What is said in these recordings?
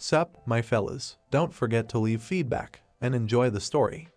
Sup, my fellas, don't forget to leave feedback and enjoy the story.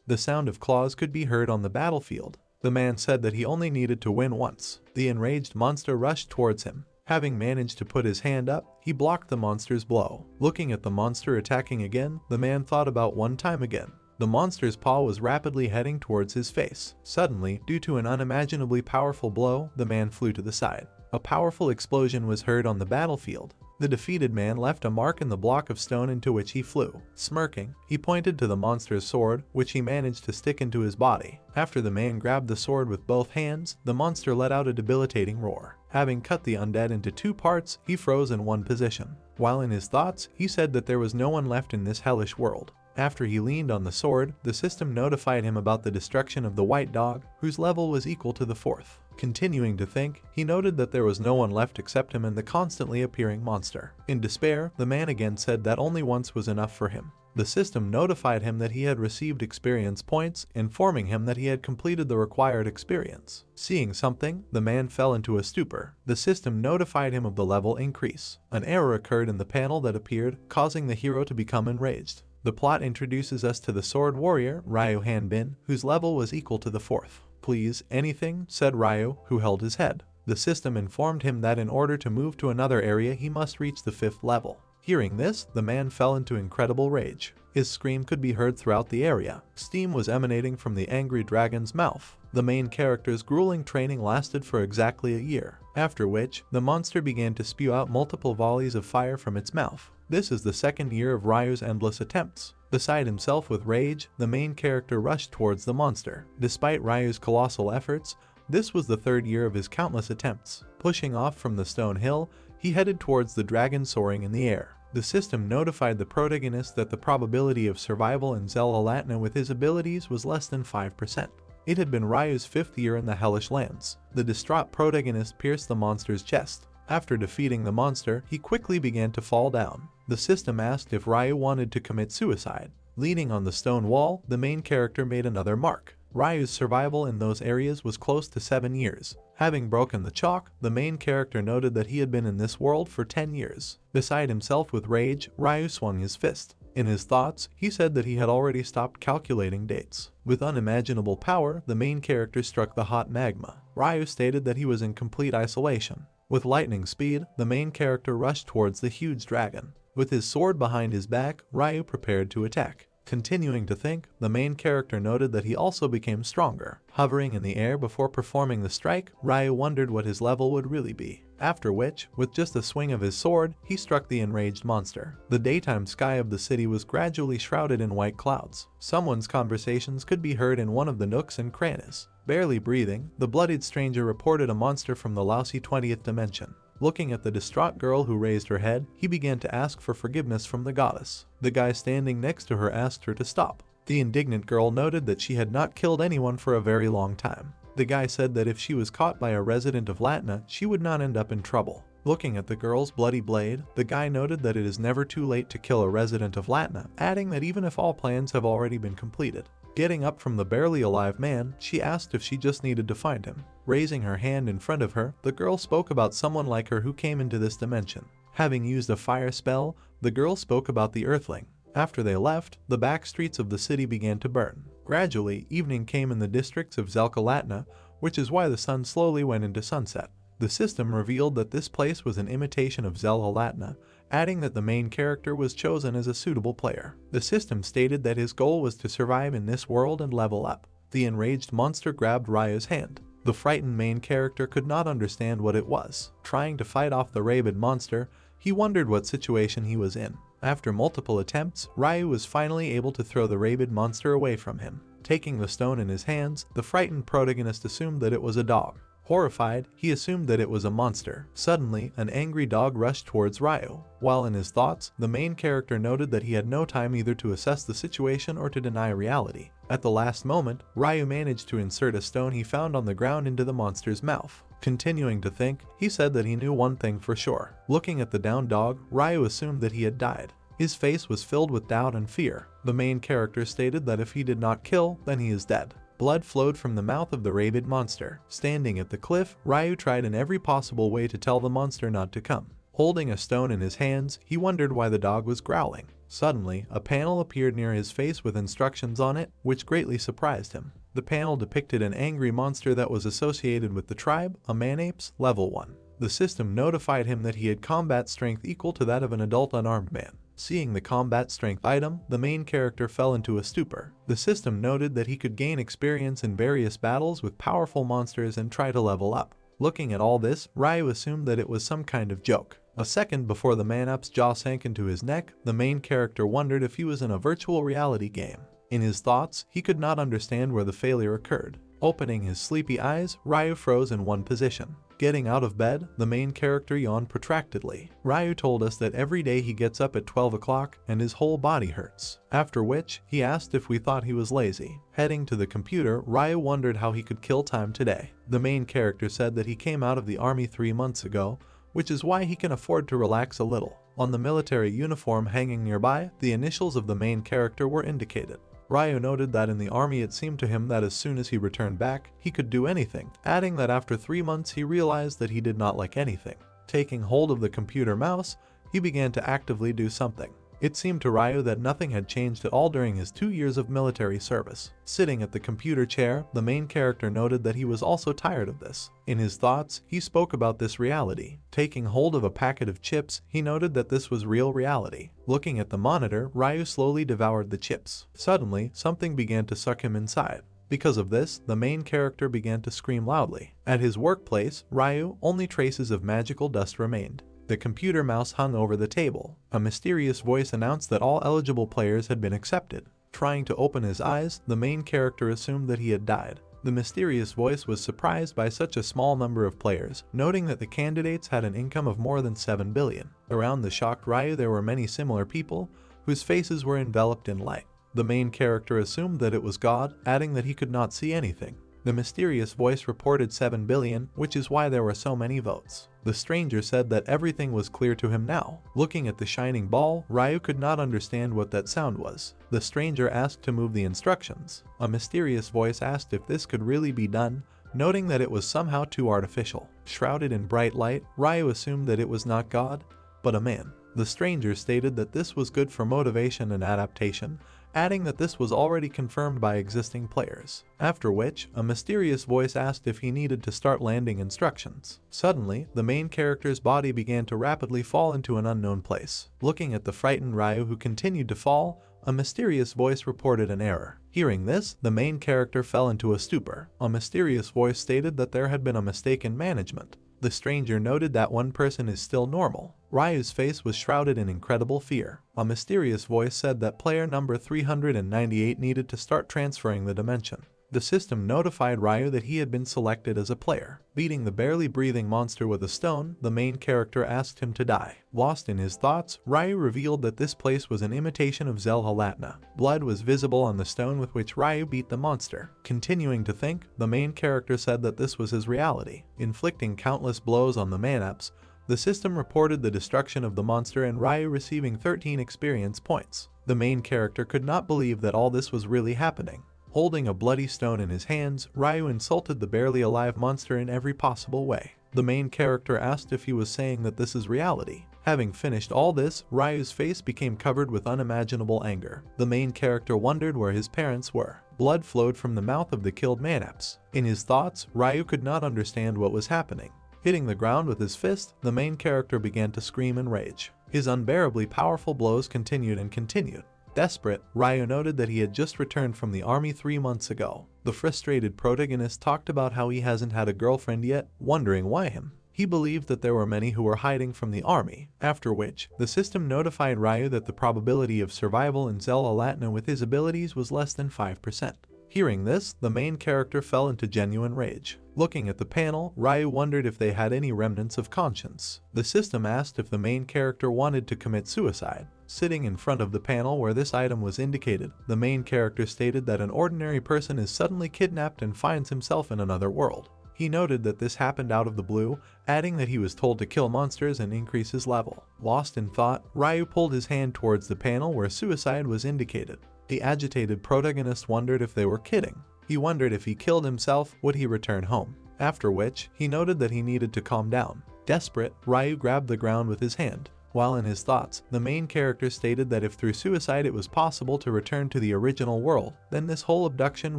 The sound of claws could be heard on the battlefield. The man said that he only needed to win once. The enraged monster rushed towards him. Having managed to put his hand up, he blocked the monster's blow. Looking at the monster attacking again, the man thought about one time again. The monster's paw was rapidly heading towards his face. Suddenly, due to an unimaginably powerful blow, the man flew to the side. A powerful explosion was heard on the battlefield. The defeated man left a mark in the block of stone into which he flew. Smirking, he pointed to the monster's sword, which he managed to stick into his body. After the man grabbed the sword with both hands, the monster let out a debilitating roar. Having cut the undead into 2 parts, he froze in one position. While in his thoughts, he said that there was no one left in this hellish world. After he leaned on the sword, the system notified him about the destruction of the white dog, whose level was equal to the 4th. Continuing to think, he noted that there was no one left except him and the constantly appearing monster. In despair, the man again said that only once was enough for him. The system notified him that he had received experience points, informing him that he had completed the required experience. Seeing something, the man fell into a stupor. The system notified him of the level increase. An error occurred in the panel that appeared, causing the hero to become enraged. The plot introduces us to the sword warrior, Ryu Hanbin, whose level was equal to the 4th. Please, anything, said Ryu, who held his head. The system informed him that in order to move to another area he must reach the 5th level. Hearing this, the man fell into incredible rage. His scream could be heard throughout the area. Steam was emanating from the angry dragon's mouth. The main character's grueling training lasted for exactly a year, after which, the monster began to spew out multiple volleys of fire from its mouth. This is the 2nd year of Ryu's endless attempts. Beside himself with rage, the main character rushed towards the monster. Despite Ryu's colossal efforts, this was the 3rd year of his countless attempts. Pushing off from the stone hill, he headed towards the dragon soaring in the air. The system notified the protagonist that the probability of survival in Zel'Alatna with his abilities was less than 5%. It had been Ryu's 5th year in the hellish lands. The distraught protagonist pierced the monster's chest. After defeating the monster, he quickly began to fall down. The system asked if Ryu wanted to commit suicide. Leaning on the stone wall, the main character made another mark. Ryu's survival in those areas was close to 7 years. Having broken the chalk, the main character noted that he had been in this world for 10 years. Beside himself with rage, Ryu swung his fist. In his thoughts, he said that he had already stopped calculating dates. With unimaginable power, the main character struck the hot magma. Ryu stated that he was in complete isolation. With lightning speed, the main character rushed towards the huge dragon. With his sword behind his back, Ryu prepared to attack. Continuing to think, the main character noted that he also became stronger. Hovering in the air before performing the strike, Ryu wondered what his level would really be. After which, with just a swing of his sword, he struck the enraged monster. The daytime sky of the city was gradually shrouded in white clouds. Someone's conversations could be heard in one of the nooks and crannies. Barely breathing, the bloodied stranger reported a monster from the lousy 20th dimension. Looking at the distraught girl who raised her head, he began to ask for forgiveness from the goddess. The guy standing next to her asked her to stop. The indignant girl noted that she had not killed anyone for a very long time. The guy said that if she was caught by a resident of Latna, she would not end up in trouble. Looking at the girl's bloody blade, the guy noted that it is never too late to kill a resident of Latna, adding that even if all plans have already been completed. Getting up from the barely alive man, she asked if she just needed to find him. Raising her hand in front of her, the girl spoke about someone like her who came into this dimension. Having used a fire spell, the girl spoke about the Earthling. After they left, the back streets of the city began to burn. Gradually, evening came in the districts of Zel'Alatna, which is why the sun slowly went into sunset. The system revealed that this place was an imitation of Zel'Alatna, adding that the main character was chosen as a suitable player. The system stated that his goal was to survive in this world and level up. The enraged monster grabbed Ryu's hand. The frightened main character could not understand what it was. Trying to fight off the rabid monster, he wondered what situation he was in. After multiple attempts, Ryu was finally able to throw the rabid monster away from him. Taking the stone in his hands, the frightened protagonist assumed that it was a dog. Horrified, he assumed that it was a monster. Suddenly, an angry dog rushed towards Ryu. While in his thoughts, the main character noted that he had no time either to assess the situation or to deny reality. At the last moment, Ryu managed to insert a stone he found on the ground into the monster's mouth. Continuing to think, he said that he knew one thing for sure. Looking at the downed dog, Ryu assumed that he had died. His face was filled with doubt and fear. The main character stated that if he did not kill, then he is dead. Blood flowed from the mouth of the rabid monster. Standing at the cliff, Ryu tried in every possible way to tell the monster not to come. Holding a stone in his hands, he wondered why the dog was growling. Suddenly, a panel appeared near his face with instructions on it, which greatly surprised him. The panel depicted an angry monster that was associated with the tribe, a man-apes, level 1. The system notified him that he had combat strength equal to that of an adult unarmed man. Seeing the combat strength item, the main character fell into a stupor. The system noted that he could gain experience in various battles with powerful monsters and try to level up. Looking at all this, Ryu assumed that it was some kind of joke. A second before the man-up's jaw sank into his neck, the main character wondered if he was in a virtual reality game. In his thoughts, he could not understand where the failure occurred. Opening his sleepy eyes, Ryu froze in one position. Getting out of bed, the main character yawned protractedly. Ryu told us that every day he gets up at 12 o'clock and his whole body hurts. After which, he asked if we thought he was lazy. Heading to the computer, Ryu wondered how he could kill time today. The main character said that he came out of the army 3 months ago, which is why he can afford to relax a little. On the military uniform hanging nearby, the initials of the main character were indicated. Ryu noted that in the army it seemed to him that as soon as he returned back, he could do anything, adding that after 3 months he realized that he did not like anything. Taking hold of the computer mouse, he began to actively do something. It seemed to Ryu that nothing had changed at all during his 2 years of military service. Sitting at the computer chair, the main character noted that he was also tired of this. In his thoughts, he spoke about this reality. Taking hold of a packet of chips, he noted that this was real reality. Looking at the monitor, Ryu slowly devoured the chips. Suddenly, something began to suck him inside. Because of this, the main character began to scream loudly. At his workplace, Ryu, only traces of magical dust remained. The computer mouse hung over the table. A mysterious voice announced that all eligible players had been accepted. Trying to open his eyes, the main character assumed that he had died. The mysterious voice was surprised by such a small number of players, noting that the candidates had an income of more than 7 billion. Around the shocked Ryu there were many similar people, whose faces were enveloped in light. The main character assumed that it was God, adding that he could not see anything. The mysterious voice reported 7 billion, which is why there were so many votes. The stranger said that everything was clear to him now. Looking at the shining ball, Ryu could not understand what that sound was. The stranger asked to move the instructions. A mysterious voice asked if this could really be done, noting that it was somehow too artificial. Shrouded in bright light, Ryu assumed that it was not God, but a man. The stranger stated that this was good for motivation and adaptation, adding that this was already confirmed by existing players. After which, a mysterious voice asked if he needed to start landing instructions. Suddenly, the main character's body began to rapidly fall into an unknown place. Looking at the frightened Ryu who continued to fall, a mysterious voice reported an error. Hearing this, the main character fell into a stupor. A mysterious voice stated that there had been a mistake in management. The stranger noted that one person is still normal. Ryu's face was shrouded in incredible fear. A mysterious voice said that player number 398 needed to start transferring the dimension. The system notified Ryu that he had been selected as a player. Beating the barely breathing monster with a stone, the main character asked him to die. Lost in his thoughts, Ryu revealed that this place was an imitation of Zelhalatna. Blood was visible on the stone with which Ryu beat the monster. Continuing to think, the main character said that this was his reality. Inflicting countless blows on the man-ups, the system reported the destruction of the monster and Ryu receiving 13 experience points. The main character could not believe that all this was really happening. Holding a bloody stone in his hands, Ryu insulted the barely alive monster in every possible way. The main character asked if he was saying that this is reality. Having finished all this, Ryu's face became covered with unimaginable anger. The main character wondered where his parents were. Blood flowed from the mouth of the killed man-ups. In his thoughts, Ryu could not understand what was happening. Hitting the ground with his fist, the main character began to scream in rage. His unbearably powerful blows continued and continued. Desperate, Ryu noted that he had just returned from the army 3 months ago. The frustrated protagonist talked about how he hasn't had a girlfriend yet, wondering why him. He believed that there were many who were hiding from the army, after which, the system notified Ryu that the probability of survival in Zelhalatna with his abilities was less than 5%. Hearing this, the main character fell into genuine rage. Looking at the panel, Ryu wondered if they had any remnants of conscience. The system asked if the main character wanted to commit suicide. Sitting in front of the panel where this item was indicated, the main character stated that an ordinary person is suddenly kidnapped and finds himself in another world. He noted that this happened out of the blue, adding that he was told to kill monsters and increase his level. Lost in thought, Ryu pulled his hand towards the panel where suicide was indicated. The agitated protagonist wondered if they were kidding. He wondered if he killed himself, would he return home? After which, he noted that he needed to calm down. Desperate, Ryu grabbed the ground with his hand. While in his thoughts, the main character stated that if through suicide it was possible to return to the original world, then this whole abduction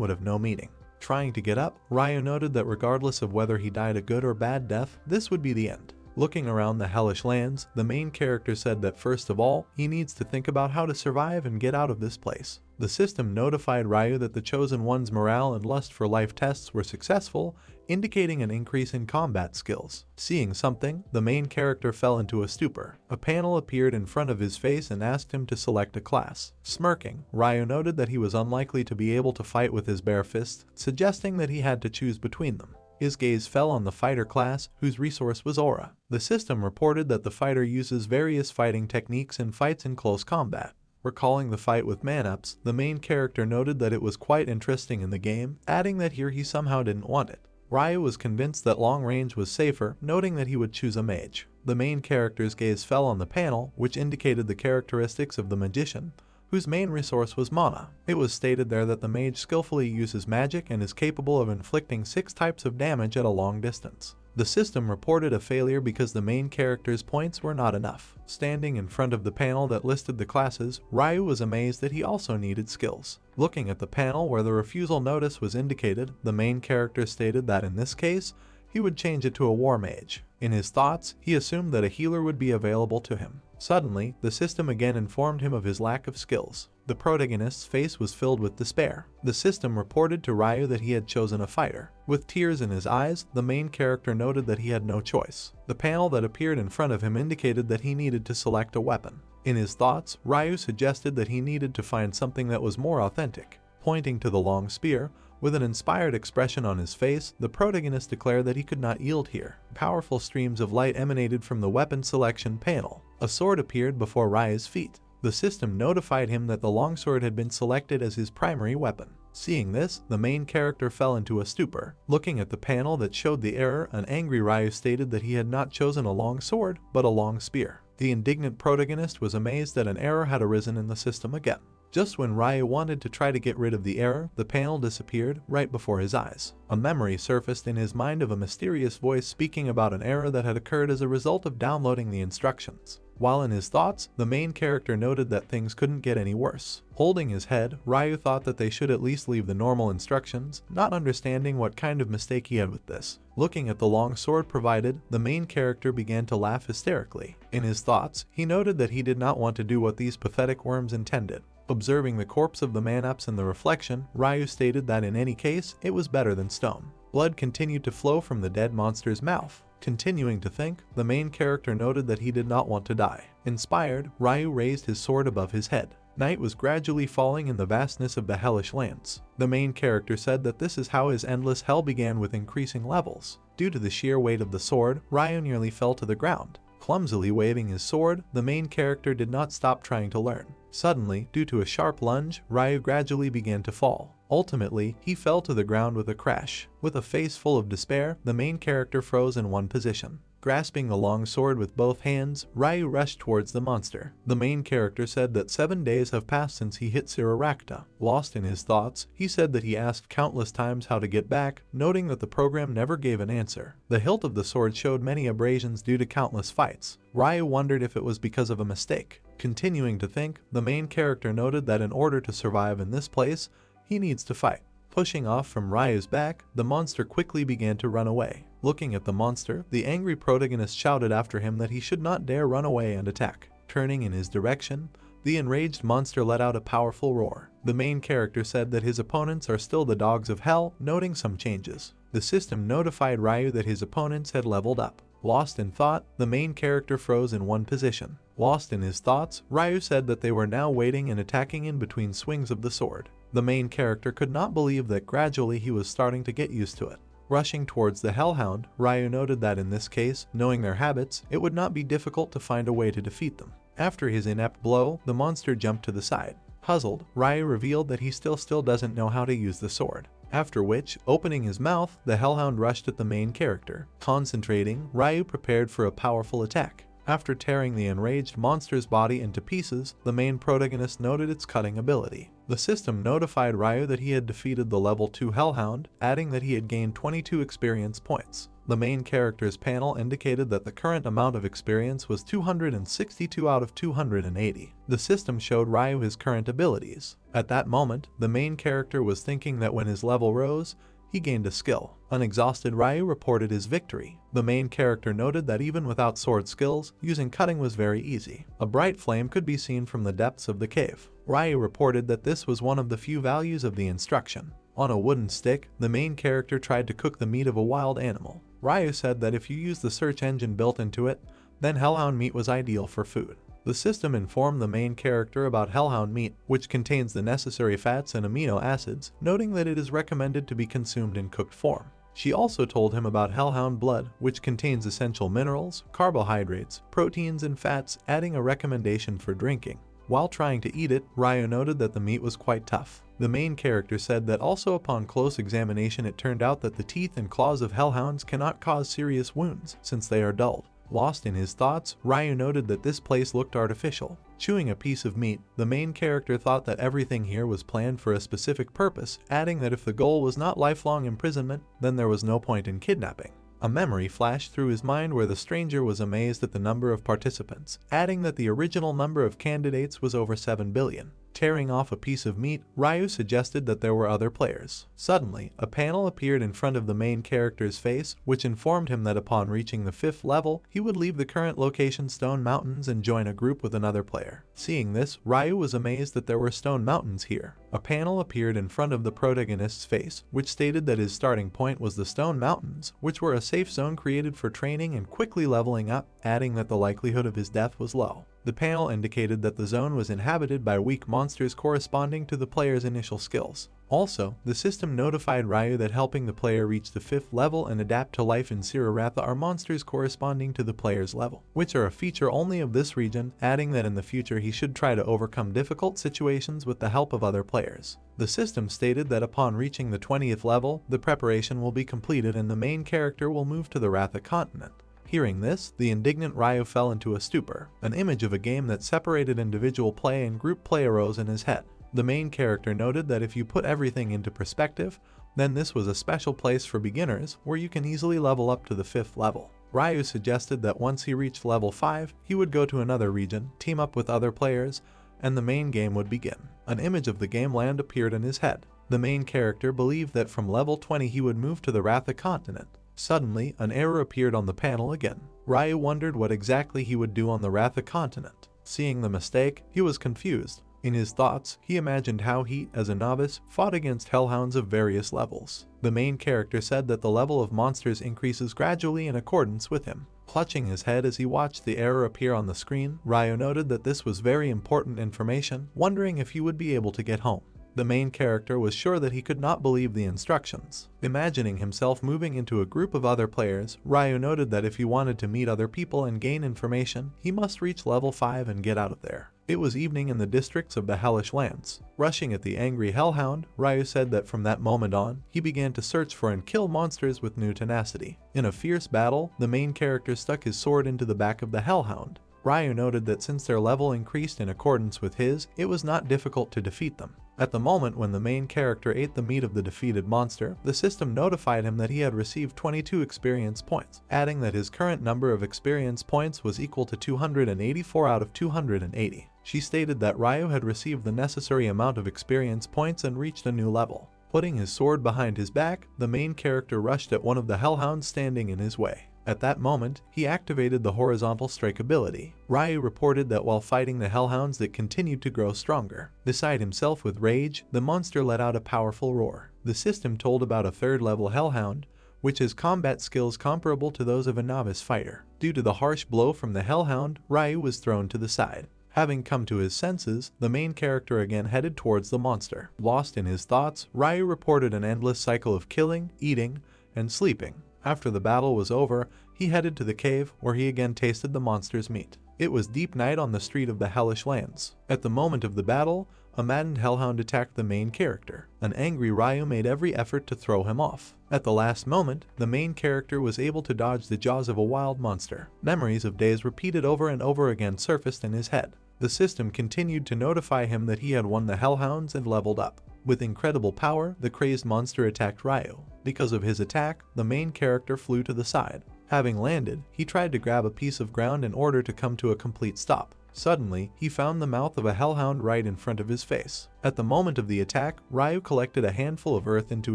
would have no meaning. Trying to get up, Ryu noted that regardless of whether he died a good or bad death, this would be the end. Looking around the hellish lands, the main character said that first of all, he needs to think about how to survive and get out of this place. The system notified Ryu that the Chosen One's morale and lust for life tests were successful, indicating an increase in combat skills. Seeing something, the main character fell into a stupor. A panel appeared in front of his face and asked him to select a class. Smirking, Ryu noted that he was unlikely to be able to fight with his bare fists, suggesting that he had to choose between them. His gaze fell on the fighter class, whose resource was aura. The system reported that the fighter uses various fighting techniques and fights in close combat. Recalling the fight with man-ups, the main character noted that it was quite interesting in the game, adding that here he somehow didn't want it. Ryu was convinced that long range was safer, noting that he would choose a mage. The main character's gaze fell on the panel, which indicated the characteristics of the magician, whose main resource was mana. It was stated there that the mage skillfully uses magic and is capable of inflicting 6 types of damage at a long distance. The system reported a failure because the main character's points were not enough. Standing in front of the panel that listed the classes, Ryu was amazed that he also needed skills. Looking at the panel where the refusal notice was indicated, the main character stated that in this case, he would change it to a war mage. In his thoughts, he assumed that a healer would be available to him. Suddenly, the system again informed him of his lack of skills. The protagonist's face was filled with despair. The system reported to Ryu that he had chosen a fighter. With tears in his eyes, the main character noted that he had no choice. The panel that appeared in front of him indicated that he needed to select a weapon. In his thoughts, Ryu suggested that he needed to find something that was more authentic. Pointing to the long spear, with an inspired expression on his face, the protagonist declared that he could not yield here. Powerful streams of light emanated from the weapon selection panel. A sword appeared before Ryu's feet. The system notified him that the longsword had been selected as his primary weapon. Seeing this, the main character fell into a stupor. Looking at the panel that showed the error, an angry Ryu stated that he had not chosen a long sword, but a long spear. The indignant protagonist was amazed that an error had arisen in the system again. Just when Ryu wanted to try to get rid of the error, the panel disappeared right before his eyes. A memory surfaced in his mind of a mysterious voice speaking about an error that had occurred as a result of downloading the instructions. While in his thoughts, the main character noted that things couldn't get any worse. Holding his head, Ryu thought that they should at least leave the normal instructions, not understanding what kind of mistake he had with this. Looking at the long sword provided, the main character began to laugh hysterically. In his thoughts, he noted that he did not want to do what these pathetic worms intended. Observing the corpse of the man-ups in the reflection, Ryu stated that in any case, it was better than stone. Blood continued to flow from the dead monster's mouth. Continuing to think, the main character noted that he did not want to die. Inspired, Ryu raised his sword above his head. Night was gradually falling in the vastness of the hellish lands. The main character said that this is how his endless hell began with increasing levels. Due to the sheer weight of the sword, Ryu nearly fell to the ground. Clumsily waving his sword, the main character did not stop trying to learn. Suddenly, due to a sharp lunge, Ryu gradually began to fall. Ultimately, he fell to the ground with a crash. With a face full of despair, the main character froze in one position. Grasping the long sword with both hands, Ryu rushed towards the monster. The main character said that 7 days have passed since he hit Sirorakta. Lost in his thoughts, he said that he asked countless times how to get back, noting that the program never gave an answer. The hilt of the sword showed many abrasions due to countless fights. Ryu wondered if it was because of a mistake. Continuing to think, the main character noted that in order to survive in this place, he needs to fight. Pushing off from Ryu's back, the monster quickly began to run away. Looking at the monster, the angry protagonist shouted after him that he should not dare run away and attack. Turning in his direction, the enraged monster let out a powerful roar. The main character said that his opponents are still the dogs of hell, noting some changes. The system notified Ryu that his opponents had leveled up. Lost in thought, the main character froze in one position. Lost in his thoughts, Ryu said that they were now waiting and attacking in between swings of the sword. The main character could not believe that gradually he was starting to get used to it. Rushing towards the Hellhound, Ryu noted that in this case, knowing their habits, it would not be difficult to find a way to defeat them. After his inept blow, the monster jumped to the side. Puzzled, Ryu revealed that he still doesn't know how to use the sword. After which, opening his mouth, the Hellhound rushed at the main character. Concentrating, Ryu prepared for a powerful attack. After tearing the enraged monster's body into pieces, the main protagonist noted its cutting ability. The system notified Ryu that he had defeated the level 2 Hellhound, adding that he had gained 22 experience points. The main character's panel indicated that the current amount of experience was 262 out of 280. The system showed Ryu his current abilities. At that moment, the main character was thinking that when his level rose, he gained a skill. Unexhausted Ryu reported his victory. The main character noted that even without sword skills, using cutting was very easy. A bright flame could be seen from the depths of the cave. Ryu reported that this was one of the few values of the instruction. On a wooden stick, the main character tried to cook the meat of a wild animal. Ryu said that if you use the search engine built into it, then hellhound meat was ideal for food. The system informed the main character about hellhound meat, which contains the necessary fats and amino acids, noting that it is recommended to be consumed in cooked form. She also told him about hellhound blood, which contains essential minerals, carbohydrates, proteins, and fats, adding a recommendation for drinking. While trying to eat it, Ryu noted that the meat was quite tough. The main character said that also upon close examination it turned out that the teeth and claws of hellhounds cannot cause serious wounds, since they are dulled. Lost in his thoughts, Ryu noted that this place looked artificial. Chewing a piece of meat, the main character thought that everything here was planned for a specific purpose, adding that if the goal was not lifelong imprisonment, then there was no point in kidnapping. A memory flashed through his mind where the stranger was amazed at the number of participants, adding that the original number of candidates was over 7 billion. Tearing off a piece of meat, Ryu suggested that there were other players. Suddenly, a panel appeared in front of the main character's face, which informed him that upon reaching the 5th level, he would leave the current location Stone Mountains and join a group with another player. Seeing this, Ryu was amazed that there were stone mountains here. A panel appeared in front of the protagonist's face, which stated that his starting point was the Stone Mountains, which were a safe zone created for training and quickly leveling up, adding that the likelihood of his death was low. The panel indicated that the zone was inhabited by weak monsters corresponding to the player's initial skills. Also, the system notified Ryu that helping the player reach the 5th level and adapt to life in Siraratha are monsters corresponding to the player's level, which are a feature only of this region, adding that in the future he should try to overcome difficult situations with the help of other players. The system stated that upon reaching the 20th level, the preparation will be completed and the main character will move to the Ratha continent. Hearing this, the indignant Ryu fell into a stupor. An image of a game that separated individual play and group play arose in his head. The main character noted that if you put everything into perspective, then this was a special place for beginners where you can easily level up to the 5th level. Ryu suggested that once he reached level 5, he would go to another region, team up with other players, and the main game would begin. An image of the game land appeared in his head. The main character believed that from level 20 he would move to the Ratha continent. Suddenly, an error appeared on the panel again. Ryu wondered what exactly he would do on the Ratha continent. Seeing the mistake, he was confused. In his thoughts, he imagined how he, as a novice, fought against hellhounds of various levels. The main character said that the level of monsters increases gradually in accordance with him. Clutching his head as he watched the error appear on the screen, Ryu noted that this was very important information, wondering if he would be able to get home. The main character was sure that he could not believe the instructions. Imagining himself moving into a group of other players, Ryu noted that if he wanted to meet other people and gain information, he must reach level 5 and get out of there. It was evening in the districts of the hellish lands. Rushing at the angry hellhound, Ryu said that from that moment on, he began to search for and kill monsters with new tenacity. In a fierce battle, the main character stuck his sword into the back of the hellhound. Ryu noted that since their level increased in accordance with his, it was not difficult to defeat them. At the moment when the main character ate the meat of the defeated monster, the system notified him that he had received 22 experience points, adding that his current number of experience points was equal to 284 out of 280. She stated that Ryu had received the necessary amount of experience points and reached a new level. Putting his sword behind his back, the main character rushed at one of the hellhounds standing in his way. At that moment, he activated the horizontal strike ability. Ryu reported that while fighting the hellhounds that continued to grow stronger. Beside himself with rage, the monster let out a powerful roar. The system told about a 3rd level hellhound, which has combat skills comparable to those of a novice fighter. Due to the harsh blow from the hellhound, Ryu was thrown to the side. Having come to his senses, the main character again headed towards the monster. Lost in his thoughts, Ryu reported an endless cycle of killing, eating, and sleeping. After the battle was over, he headed to the cave where he again tasted the monster's meat. It was deep night on the street of the hellish lands. At the moment of the battle, a maddened hellhound attacked the main character. An angry Ryu made every effort to throw him off. At the last moment, the main character was able to dodge the jaws of a wild monster. Memories of days repeated over and over again surfaced in his head. The system continued to notify him that he had won the Hellhounds and leveled up. With incredible power, the crazed monster attacked Ryu. Because of his attack, the main character flew to the side. Having landed, he tried to grab a piece of ground in order to come to a complete stop. Suddenly, he found the mouth of a hellhound right in front of his face. At the moment of the attack, Ryu collected a handful of earth into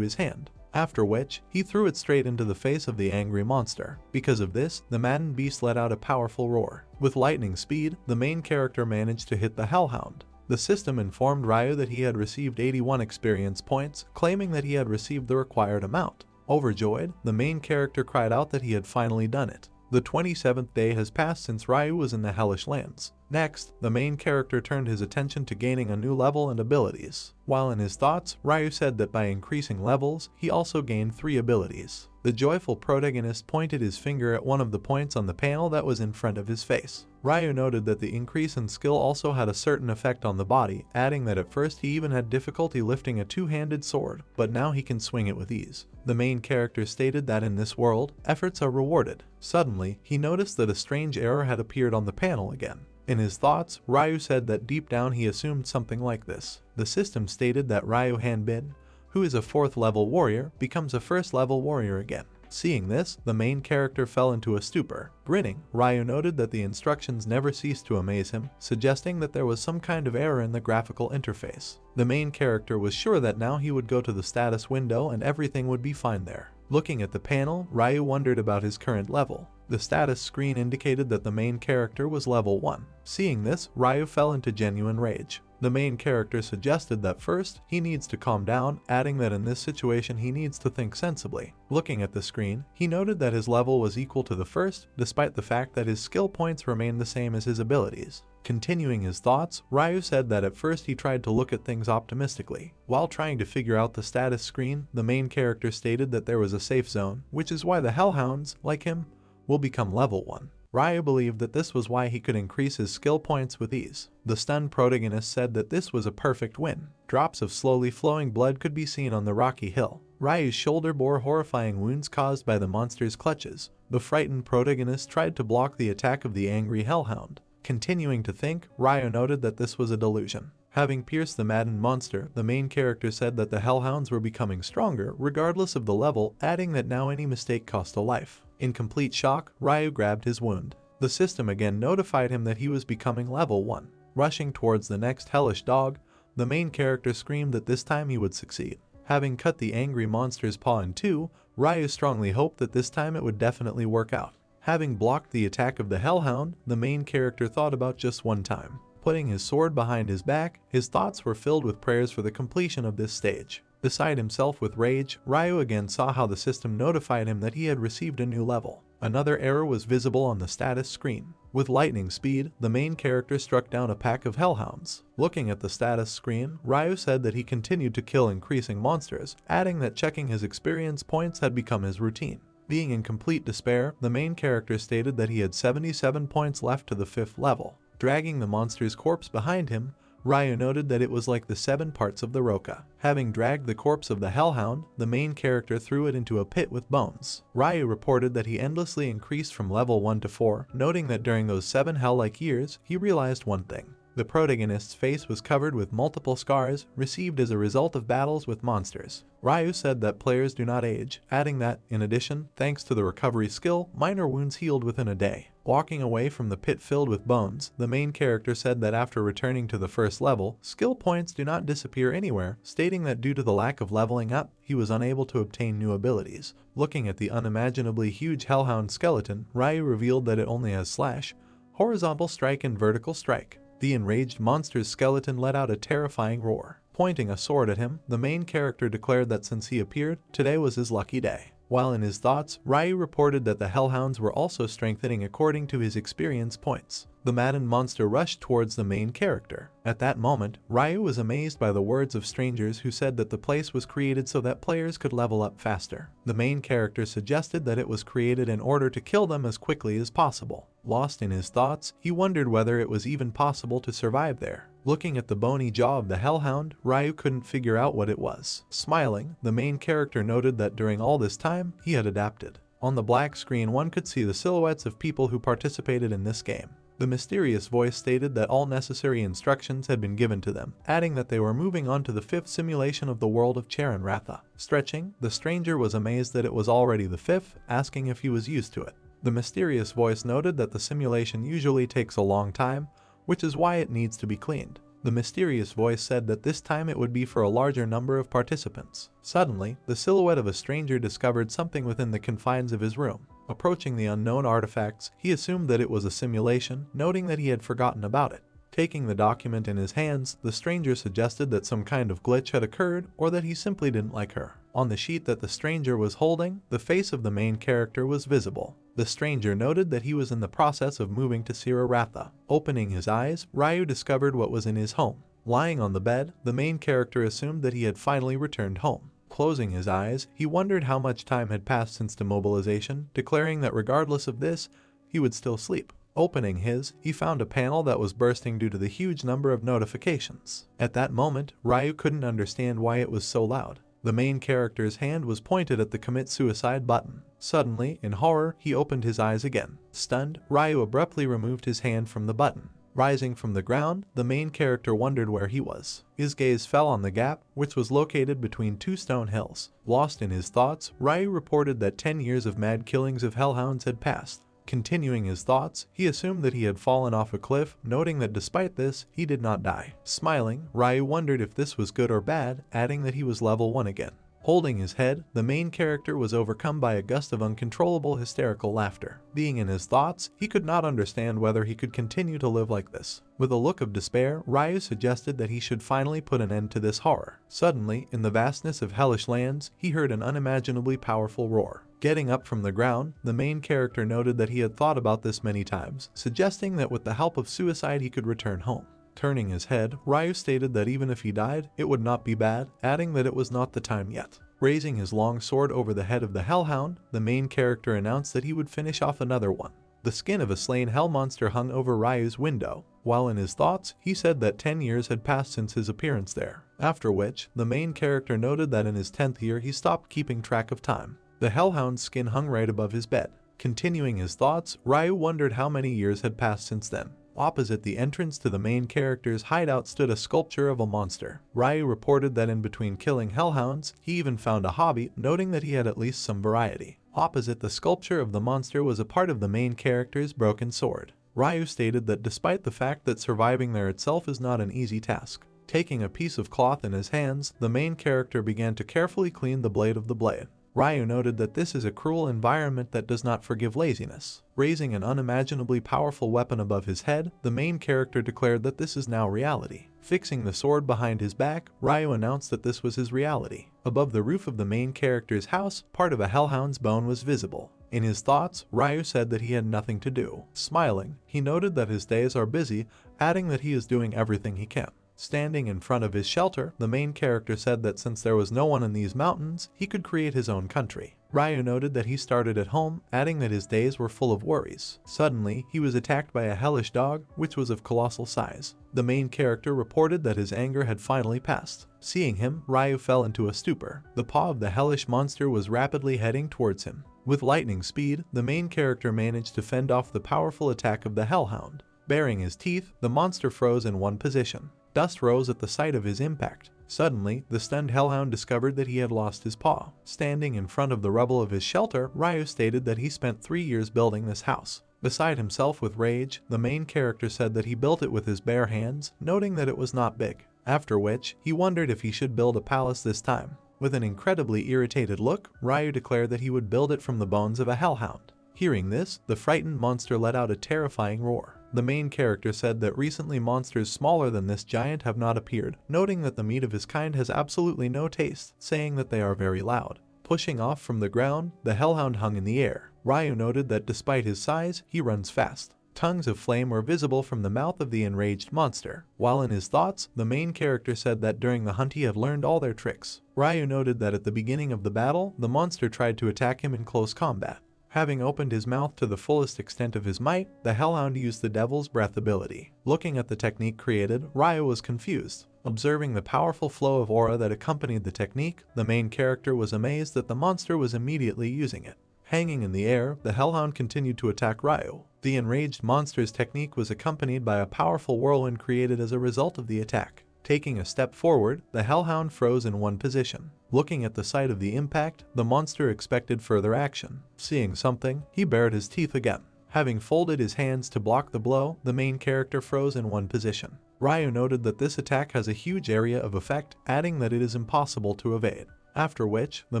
his hand, after which, he threw it straight into the face of the angry monster. Because of this, the maddened beast let out a powerful roar. With lightning speed, the main character managed to hit the hellhound. The system informed Ryu that he had received 81 experience points, claiming that he had received the required amount. Overjoyed, the main character cried out that he had finally done it. The 27th day has passed since Ryu was in the hellish lands. Next, the main character turned his attention to gaining a new level and abilities. While in his thoughts, Ryu said that by increasing levels, he also gained 3 abilities. The joyful protagonist pointed his finger at one of the points on the panel that was in front of his face. Ryu noted that the increase in skill also had a certain effect on the body, adding that at first he even had difficulty lifting a two-handed sword, but now he can swing it with ease. The main character stated that in this world, efforts are rewarded. Suddenly, he noticed that a strange error had appeared on the panel again. In his thoughts, Ryu said that deep down he assumed something like this. The system stated that Ryu Hanbin, who is a 4th level warrior, becomes a 1st level warrior again. Seeing this, the main character fell into a stupor. Grinning, Ryu noted that the instructions never ceased to amaze him, suggesting that there was some kind of error in the graphical interface. The main character was sure that now he would go to the status window and everything would be fine there. Looking at the panel, Ryu wondered about his current level. The status screen indicated that the main character was level 1. Seeing this, Ryu fell into genuine rage. The main character suggested that first, he needs to calm down, adding that in this situation he needs to think sensibly. Looking at the screen, he noted that his level was equal to the first, despite the fact that his skill points remained the same as his abilities. Continuing his thoughts, Ryu said that at first he tried to look at things optimistically. While trying to figure out the status screen, the main character stated that there was a safe zone, which is why the Hellhounds, like him, will become level 1. Ryu believed that this was why he could increase his skill points with ease. The stunned protagonist said that this was a perfect win. Drops of slowly flowing blood could be seen on the rocky hill. Ryu's shoulder bore horrifying wounds caused by the monster's clutches. The frightened protagonist tried to block the attack of the angry hellhound. Continuing to think, Ryu noted that this was a delusion. Having pierced the maddened monster, the main character said that the hellhounds were becoming stronger regardless of the level, adding that now any mistake cost a life. In complete shock, Ryu grabbed his wound. The system again notified him that he was becoming level 1. Rushing towards the next hellish dog, the main character screamed that this time he would succeed. Having cut the angry monster's paw in two, Ryu strongly hoped that this time it would definitely work out. Having blocked the attack of the hellhound, the main character thought about just one time. Putting his sword behind his back, his thoughts were filled with prayers for the completion of this stage. Beside himself with rage, Ryu again saw how the system notified him that he had received a new level. Another error was visible on the status screen. With lightning speed, the main character struck down a pack of hellhounds. Looking at the status screen, Ryu said that he continued to kill increasing monsters, adding that checking his experience points had become his routine. Being in complete despair, the main character stated that he had 77 points left to the 5th level. Dragging the monster's corpse behind him, Ryu noted that it was like the 7 parts of the Roka. Having dragged the corpse of the hellhound, the main character threw it into a pit with bones. Ryu reported that he endlessly increased from level 1 to 4, noting that during those 7 hell-like years, he realized one thing. The protagonist's face was covered with multiple scars, received as a result of battles with monsters. Ryu said that players do not age, adding that, in addition, thanks to the recovery skill, minor wounds healed within a day. Walking away from the pit filled with bones, the main character said that after returning to the 1st level, skill points do not disappear anywhere, stating that due to the lack of leveling up, he was unable to obtain new abilities. Looking at the unimaginably huge hellhound skeleton, Ryu revealed that it only has slash, horizontal strike and vertical strike. The enraged monster's skeleton let out a terrifying roar. Pointing a sword at him, the main character declared that since he appeared, today was his lucky day. While in his thoughts, Ryu reported that the hellhounds were also strengthening according to his experience points. The maddened monster rushed towards the main character. At that moment, Ryu was amazed by the words of strangers who said that the place was created so that players could level up faster. The main character suggested that it was created in order to kill them as quickly as possible. Lost in his thoughts, he wondered whether it was even possible to survive there. Looking at the bony jaw of the hellhound, Ryu couldn't figure out what it was. Smiling, the main character noted that during all this time, he had adapted. On the black screen, one could see the silhouettes of people who participated in this game. The mysterious voice stated that all necessary instructions had been given to them, adding that they were moving on to the 5th simulation of the world of Charon Ratha. Stretching, the stranger was amazed that it was already the 5th, asking if he was used to it. The mysterious voice noted that the simulation usually takes a long time, which is why it needs to be cleaned. The mysterious voice said that this time it would be for a larger number of participants. Suddenly, the silhouette of a stranger discovered something within the confines of his room. Approaching the unknown artifacts, he assumed that it was a simulation, noting that he had forgotten about it. Taking the document in his hands, the stranger suggested that some kind of glitch had occurred or that he simply didn't like her. On the sheet that the stranger was holding, the face of the main character was visible. The stranger noted that he was in the process of moving to Ratha. Opening his eyes, Ryu discovered what was in his home. Lying on the bed, the main character assumed that he had finally returned home. Closing his eyes, he wondered how much time had passed since demobilization, declaring that regardless of this, he would still sleep. Opening his, he found a panel that was bursting due to the huge number of notifications. At that moment, Ryu couldn't understand why it was so loud. The main character's hand was pointed at the commit suicide button. Suddenly, in horror, he opened his eyes again. Stunned, Ryu abruptly removed his hand from the button. Rising from the ground, the main character wondered where he was. His gaze fell on the gap, which was located between two stone hills. Lost in his thoughts, Ryu reported that 10 years of mad killings of hellhounds had passed. Continuing his thoughts, he assumed that he had fallen off a cliff, noting that despite this, he did not die. Smiling, Ryu wondered if this was good or bad, adding that he was level 1 again. Holding his head, the main character was overcome by a gust of uncontrollable hysterical laughter. Being in his thoughts, he could not understand whether he could continue to live like this. With a look of despair, Ryu suggested that he should finally put an end to this horror. Suddenly, in the vastness of hellish lands, he heard an unimaginably powerful roar. Getting up from the ground, the main character noted that he had thought about this many times, suggesting that with the help of suicide he could return home. Turning his head, Ryu stated that even if he died, it would not be bad, adding that it was not the time yet. Raising his long sword over the head of the hellhound, the main character announced that he would finish off another one. The skin of a slain hell monster hung over Ryu's window. While in his thoughts, he said that 10 years had passed since his appearance there. After which, the main character noted that in his 10th year he stopped keeping track of time. The hellhound's skin hung right above his bed. Continuing his thoughts, Ryu wondered how many years had passed since then. Opposite the entrance to the main character's hideout stood a sculpture of a monster. Ryu reported that in between killing hellhounds, he even found a hobby, noting that he had at least some variety. Opposite the sculpture of the monster was a part of the main character's broken sword. Ryu stated that despite the fact that surviving there itself is not an easy task. Taking a piece of cloth in his hands, the main character began to carefully clean the blade of the blade. Ryu noted that this is a cruel environment that does not forgive laziness. Raising an unimaginably powerful weapon above his head, the main character declared that this is now reality. Fixing the sword behind his back, Ryu announced that this was his reality. Above the roof of the main character's house, part of a hellhound's bone was visible. In his thoughts, Ryu said that he had nothing to do. Smiling, he noted that his days are busy, adding that he is doing everything he can. Standing in front of his shelter, the main character said that since there was no one in these mountains, he could create his own country. Ryu noted that he started at home, adding that his days were full of worries. Suddenly, he was attacked by a hellish dog, which was of colossal size. The main character reported that his anger had finally passed. Seeing him, Ryu fell into a stupor. The paw of the hellish monster was rapidly heading towards him. With lightning speed, the main character managed to fend off the powerful attack of the hellhound. Baring his teeth, the monster froze in one position. Dust rose at the sight of his impact. Suddenly, the stunned hellhound discovered that he had lost his paw. Standing in front of the rubble of his shelter, Ryu stated that he spent 3 years building this house. Beside himself with rage, the main character said that he built it with his bare hands, noting that it was not big. After which, he wondered if he should build a palace this time. With an incredibly irritated look, Ryu declared that he would build it from the bones of a hellhound. Hearing this, the frightened monster let out a terrifying roar. The main character said that recently monsters smaller than this giant have not appeared, noting that the meat of his kind has absolutely no taste, saying that they are very loud. Pushing off from the ground, the hellhound hung in the air. Ryu noted that despite his size, he runs fast. Tongues of flame were visible from the mouth of the enraged monster. While in his thoughts, the main character said that during the hunt he had learned all their tricks. Ryu noted that at the beginning of the battle, the monster tried to attack him in close combat. Having opened his mouth to the fullest extent of his might, the hellhound used the Devil's Breath ability. Looking at the technique created, Ryu was confused. Observing the powerful flow of aura that accompanied the technique, the main character was amazed that the monster was immediately using it. Hanging in the air, the hellhound continued to attack Ryu. The enraged monster's technique was accompanied by a powerful whirlwind created as a result of the attack. Taking a step forward, the hellhound froze in one position. Looking at the site of the impact, the monster expected further action. Seeing something, he bared his teeth again. Having folded his hands to block the blow, the main character froze in one position. Ryu noted that this attack has a huge area of effect, adding that it is impossible to evade. After which, the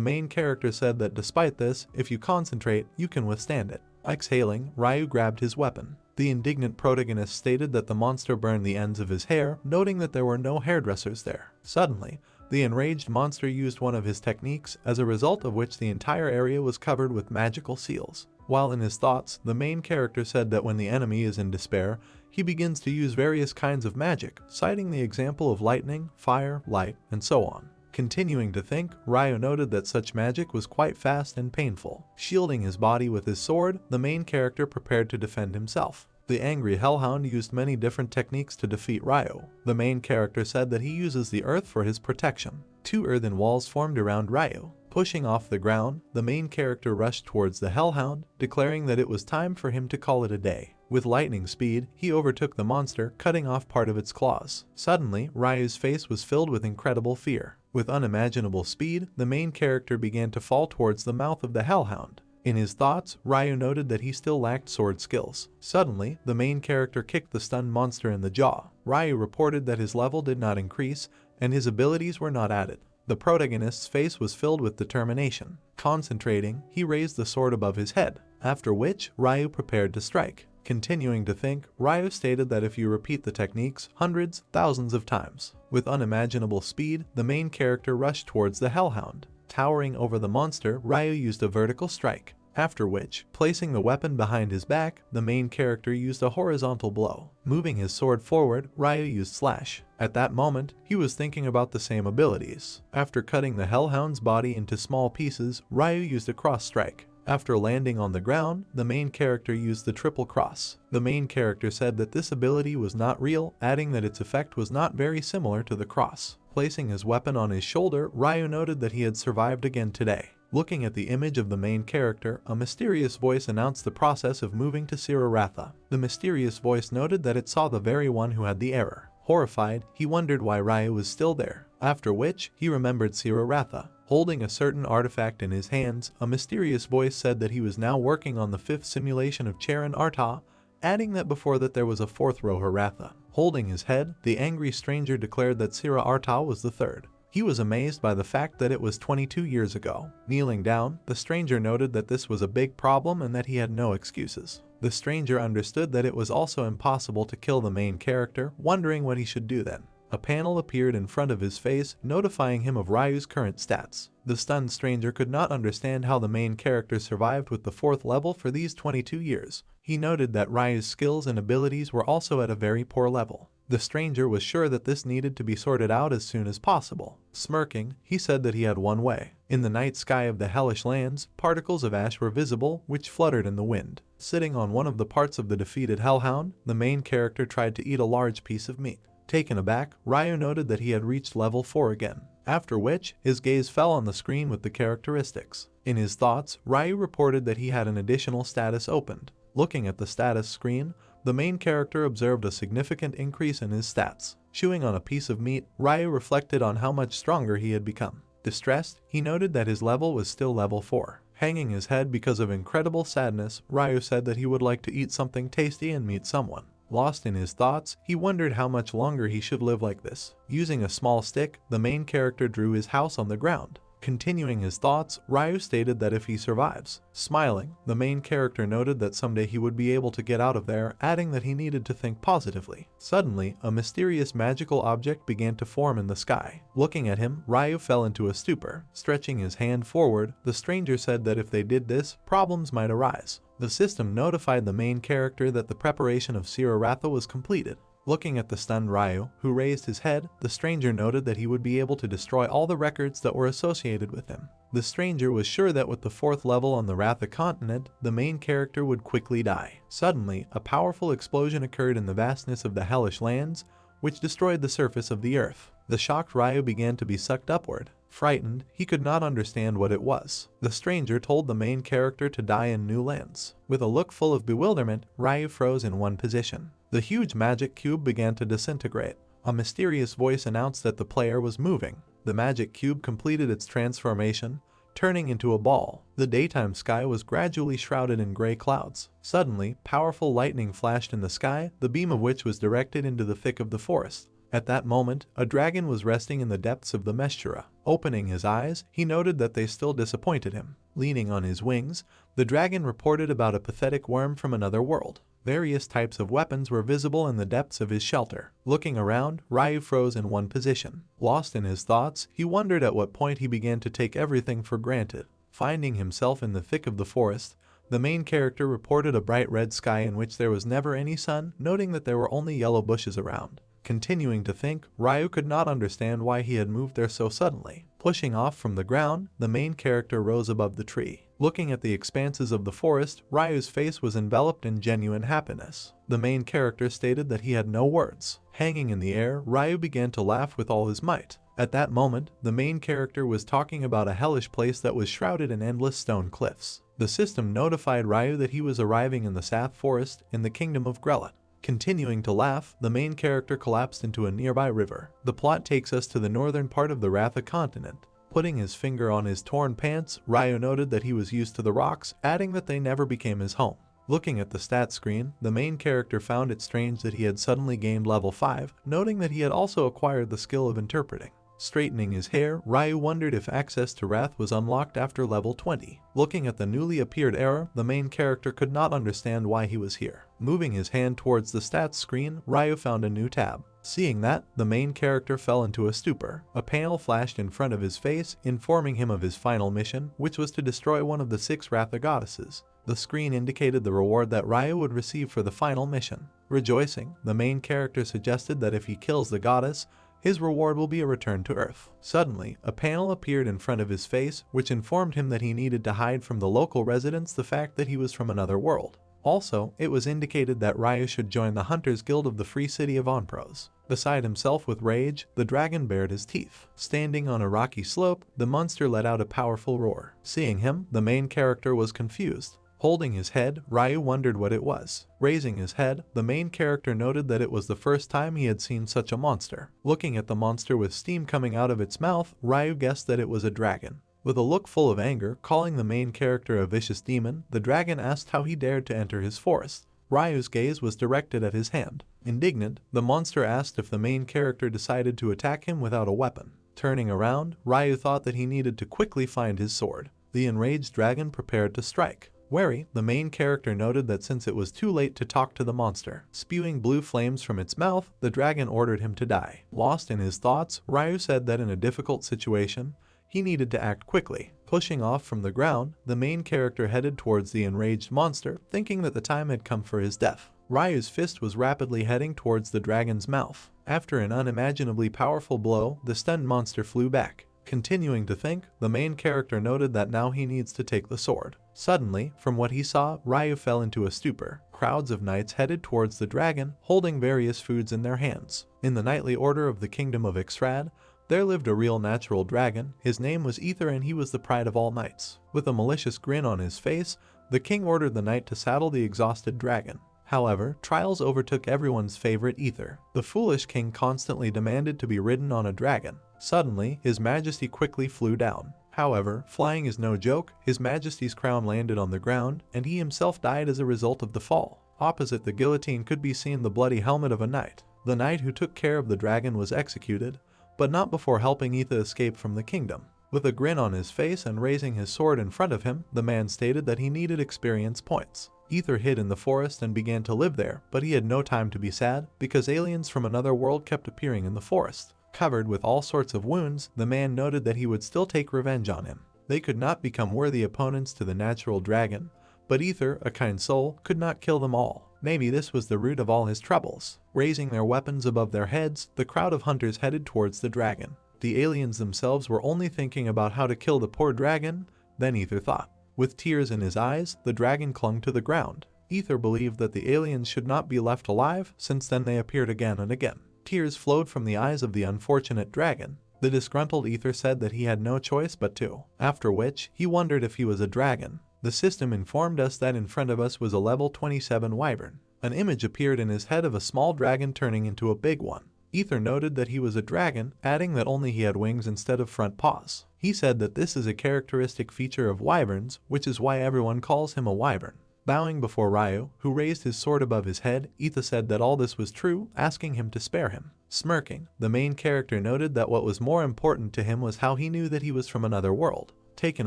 main character said that despite this, if you concentrate, you can withstand it. Exhaling, Ryu grabbed his weapon. The indignant protagonist stated that the monster burned the ends of his hair, noting that there were no hairdressers there. Suddenly, the enraged monster used one of his techniques, as a result of which the entire area was covered with magical seals. While in his thoughts, the main character said that when the enemy is in despair, he begins to use various kinds of magic, citing the example of lightning, fire, light, and so on. Continuing to think, Ryu noted that such magic was quite fast and painful. Shielding his body with his sword, the main character prepared to defend himself. The angry hellhound used many different techniques to defeat Ryu. The main character said that he uses the earth for his protection. 2 earthen walls formed around Ryu. Pushing off the ground, the main character rushed towards the hellhound, declaring that it was time for him to call it a day. With lightning speed, he overtook the monster, cutting off part of its claws. Suddenly, Ryu's face was filled with incredible fear. With unimaginable speed, the main character began to fall towards the mouth of the hellhound. In his thoughts, Ryu noted that he still lacked sword skills. Suddenly, the main character kicked the stunned monster in the jaw. Ryu reported that his level did not increase, and his abilities were not added. The protagonist's face was filled with determination. Concentrating, he raised the sword above his head, after which Ryu prepared to strike. Continuing to think, Ryu stated that if you repeat the techniques hundreds, thousands of times. With unimaginable speed, the main character rushed towards the hellhound. Towering over the monster, Ryu used a vertical strike, after which, placing the weapon behind his back, the main character used a horizontal blow. Moving his sword forward, Ryu used slash. At that moment, he was thinking about the same abilities. After cutting the hellhound's body into small pieces, Ryu used a cross strike. After landing on the ground, the main character used the triple cross. The main character said that this ability was not real, adding that its effect was not very similar to the cross. Placing his weapon on his shoulder, Ryu noted that he had survived again today. Looking at the image of the main character, a mysterious voice announced the process of moving to Siroratha. The mysterious voice noted that it saw the very one who had the error. Horrified, he wondered why Ryu was still there, after which he remembered Siroratha. Holding a certain artifact in his hands, a mysterious voice said that he was now working on the 5th simulation of Charon Arta, adding that before that there was a 4th Roharatha. Holding his head, the angry stranger declared that Sira Arta was the 3rd. He was amazed by the fact that it was 22 years ago. Kneeling down, the stranger noted that this was a big problem and that he had no excuses. The stranger understood that it was also impossible to kill the main character, wondering what he should do then. A panel appeared in front of his face, notifying him of Ryu's current stats. The stunned stranger could not understand how the main character survived with the 4th level for these 22 years. He noted that Ryu's skills and abilities were also at a very poor level. The stranger was sure that this needed to be sorted out as soon as possible. Smirking, he said that he had one way. In the night sky of the hellish lands, particles of ash were visible, which fluttered in the wind. Sitting on one of the parts of the defeated hellhound, the main character tried to eat a large piece of meat. Taken aback, Ryu noted that he had reached level 4 again, after which, his gaze fell on the screen with the characteristics. In his thoughts, Ryu reported that he had an additional status opened. Looking at the status screen, the main character observed a significant increase in his stats. Chewing on a piece of meat, Ryu reflected on how much stronger he had become. Distressed, he noted that his level was still level 4. Hanging his head because of incredible sadness, Ryu said that he would like to eat something tasty and meet someone. Lost in his thoughts, he wondered how much longer he should live like this. Using a small stick, the main character drew his house on the ground. Continuing his thoughts, Ryu stated that if he survives. Smiling, the main character noted that someday he would be able to get out of there, adding that he needed to think positively. Suddenly, a mysterious magical object began to form in the sky. Looking at him, Ryu fell into a stupor. Stretching his hand forward, the stranger said that if they did this, problems might arise. The system notified the main character that the preparation of Siroratha was completed. Looking at the stunned Ryu, who raised his head, the stranger noted that he would be able to destroy all the records that were associated with him. The stranger was sure that with the 4th level on the Ratha continent, the main character would quickly die. Suddenly, a powerful explosion occurred in the vastness of the hellish lands, which destroyed the surface of the earth. The shocked Ryu began to be sucked upward. Frightened, he could not understand what it was. The stranger told the main character to die in new lands. With a look full of bewilderment, Ryu froze in one position. The huge magic cube began to disintegrate. A mysterious voice announced that the player was moving. The magic cube completed its transformation, turning into a ball. The daytime sky was gradually shrouded in gray clouds. Suddenly, powerful lightning flashed in the sky, the beam of which was directed into the thick of the forest. At that moment, a dragon was resting in the depths of the Meshura. Opening his eyes, he noted that they still disappointed him. Leaning on his wings, the dragon reported about a pathetic worm from another world. Various types of weapons were visible in the depths of his shelter. Looking around, Ryu froze in one position. Lost in his thoughts, he wondered at what point he began to take everything for granted. Finding himself in the thick of the forest, the main character reported a bright red sky in which there was never any sun, noting that there were only yellow bushes around. Continuing to think, Ryu could not understand why he had moved there so suddenly. Pushing off from the ground, the main character rose above the tree. Looking at the expanses of the forest, Ryu's face was enveloped in genuine happiness. The main character stated that he had no words. Hanging in the air, Ryu began to laugh with all his might. At that moment, the main character was talking about a hellish place that was shrouded in endless stone cliffs. The system notified Ryu that he was arriving in the Sath Forest in the kingdom of Grelot. Continuing to laugh, the main character collapsed into a nearby river. The plot takes us to the northern part of the Ratha continent. Putting his finger on his torn pants, Ryu noted that he was used to the rocks, adding that they never became his home. Looking at the stat screen, the main character found it strange that he had suddenly gained level 5, noting that he had also acquired the skill of interpreting. Straightening his hair, Ryu wondered if access to Wrath was unlocked after level 20. Looking at the newly appeared error, the main character could not understand why he was here. Moving his hand towards the stats screen, Ryu found a new tab. Seeing that, the main character fell into a stupor. A panel flashed in front of his face, informing him of his final mission, which was to destroy one of the 6 Ratha goddesses. The screen indicated the reward that Ryu would receive for the final mission. Rejoicing, the main character suggested that if he kills the goddess, his reward will be a return to Earth. Suddenly, a panel appeared in front of his face, which informed him that he needed to hide from the local residents the fact that he was from another world. Also, it was indicated that Ryu should join the Hunters Guild of the Free City of Onpros. Beside himself with rage, the dragon bared his teeth. Standing on a rocky slope, the monster let out a powerful roar. Seeing him, the main character was confused. Holding his head, Ryu wondered what it was. Raising his head, the main character noted that it was the first time he had seen such a monster. Looking at the monster with steam coming out of its mouth, Ryu guessed that it was a dragon. With a look full of anger, calling the main character a vicious demon, the dragon asked how he dared to enter his forest. Ryu's gaze was directed at his hand. Indignant, the monster asked if the main character decided to attack him without a weapon. Turning around, Ryu thought that he needed to quickly find his sword. The enraged dragon prepared to strike. Wary, the main character noted that since it was too late to talk to the monster. Spewing blue flames from its mouth, the dragon ordered him to die. Lost in his thoughts, Ryu said that in a difficult situation, he needed to act quickly. Pushing off from the ground, the main character headed towards the enraged monster, thinking that the time had come for his death. Ryu's fist was rapidly heading towards the dragon's mouth. After an unimaginably powerful blow, the stunned monster flew back. Continuing to think, the main character noted that now he needs to take the sword. Suddenly, from what he saw, Ryu fell into a stupor. Crowds of knights headed towards the dragon, holding various foods in their hands. In the knightly order of the kingdom of Ixrad, there lived a real natural dragon. His name was Ether and he was the pride of all knights. With a malicious grin on his face, the king ordered the knight to saddle the exhausted dragon. However, trials overtook everyone's favorite Ether. The foolish king constantly demanded to be ridden on a dragon. Suddenly, His Majesty quickly flew down. However, flying is no joke, His Majesty's crown landed on the ground, and he himself died as a result of the fall. Opposite the guillotine could be seen the bloody helmet of a knight. The knight who took care of the dragon was executed, but not before helping Ether escape from the kingdom. With a grin on his face and raising his sword in front of him, the man stated that he needed experience points. Ether hid in the forest and began to live there, but he had no time to be sad, because aliens from another world kept appearing in the forest. Covered with all sorts of wounds, the man noted that he would still take revenge on him. They could not become worthy opponents to the natural dragon, but Ether, a kind soul, could not kill them all. Maybe this was the root of all his troubles. Raising their weapons above their heads, the crowd of hunters headed towards the dragon. The aliens themselves were only thinking about how to kill the poor dragon, then Ether thought. With tears in his eyes, the dragon clung to the ground. Ether believed that the aliens should not be left alive, since then they appeared again and again. Tears flowed from the eyes of the unfortunate dragon. The disgruntled Ether said that he had no choice but to, after which he wondered if he was a dragon. The system informed us that in front of us was a level 27 Wyvern. An image appeared in his head of a small dragon turning into a big one. Ether noted that he was a dragon, adding that only he had wings instead of front paws. He said that this is a characteristic feature of wyverns, which is why everyone calls him a wyvern. Bowing before Ryu, who raised his sword above his head, Ether said that all this was true, asking him to spare him. Smirking, the main character noted that what was more important to him was how he knew that he was from another world. Taken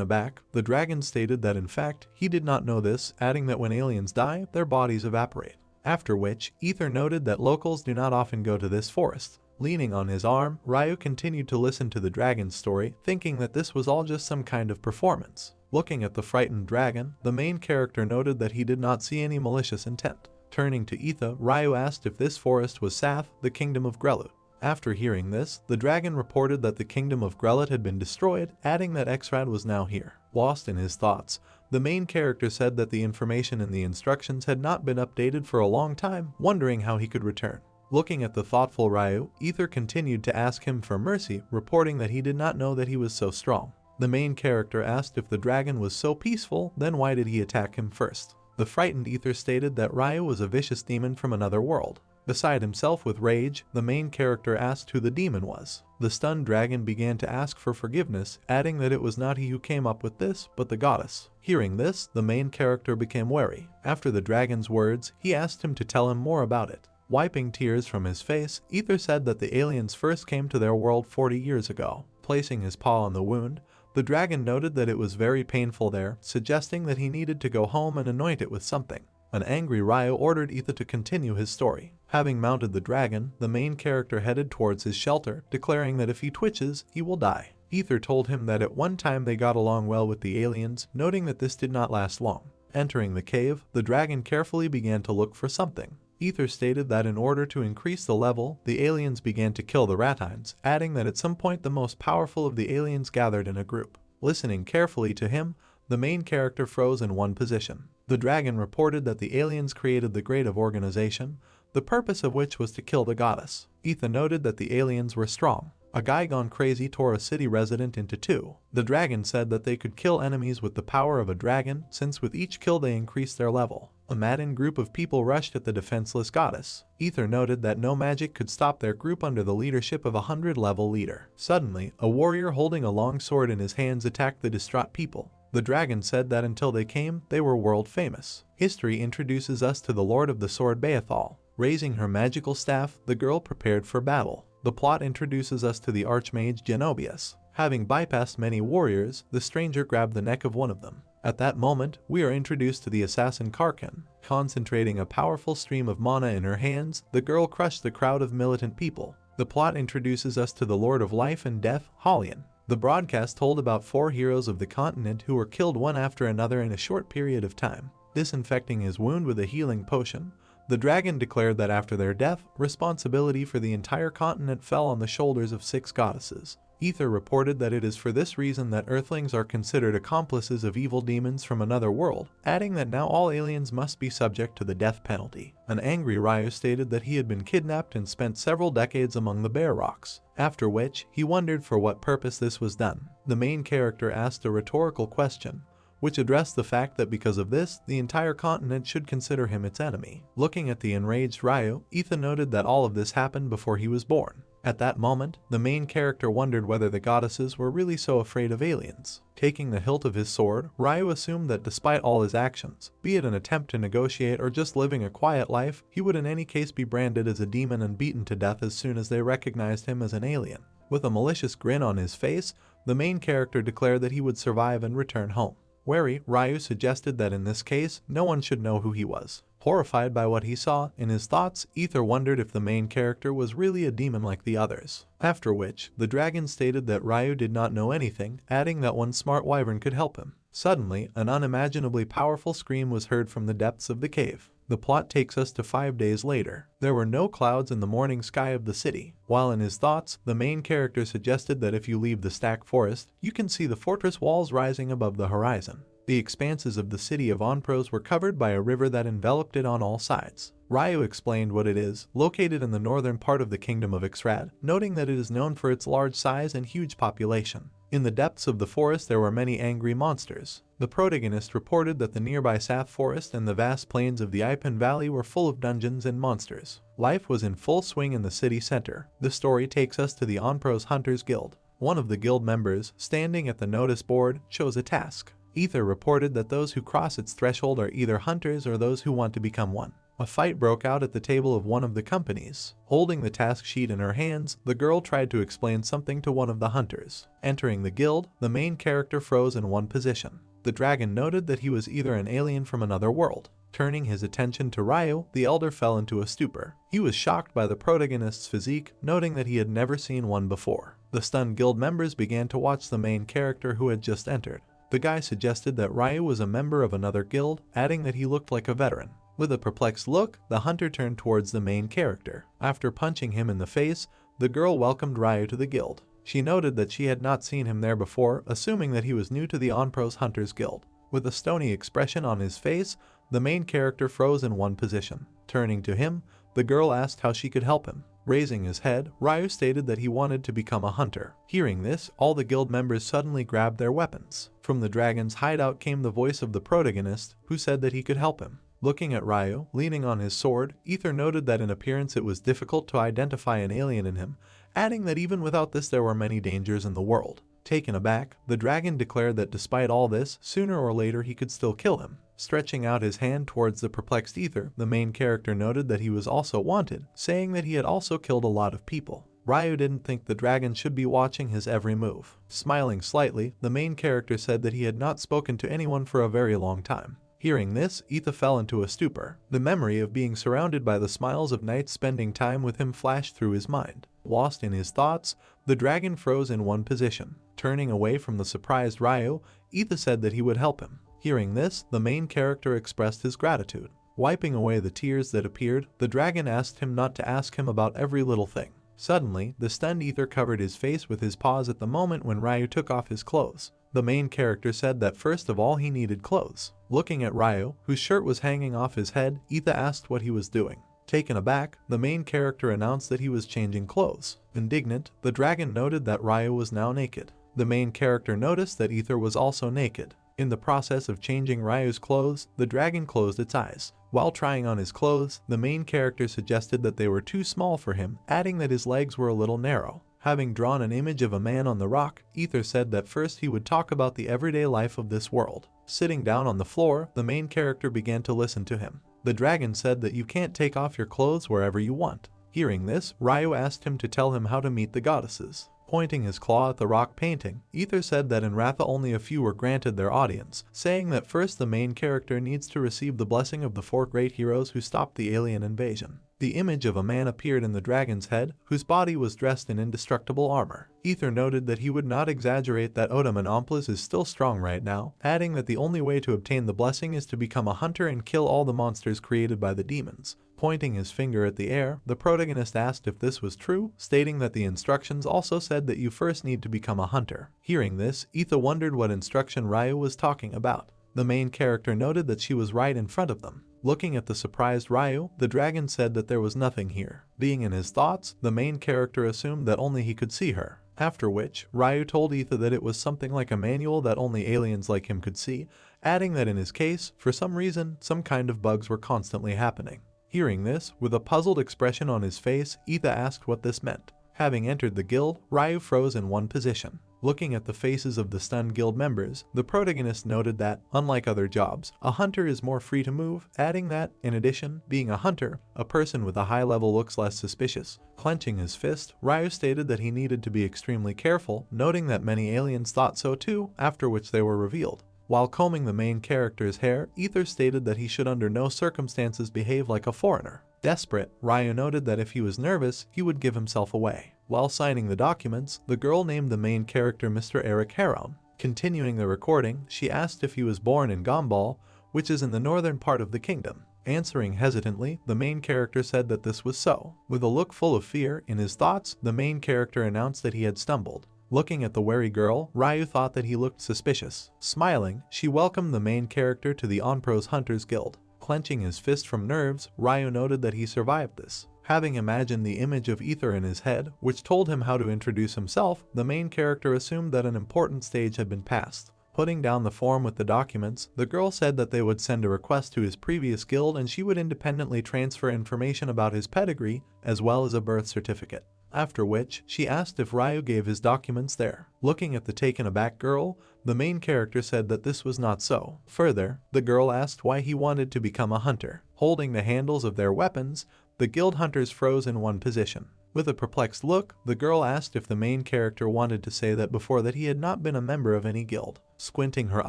aback, the dragon stated that in fact, he did not know this, adding that when aliens die, their bodies evaporate. After which, Ether noted that locals do not often go to this forest. Leaning on his arm, Ryu continued to listen to the dragon's story, thinking that this was all just some kind of performance. Looking at the frightened dragon, the main character noted that he did not see any malicious intent. Turning to Ether, Ryu asked if this forest was Sath, the kingdom of Grelut. After hearing this, the dragon reported that the kingdom of Grelut had been destroyed, adding that Exrad was now here. Lost in his thoughts, the main character said that the information in the instructions had not been updated for a long time, wondering how he could return. Looking at the thoughtful Ryu, Ether continued to ask him for mercy, reporting that he did not know that he was so strong. The main character asked if the dragon was so peaceful, then why did he attack him first? The frightened Ether stated that Ryu was a vicious demon from another world. Beside himself with rage, the main character asked who the demon was. The stunned dragon began to ask for forgiveness, adding that it was not he who came up with this, but the goddess. Hearing this, the main character became wary. After the dragon's words, he asked him to tell him more about it. Wiping tears from his face, Ether said that the aliens first came to their world 40 years ago. Placing his paw on the wound, the dragon noted that it was very painful there, suggesting that he needed to go home and anoint it with something. An angry Ryu ordered Ether to continue his story. Having mounted the dragon, the main character headed towards his shelter, declaring that if he twitches, he will die. Ether told him that at one time they got along well with the aliens, noting that this did not last long. Entering the cave, the dragon carefully began to look for something. Ether stated that in order to increase the level, the aliens began to kill the ratines, adding that at some point the most powerful of the aliens gathered in a group. Listening carefully to him, the main character froze in one position. The dragon reported that the aliens created the Grade of Organization, the purpose of which was to kill the goddess. Ether noted that the aliens were strong. A guy gone crazy tore a city resident into two. The dragon said that they could kill enemies with the power of a dragon, since with each kill they increased their level. A maddened group of people rushed at the defenseless goddess. Ether noted that no magic could stop their group under the leadership of a 100-level leader. Suddenly, a warrior holding a long sword in his hands attacked the distraught people. The dragon said that until they came, they were world famous. History introduces us to the Lord of the Sword Beathal. Raising her magical staff, the girl prepared for battle. The plot introduces us to the Archmage Genobius. Having bypassed many warriors, the stranger grabbed the neck of one of them. At that moment, we are introduced to the assassin Karkin. Concentrating a powerful stream of mana in her hands, the girl crushed the crowd of militant people. The plot introduces us to the Lord of Life and Death, Holian. The broadcast told about 4 heroes of the continent who were killed one after another in a short period of time. Disinfecting his wound with a healing potion, the dragon declared that after their death, responsibility for the entire continent fell on the shoulders of 6 goddesses. Ether reported that it is for this reason that Earthlings are considered accomplices of evil demons from another world, adding that now all aliens must be subject to the death penalty. An angry Ryu stated that he had been kidnapped and spent several decades among the Bear Rocks, after which he wondered for what purpose this was done. The main character asked a rhetorical question, which addressed the fact that because of this, the entire continent should consider him its enemy. Looking at the enraged Ryu, Ethan noted that all of this happened before he was born. At that moment, the main character wondered whether the goddesses were really so afraid of aliens. Taking the hilt of his sword, Ryu assumed that despite all his actions, be it an attempt to negotiate or just living a quiet life, he would in any case be branded as a demon and beaten to death as soon as they recognized him as an alien. With a malicious grin on his face, the main character declared that he would survive and return home. Wary, Ryu suggested that in this case, no one should know who he was. Horrified by what he saw, in his thoughts, Ether wondered if the main character was really a demon like the others. After which, the dragon stated that Ryu did not know anything, adding that one smart wyvern could help him. Suddenly, an unimaginably powerful scream was heard from the depths of the cave. The plot takes us to 5 days later. There were no clouds in the morning sky of the city. While in his thoughts, the main character suggested that if you leave the Stack Forest, you can see the fortress walls rising above the horizon. The expanses of the city of Onpros were covered by a river that enveloped it on all sides. Ryu explained what it is, located in the northern part of the kingdom of Ixrad, noting that it is known for its large size and huge population. In the depths of the forest there were many angry monsters. The protagonist reported that the nearby Sath forest and the vast plains of the Ipan Valley were full of dungeons and monsters. Life was in full swing in the city center. The story takes us to the Onpros Hunters Guild. One of the guild members, standing at the notice board, chose a task. Ether reported that those who cross its threshold are either hunters or those who want to become one. A fight broke out at the table of one of the companies. Holding the task sheet in her hands, the girl tried to explain something to one of the hunters. Entering the guild, the main character froze in one position. The dragon noted that he was either an alien from another world. Turning his attention to Ryu, the elder fell into a stupor. He was shocked by the protagonist's physique, noting that he had never seen one before. The stunned guild members began to watch the main character who had just entered. The guy suggested that Ryu was a member of another guild, adding that he looked like a veteran. With a perplexed look, the hunter turned towards the main character. After punching him in the face, the girl welcomed Ryu to the guild. She noted that she had not seen him there before, assuming that he was new to the Onpros Hunters Guild. With a stony expression on his face, the main character froze in one position. Turning to him, the girl asked how she could help him. Raising his head, Ryu stated that he wanted to become a hunter. Hearing this, all the guild members suddenly grabbed their weapons. From the dragon's hideout came the voice of the protagonist, who said that he could help him. Looking at Ryu, leaning on his sword, Ether noted that in appearance it was difficult to identify an alien in him, adding that even without this there were many dangers in the world. Taken aback, the dragon declared that despite all this, sooner or later he could still kill him. Stretching out his hand towards the perplexed Ether, the main character noted that he was also wanted, saying that he had also killed a lot of people. Ryu didn't think the dragon should be watching his every move. Smiling slightly, the main character said that he had not spoken to anyone for a very long time. Hearing this, Ether fell into a stupor. The memory of being surrounded by the smiles of knights spending time with him flashed through his mind. Lost in his thoughts, the dragon froze in one position. Turning away from the surprised Ryu, Ether said that he would help him. Hearing this, the main character expressed his gratitude. Wiping away the tears that appeared, the dragon asked him not to ask him about every little thing. Suddenly, the stunned Ether covered his face with his paws at the moment when Ryu took off his clothes. The main character said that first of all he needed clothes. Looking at Ryu, whose shirt was hanging off his head, Ether asked what he was doing. Taken aback, the main character announced that he was changing clothes. Indignant, the dragon noted that Ryu was now naked. The main character noticed that Ether was also naked. In the process of changing Ryu's clothes, the dragon closed its eyes. While trying on his clothes, the main character suggested that they were too small for him, adding that his legs were a little narrow. Having drawn an image of a man on the rock, Ether said that first he would talk about the everyday life of this world. Sitting down on the floor, the main character began to listen to him. The dragon said that you can't take off your clothes wherever you want. Hearing this, Ryu asked him to tell him how to meet the goddesses. Pointing his claw at the rock painting, Ether said that in Ratha only a few were granted their audience, saying that first the main character needs to receive the blessing of the 4 great heroes who stopped the alien invasion. The image of a man appeared in the dragon's head, whose body was dressed in indestructible armor. Ether noted that he would not exaggerate that Odaman Omplas is still strong right now, adding that the only way to obtain the blessing is to become a hunter and kill all the monsters created by the demons. Pointing his finger at the air, the protagonist asked if this was true, stating that the instructions also said that you first need to become a hunter. Hearing this, Ether wondered what instruction Ryu was talking about. The main character noted that she was right in front of them. Looking at the surprised Ryu, the dragon said that there was nothing here. Being in his thoughts, the main character assumed that only he could see her. After which, Ryu told Ether that it was something like a manual that only aliens like him could see, adding that in his case, for some reason, some kind of bugs were constantly happening. Hearing this, with a puzzled expression on his face, Ether asked what this meant. Having entered the guild, Ryu froze in one position. Looking at the faces of the stunned guild members, the protagonist noted that, unlike other jobs, a hunter is more free to move, adding that, in addition, being a hunter, a person with a high level looks less suspicious. Clenching his fist, Ryu stated that he needed to be extremely careful, noting that many aliens thought so too, after which they were revealed. While combing the main character's hair, Ether stated that he should under no circumstances behave like a foreigner. Desperate, Ryu noted that if he was nervous, he would give himself away. While signing the documents, the girl named the main character Mr. Eric Heron. Continuing the recording, she asked if he was born in Gombal, which is in the northern part of the kingdom. Answering hesitantly, the main character said that this was so. With a look full of fear in his thoughts, the main character announced that he had stumbled. Looking at the wary girl, Ryu thought that he looked suspicious. Smiling, she welcomed the main character to the Onpro's Hunters Guild. Clenching his fist from nerves, Ryu noted that he survived this. Having imagined the image of Ether in his head, which told him how to introduce himself, the main character assumed that an important stage had been passed. Putting down the form with the documents, the girl said that they would send a request to his previous guild and she would independently transfer information about his pedigree as well as a birth certificate. After which, she asked if Ryu gave his documents there. Looking at the taken aback girl, the main character said that this was not so. Further, the girl asked why he wanted to become a hunter. Holding the handles of their weapons, the guild hunters froze in one position. With a perplexed look, the girl asked if the main character wanted to say that before that he had not been a member of any guild. Squinting her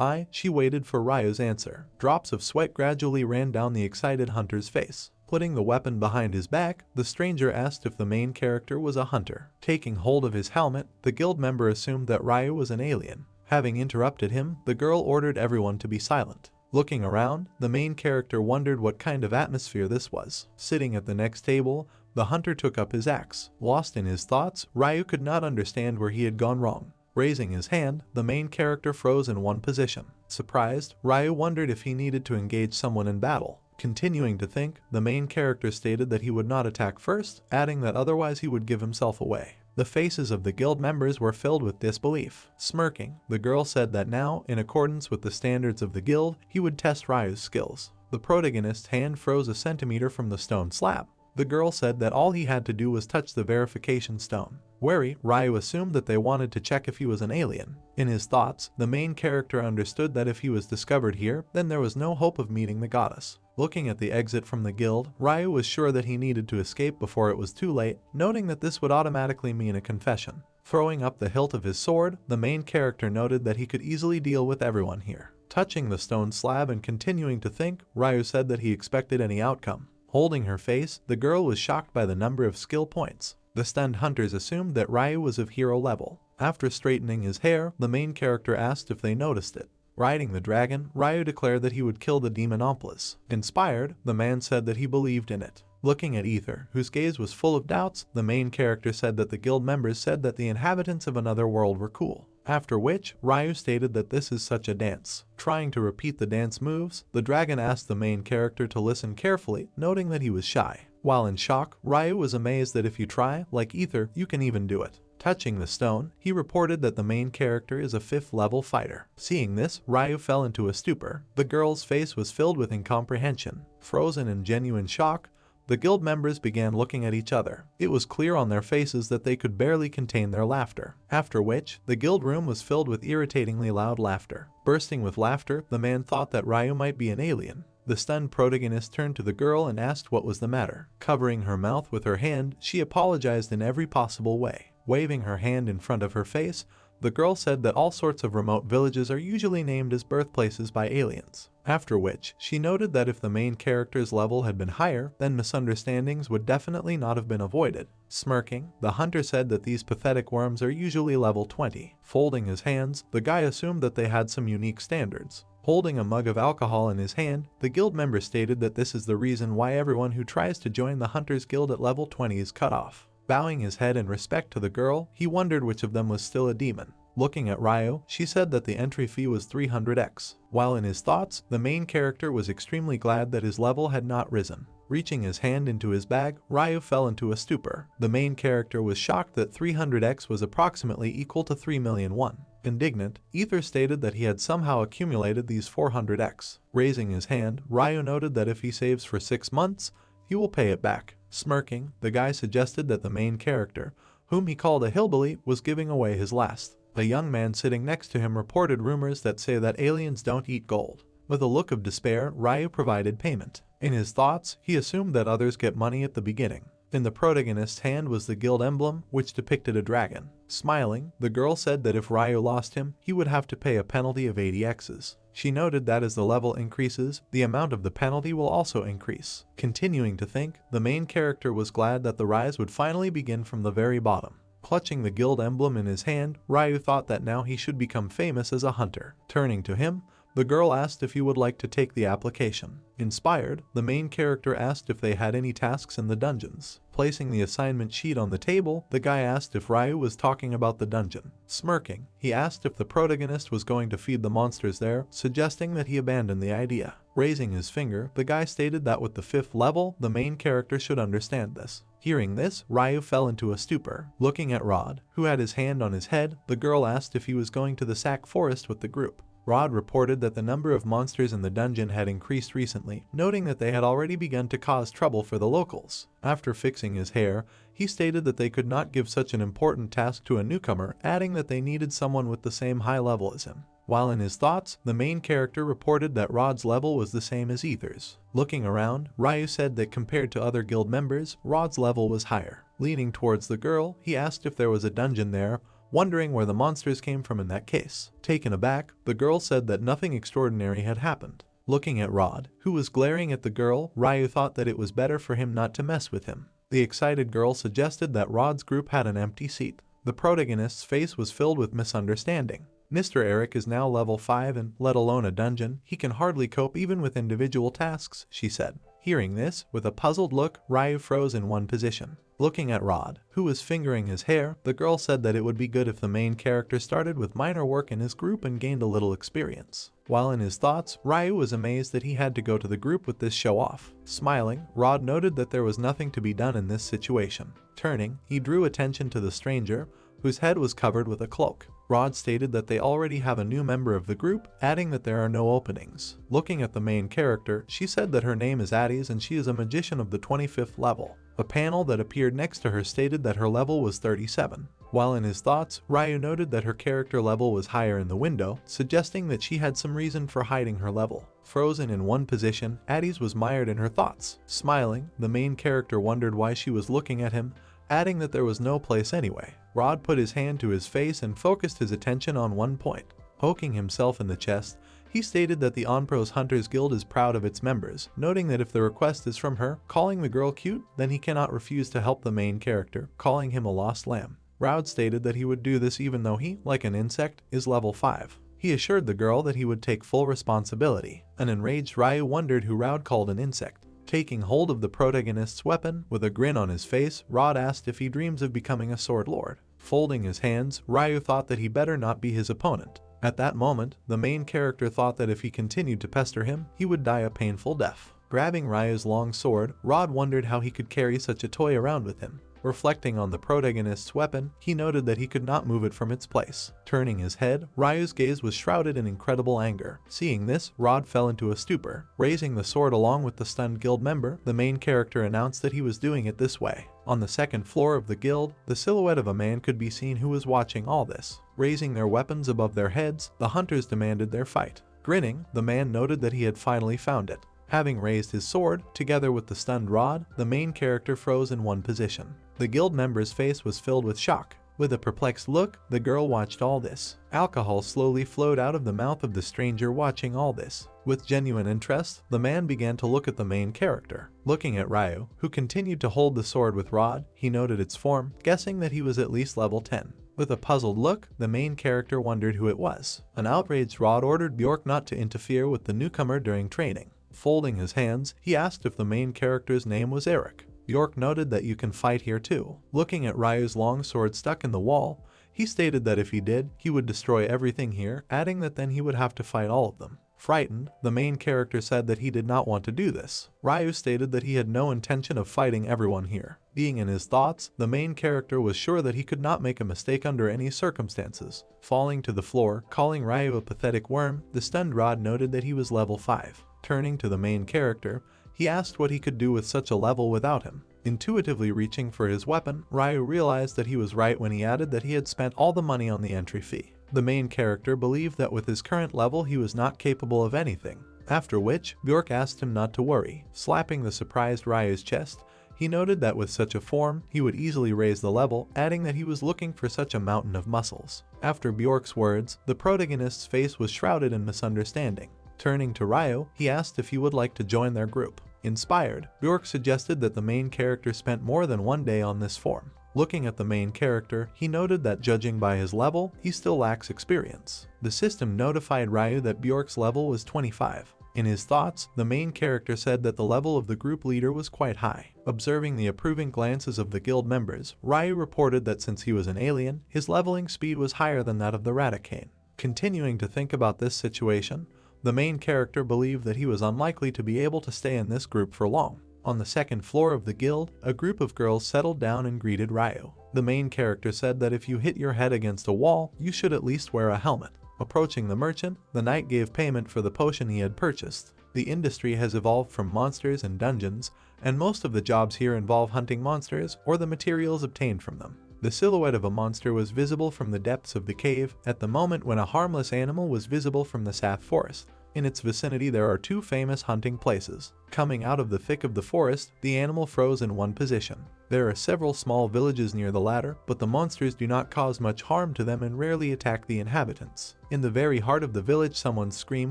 eye, she waited for Ryu's answer. Drops of sweat gradually ran down the excited hunter's face. Putting the weapon behind his back, the stranger asked if the main character was a hunter. Taking hold of his helmet, the guild member assumed that Ryu was an alien. Having interrupted him, the girl ordered everyone to be silent. Looking around, the main character wondered what kind of atmosphere this was. Sitting at the next table, the hunter took up his axe. Lost in his thoughts, Ryu could not understand where he had gone wrong. Raising his hand, the main character froze in one position. Surprised, Ryu wondered if he needed to engage someone in battle. Continuing to think, the main character stated that he would not attack first, adding that otherwise he would give himself away. The faces of the guild members were filled with disbelief. Smirking, the girl said that now, in accordance with the standards of the guild, he would test Ryu's skills. The protagonist's hand froze a centimeter from the stone slab. The girl said that all he had to do was touch the verification stone. Wary, Ryu assumed that they wanted to check if he was an alien. In his thoughts, the main character understood that if he was discovered here, then there was no hope of meeting the goddess. Looking at the exit from the guild, Ryu was sure that he needed to escape before it was too late, noting that this would automatically mean a confession. Throwing up the hilt of his sword, the main character noted that he could easily deal with everyone here. Touching the stone slab and continuing to think, Ryu said that he expected any outcome. Holding her face, the girl was shocked by the number of skill points. The stunned hunters assumed that Ryu was of hero level. After straightening his hair, the main character asked if they noticed it. Riding the dragon, Ryu declared that he would kill the Demonopolis. Inspired, the man said that he believed in it. Looking at Ether, whose gaze was full of doubts, the main character said that the guild members said that the inhabitants of another world were cool. After which, Ryu stated that this is such a dance. Trying to repeat the dance moves, the dragon asked the main character to listen carefully, noting that he was shy. While in shock, Ryu was amazed that if you try, like Ether, you can even do it. Touching the stone, he reported that the main character is a 5th level fighter. Seeing this, Ryu fell into a stupor. The girl's face was filled with incomprehension. Frozen in genuine shock, the guild members began looking at each other. It was clear on their faces that they could barely contain their laughter. After which, the guild room was filled with irritatingly loud laughter. Bursting with laughter, the man thought that Ryu might be an alien. The stunned protagonist turned to the girl and asked what was the matter. Covering her mouth with her hand, she apologized in every possible way. Waving her hand in front of her face, the girl said that all sorts of remote villages are usually named as birthplaces by aliens. After which, she noted that if the main character's level had been higher, then misunderstandings would definitely not have been avoided. Smirking, the hunter said that these pathetic worms are usually level 20. Folding his hands, the guy assumed that they had some unique standards. Holding a mug of alcohol in his hand, the guild member stated that this is the reason why everyone who tries to join the Hunters Guild at level 20 is cut off. Bowing his head in respect to the girl, he wondered which of them was still a demon. Looking at Ryu, she said that the entry fee was 300x. While in his thoughts, the main character was extremely glad that his level had not risen. Reaching his hand into his bag, Ryu fell into a stupor. The main character was shocked that 300x was approximately equal to 3 million won. Indignant, Ether stated that he had somehow accumulated these 400x. Raising his hand, Ryu noted that if he saves for 6 months, he will pay it back. Smirking, the guy suggested that the main character, whom he called a hillbilly, was giving away his last. The young man sitting next to him reported rumors that say that aliens don't eat gold. With a look of despair, Ryu provided payment. In his thoughts, he assumed that others get money at the beginning. In the protagonist's hand was the guild emblem, which depicted a dragon. Smiling, the girl said that if Ryu lost him, he would have to pay a penalty of 80x's. She noted that as the level increases, the amount of the penalty will also increase. Continuing to think, the main character was glad that the rise would finally begin from the very bottom. Clutching the guild emblem in his hand, Ryu thought that now he should become famous as a hunter. Turning to him, The girl asked if he would like to take the application. Inspired, the main character asked if they had any tasks in the dungeons. Placing the assignment sheet on the table, the guy asked if Ryu was talking about the dungeon. Smirking, he asked if the protagonist was going to feed the monsters there, suggesting that he abandoned the idea. Raising his finger, the guy stated that with the 5th level, the main character should understand this. Hearing this, Ryu fell into a stupor. Looking at Rod, who had his hand on his head, the girl asked if he was going to the sack forest with the group. Rod reported that the number of monsters in the dungeon had increased recently, noting that they had already begun to cause trouble for the locals. After fixing his hair, he stated that they could not give such an important task to a newcomer, adding that they needed someone with the same high level as him. While in his thoughts, the main character reported that Rod's level was the same as Ether's. Looking around, Ryu said that compared to other guild members, Rod's level was higher. Leaning towards the girl, he asked if there was a dungeon there, wondering where the monsters came from in that case. Taken aback, the girl said that nothing extraordinary had happened. Looking at Rod, who was glaring at the girl, Ryu thought that it was better for him not to mess with him. The excited girl suggested that Rod's group had an empty seat. The protagonist's face was filled with misunderstanding. Mr. Eric is now level 5 and, let alone a dungeon, he can hardly cope even with individual tasks, she said. Hearing this, with a puzzled look, Ryu froze in one position. Looking at Rod, who was fingering his hair, the girl said that it would be good if the main character started with minor work in his group and gained a little experience. While in his thoughts, Ryu was amazed that he had to go to the group with this show-off. Smiling, Rod noted that there was nothing to be done in this situation. Turning, he drew attention to the stranger, whose head was covered with a cloak. Rod stated that they already have a new member of the group, adding that there are no openings. Looking at the main character, she said that her name is Addis and she is a magician of the 25th level. A panel that appeared next to her stated that her level was 37. While in his thoughts, Ryu noted that her character level was higher in the window, suggesting that she had some reason for hiding her level. Frozen in one position, Addis was mired in her thoughts. Smiling, the main character wondered why she was looking at him, adding that there was no place anyway. Rod put his hand to his face and focused his attention on one point. Poking himself in the chest, he stated that the Onpros Hunters Guild is proud of its members, noting that if the request is from her, calling the girl cute, then he cannot refuse to help the main character, calling him a lost lamb. Rod stated that he would do this even though he, like an insect, is level 5. He assured the girl that he would take full responsibility. An enraged Ryu wondered who Rod called an insect. Taking hold of the protagonist's weapon, with a grin on his face, Rod asked if he dreams of becoming a sword lord. Folding his hands, Ryu thought that he better not be his opponent. At that moment, the main character thought that if he continued to pester him, he would die a painful death. Grabbing Ryu's long sword, Rod wondered how he could carry such a toy around with him. Reflecting on the protagonist's weapon, he noted that he could not move it from its place. Turning his head, Ryu's gaze was shrouded in incredible anger. Seeing this, Rod fell into a stupor. Raising the sword along with the stunned guild member, the main character announced that he was doing it this way. On the second floor of the guild, the silhouette of a man could be seen who was watching all this. Raising their weapons above their heads, the hunters demanded their fight. Grinning, the man noted that he had finally found it. Having raised his sword, together with the stunned Rod, the main character froze in one position. The guild member's face was filled with shock. With a perplexed look, the girl watched all this. Alcohol slowly flowed out of the mouth of the stranger watching all this. With genuine interest, the man began to look at the main character. Looking at Ryu, who continued to hold the sword with Rod, he noted its form, guessing that he was at least level 10. With a puzzled look, the main character wondered who it was. An outraged Rod ordered Bjork not to interfere with the newcomer during training. Folding his hands, he asked if the main character's name was Eric. Bjork noted that you can fight here too. Looking at Ryu's long sword stuck in the wall, he stated that if he did, he would destroy everything here, adding that then he would have to fight all of them. Frightened, the main character said that he did not want to do this. Ryu stated that he had no intention of fighting everyone here. Being in his thoughts, the main character was sure that he could not make a mistake under any circumstances. Falling to the floor, calling Ryu a pathetic worm, the stunned Rod noted that he was level 5. Turning to the main character, he asked what he could do with such a level without him. Intuitively reaching for his weapon, Ryu realized that he was right when he added that he had spent all the money on the entry fee. The main character believed that with his current level he was not capable of anything, after which Bjork asked him not to worry. Slapping the surprised Ryu's chest, he noted that with such a form, he would easily raise the level, adding that he was looking for such a mountain of muscles. After Bjork's words, the protagonist's face was shrouded in misunderstanding. Turning to Ryu, he asked if he would like to join their group. Inspired, Bjork suggested that the main character spent more than one day on this form. Looking at the main character, he noted that judging by his level, he still lacks experience. The system notified Ryu that Bjork's level was 25. In his thoughts, the main character said that the level of the group leader was quite high. Observing the approving glances of the guild members, Ryu reported that since he was an alien, his leveling speed was higher than that of the Radicane. Continuing to think about this situation, the main character believed that he was unlikely to be able to stay in this group for long. On the second floor of the guild, a group of girls settled down and greeted Ryu. The main character said that if you hit your head against a wall, you should at least wear a helmet. Approaching the merchant, the knight gave payment for the potion he had purchased. The industry has evolved from monsters and dungeons, and most of the jobs here involve hunting monsters or the materials obtained from them. The silhouette of a monster was visible from the depths of the cave at the moment when a harmless animal was visible from the Sath forest. In its vicinity there are two famous hunting places. Coming out of the thick of the forest, the animal froze in one position. There are several small villages near the latter, but the monsters do not cause much harm to them and rarely attack the inhabitants. In the very heart of the village someone's scream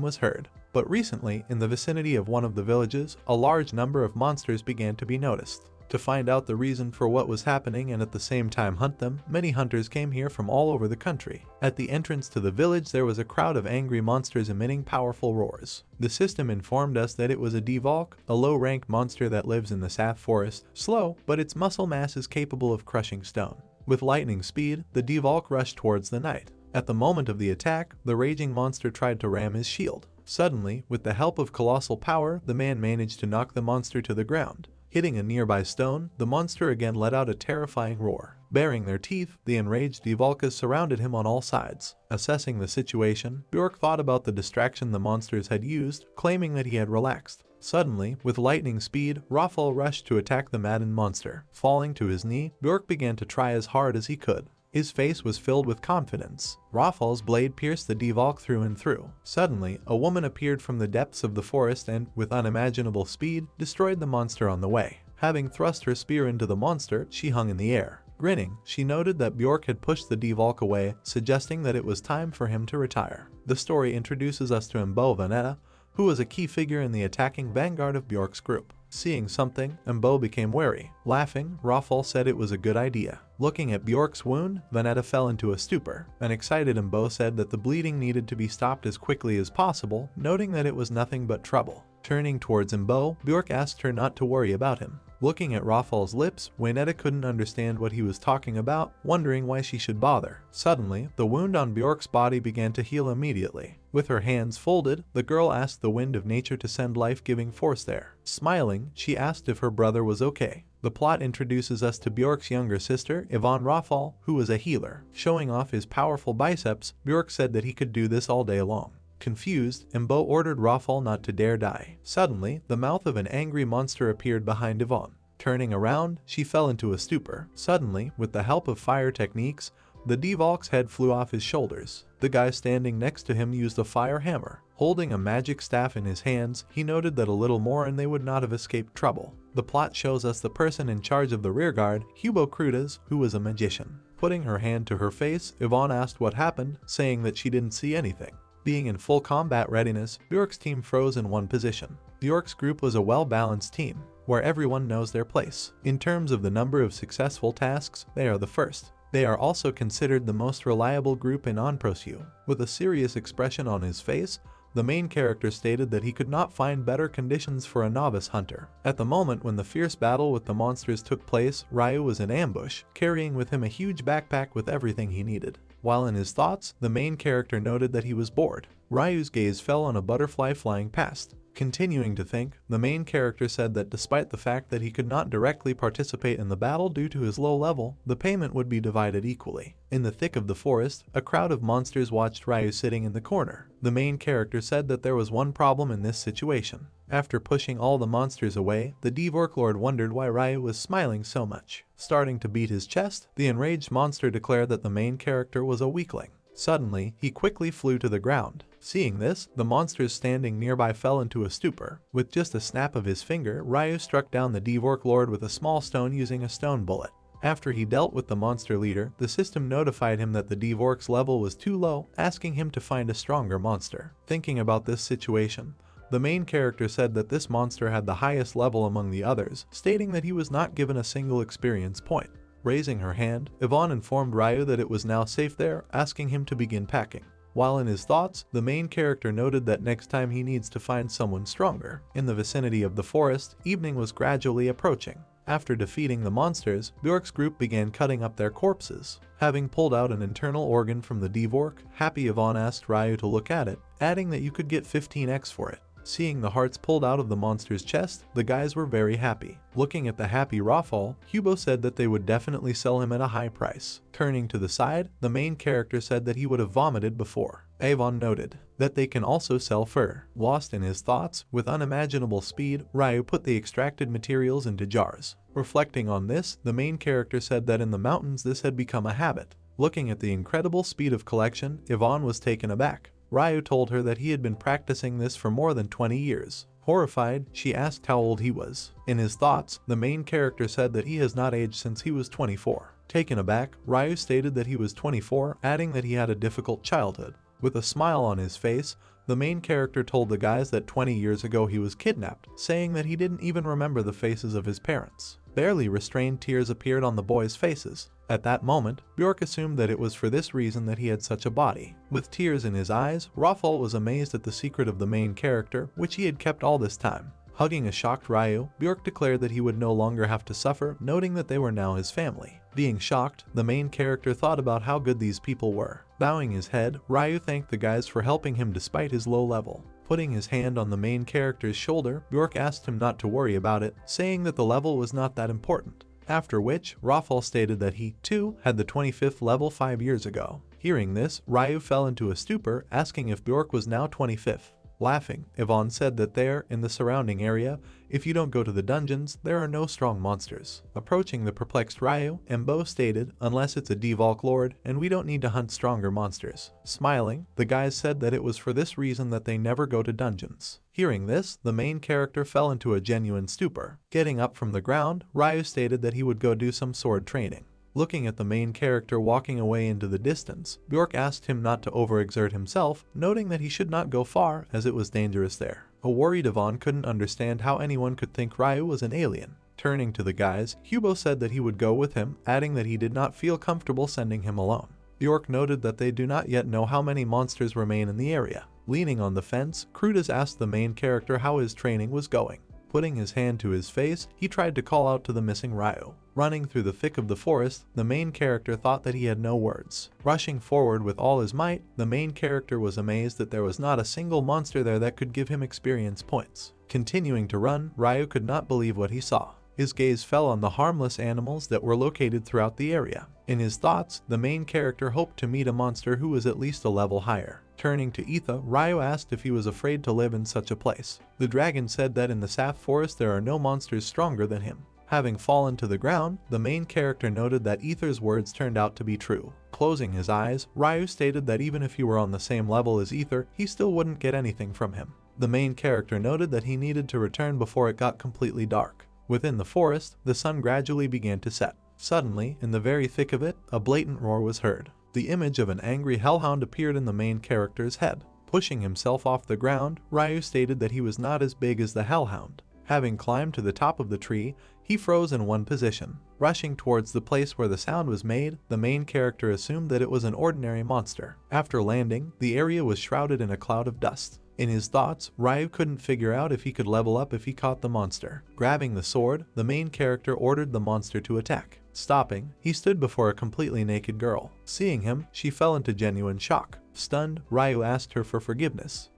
was heard. But recently, in the vicinity of one of the villages, a large number of monsters began to be noticed. To find out the reason for what was happening and at the same time hunt them, many hunters came here from all over the country. At the entrance to the village there was a crowd of angry monsters emitting powerful roars. The system informed us that it was a Devalk, a low-ranked monster that lives in the Sath forest, slow, but its muscle mass is capable of crushing stone. With lightning speed, the Devalk rushed towards the knight. At the moment of the attack, the raging monster tried to ram his shield. Suddenly, with the help of colossal power, the man managed to knock the monster to the ground. Hitting a nearby stone, the monster again let out a terrifying roar. Baring their teeth, the enraged Devalkas surrounded him on all sides. Assessing the situation, Bjork thought about the distraction the monsters had used, claiming that he had relaxed. Suddenly, with lightning speed, Rafael rushed to attack the maddened monster. Falling to his knee, Bjork began to try as hard as he could. His face was filled with confidence. Rafael's blade pierced the Devalk through and through. Suddenly, a woman appeared from the depths of the forest and, with unimaginable speed, destroyed the monster on the way. Having thrust her spear into the monster, she hung in the air. Grinning, she noted that Bjork had pushed the Devalk away, suggesting that it was time for him to retire. The story introduces us to Mbo Vanetta, who was a key figure in the attacking vanguard of Bjork's group. Seeing something, Mbo became wary. Laughing, Rafael said it was a good idea. Looking at Bjork's wound, Vanetta fell into a stupor. An excited Mbo said that the bleeding needed to be stopped as quickly as possible, noting that it was nothing but trouble. Turning towards Mbo, Bjork asked her not to worry about him. Looking at Rafael's lips, Waynetta couldn't understand what he was talking about, wondering why she should bother. Suddenly, the wound on Bjork's body began to heal immediately. With her hands folded, the girl asked the wind of nature to send life-giving force there. Smiling, she asked if her brother was okay. The plot introduces us to Bjork's younger sister, Yvonne Rafael, who was a healer. Showing off his powerful biceps, Bjork said that he could do this all day long. Confused, Mbo ordered Rafael not to dare die. Suddenly, the mouth of an angry monster appeared behind Yvonne. Turning around, she fell into a stupor. Suddenly, with the help of fire techniques, the Devalk's head flew off his shoulders. The guy standing next to him used a fire hammer. Holding a magic staff in his hands, he noted that a little more and they would not have escaped trouble. The plot shows us the person in charge of the rearguard, Hubo Krutas, who was a magician. Putting her hand to her face, Yvonne asked what happened, saying that she didn't see anything. Being in full combat readiness, Bjork's team froze in one position. Bjork's group was a well-balanced team, where everyone knows their place. In terms of the number of successful tasks, they are the first. They are also considered the most reliable group in Onprosue. With a serious expression on his face, the main character stated that he could not find better conditions for a novice hunter. At the moment when the fierce battle with the monsters took place, Ryu was in ambush, carrying with him a huge backpack with everything he needed. While in his thoughts, the main character noted that he was bored. Ryu's gaze fell on a butterfly flying past. Continuing to think, the main character said that despite the fact that he could not directly participate in the battle due to his low level, the payment would be divided equally. In the thick of the forest, a crowd of monsters watched Ryu sitting in the corner. The main character said that there was one problem in this situation. After pushing all the monsters away, the Devork Lord wondered why Ryu was smiling so much. Starting to beat his chest, the enraged monster declared that the main character was a weakling. Suddenly, he quickly flew to the ground. Seeing this, the monsters standing nearby fell into a stupor. With just a snap of his finger, Ryu struck down the Devork Lord with a small stone using a stone bullet. After he dealt with the monster leader, the system notified him that the Devork's level was too low, asking him to find a stronger monster. Thinking about this situation, the main character said that this monster had the highest level among the others, stating that he was not given a single experience point. Raising her hand, Yvonne informed Ryu that it was now safe there, asking him to begin packing. While in his thoughts, the main character noted that next time he needs to find someone stronger. In the vicinity of the forest, evening was gradually approaching. After defeating the monsters, Bjork's group began cutting up their corpses. Having pulled out an internal organ from the Dvork, happy Yvonne asked Ryu to look at it, adding that you could get 15x for it. Seeing the hearts pulled out of the monster's chest, the guys were very happy. Looking at the happy Rafal, Hubo said that they would definitely sell him at a high price. Turning to the side, the main character said that he would have vomited before. Avon noted that they can also sell fur. Lost in his thoughts, with unimaginable speed, Ryu put the extracted materials into jars. Reflecting on this, the main character said that in the mountains this had become a habit. Looking at the incredible speed of collection, Yvonne was taken aback. Ryu told her that he had been practicing this for more than 20 years. Horrified, she asked how old he was. In his thoughts, the main character said that he has not aged since he was 24. Taken aback, Ryu stated that he was 24, adding that he had a difficult childhood. With a smile on his face, the main character told the guys that 20 years ago he was kidnapped, saying that he didn't even remember the faces of his parents. Barely restrained tears appeared on the boys' faces. At that moment, Bjork assumed that it was for this reason that he had such a body. With tears in his eyes, Rafal was amazed at the secret of the main character, which he had kept all this time. Hugging a shocked Ryu, Bjork declared that he would no longer have to suffer, noting that they were now his family. Being shocked, the main character thought about how good these people were. Bowing his head, Ryu thanked the guys for helping him despite his low level. Putting his hand on the main character's shoulder, Bjork asked him not to worry about it, saying that the level was not that important. After which, Rafal stated that he, too, had the 25th level 5 years ago. Hearing this, Ryu fell into a stupor, asking if Bjork was now 25th. Laughing, Yvonne said that there, in the surrounding area, if you don't go to the dungeons, there are no strong monsters. Approaching the perplexed Ryu, Embo stated, unless it's a Dvalk Lord, and we don't need to hunt stronger monsters. Smiling, the guys said that it was for this reason that they never go to dungeons. Hearing this, the main character fell into a genuine stupor. Getting up from the ground, Ryu stated that he would go do some sword training. Looking at the main character walking away into the distance, Bjork asked him not to overexert himself, noting that he should not go far as it was dangerous there. A worried Yvonne couldn't understand how anyone could think Ryu was an alien. Turning to the guys, Hubo said that he would go with him, adding that he did not feel comfortable sending him alone. Bjork noted that they do not yet know how many monsters remain in the area. Leaning on the fence, Krutas asked the main character how his training was going. Putting his hand to his face, he tried to call out to the missing Ryu. Running through the thick of the forest, the main character thought that he had no words. Rushing forward with all his might, the main character was amazed that there was not a single monster there that could give him experience points. Continuing to run, Ryu could not believe what he saw. His gaze fell on the harmless animals that were located throughout the area. In his thoughts, the main character hoped to meet a monster who was at least a level higher. Turning to Etha, Ryu asked if he was afraid to live in such a place. The dragon said that in the Saf Forest there are no monsters stronger than him. Having fallen to the ground, the main character noted that Ether's words turned out to be true. Closing his eyes, Ryu stated that even if he were on the same level as Ether, he still wouldn't get anything from him. The main character noted that he needed to return before it got completely dark. Within the forest, the sun gradually began to set. Suddenly, in the very thick of it, a blatant roar was heard. The image of an angry hellhound appeared in the main character's head. Pushing himself off the ground, Ryu stated that he was not as big as the hellhound. Having climbed to the top of the tree, he froze in one position. Rushing towards the place where the sound was made, the main character assumed that it was an ordinary monster. After landing, the area was shrouded in a cloud of dust. In his thoughts, Ryu couldn't figure out if he could level up if he caught the monster. Grabbing the sword, the main character ordered the monster to attack. Stopping, he stood before a completely naked girl. Seeing him, she fell into genuine shock. Stunned, Ryu asked her for forgiveness.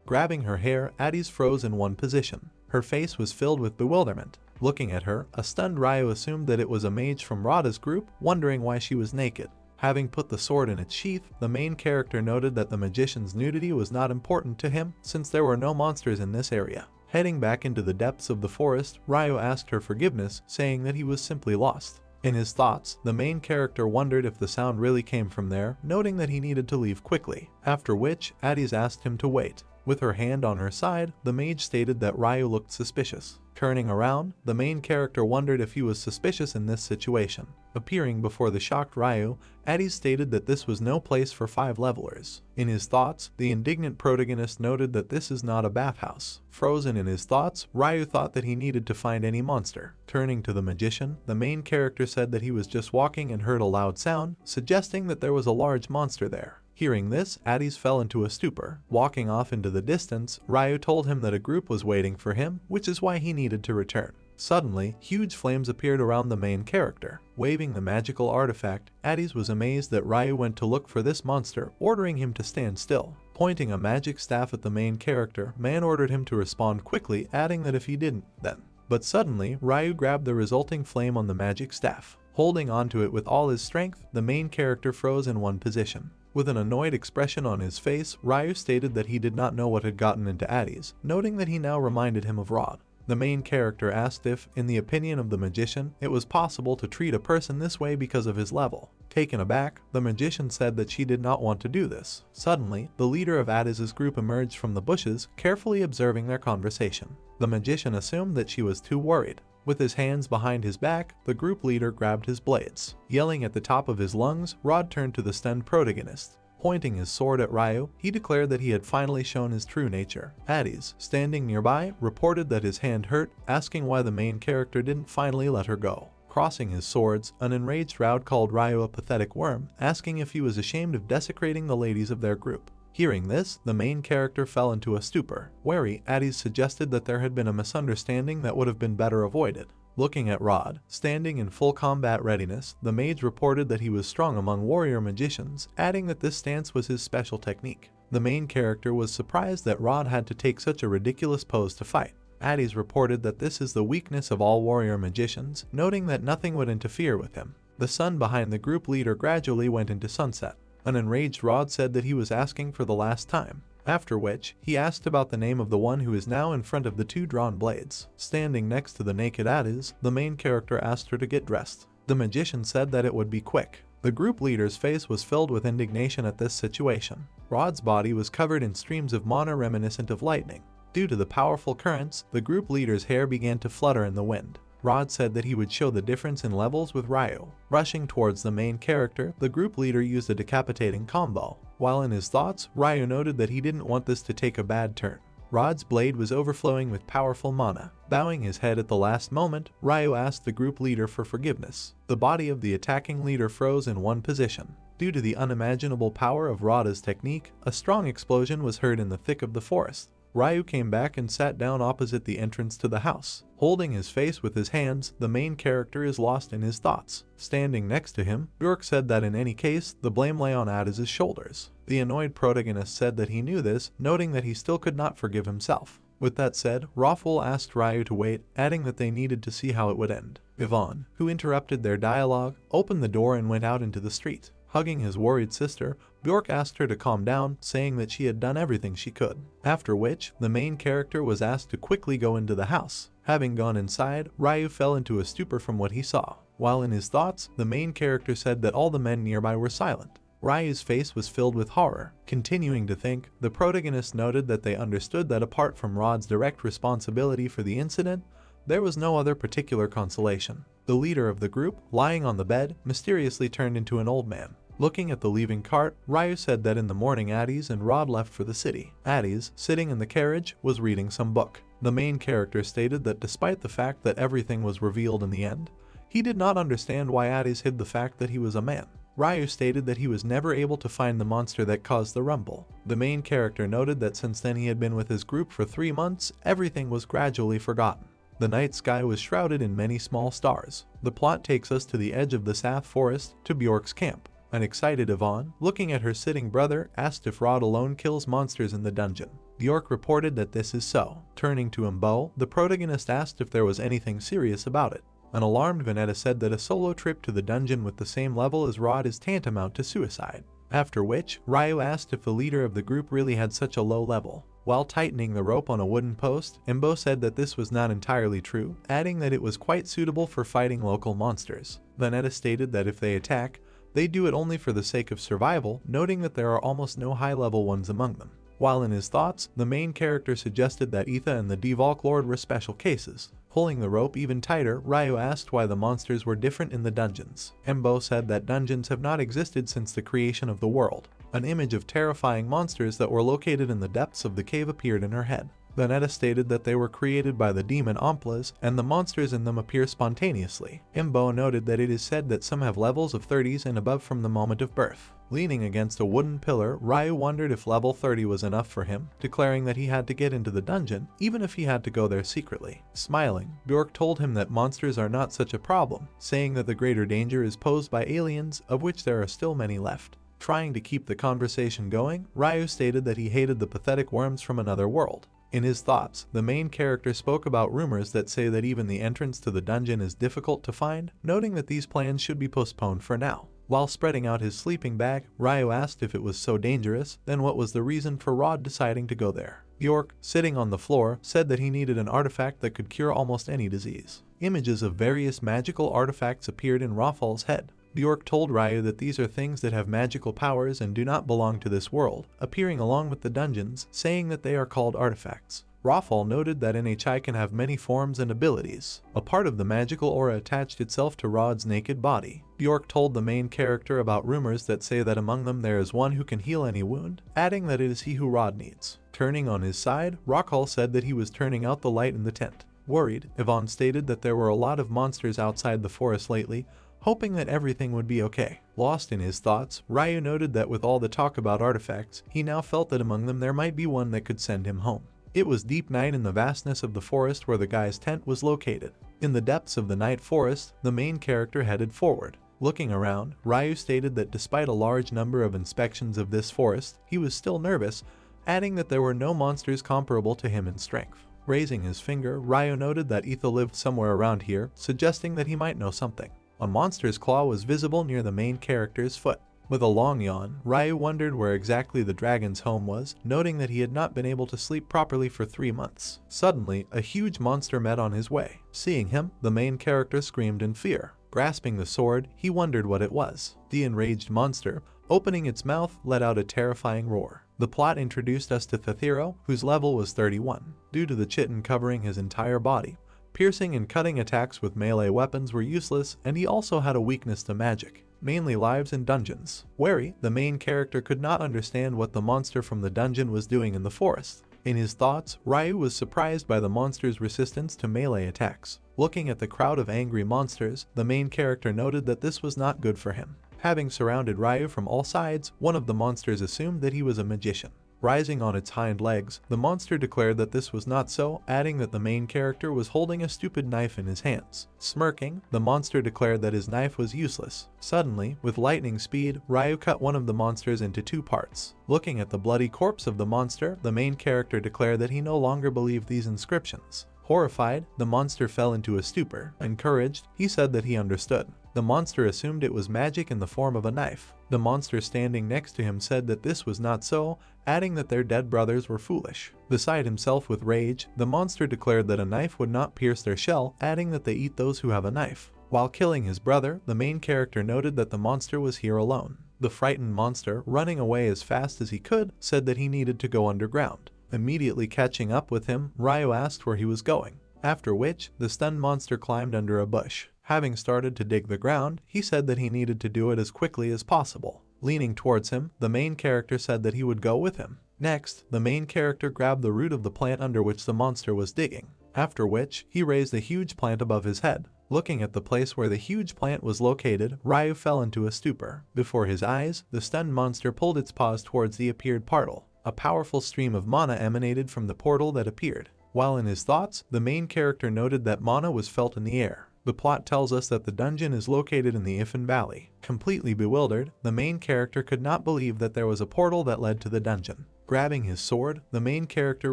Grabbing her hair, Addis froze in one position. Her face was filled with bewilderment. Looking at her, a stunned Ryu assumed that it was a mage from Radha's group, wondering why she was naked. Having put the sword in its sheath, the main character noted that the magician's nudity was not important to him since there were no monsters in this area. Heading back into the depths of the forest, Ryu asked her forgiveness, saying that he was simply lost. In his thoughts, the main character wondered if the sound really came from there, noting that he needed to leave quickly, after which Addis asked him to wait. With her hand on her side, the mage stated that Ryu looked suspicious. Turning around, the main character wondered if he was suspicious in this situation. Appearing before the shocked Ryu, Addie stated that this was no place for 5 levelers. In his thoughts, the indignant protagonist noted that this is not a bathhouse. Frozen in his thoughts, Ryu thought that he needed to find any monster. Turning to the magician, the main character said that he was just walking and heard a loud sound, suggesting that there was a large monster there. Hearing this, Addis fell into a stupor. Walking off into the distance, Ryu told him that a group was waiting for him, which is why he needed to return. Suddenly, huge flames appeared around the main character. Waving the magical artifact, Addis was amazed that Ryu went to look for this monster, ordering him to stand still. Pointing a magic staff at the main character, Man ordered him to respond quickly, adding that if he didn't, then. But suddenly, Ryu grabbed the resulting flame on the magic staff. Holding onto it with all his strength, the main character froze in one position. With an annoyed expression on his face, Ryu stated that he did not know what had gotten into Addis, noting that he now reminded him of Rod. The main character asked if, in the opinion of the magician, it was possible to treat a person this way because of his level. Taken aback, the magician said that she did not want to do this. Suddenly, the leader of Addis's group emerged from the bushes, carefully observing their conversation. The magician assumed that she was too worried. With his hands behind his back, the group leader grabbed his blades. Yelling at the top of his lungs, Rod turned to the stunned protagonist. Pointing his sword at Ryu, he declared that he had finally shown his true nature. Addis, standing nearby, reported that his hand hurt, asking why the main character didn't finally let her go. Crossing his swords, an enraged Raud called Ryu a pathetic worm, asking if he was ashamed of desecrating the ladies of their group. Hearing this, the main character fell into a stupor. Wary, Addis suggested that there had been a misunderstanding that would have been better avoided. Looking at Rod, standing in full combat readiness, the mage reported that he was strong among warrior magicians, adding that this stance was his special technique. The main character was surprised that Rod had to take such a ridiculous pose to fight. Addis reported that this is the weakness of all warrior magicians, noting that nothing would interfere with him. The sun behind the group leader gradually went into sunset. An enraged Rod said that he was asking for the last time, after which he asked about the name of the one who is now in front of the 2 drawn blades. Standing next to the naked Addis, the main character asked her to get dressed. The magician said that it would be quick. The group leader's face was filled with indignation at this situation. Rod's body was covered in streams of mana reminiscent of lightning. Due to the powerful currents, the group leader's hair began to flutter in the wind. Rod said that he would show the difference in levels with Ryu. Rushing towards the main character, the group leader used a decapitating combo. While in his thoughts, Ryu noted that he didn't want this to take a bad turn. Rod's blade was overflowing with powerful mana. Bowing his head at the last moment, Ryu asked the group leader for forgiveness. The body of the attacking leader froze in one position. Due to the unimaginable power of Rada's technique, a strong explosion was heard in the thick of the forest. Ryu came back and sat down opposite the entrance to the house. Holding his face with his hands, the main character is lost in his thoughts. Standing next to him, Bjork said that in any case, the blame lay on Addis's shoulders. The annoyed protagonist said that he knew this, noting that he still could not forgive himself. With that said, Rafful asked Ryu to wait, adding that they needed to see how it would end. Yvonne, who interrupted their dialogue, opened the door and went out into the street. Hugging his worried sister, Bjork asked her to calm down, saying that she had done everything she could. After which, the main character was asked to quickly go into the house. Having gone inside, Ryu fell into a stupor from what he saw. While in his thoughts, the main character said that all the men nearby were silent. Ryu's face was filled with horror. Continuing to think, the protagonist noted that they understood that apart from Rod's direct responsibility for the incident, there was no other particular consolation. The leader of the group, lying on the bed, mysteriously turned into an old man. Looking at the leaving cart, Ryu said that in the morning Addis and Rod left for the city. Addis, sitting in the carriage, was reading some book. The main character stated that despite the fact that everything was revealed in the end, he did not understand why Addis hid the fact that he was a man. Ryu stated that he was never able to find the monster that caused the rumble. The main character noted that since then he had been with his group for 3 months, everything was gradually forgotten. The night sky was shrouded in many small stars. The plot takes us to the edge of the Sath Forest, to Bjork's camp. An excited Yvonne, looking at her sitting brother, asked if Rod alone kills monsters in the dungeon. Bjork reported that this is so. Turning to Imbo, the protagonist asked if there was anything serious about it. An alarmed Veneta said that a solo trip to the dungeon with the same level as Rod is tantamount to suicide. After which, Ryu asked if the leader of the group really had such a low level. While tightening the rope on a wooden post, Imbo said that this was not entirely true, adding that it was quite suitable for fighting local monsters. Veneta stated that if they attack, they do it only for the sake of survival, noting that there are almost no high-level ones among them. While in his thoughts, the main character suggested that Etha and the Devolk Lord were special cases. Pulling the rope even tighter, Ryu asked why the monsters were different in the dungeons. Embo said that dungeons have not existed since the creation of the world. An image of terrifying monsters that were located in the depths of the cave appeared in her head. Vanetta stated that they were created by the demon Omplas, and the monsters in them appear spontaneously. Embo noted that it is said that some have levels of 30s and above from the moment of birth. Leaning against a wooden pillar, Ryu wondered if level 30 was enough for him, declaring that he had to get into the dungeon, even if he had to go there secretly. Smiling, Bjork told him that monsters are not such a problem, saying that the greater danger is posed by aliens, of which there are still many left. Trying to keep the conversation going, Ryu stated that he hated the pathetic worms from another world. In his thoughts, the main character spoke about rumors that say that even the entrance to the dungeon is difficult to find, noting that these plans should be postponed for now. While spreading out his sleeping bag, Ryu asked if it was so dangerous, then what was the reason for Rod deciding to go there. Bjork, sitting on the floor, said that he needed an artifact that could cure almost any disease. Images of various magical artifacts appeared in Rafal's head. Bjork told Ryu that these are things that have magical powers and do not belong to this world, appearing along with the dungeons, saying that they are called artifacts. Rafal noted that NHI can have many forms and abilities. A part of the magical aura attached itself to Rod's naked body. Bjork told the main character about rumors that say that among them there is one who can heal any wound, adding that it is he who Rod needs. Turning on his side, Rafal said that he was turning out the light in the tent. Worried, Yvonne stated that there were a lot of monsters outside the forest lately, hoping that everything would be okay. Lost in his thoughts, Ryu noted that with all the talk about artifacts, he now felt that among them there might be one that could send him home. It was deep night in the vastness of the forest where the guy's tent was located. In the depths of the night forest, the main character headed forward. Looking around, Ryu stated that despite a large number of inspections of this forest, he was still nervous, adding that there were no monsters comparable to him in strength. Raising his finger, Ryu noted that Etha lived somewhere around here, suggesting that he might know something. A monster's claw was visible near the main character's foot. With a long yawn, Ryu wondered where exactly the dragon's home was, noting that he had not been able to sleep properly for 3 months. Suddenly, a huge monster met on his way. Seeing him, the main character screamed in fear. Grasping the sword, he wondered what it was. The enraged monster, opening its mouth, let out a terrifying roar. The plot introduced us to Thethiro, whose level was 31. Due to the chitin covering his entire body, piercing and cutting attacks with melee weapons were useless, and he also had a weakness to magic, mainly lives in dungeons. Wary, the main character could not understand what the monster from the dungeon was doing in the forest. In his thoughts, Ryu was surprised by the monster's resistance to melee attacks. Looking at the crowd of angry monsters, the main character noted that this was not good for him. Having surrounded Ryu from all sides, one of the monsters assumed that he was a magician. Rising on its hind legs, the monster declared that this was not so, adding that the main character was holding a stupid knife in his hands. Smirking, the monster declared that his knife was useless. Suddenly, with lightning speed, Ryu cut one of the monsters into 2 parts. Looking at the bloody corpse of the monster, the main character declared that he no longer believed these inscriptions. Horrified, the monster fell into a stupor. Encouraged, he said that he understood. The monster assumed it was magic in the form of a knife. The monster standing next to him said that this was not so, adding that their dead brothers were foolish. Beside himself with rage, the monster declared that a knife would not pierce their shell, adding that they eat those who have a knife. While killing his brother, the main character noted that the monster was here alone. The frightened monster, running away as fast as he could, said that he needed to go underground. Immediately catching up with him, Ryu asked where he was going, after which, the stunned monster climbed under a bush. Having started to dig the ground, he said that he needed to do it as quickly as possible. Leaning towards him, the main character said that he would go with him. Next, the main character grabbed the root of the plant under which the monster was digging, after which, he raised a huge plant above his head. Looking at the place where the huge plant was located, Ryu fell into a stupor. Before his eyes, the stunned monster pulled its paws towards the appeared portal. A powerful stream of mana emanated from the portal that appeared. While in his thoughts, the main character noted that mana was felt in the air. The plot tells us that the dungeon is located in the Ifan Valley. Completely bewildered, the main character could not believe that there was a portal that led to the dungeon. Grabbing his sword, the main character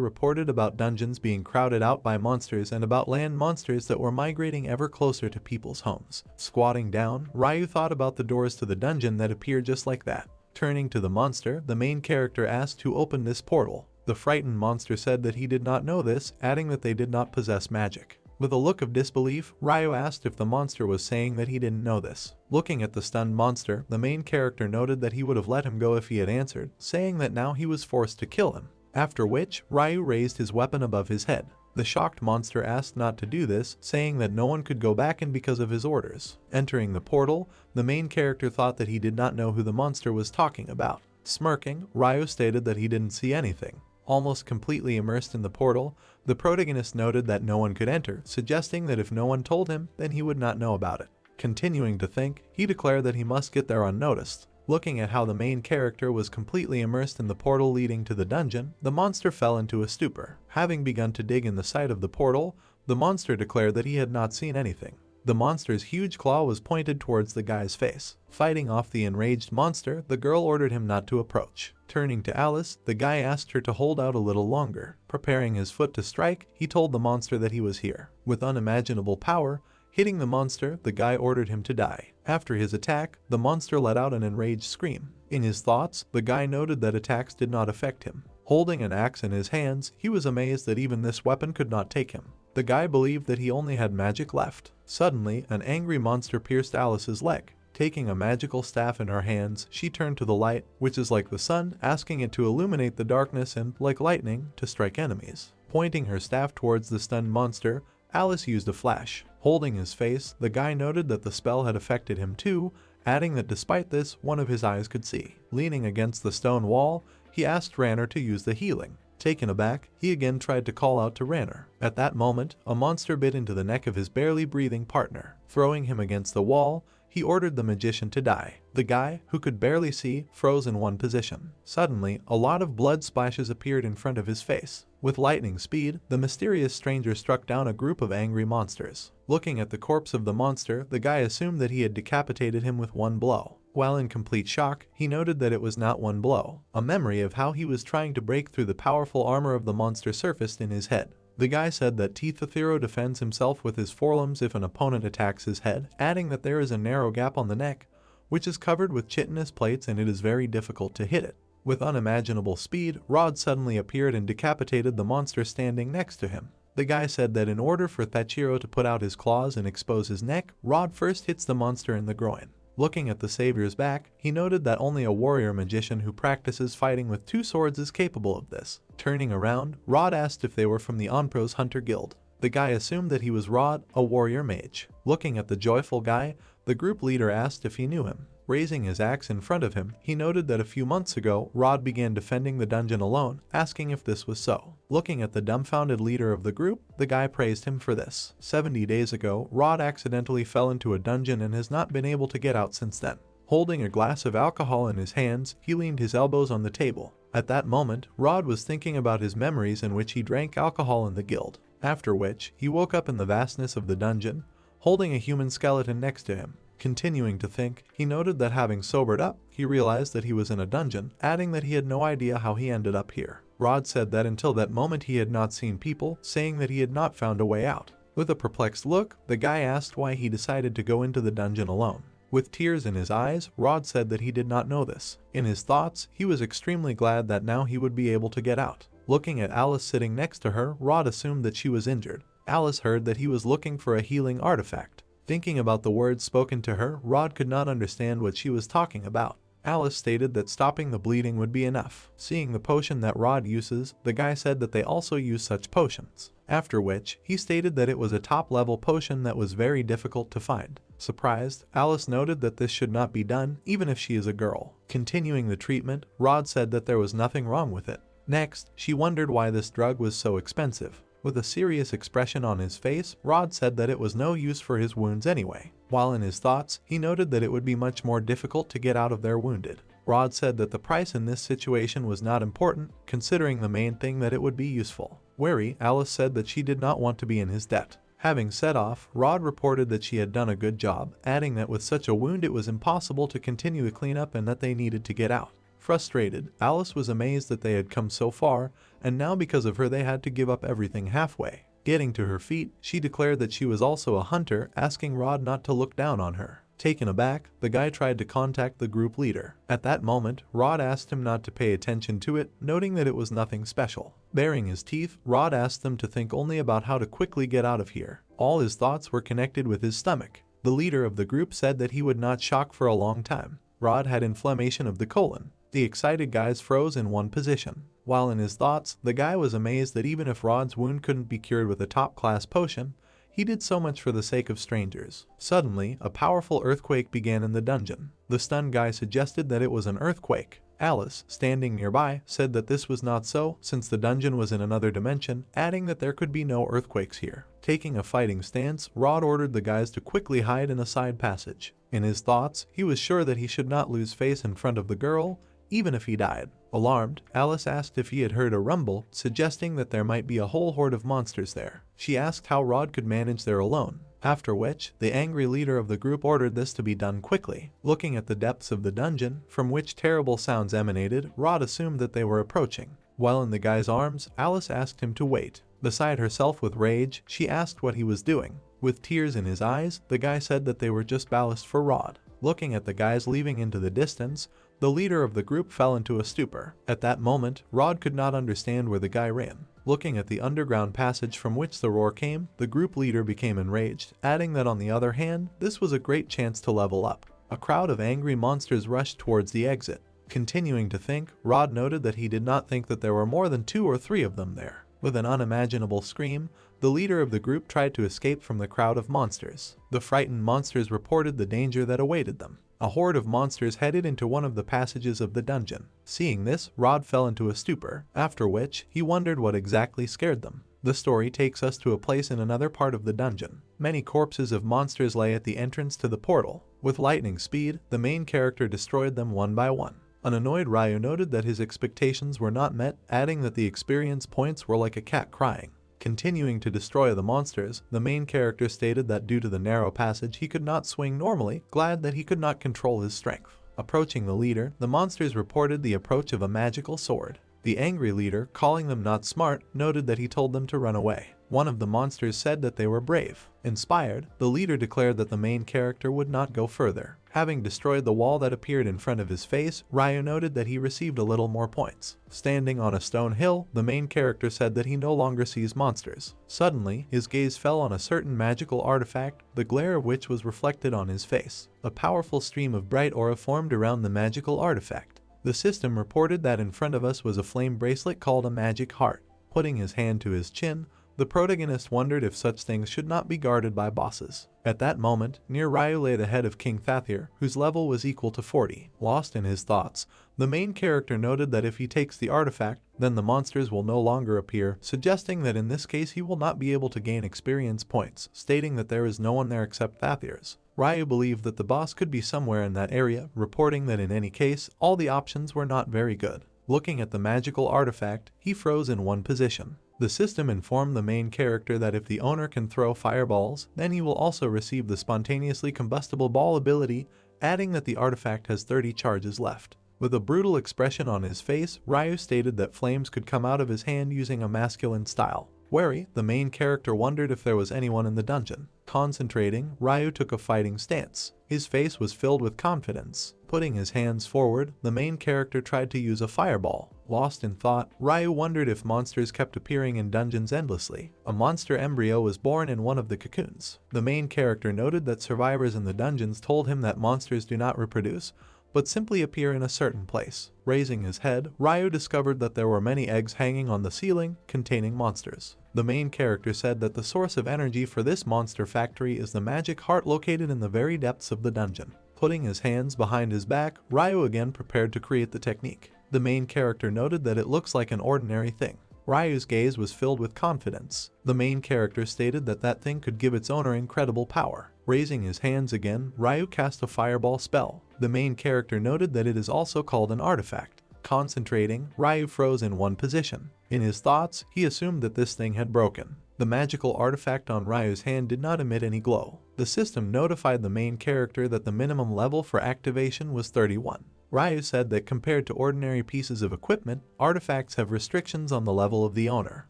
reported about dungeons being crowded out by monsters and about land monsters that were migrating ever closer to people's homes. Squatting down, Ryu thought about the doors to the dungeon that appeared just like that. Turning to the monster, the main character asked who opened this portal. The frightened monster said that he did not know this, adding that they did not possess magic. With a look of disbelief, Ryu asked if the monster was saying that he didn't know this. Looking at the stunned monster, the main character noted that he would have let him go if he had answered, saying that now he was forced to kill him. after which Ryu raised his weapon above his head. The shocked monster asked not to do this, saying that no one could go back in because of his orders. Entering the portal, the main character thought that he did not know who the monster was talking about. Smirking, Ryu stated that he didn't see anything. Almost completely immersed in the portal, the protagonist noted that no one could enter, suggesting that if no one told him, then he would not know about it. Continuing to think, he declared that he must get there unnoticed. Looking at how the main character was completely immersed in the portal leading to the dungeon, the monster fell into a stupor. Having begun to dig in the side of the portal, the monster declared that he had not seen anything. The monster's huge claw was pointed towards the guy's face. Fighting off the enraged monster, the girl ordered him not to approach. Turning to Alice, the guy asked her to hold out a little longer. Preparing his foot to strike, he told the monster that he was here. With unimaginable power, hitting the monster, the guy ordered him to die. After his attack, the monster let out an enraged scream. In his thoughts, the guy noted that attacks did not affect him. Holding an axe in his hands, he was amazed that even this weapon could not take him. The guy believed that he only had magic left. Suddenly, an angry monster pierced Alice's leg. Taking a magical staff in her hands, she turned to the light, which is like the sun, asking it to illuminate the darkness and, like lightning, to strike enemies. Pointing her staff towards the stunned monster, Alice used a flash. Holding his face, the guy noted that the spell had affected him too, adding that despite this, one of his eyes could see. Leaning against the stone wall, he asked Ranner to use the healing. Taken aback, he again tried to call out to Ranner. At that moment, a monster bit into the neck of his barely breathing partner. Throwing him against the wall, he ordered the magician to die. The guy, who could barely see, froze in one position. Suddenly, a lot of blood splashes appeared in front of his face. With lightning speed, the mysterious stranger struck down a group of angry monsters. Looking at the corpse of the monster, the guy assumed that he had decapitated him with one blow. While in complete shock, he noted that it was not one blow. A memory of how he was trying to break through the powerful armor of the monster surfaced in his head. The guy said that Tethero defends himself with his forelimbs if an opponent attacks his head, adding that there is a narrow gap on the neck, which is covered with chitinous plates and it is very difficult to hit it. With unimaginable speed, Rod suddenly appeared and decapitated the monster standing next to him. The guy said that in order for Thachiro to put out his claws and expose his neck, Rod first hits the monster in the groin. Looking at the savior's back, he noted that only a warrior magician who practices fighting with two swords is capable of this. Turning around, Rod asked if they were from the Onpros Hunter Guild. The guy assumed that he was Rod, a warrior mage. Looking at the joyful guy, the group leader asked if he knew him. Raising his axe in front of him, he noted that a few months ago, Rod began defending the dungeon alone, asking if this was so. Looking at the dumbfounded leader of the group, the guy praised him for this. 70 days ago, Rod accidentally fell into a dungeon and has not been able to get out since then. Holding a glass of alcohol in his hands, he leaned his elbows on the table. At that moment, Rod was thinking about his memories in which he drank alcohol in the guild. After which, he woke up in the vastness of the dungeon, holding a human skeleton next to him. Continuing to think, he noted that having sobered up, he realized that he was in a dungeon, adding that he had no idea how he ended up here. Rod said that until that moment he had not seen people, saying that he had not found a way out. With a perplexed look, the guy asked why he decided to go into the dungeon alone. With tears in his eyes, Rod said that he did not know this. In his thoughts, he was extremely glad that now he would be able to get out. Looking at Alice sitting next to her, Rod assumed that she was injured. Alice heard that he was looking for a healing artifact. Thinking about the words spoken to her, Rod could not understand what she was talking about. Alice stated that stopping the bleeding would be enough. Seeing the potion that Rod uses, the guy said that they also use such potions. After which, he stated that it was a top-level potion that was very difficult to find. Surprised, Alice noted that this should not be done, even if she is a girl. Continuing the treatment, Rod said that there was nothing wrong with it. Next, she wondered why this drug was so expensive. With a serious expression on his face, Rod said that it was no use for his wounds anyway. While in his thoughts, he noted that it would be much more difficult to get out of there wounded. Rod said that the price in this situation was not important, considering the main thing that it would be useful. Wary, Alice said that she did not want to be in his debt. Having set off, Rod reported that she had done a good job, adding that with such a wound it was impossible to continue the cleanup and that they needed to get out. Frustrated, Alice was amazed that they had come so far, and now because of her they had to give up everything halfway. Getting to her feet, she declared that she was also a hunter, asking Rod not to look down on her. Taken aback, the guy tried to contact the group leader. At that moment, Rod asked him not to pay attention to it, noting that it was nothing special. Baring his teeth, Rod asked them to think only about how to quickly get out of here. All his thoughts were connected with his stomach. The leader of the group said that he would not shock for a long time. Rod had inflammation of the colon. The excited guys froze in one position. While in his thoughts, the guy was amazed that even if Rod's wound couldn't be cured with a top-class potion, he did so much for the sake of strangers. Suddenly, a powerful earthquake began in the dungeon. The stunned guy suggested that it was an earthquake. Alice, standing nearby, said that this was not so, since the dungeon was in another dimension, adding that there could be no earthquakes here. Taking a fighting stance, Rod ordered the guys to quickly hide in a side passage. In his thoughts, he was sure that he should not lose face in front of the girl, even if he died. Alarmed, Alice asked if he had heard a rumble, suggesting that there might be a whole horde of monsters there. She asked how Rod could manage there alone, after which, the angry leader of the group ordered this to be done quickly. Looking at the depths of the dungeon, from which terrible sounds emanated, Rod assumed that they were approaching. While in the guy's arms, Alice asked him to wait. Beside herself with rage, she asked what he was doing. With tears in his eyes, the guy said that they were just ballast for Rod. Looking at the guys leaving into the distance, the leader of the group fell into a stupor. At that moment, Rod could not understand where the guy ran. Looking at the underground passage from which the roar came, the group leader became enraged, adding that on the other hand, this was a great chance to level up. A crowd of angry monsters rushed towards the exit. Continuing to think, Rod noted that he did not think that there were more than 2 or 3 of them there. With an unimaginable scream, the leader of the group tried to escape from the crowd of monsters. The frightened monsters reported the danger that awaited them. A horde of monsters headed into one of the passages of the dungeon. Seeing this, Rod fell into a stupor, after which, he wondered what exactly scared them. The story takes us to a place in another part of the dungeon. Many corpses of monsters lay at the entrance to the portal. With lightning speed, the main character destroyed them one by one. An annoyed Ryu noted that his expectations were not met, adding that the experience points were like a cat crying. Continuing to destroy the monsters, the main character stated that due to the narrow passage he could not swing normally, glad that he could not control his strength. Approaching the leader, the monsters reported the approach of a magical sword. The angry leader, calling them not smart, noted that he told them to run away. One of the monsters said that they were brave. Inspired, the leader declared that the main character would not go further. Having destroyed the wall that appeared in front of his face, Ryu noted that he received a little more points. Standing on a stone hill, the main character said that he no longer sees monsters. Suddenly, his gaze fell on a certain magical artifact, the glare of which was reflected on his face. A powerful stream of bright aura formed around the magical artifact. The system reported that in front of us was a flame bracelet called a magic heart. Putting his hand to his chin, the protagonist wondered if such things should not be guarded by bosses. At that moment, near Ryu lay the head of King Thathir, whose level was equal to 40. Lost in his thoughts, the main character noted that if he takes the artifact, then the monsters will no longer appear, suggesting that in this case he will not be able to gain experience points, stating that there is no one there except Thathir's. Ryu believed that the boss could be somewhere in that area, reporting that in any case, all the options were not very good. Looking at the magical artifact, he froze in one position. The system informed the main character that if the owner can throw fireballs, then he will also receive the spontaneously combustible ball ability, adding that the artifact has 30 charges left. With a brutal expression on his face, Ryu stated that flames could come out of his hand using a masculine style. Wary, the main character wondered if there was anyone in the dungeon. Concentrating, Ryu took a fighting stance. His face was filled with confidence. Putting his hands forward, the main character tried to use a fireball. Lost in thought, Ryu wondered if monsters kept appearing in dungeons endlessly. A monster embryo was born in one of the cocoons. The main character noted that survivors in the dungeons told him that monsters do not reproduce, but simply appear in a certain place. Raising his head, Ryu discovered that there were many eggs hanging on the ceiling, containing monsters. The main character said that the source of energy for this monster factory is the magic heart located in the very depths of the dungeon. Putting his hands behind his back, Ryu again prepared to create the technique. The main character noted that it looks like an ordinary thing. Ryu's gaze was filled with confidence. The main character stated that that thing could give its owner incredible power. Raising his hands again, Ryu cast a fireball spell. The main character noted that it is also called an artifact. Concentrating, Ryu froze in one position. In his thoughts, he assumed that this thing had broken. The magical artifact on Ryu's hand did not emit any glow. The system notified the main character that the minimum level for activation was 31. Ryu said that compared to ordinary pieces of equipment, artifacts have restrictions on the level of the owner.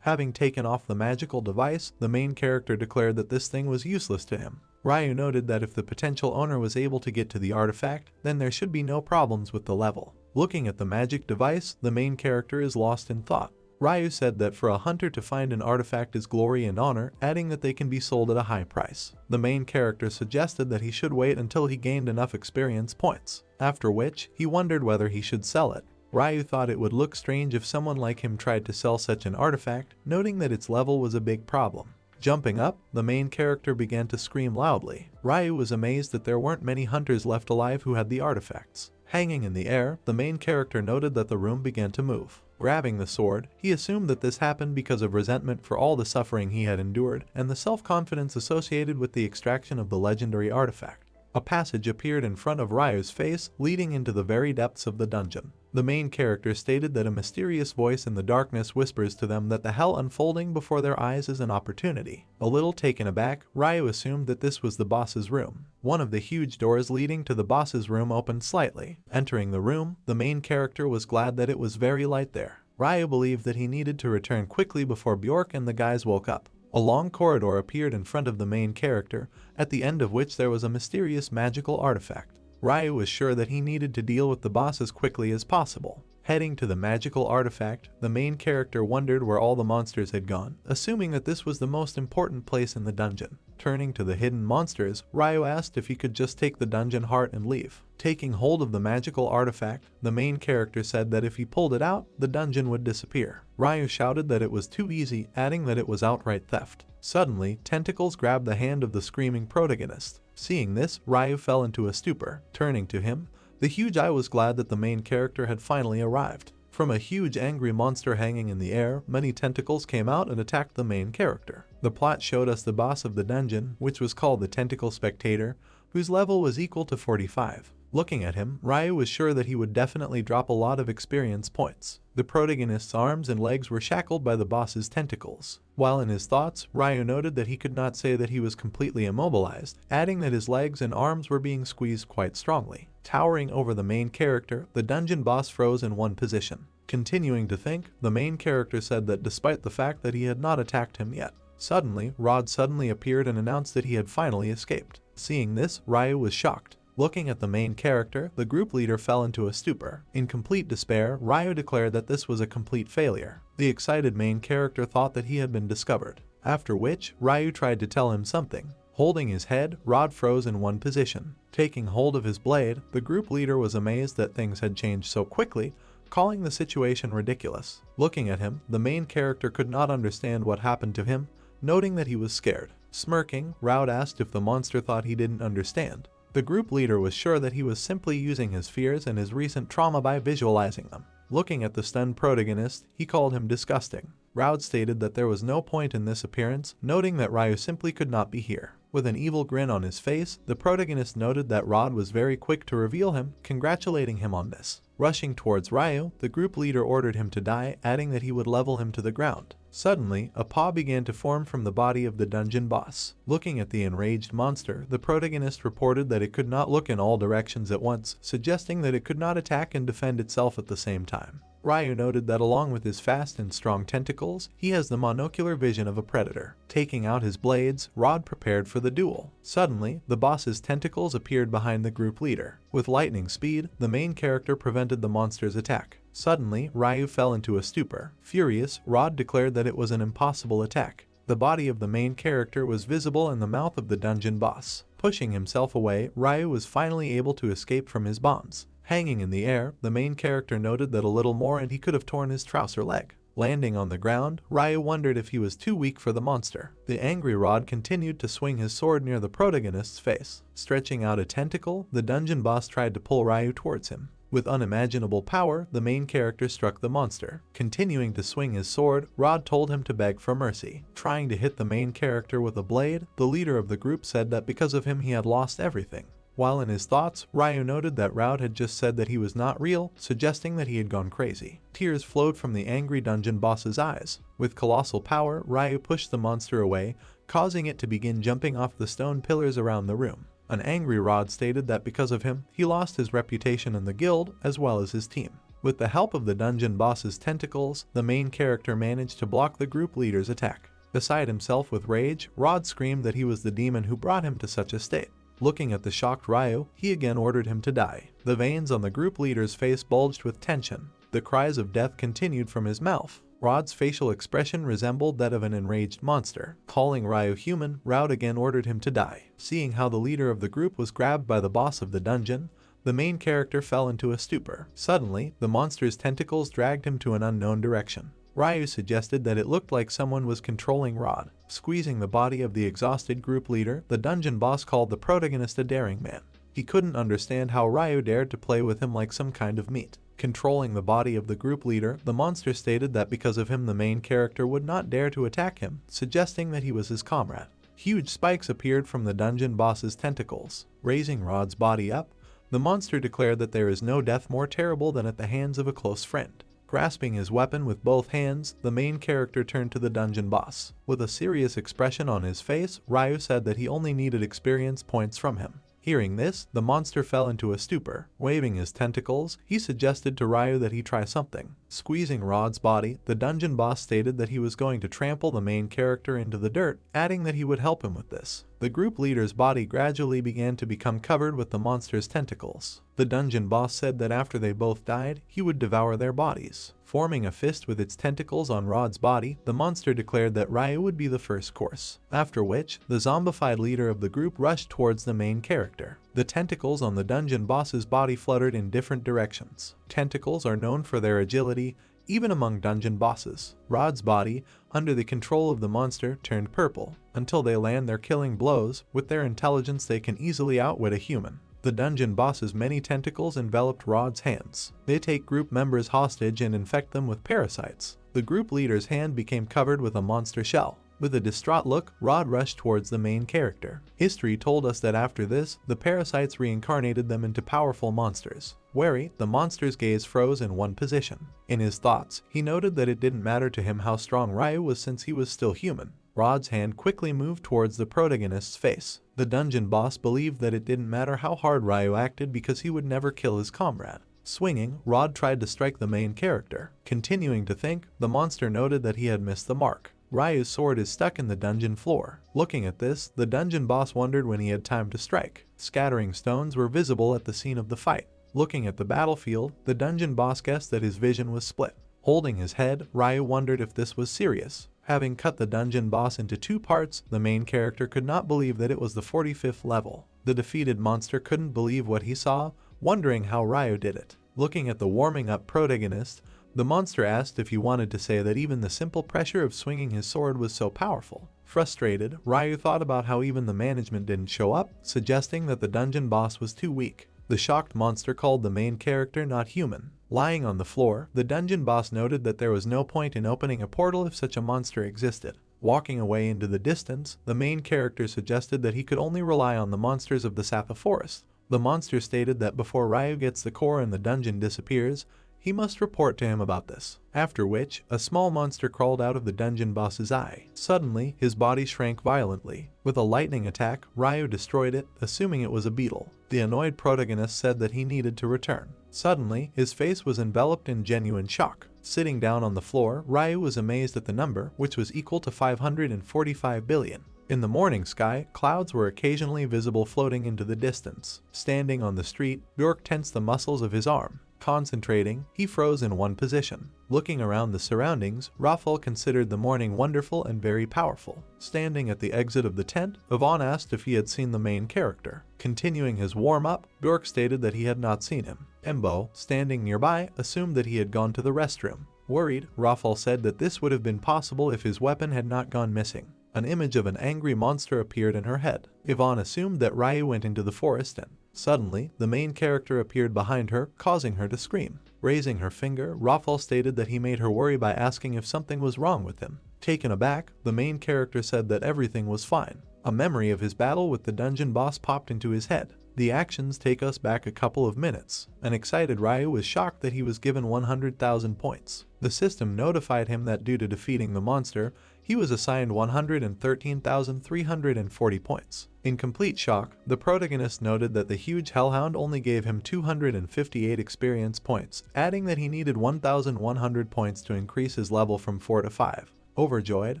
Having taken off the magical device, the main character declared that this thing was useless to him. Ryu noted that if the potential owner was able to get to the artifact, then there should be no problems with the level. Looking at the magic device, the main character is lost in thought. Ryu said that for a hunter to find an artifact is glory and honor, adding that they can be sold at a high price. The main character suggested that he should wait until he gained enough experience points, after which he wondered whether he should sell it. Ryu thought it would look strange if someone like him tried to sell such an artifact, noting that its level was a big problem. Jumping up, the main character began to scream loudly. Ryu was amazed that there weren't many hunters left alive who had the artifacts. Hanging in the air, the main character noted that the room began to move. Grabbing the sword, he assumed that this happened because of resentment for all the suffering he had endured and the self-confidence associated with the extraction of the legendary artifact. A passage appeared in front of Ryu's face, leading into the very depths of the dungeon. The main character stated that a mysterious voice in the darkness whispers to them that the hell unfolding before their eyes is an opportunity. A little taken aback, Ryu assumed that this was the boss's room. One of the huge doors leading to the boss's room opened slightly. Entering the room, the main character was glad that it was very light there. Ryu believed that he needed to return quickly before Bjork and the guys woke up. A long corridor appeared in front of the main character, at the end of which there was a mysterious magical artifact. Ryu was sure that he needed to deal with the boss as quickly as possible. Heading to the magical artifact, the main character wondered where all the monsters had gone, assuming that this was the most important place in the dungeon. Turning to the hidden monsters, Ryu asked if he could just take the dungeon heart and leave. Taking hold of the magical artifact, the main character said that if he pulled it out, the dungeon would disappear. Ryu shouted that it was too easy, adding that it was outright theft. Suddenly, tentacles grabbed the hand of the screaming protagonist. Seeing this, Ryu fell into a stupor. Turning to him, the huge eye was glad that the main character had finally arrived. From a huge angry monster hanging in the air, many tentacles came out and attacked the main character. The plot showed us the boss of the dungeon, which was called the Tentacle Spectator, whose level was equal to 45. Looking at him, Ryu was sure that he would definitely drop a lot of experience points. The protagonist's arms and legs were shackled by the boss's tentacles. While in his thoughts, Ryu noted that he could not say that he was completely immobilized, adding that his legs and arms were being squeezed quite strongly. Towering over the main character, the dungeon boss froze in one position. Continuing to think, the main character said that despite the fact that he had not attacked him yet. Suddenly, Rod suddenly appeared and announced that he had finally escaped. Seeing this, Ryu was shocked. Looking at the main character, the group leader fell into a stupor. In complete despair, Ryu declared that this was a complete failure. The excited main character thought that he had been discovered. After which, Ryu tried to tell him something. Holding his head, Rod froze in one position. Taking hold of his blade, the group leader was amazed that things had changed so quickly, calling the situation ridiculous. Looking at him, the main character could not understand what happened to him, noting that he was scared. Smirking, Rod asked if the monster thought he didn't understand. The group leader was sure that he was simply using his fears and his recent trauma by visualizing them. Looking at the stunned protagonist, he called him disgusting. Rod stated that there was no point in this appearance, noting that Ryu simply could not be here. With an evil grin on his face, the protagonist noted that Rod was very quick to reveal him, congratulating him on this. Rushing towards Ryu, the group leader ordered him to die, adding that he would level him to the ground. Suddenly, a paw began to form from the body of the dungeon boss. Looking at the enraged monster, the protagonist reported that it could not look in all directions at once, suggesting that it could not attack and defend itself at the same time. Ryu noted that along with his fast and strong tentacles, he has the monocular vision of a predator. Taking out his blades, Rod prepared for the duel. Suddenly, the boss's tentacles appeared behind the group leader. With lightning speed, the main character prevented the monster's attack. Suddenly, Ryu fell into a stupor. Furious, Rod declared that it was an impossible attack. The body of the main character was visible in the mouth of the dungeon boss. Pushing himself away, Ryu was finally able to escape from his bonds. Hanging in the air, the main character noted that a little more and he could have torn his trouser leg. Landing on the ground, Ryu wondered if he was too weak for the monster. The angry Rod continued to swing his sword near the protagonist's face. Stretching out a tentacle, the dungeon boss tried to pull Ryu towards him. With unimaginable power, the main character struck the monster. Continuing to swing his sword, Rod told him to beg for mercy. Trying to hit the main character with a blade, the leader of the group said that because of him he had lost everything. While in his thoughts, Ryu noted that Rod had just said that he was not real, suggesting that he had gone crazy. Tears flowed from the angry dungeon boss's eyes. With colossal power, Ryu pushed the monster away, causing it to begin jumping off the stone pillars around the room. An angry Rod stated that because of him, he lost his reputation in the guild as well as his team. With the help of the dungeon boss's tentacles, the main character managed to block the group leader's attack. Beside himself with rage, Rod screamed that he was the demon who brought him to such a state. Looking at the shocked Ryu, he again ordered him to die. The veins on the group leader's face bulged with tension. The cries of death continued from his mouth. Rod's facial expression resembled that of an enraged monster. Calling Ryu human, Rod again ordered him to die. Seeing how the leader of the group was grabbed by the boss of the dungeon, the main character fell into a stupor. Suddenly, the monster's tentacles dragged him to an unknown direction. Ryu suggested that it looked like someone was controlling Rod, squeezing the body of the exhausted group leader. The dungeon boss called the protagonist a daring man. He couldn't understand how Ryu dared to play with him like some kind of meat. Controlling the body of the group leader, the monster stated that because of him the main character would not dare to attack him, suggesting that he was his comrade. Huge spikes appeared from the dungeon boss's tentacles. Raising Rod's body up, the monster declared that there is no death more terrible than at the hands of a close friend. Grasping his weapon with both hands, the main character turned to the dungeon boss. With a serious expression on his face, Ryu said that he only needed experience points from him. Hearing this, the monster fell into a stupor. Waving his tentacles, he suggested to Ryu that he try something. Squeezing Rod's body, the dungeon boss stated that he was going to trample the main character into the dirt, adding that he would help him with this. The group leader's body gradually began to become covered with the monster's tentacles. The dungeon boss said that after they both died, he would devour their bodies. Forming a fist with its tentacles on Rod's body, the monster declared that Ryu would be the first course. After which, the zombified leader of the group rushed towards the main character. The tentacles on the dungeon boss's body fluttered in different directions. Tentacles are known for their agility, even among dungeon bosses. Rod's body, under the control of the monster, turned purple. Until they land their killing blows, with their intelligence they can easily outwit a human. The dungeon boss's many tentacles enveloped Rod's hands. They take group members hostage and infect them with parasites. The group leader's hand became covered with a monster shell. With a distraught look, Rod rushed towards the main character. History told us that after this, the parasites reincarnated them into powerful monsters. Wary, the monster's gaze froze in one position. In his thoughts, he noted that it didn't matter to him how strong Ryu was since he was still human. Rod's hand quickly moved towards the protagonist's face. The dungeon boss believed that it didn't matter how hard Ryu acted because he would never kill his comrade. Swinging, Rod tried to strike the main character. Continuing to think, the monster noted that he had missed the mark. Ryu's sword is stuck in the dungeon floor. Looking at this, the dungeon boss wondered when he had time to strike. Scattering stones were visible at the scene of the fight. Looking at the battlefield, the dungeon boss guessed that his vision was split. Holding his head, Ryu wondered if this was serious. Having cut the dungeon boss into two parts, the main character could not believe that it was the 45th level. The defeated monster couldn't believe what he saw, wondering how Ryu did it. Looking at the warming up protagonist, the monster asked if he wanted to say that even the simple pressure of swinging his sword was so powerful. Frustrated, Ryu thought about how even the management didn't show up, suggesting that the dungeon boss was too weak. The shocked monster called the main character not human. Lying on the floor, the dungeon boss noted that there was no point in opening a portal if such a monster existed. Walking away into the distance, the main character suggested that he could only rely on the monsters of the Sapphire Forest. The monster stated that before Ryu gets the core and the dungeon disappears, he must report to him about this. After which, a small monster crawled out of the dungeon boss's eye. Suddenly, his body shrank violently. With a lightning attack, Ryu destroyed it, assuming it was a beetle. The annoyed protagonist said that he needed to return. Suddenly, his face was enveloped in genuine shock. Sitting down on the floor, Ryu was amazed at the number, which was equal to 545 billion. In the morning sky, clouds were occasionally visible floating into the distance. Standing on the street, Bjork tensed the muscles of his arm. Concentrating, he froze in one position. Looking around the surroundings, Raphael considered the morning wonderful and very powerful. Standing at the exit of the tent, Yvonne asked if he had seen the main character. Continuing his warm-up, Bjork stated that he had not seen him. Embo, standing nearby, assumed that he had gone to the restroom. Worried, Raphael said that this would have been possible if his weapon had not gone missing. An image of an angry monster appeared in her head. Yvonne assumed that Ryu went into the forest and suddenly, the main character appeared behind her, causing her to scream. Raising her finger, Raphael stated that he made her worry by asking if something was wrong with him. Taken aback, the main character said that everything was fine. A memory of his battle with the dungeon boss popped into his head. The actions take us back a couple of minutes. An excited Ryu was shocked that he was given 100,000 points. The system notified him that due to defeating the monster, he was assigned 113,340 points. In complete shock, the protagonist noted that the huge hellhound only gave him 258 experience points, adding that he needed 1,100 points to increase his level from 4 to 5. Overjoyed,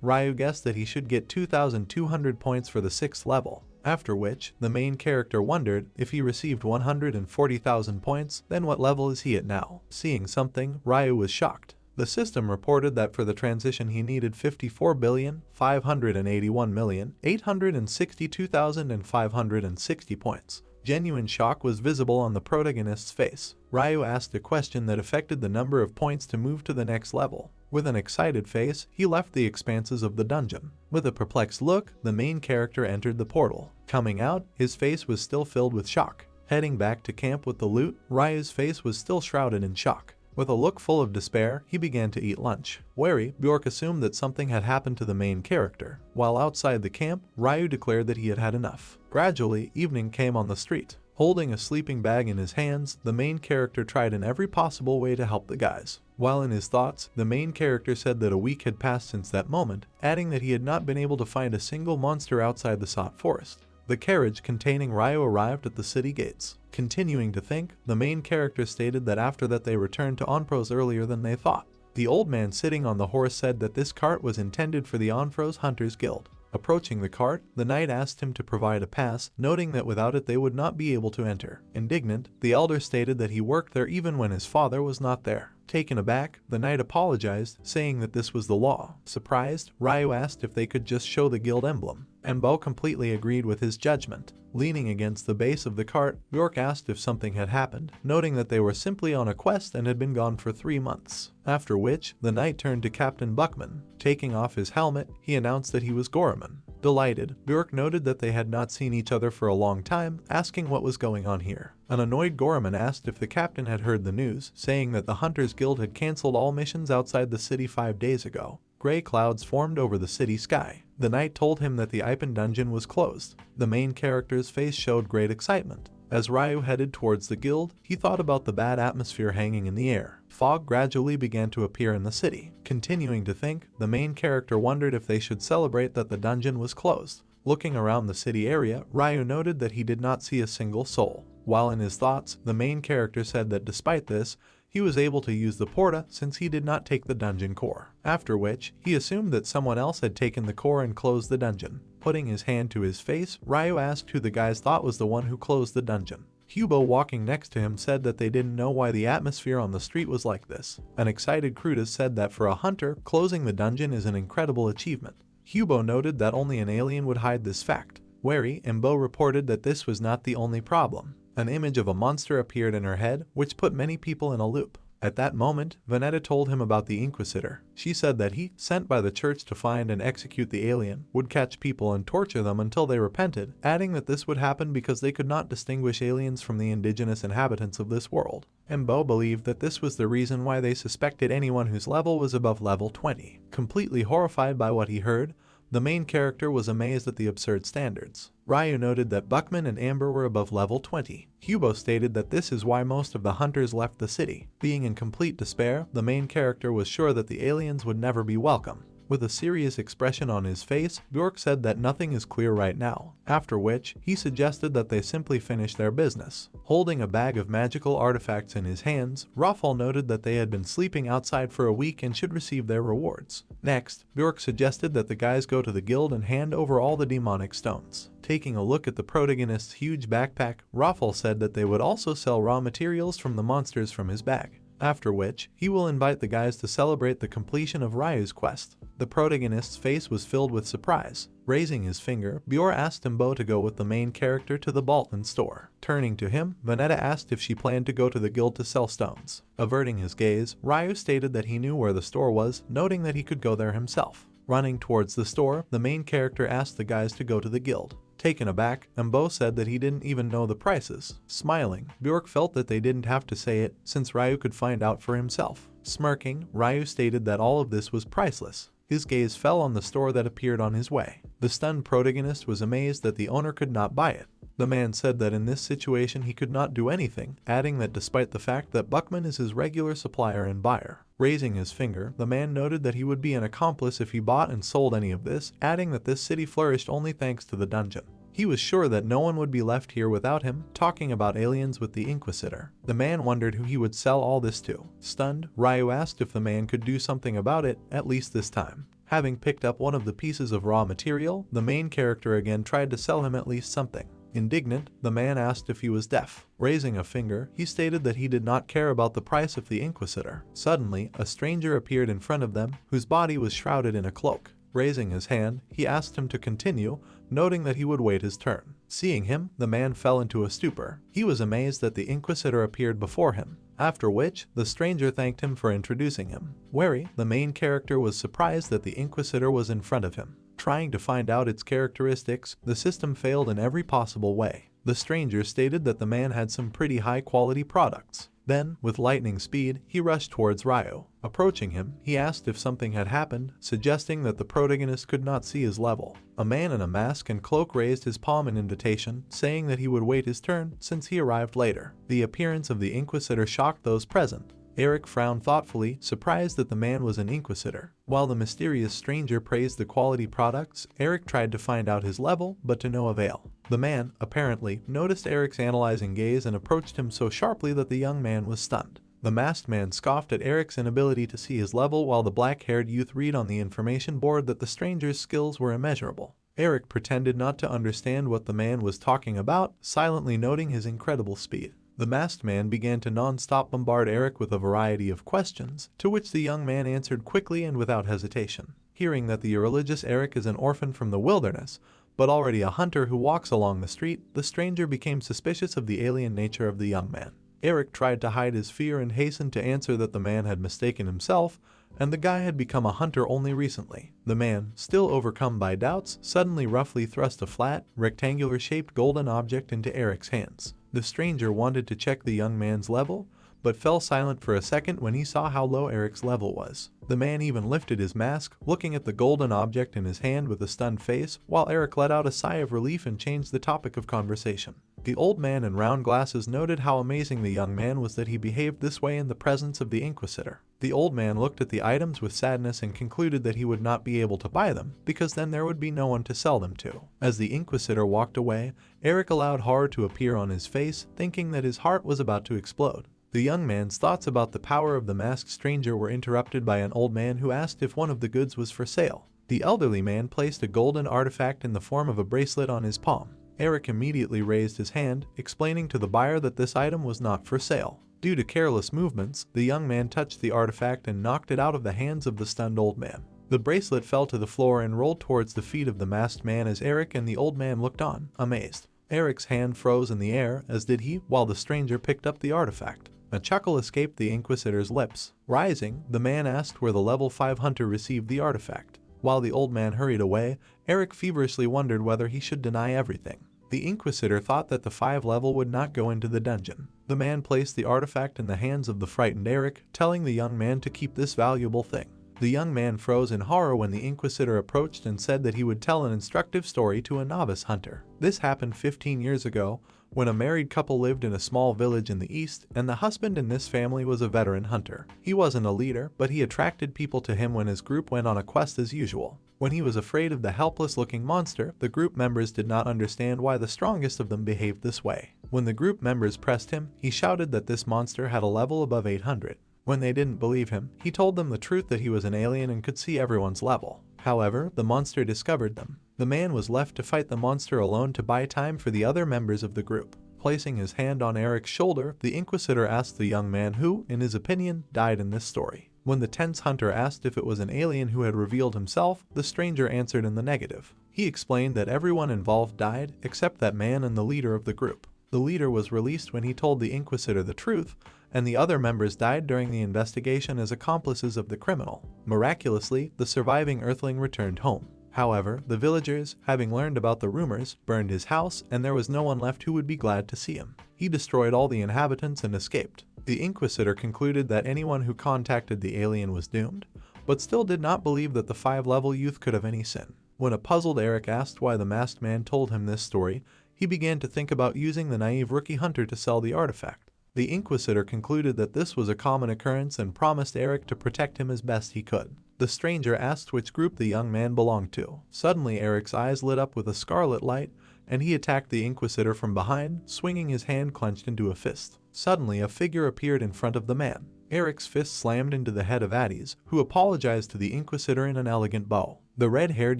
Ryu guessed that he should get 2,200 points for the 6th level. After which, the main character wondered if he received 140,000 points, then what level is he at now? Seeing something, Ryu was shocked. The system reported that for the transition he needed 54,581,862,560 points. Genuine shock was visible on the protagonist's face. Ryu asked a question that affected the number of points to move to the next level. With an excited face, he left the expanses of the dungeon. With a perplexed look, the main character entered the portal. Coming out, his face was still filled with shock. Heading back to camp with the loot, Ryu's face was still shrouded in shock. With a look full of despair, he began to eat lunch. Wary, Bjork assumed that something had happened to the main character. While outside the camp, Ryu declared that he had had enough. Gradually, evening came on the street. Holding a sleeping bag in his hands, the main character tried in every possible way to help the guys. While in his thoughts, the main character said that a week had passed since that moment, adding that he had not been able to find a single monster outside the sought forest. The carriage containing Ryu arrived at the city gates. Continuing to think, the main character stated that after that they returned to Onpros earlier than they thought. The old man sitting on the horse said that this cart was intended for the Onpros Hunters Guild. Approaching the cart, the knight asked him to provide a pass, noting that without it they would not be able to enter. Indignant, the elder stated that he worked there even when his father was not there. Taken aback, the knight apologized, saying that this was the law. Surprised, Ryu asked if they could just show the guild emblem, and Bo completely agreed with his judgment. Leaning against the base of the cart, Bjork asked if something had happened, noting that they were simply on a quest and had been gone for 3 months. After which, the knight turned to Captain Buckman. Taking off his helmet, he announced that he was Gorman. Delighted, Bjork noted that they had not seen each other for a long time, asking what was going on here. An annoyed Gorman asked if the captain had heard the news, saying that the Hunters Guild had cancelled all missions outside the city 5 days ago. Gray clouds formed over the city sky. The knight told him that the Ipen dungeon was closed. The main character's face showed great excitement. As Ryu headed towards the guild, he thought about the bad atmosphere hanging in the air. Fog gradually began to appear in the city. Continuing to think, the main character wondered if they should celebrate that the dungeon was closed. Looking around the city area, Ryu noted that he did not see a single soul. While in his thoughts, the main character said that despite this, he was able to use the porta since he did not take the dungeon core. After which, he assumed that someone else had taken the core and closed the dungeon. Putting his hand to his face, Ryu asked who the guys thought was the one who closed the dungeon. Hubo walking next to him said that they didn't know why the atmosphere on the street was like this. An excited Krutas said that for a hunter, closing the dungeon is an incredible achievement. Hubo noted that only an alien would hide this fact. Wary and Bo reported that this was not the only problem. An image of a monster appeared in her head, which put many people in a loop. At that moment, Vanetta told him about the Inquisitor. She said that he, sent by the church to find and execute the alien, would catch people and torture them until they repented, adding that this would happen because they could not distinguish aliens from the indigenous inhabitants of this world. And Bo believed that this was the reason why they suspected anyone whose level was above level 20. Completely horrified by what he heard, the main character was amazed at the absurd standards. Ryu noted that Buckman and Amber were above level 20. Hubo stated that this is why most of the hunters left the city. Being in complete despair, the main character was sure that the aliens would never be welcome. With a serious expression on his face, Bjork said that nothing is clear right now, after which, he suggested that they simply finish their business. Holding a bag of magical artifacts in his hands, Rafael noted that they had been sleeping outside for a week and should receive their rewards. Next, Bjork suggested that the guys go to the guild and hand over all the demonic stones. Taking a look at the protagonist's huge backpack, Rafael said that they would also sell raw materials from the monsters from his bag. After which, he will invite the guys to celebrate the completion of Ryu's quest. The protagonist's face was filled with surprise. Raising his finger, Bjork asked Bo to go with the main character to the Bolton store. Turning to him, Vanetta asked if she planned to go to the guild to sell stones. Averting his gaze, Ryu stated that he knew where the store was, noting that he could go there himself. Running towards the store, the main character asked the guys to go to the guild. Taken aback, Bo said that he didn't even know the prices. Smiling, Bjork felt that they didn't have to say it, since Ryu could find out for himself. Smirking, Ryu stated that all of this was priceless. His gaze fell on the store that appeared on his way. The stunned protagonist was amazed that the owner could not buy it. The man said that in this situation he could not do anything, adding that despite the fact that Buckman is his regular supplier and buyer. Raising his finger, the man noted that he would be an accomplice if he bought and sold any of this, adding that this city flourished only thanks to the dungeon. He was sure that no one would be left here without him, talking about aliens with the Inquisitor. The man wondered who he would sell all this to. Stunned, Ryu asked if the man could do something about it, at least this time. Having picked up one of the pieces of raw material, the main character again tried to sell him at least something. Indignant, the man asked if he was deaf. Raising a finger, he stated that he did not care about the price of the Inquisitor. Suddenly, a stranger appeared in front of them, whose body was shrouded in a cloak. Raising his hand, he asked him to continue, noting that he would wait his turn. Seeing him, the man fell into a stupor. He was amazed that the Inquisitor appeared before him, after which the stranger thanked him for introducing him. Wary, the main character was surprised that the Inquisitor was in front of him. Trying to find out its characteristics, the system failed in every possible way. The stranger stated that the man had some pretty high-quality products. Then, with lightning speed, he rushed towards Ryo. Approaching him, he asked if something had happened, suggesting that the protagonist could not see his level. A man in a mask and cloak raised his palm in invitation, saying that he would wait his turn since he arrived later. The appearance of the Inquisitor shocked those present. Eric frowned thoughtfully, surprised that the man was an Inquisitor. While the mysterious stranger praised the quality products, Eric tried to find out his level, but to no avail. The man, apparently, noticed Eric's analyzing gaze and approached him so sharply that the young man was stunned. The masked man scoffed at Eric's inability to see his level, while the black-haired youth read on the information board that the stranger's skills were immeasurable. Eric pretended not to understand what the man was talking about, silently noting his incredible speed. The masked man began to non-stop bombard Eric with a variety of questions, to which the young man answered quickly and without hesitation. Hearing that the irreligious Eric is an orphan from the wilderness, but already a hunter who walks along the street, the stranger became suspicious of the alien nature of the young man. Eric tried to hide his fear and hastened to answer that the man had mistaken himself, and the guy had become a hunter only recently. The man, still overcome by doubts, suddenly roughly thrust a flat, rectangular-shaped golden object into Eric's hands. The stranger wanted to check the young man's level, but fell silent for a second when he saw how low Eric's level was. The man even lifted his mask, looking at the golden object in his hand with a stunned face, while Eric let out a sigh of relief and changed the topic of conversation. The old man in round glasses noted how amazing the young man was that he behaved this way in the presence of the Inquisitor. The old man looked at the items with sadness and concluded that he would not be able to buy them, because then there would be no one to sell them to. As the Inquisitor walked away, Eric allowed horror to appear on his face, thinking that his heart was about to explode. The young man's thoughts about the power of the masked stranger were interrupted by an old man who asked if one of the goods was for sale. The elderly man placed a golden artifact in the form of a bracelet on his palm. Eric immediately raised his hand, explaining to the buyer that this item was not for sale. Due to careless movements, the young man touched the artifact and knocked it out of the hands of the stunned old man. The bracelet fell to the floor and rolled towards the feet of the masked man as Eric and the old man looked on, amazed. Eric's hand froze in the air, as did he, while the stranger picked up the artifact. A chuckle escaped the Inquisitor's lips. Rising, the man asked where the level 5 hunter received the artifact. While the old man hurried away, Eric feverishly wondered whether he should deny everything. The Inquisitor thought that the 5 level would not go into the dungeon. The man placed the artifact in the hands of the frightened Eric, telling the young man to keep this valuable thing. The young man froze in horror when the Inquisitor approached and said that he would tell an instructive story to a novice hunter. This happened 15 years ago, when a married couple lived in a small village in the east, and the husband in this family was a veteran hunter. He wasn't a leader, but he attracted people to him when his group went on a quest as usual. When he was afraid of the helpless-looking monster, the group members did not understand why the strongest of them behaved this way. When the group members pressed him, he shouted that this monster had a level above 800. When they didn't believe him, he told them the truth that he was an alien and could see everyone's level. However, the monster discovered them. The man was left to fight the monster alone to buy time for the other members of the group. Placing his hand on Eric's shoulder, the Inquisitor asked the young man who, in his opinion, died in this story. When the tense hunter asked if it was an alien who had revealed himself, the stranger answered in the negative. He explained that everyone involved died, except that man and the leader of the group. The leader was released when he told the Inquisitor the truth, and the other members died during the investigation as accomplices of the criminal. Miraculously, the surviving Earthling returned home. However, the villagers, having learned about the rumors, burned his house, and there was no one left who would be glad to see him. He destroyed all the inhabitants and escaped. The Inquisitor concluded that anyone who contacted the alien was doomed, but still did not believe that the 5-level youth could have any sin. When a puzzled Eric asked why the masked man told him this story, he began to think about using the naive rookie hunter to sell the artifact. The Inquisitor concluded that this was a common occurrence and promised Eric to protect him as best he could. The stranger asked which group the young man belonged to. Suddenly, Eric's eyes lit up with a scarlet light, and he attacked the Inquisitor from behind, swinging his hand clenched into a fist. Suddenly, a figure appeared in front of the man. Eric's fist slammed into the head of Addis, who apologized to the Inquisitor in an elegant bow. The red-haired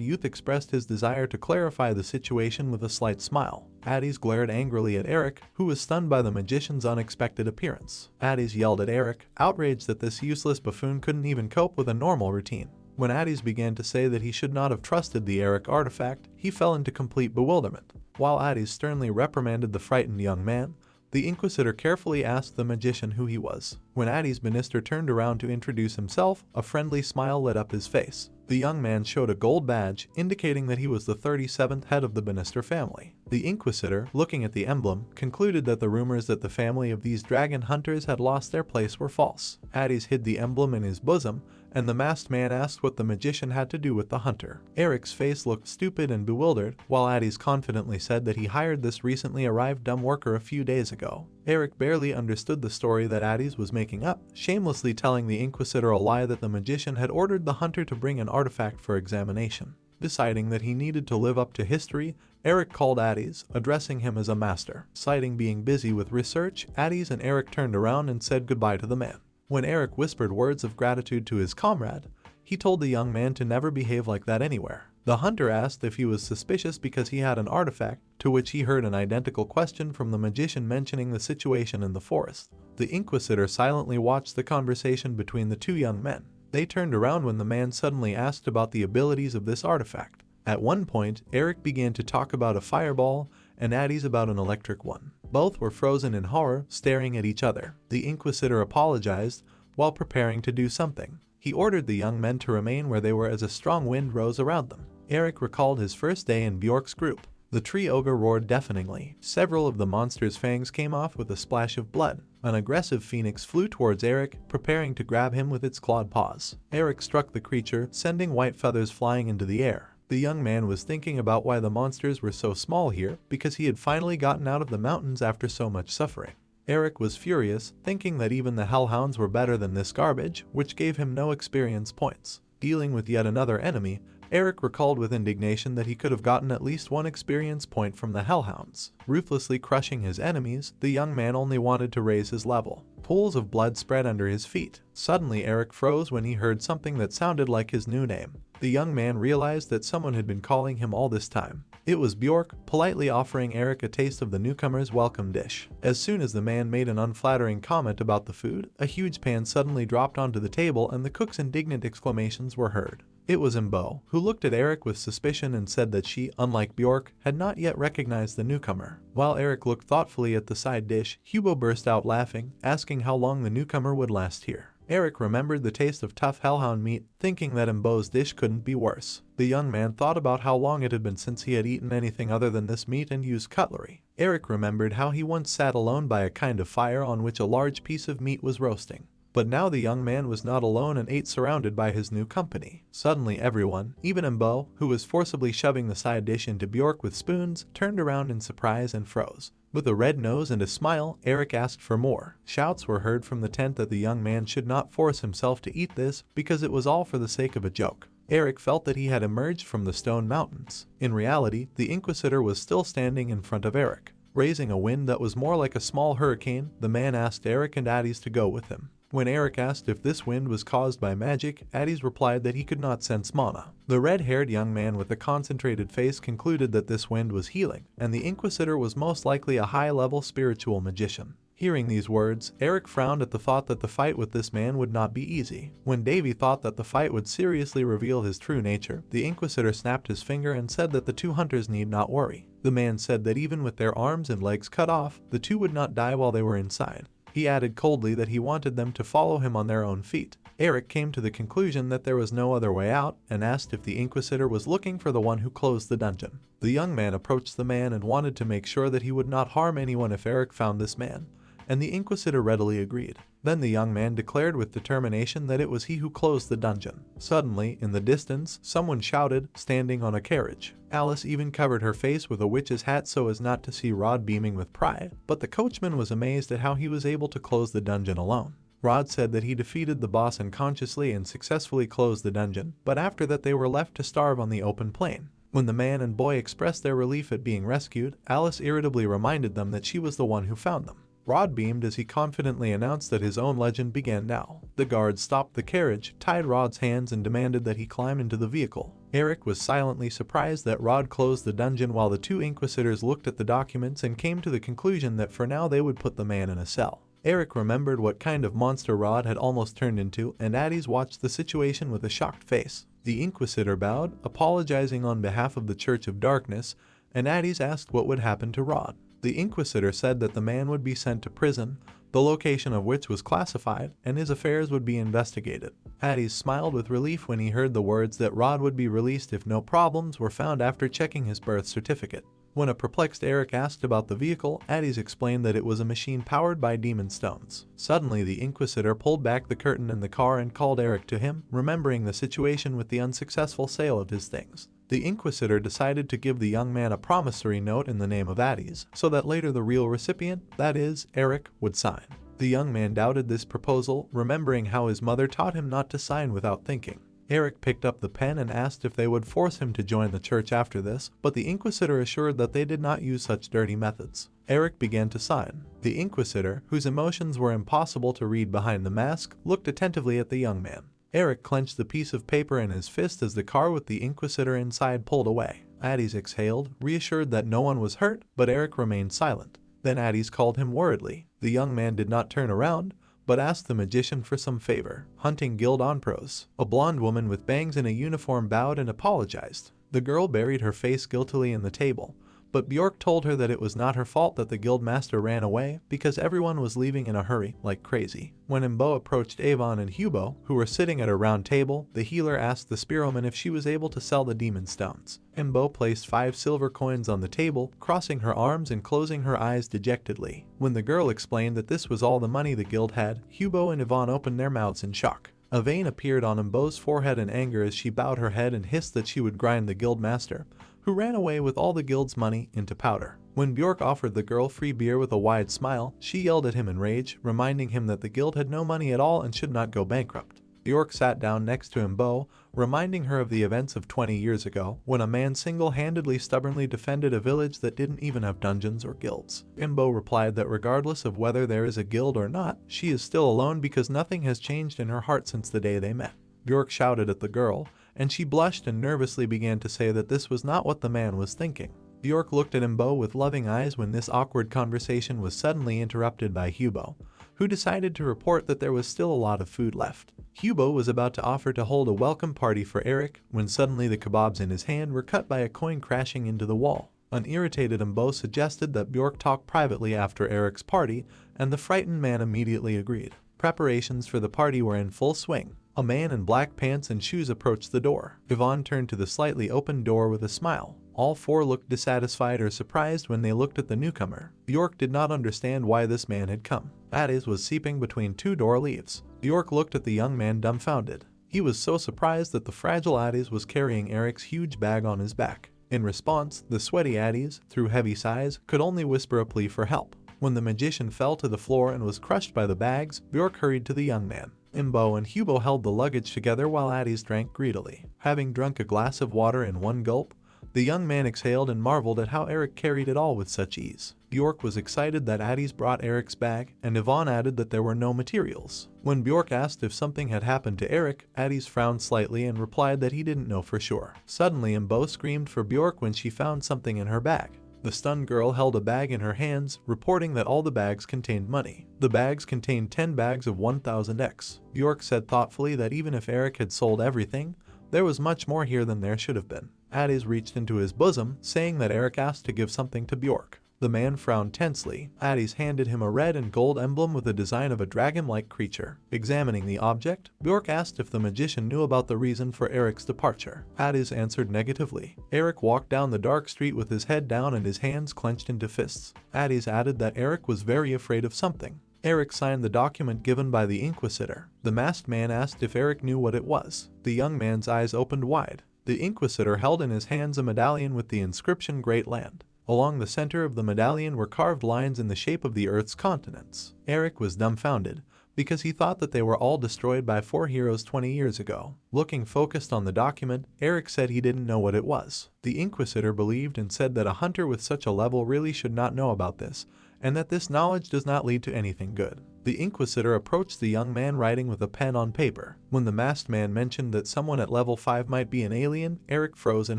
youth expressed his desire to clarify the situation with a slight smile. Addis glared angrily at Eric, who was stunned by the magician's unexpected appearance. Addis yelled at Eric, outraged that this useless buffoon couldn't even cope with a normal routine. When Addis began to say that he should not have trusted the Eric artifact, he fell into complete bewilderment. While Addis sternly reprimanded the frightened young man, the Inquisitor carefully asked the magician who he was. When Addis' minister turned around to introduce himself, a friendly smile lit up his face. The young man showed a gold badge, indicating that he was the 37th head of the Minister family. The Inquisitor, looking at the emblem, concluded that the rumors that the family of these dragon hunters had lost their place were false. Addis hid the emblem in his bosom, and the masked man asked what the magician had to do with the hunter. Eric's face looked stupid and bewildered, while Addis confidently said that he hired this recently arrived dumb worker a few days ago. Eric barely understood the story that Addis was making up, shamelessly telling the Inquisitor a lie that the magician had ordered the hunter to bring an artifact for examination. Deciding that he needed to live up to history, Eric called Addis, addressing him as a master. Citing being busy with research, Addis and Eric turned around and said goodbye to the man. When Eric whispered words of gratitude to his comrade, he told the young man to never behave like that anywhere. The hunter asked if he was suspicious because he had an artifact, to which he heard an identical question from the magician mentioning the situation in the forest. The Inquisitor silently watched the conversation between the two young men. They turned around when the man suddenly asked about the abilities of this artifact. At one point, Eric began to talk about a fireball and Addis about an electric one. Both were frozen in horror, staring at each other. The Inquisitor apologized while preparing to do something. He ordered the young men to remain where they were as a strong wind rose around them. Eric recalled his first day in Bjork's group. The tree ogre roared deafeningly. Several of the monster's fangs came off with a splash of blood. An aggressive phoenix flew towards Eric, preparing to grab him with its clawed paws. Eric struck the creature, sending white feathers flying into the air. The young man was thinking about why the monsters were so small here, because he had finally gotten out of the mountains after so much suffering. Eric was furious, thinking that even the hellhounds were better than this garbage, which gave him no experience points. Dealing with yet another enemy, Eric recalled with indignation that he could have gotten at least one experience point from the hellhounds. Ruthlessly crushing his enemies, the young man only wanted to raise his level. Pools of blood spread under his feet. Suddenly Eric froze when he heard something that sounded like his new name. The young man realized that someone had been calling him all this time. It was Bjork, politely offering Eric a taste of the newcomer's welcome dish. As soon as the man made an unflattering comment about the food, a huge pan suddenly dropped onto the table and the cook's indignant exclamations were heard. It was Imbo, who looked at Eric with suspicion and said that she, unlike Bjork, had not yet recognized the newcomer. While Eric looked thoughtfully at the side dish, Hubo burst out laughing, asking how long the newcomer would last here. Eric remembered the taste of tough hellhound meat, thinking that Imbo's dish couldn't be worse. The young man thought about how long it had been since he had eaten anything other than this meat and used cutlery. Eric remembered how he once sat alone by a kind of fire on which a large piece of meat was roasting. But now the young man was not alone and ate surrounded by his new company. Suddenly everyone, even Imbo, who was forcibly shoving the side dish into Bjork with spoons, turned around in surprise and froze. With a red nose and a smile, Eric asked for more. Shouts were heard from the tent that the young man should not force himself to eat this because it was all for the sake of a joke. Eric felt that he had emerged from the stone mountains. In reality, the Inquisitor was still standing in front of Eric. Raising a wind that was more like a small hurricane, the man asked Eric and Addis to go with him. When Eric asked if this wind was caused by magic, Addis replied that he could not sense mana. The red-haired young man with the concentrated face concluded that this wind was healing, and the Inquisitor was most likely a high-level spiritual magician. Hearing these words, Eric frowned at the thought that the fight with this man would not be easy. When Davy thought that the fight would seriously reveal his true nature, the Inquisitor snapped his finger and said that the two hunters need not worry. The man said that even with their arms and legs cut off, the two would not die while they were inside. He added coldly that he wanted them to follow him on their own feet. Eric came to the conclusion that there was no other way out and asked if the Inquisitor was looking for the one who closed the dungeon. The young man approached the man and wanted to make sure that he would not harm anyone if Eric found this man, and the Inquisitor readily agreed. Then the young man declared with determination that it was he who closed the dungeon. Suddenly, in the distance, someone shouted, standing on a carriage. Alice even covered her face with a witch's hat so as not to see Rod beaming with pride, but the coachman was amazed at how he was able to close the dungeon alone. Rod said that he defeated the boss unconsciously and successfully closed the dungeon, but after that they were left to starve on the open plain. When the man and boy expressed their relief at being rescued, Alice irritably reminded them that she was the one who found them. Rod beamed as he confidently announced that his own legend began now. The guards stopped the carriage, tied Rod's hands, and demanded that he climb into the vehicle. Eric was silently surprised that Rod closed the dungeon while the two Inquisitors looked at the documents and came to the conclusion that for now they would put the man in a cell. Eric remembered what kind of monster Rod had almost turned into, and Addis watched the situation with a shocked face. The Inquisitor bowed, apologizing on behalf of the Church of Darkness, and Addis asked what would happen to Rod. The Inquisitor said that the man would be sent to prison, the location of which was classified, and his affairs would be investigated. Addis smiled with relief when he heard the words that Rod would be released if no problems were found after checking his birth certificate. When a perplexed Eric asked about the vehicle, Addis explained that it was a machine powered by demon stones. Suddenly, the Inquisitor pulled back the curtain in the car and called Eric to him, remembering the situation with the unsuccessful sale of his things. The Inquisitor decided to give the young man a promissory note in the name of Addis, so that later the real recipient, that is, Eric, would sign. The young man doubted this proposal, remembering how his mother taught him not to sign without thinking. Eric picked up the pen and asked if they would force him to join the church after this, but the Inquisitor assured that they did not use such dirty methods. Eric began to sign. The Inquisitor, whose emotions were impossible to read behind the mask, looked attentively at the young man. Eric clenched the piece of paper in his fist as the car with the Inquisitor inside pulled away. Addis exhaled, reassured that no one was hurt, but Eric remained silent. Then Addis called him worriedly. The young man did not turn around, but asked the magician for some favor. Hunting Guild Onpros. A blonde woman with bangs in a uniform bowed and apologized. The girl buried her face guiltily in the table, but Bjork told her that it was not her fault that the guildmaster ran away because everyone was leaving in a hurry, like crazy. When Imbo approached Avon and Hubo, who were sitting at a round table, the healer asked the spearwoman if she was able to sell the demon stones. Imbo placed 5 silver coins on the table, crossing her arms and closing her eyes dejectedly. When the girl explained that this was all the money the guild had, Hubo and Yvonne opened their mouths in shock. A vein appeared on Imbo's forehead in anger as she bowed her head and hissed that she would grind the guildmaster, who ran away with all the guild's money, into powder. When Bjork offered the girl free beer with a wide smile, she yelled at him in rage, reminding him that the guild had no money at all and should not go bankrupt. Bjork sat down next to Imbo, reminding her of the events of 20 years ago, when a man single-handedly stubbornly defended a village that didn't even have dungeons or guilds. Imbo replied that regardless of whether there is a guild or not, she is still alone because nothing has changed in her heart since the day they met. Bjork shouted at the girl, and she blushed and nervously began to say that this was not what the man was thinking. Bjork looked at Imbo with loving eyes when this awkward conversation was suddenly interrupted by Hubo, who decided to report that there was still a lot of food left. Hubo was about to offer to hold a welcome party for Eric when suddenly the kebabs in his hand were cut by a coin crashing into the wall. An irritated Imbo suggested that Bjork talk privately after Eric's party, and the frightened man immediately agreed. Preparations for the party were in full swing. A man in black pants and shoes approached the door. Yvonne turned to the slightly open door with a smile. All 4 looked dissatisfied or surprised when they looked at the newcomer. Bjork did not understand why this man had come. Addis was seeping between 2 door leaves. Bjork looked at the young man dumbfounded. He was so surprised that the fragile Addis was carrying Eric's huge bag on his back. In response, the sweaty Addis, through heavy sighs, could only whisper a plea for help. When the magician fell to the floor and was crushed by the bags, Bjork hurried to the young man. Imbo and Hubo held the luggage together while Addis drank greedily. Having drunk a glass of water in one gulp, the young man exhaled and marveled at how Eric carried it all with such ease. Bjork was excited that Addis brought Eric's bag, and Yvonne added that there were no materials. When Bjork asked if something had happened to Eric, Addis frowned slightly and replied that he didn't know for sure. Suddenly, Imbo screamed for Bjork when she found something in her bag. The stunned girl held a bag in her hands, reporting that all the bags contained money. The bags contained 10 bags of 1000x. Bjork said thoughtfully that even if Eric had sold everything, there was much more here than there should have been. Addis reached into his bosom, saying that Eric asked to give something to Bjork. The man frowned tensely. Addis handed him a red and gold emblem with a design of a dragon-like creature. Examining the object, Bjork asked if the magician knew about the reason for Eric's departure. Addis answered negatively. Eric walked down the dark street with his head down and his hands clenched into fists. Addis added that Eric was very afraid of something. Eric signed the document given by the Inquisitor. The masked man asked if Eric knew what it was. The young man's eyes opened wide. The Inquisitor held in his hands a medallion with the inscription Great Land. Along the center of the medallion were carved lines in the shape of the Earth's continents. Eric was dumbfounded, because he thought that they were all destroyed by 4 heroes 20 years ago. Looking focused on the document, Eric said he didn't know what it was. The Inquisitor believed and said that a hunter with such a level really should not know about this, and that this knowledge does not lead to anything good. The Inquisitor approached the young man writing with a pen on paper. When the masked man mentioned that someone at level 5 might be an alien, Eric froze in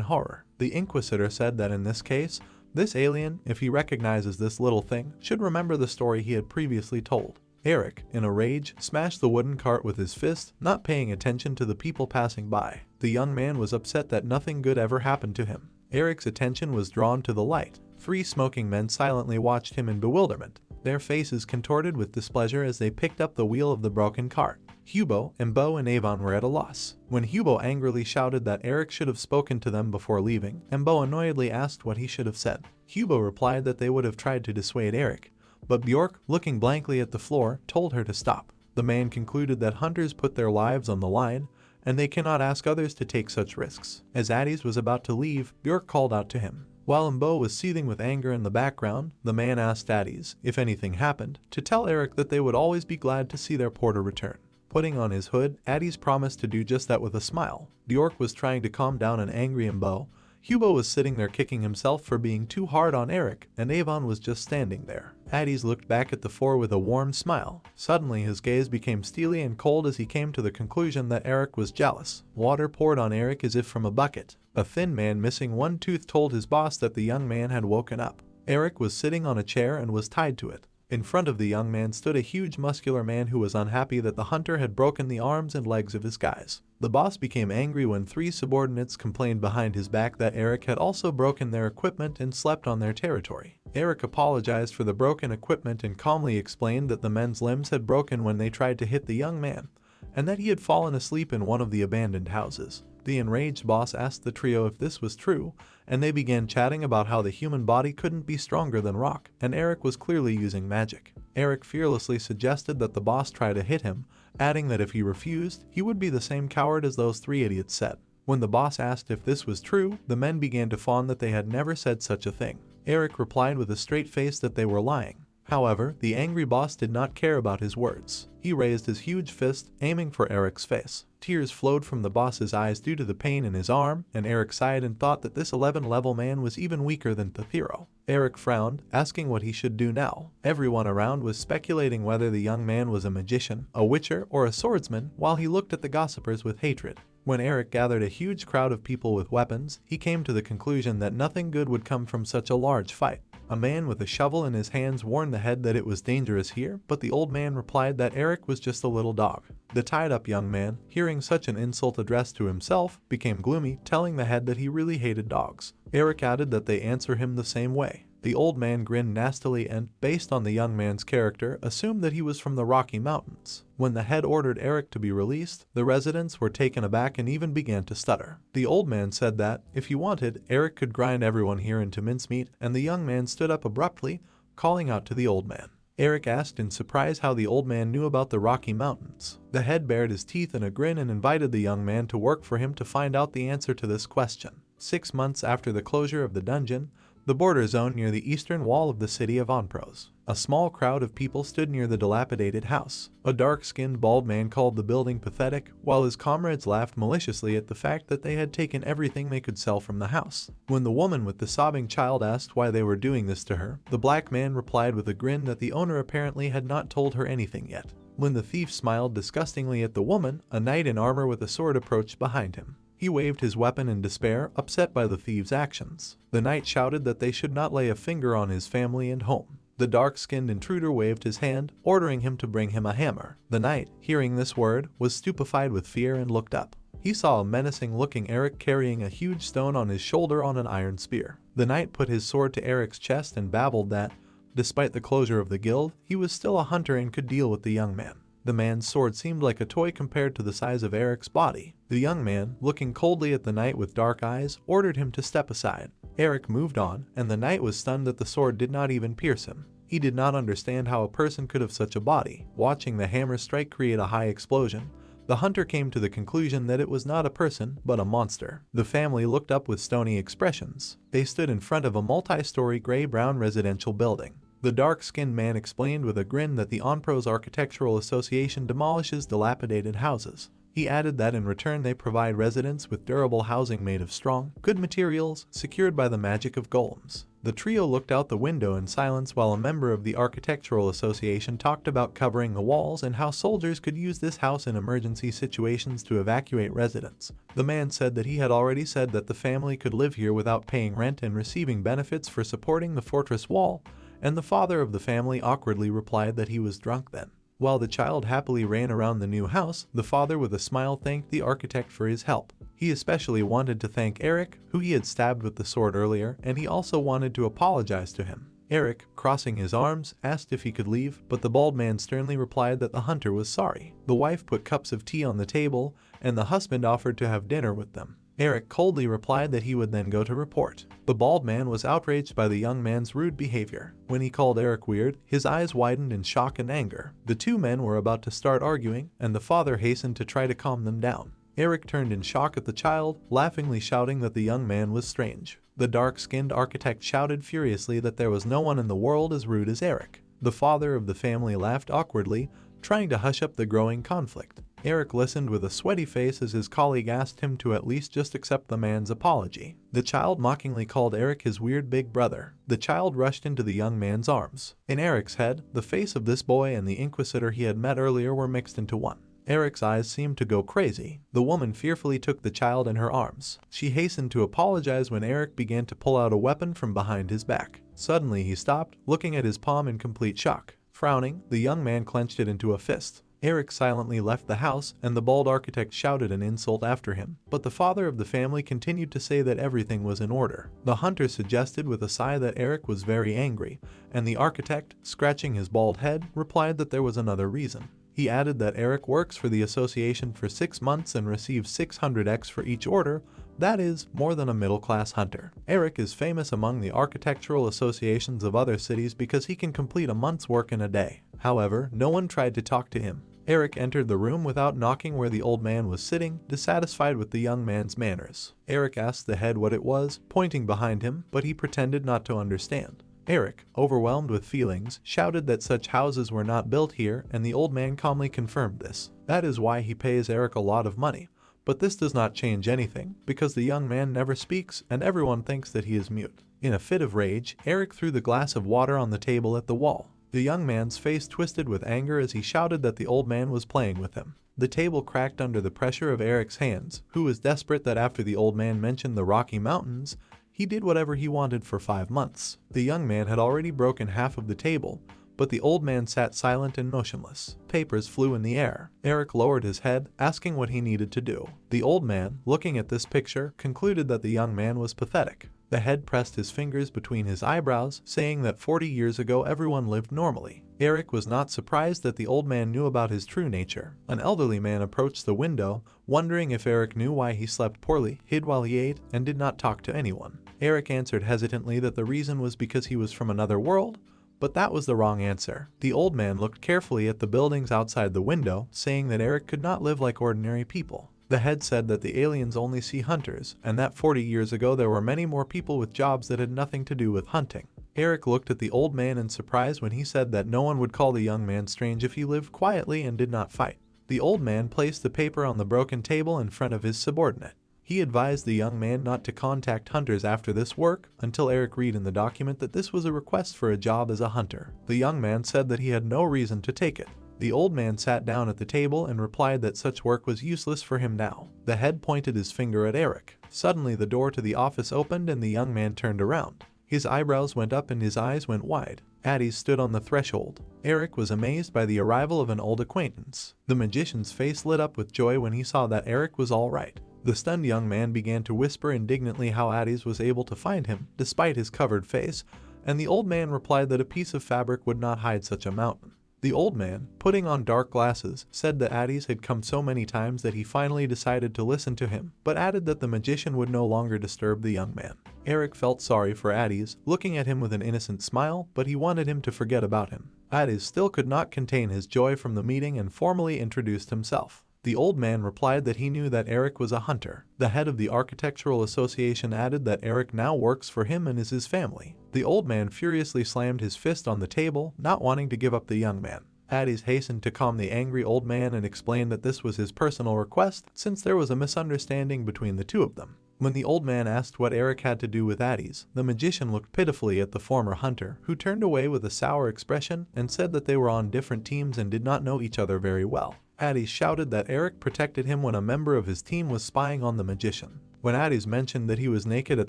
horror. The Inquisitor said that in this case, this alien, if he recognizes this little thing, should remember the story he had previously told. Eric, in a rage, smashed the wooden cart with his fist, not paying attention to the people passing by. The young man was upset that nothing good ever happened to him. Eric's attention was drawn to the light. 3 smoking men silently watched him in bewilderment, their faces contorted with displeasure as they picked up the wheel of the broken cart. Hugo, Embo, and Avon were at a loss. When Hugo angrily shouted that Eric should have spoken to them before leaving, Embo annoyedly asked what he should have said. Hugo replied that they would have tried to dissuade Eric, but Bjork, looking blankly at the floor, told her to stop. The man concluded that hunters put their lives on the line, and they cannot ask others to take such risks. As Addis was about to leave, Bjork called out to him. While Embo was seething with anger in the background, the man asked Addis, if anything happened, to tell Eric that they would always be glad to see their porter return. Putting on his hood, Addis promised to do just that with a smile. Bjork was trying to calm down an angry Embo. Hugo was sitting there kicking himself for being too hard on Eric, and Avon was just standing there. Addis looked back at the 4 with a warm smile. Suddenly his gaze became steely and cold as he came to the conclusion that Eric was jealous. Water poured on Eric as if from a bucket. A thin man missing one tooth told his boss that the young man had woken up. Eric was sitting on a chair and was tied to it. In front of the young man stood a huge muscular man who was unhappy that the hunter had broken the arms and legs of his guys. The boss became angry when 3 subordinates complained behind his back that Eric had also broken their equipment and slept on their territory. Eric apologized for the broken equipment and calmly explained that the men's limbs had broken when they tried to hit the young man, and that he had fallen asleep in one of the abandoned houses. The enraged boss asked the trio if this was true, and they began chatting about how the human body couldn't be stronger than rock, and Eric was clearly using magic. Eric fearlessly suggested that the boss try to hit him, adding that if he refused, he would be the same coward as those 3 idiots said. When the boss asked if this was true, the men began to fawn that they had never said such a thing. Eric replied with a straight face that they were lying. However, the angry boss did not care about his words. He raised his huge fist, aiming for Eric's face. Tears flowed from the boss's eyes due to the pain in his arm, and Eric sighed and thought that this 11-level man was even weaker than Papiro. Eric frowned, asking what he should do now. Everyone around was speculating whether the young man was a magician, a witcher, or a swordsman, while he looked at the gossipers with hatred. When Eric gathered a huge crowd of people with weapons, he came to the conclusion that nothing good would come from such a large fight. A man with a shovel in his hands warned the head that it was dangerous here, but the old man replied that Eric was just a little dog. The tied-up young man, hearing such an insult addressed to himself, became gloomy, telling the head that he really hated dogs. Eric added that they answer him the same way. The old man grinned nastily and, based on the young man's character, assumed that he was from the Rocky Mountains. When the head ordered Eric to be released, the residents were taken aback and even began to stutter. The old man said that, if he wanted, Eric could grind everyone here into mincemeat, and the young man stood up abruptly, calling out to the old man. Eric asked in surprise how the old man knew about the Rocky Mountains. The head bared his teeth in a grin and invited the young man to work for him to find out the answer to this question. 6 months after the closure of the dungeon, the border zone near the eastern wall of the city of Onpros. A small crowd of people stood near the dilapidated house. A dark-skinned bald man called the building pathetic, while his comrades laughed maliciously at the fact that they had taken everything they could sell from the house. When the woman with the sobbing child asked why they were doing this to her, the black man replied with a grin that the owner apparently had not told her anything yet. When the thief smiled disgustingly at the woman, a knight in armor with a sword approached behind him. He waved his weapon in despair, upset by the thieves' actions. The knight shouted that they should not lay a finger on his family and home. The dark-skinned intruder waved his hand, ordering him to bring him a hammer. The knight, hearing this word, was stupefied with fear and looked up. He saw a menacing-looking Eric carrying a huge stone on his shoulder on an iron spear. The knight put his sword to Eric's chest and babbled that, despite the closure of the guild, he was still a hunter and could deal with the young man. The man's sword seemed like a toy compared to the size of Eric's body. The young man, looking coldly at the knight with dark eyes, ordered him to step aside. Eric moved on, and the knight was stunned that the sword did not even pierce him. He did not understand how a person could have such a body. Watching the hammer strike create a high explosion, the hunter came to the conclusion that it was not a person, but a monster. The family looked up with stony expressions. They stood in front of a multi-story gray-brown residential building. The dark-skinned man explained with a grin that the Onpros Architectural Association demolishes dilapidated houses. He added that in return they provide residents with durable housing made of strong, good materials, secured by the magic of golems. The trio looked out the window in silence while a member of the Architectural Association talked about covering the walls and how soldiers could use this house in emergency situations to evacuate residents. The man said that he had already said that the family could live here without paying rent and receiving benefits for supporting the fortress wall, and the father of the family awkwardly replied that he was drunk then. While the child happily ran around the new house, the father with a smile thanked the architect for his help. He especially wanted to thank Eric, who he had stabbed with the sword earlier, and he also wanted to apologize to him. Eric, crossing his arms, asked if he could leave, but the bald man sternly replied that the hunter was sorry. The wife put cups of tea on the table, and the husband offered to have dinner with them. Eric coldly replied that he would then go to report. The bald man was outraged by the young man's rude behavior. When he called Eric weird, his eyes widened in shock and anger. The two men were about to start arguing, and the father hastened to try to calm them down. Eric turned in shock at the child, laughingly shouting that the young man was strange. The dark-skinned architect shouted furiously that there was no one in the world as rude as Eric. The father of the family laughed awkwardly, trying to hush up the growing conflict. Eric listened with a sweaty face as his colleague asked him to at least just accept the man's apology. The child mockingly called Eric his weird big brother. The child rushed into the young man's arms. In Eric's head, the face of this boy and the Inquisitor he had met earlier were mixed into one. Eric's eyes seemed to go crazy. The woman fearfully took the child in her arms. She hastened to apologize when Eric began to pull out a weapon from behind his back. Suddenly he stopped, looking at his palm in complete shock. Frowning, the young man clenched it into a fist. Eric silently left the house, and the bald architect shouted an insult after him, but the father of the family continued to say that everything was in order. The hunter suggested with a sigh that Eric was very angry, and the architect, scratching his bald head, replied that there was another reason. He added that Eric works for the association for 6 months and receives 600x for each order, that is, more than a middle-class hunter. Eric is famous among the architectural associations of other cities because he can complete a month's work in a day. However, no one tried to talk to him. Eric entered the room without knocking where the old man was sitting, dissatisfied with the young man's manners. Eric asked the head what it was, pointing behind him, but he pretended not to understand. Eric, overwhelmed with feelings, shouted that such houses were not built here, and the old man calmly confirmed this. That is why he pays Eric a lot of money. But this does not change anything, because the young man never speaks and everyone thinks that he is mute. In a fit of rage, Eric threw the glass of water on the table at the wall. The young man's face twisted with anger as he shouted that the old man was playing with him. The table cracked under the pressure of Eric's hands, who was desperate that after the old man mentioned the Rocky Mountains, he did whatever he wanted for 5 months. The young man had already broken half of the table, but the old man sat silent and motionless. Papers flew in the air. Eric lowered his head, asking what he needed to do. The old man, looking at this picture, concluded that the young man was pathetic. The head pressed his fingers between his eyebrows, saying that 40 years ago everyone lived normally. Eric was not surprised that the old man knew about his true nature. An elderly man approached the window, wondering if Eric knew why he slept poorly, hid while he ate, and did not talk to anyone. Eric answered hesitantly that the reason was because he was from another world, but that was the wrong answer. The old man looked carefully at the buildings outside the window, saying that Eric could not live like ordinary people. The head said that the aliens only see hunters, and that 40 years ago there were many more people with jobs that had nothing to do with hunting. Eric looked at the old man in surprise when he said that no one would call the young man strange if he lived quietly and did not fight. The old man placed the paper on the broken table in front of his subordinate. He advised the young man not to contact hunters after this work, until Eric read in the document that this was a request for a job as a hunter. The young man said that he had no reason to take it. The old man sat down at the table and replied that such work was useless for him now. The head pointed his finger at Eric. Suddenly the door to the office opened and the young man turned around. His eyebrows went up and his eyes went wide. Addie stood on the threshold. Eric was amazed by the arrival of an old acquaintance. The magician's face lit up with joy when he saw that Eric was all right. The stunned young man began to whisper indignantly how Addie was able to find him, despite his covered face, and the old man replied that a piece of fabric would not hide such a mountain. The old man, putting on dark glasses, said that Addie had come so many times that he finally decided to listen to him, but added that the magician would no longer disturb the young man. Eric felt sorry for Addie, looking at him with an innocent smile, but he wanted him to forget about him. Addie still could not contain his joy from the meeting and formally introduced himself. The old man replied that he knew that Eric was a hunter. The head of the Architectural Association added that Eric now works for him and is his family. The old man furiously slammed his fist on the table, not wanting to give up the young man. Addie hastened to calm the angry old man and explained that this was his personal request, since there was a misunderstanding between the two of them. When the old man asked what Eric had to do with Addie, the magician looked pitifully at the former hunter, who turned away with a sour expression and said that they were on different teams and did not know each other very well. Addie shouted that Eric protected him when a member of his team was spying on the magician. When Addis mentioned that he was naked at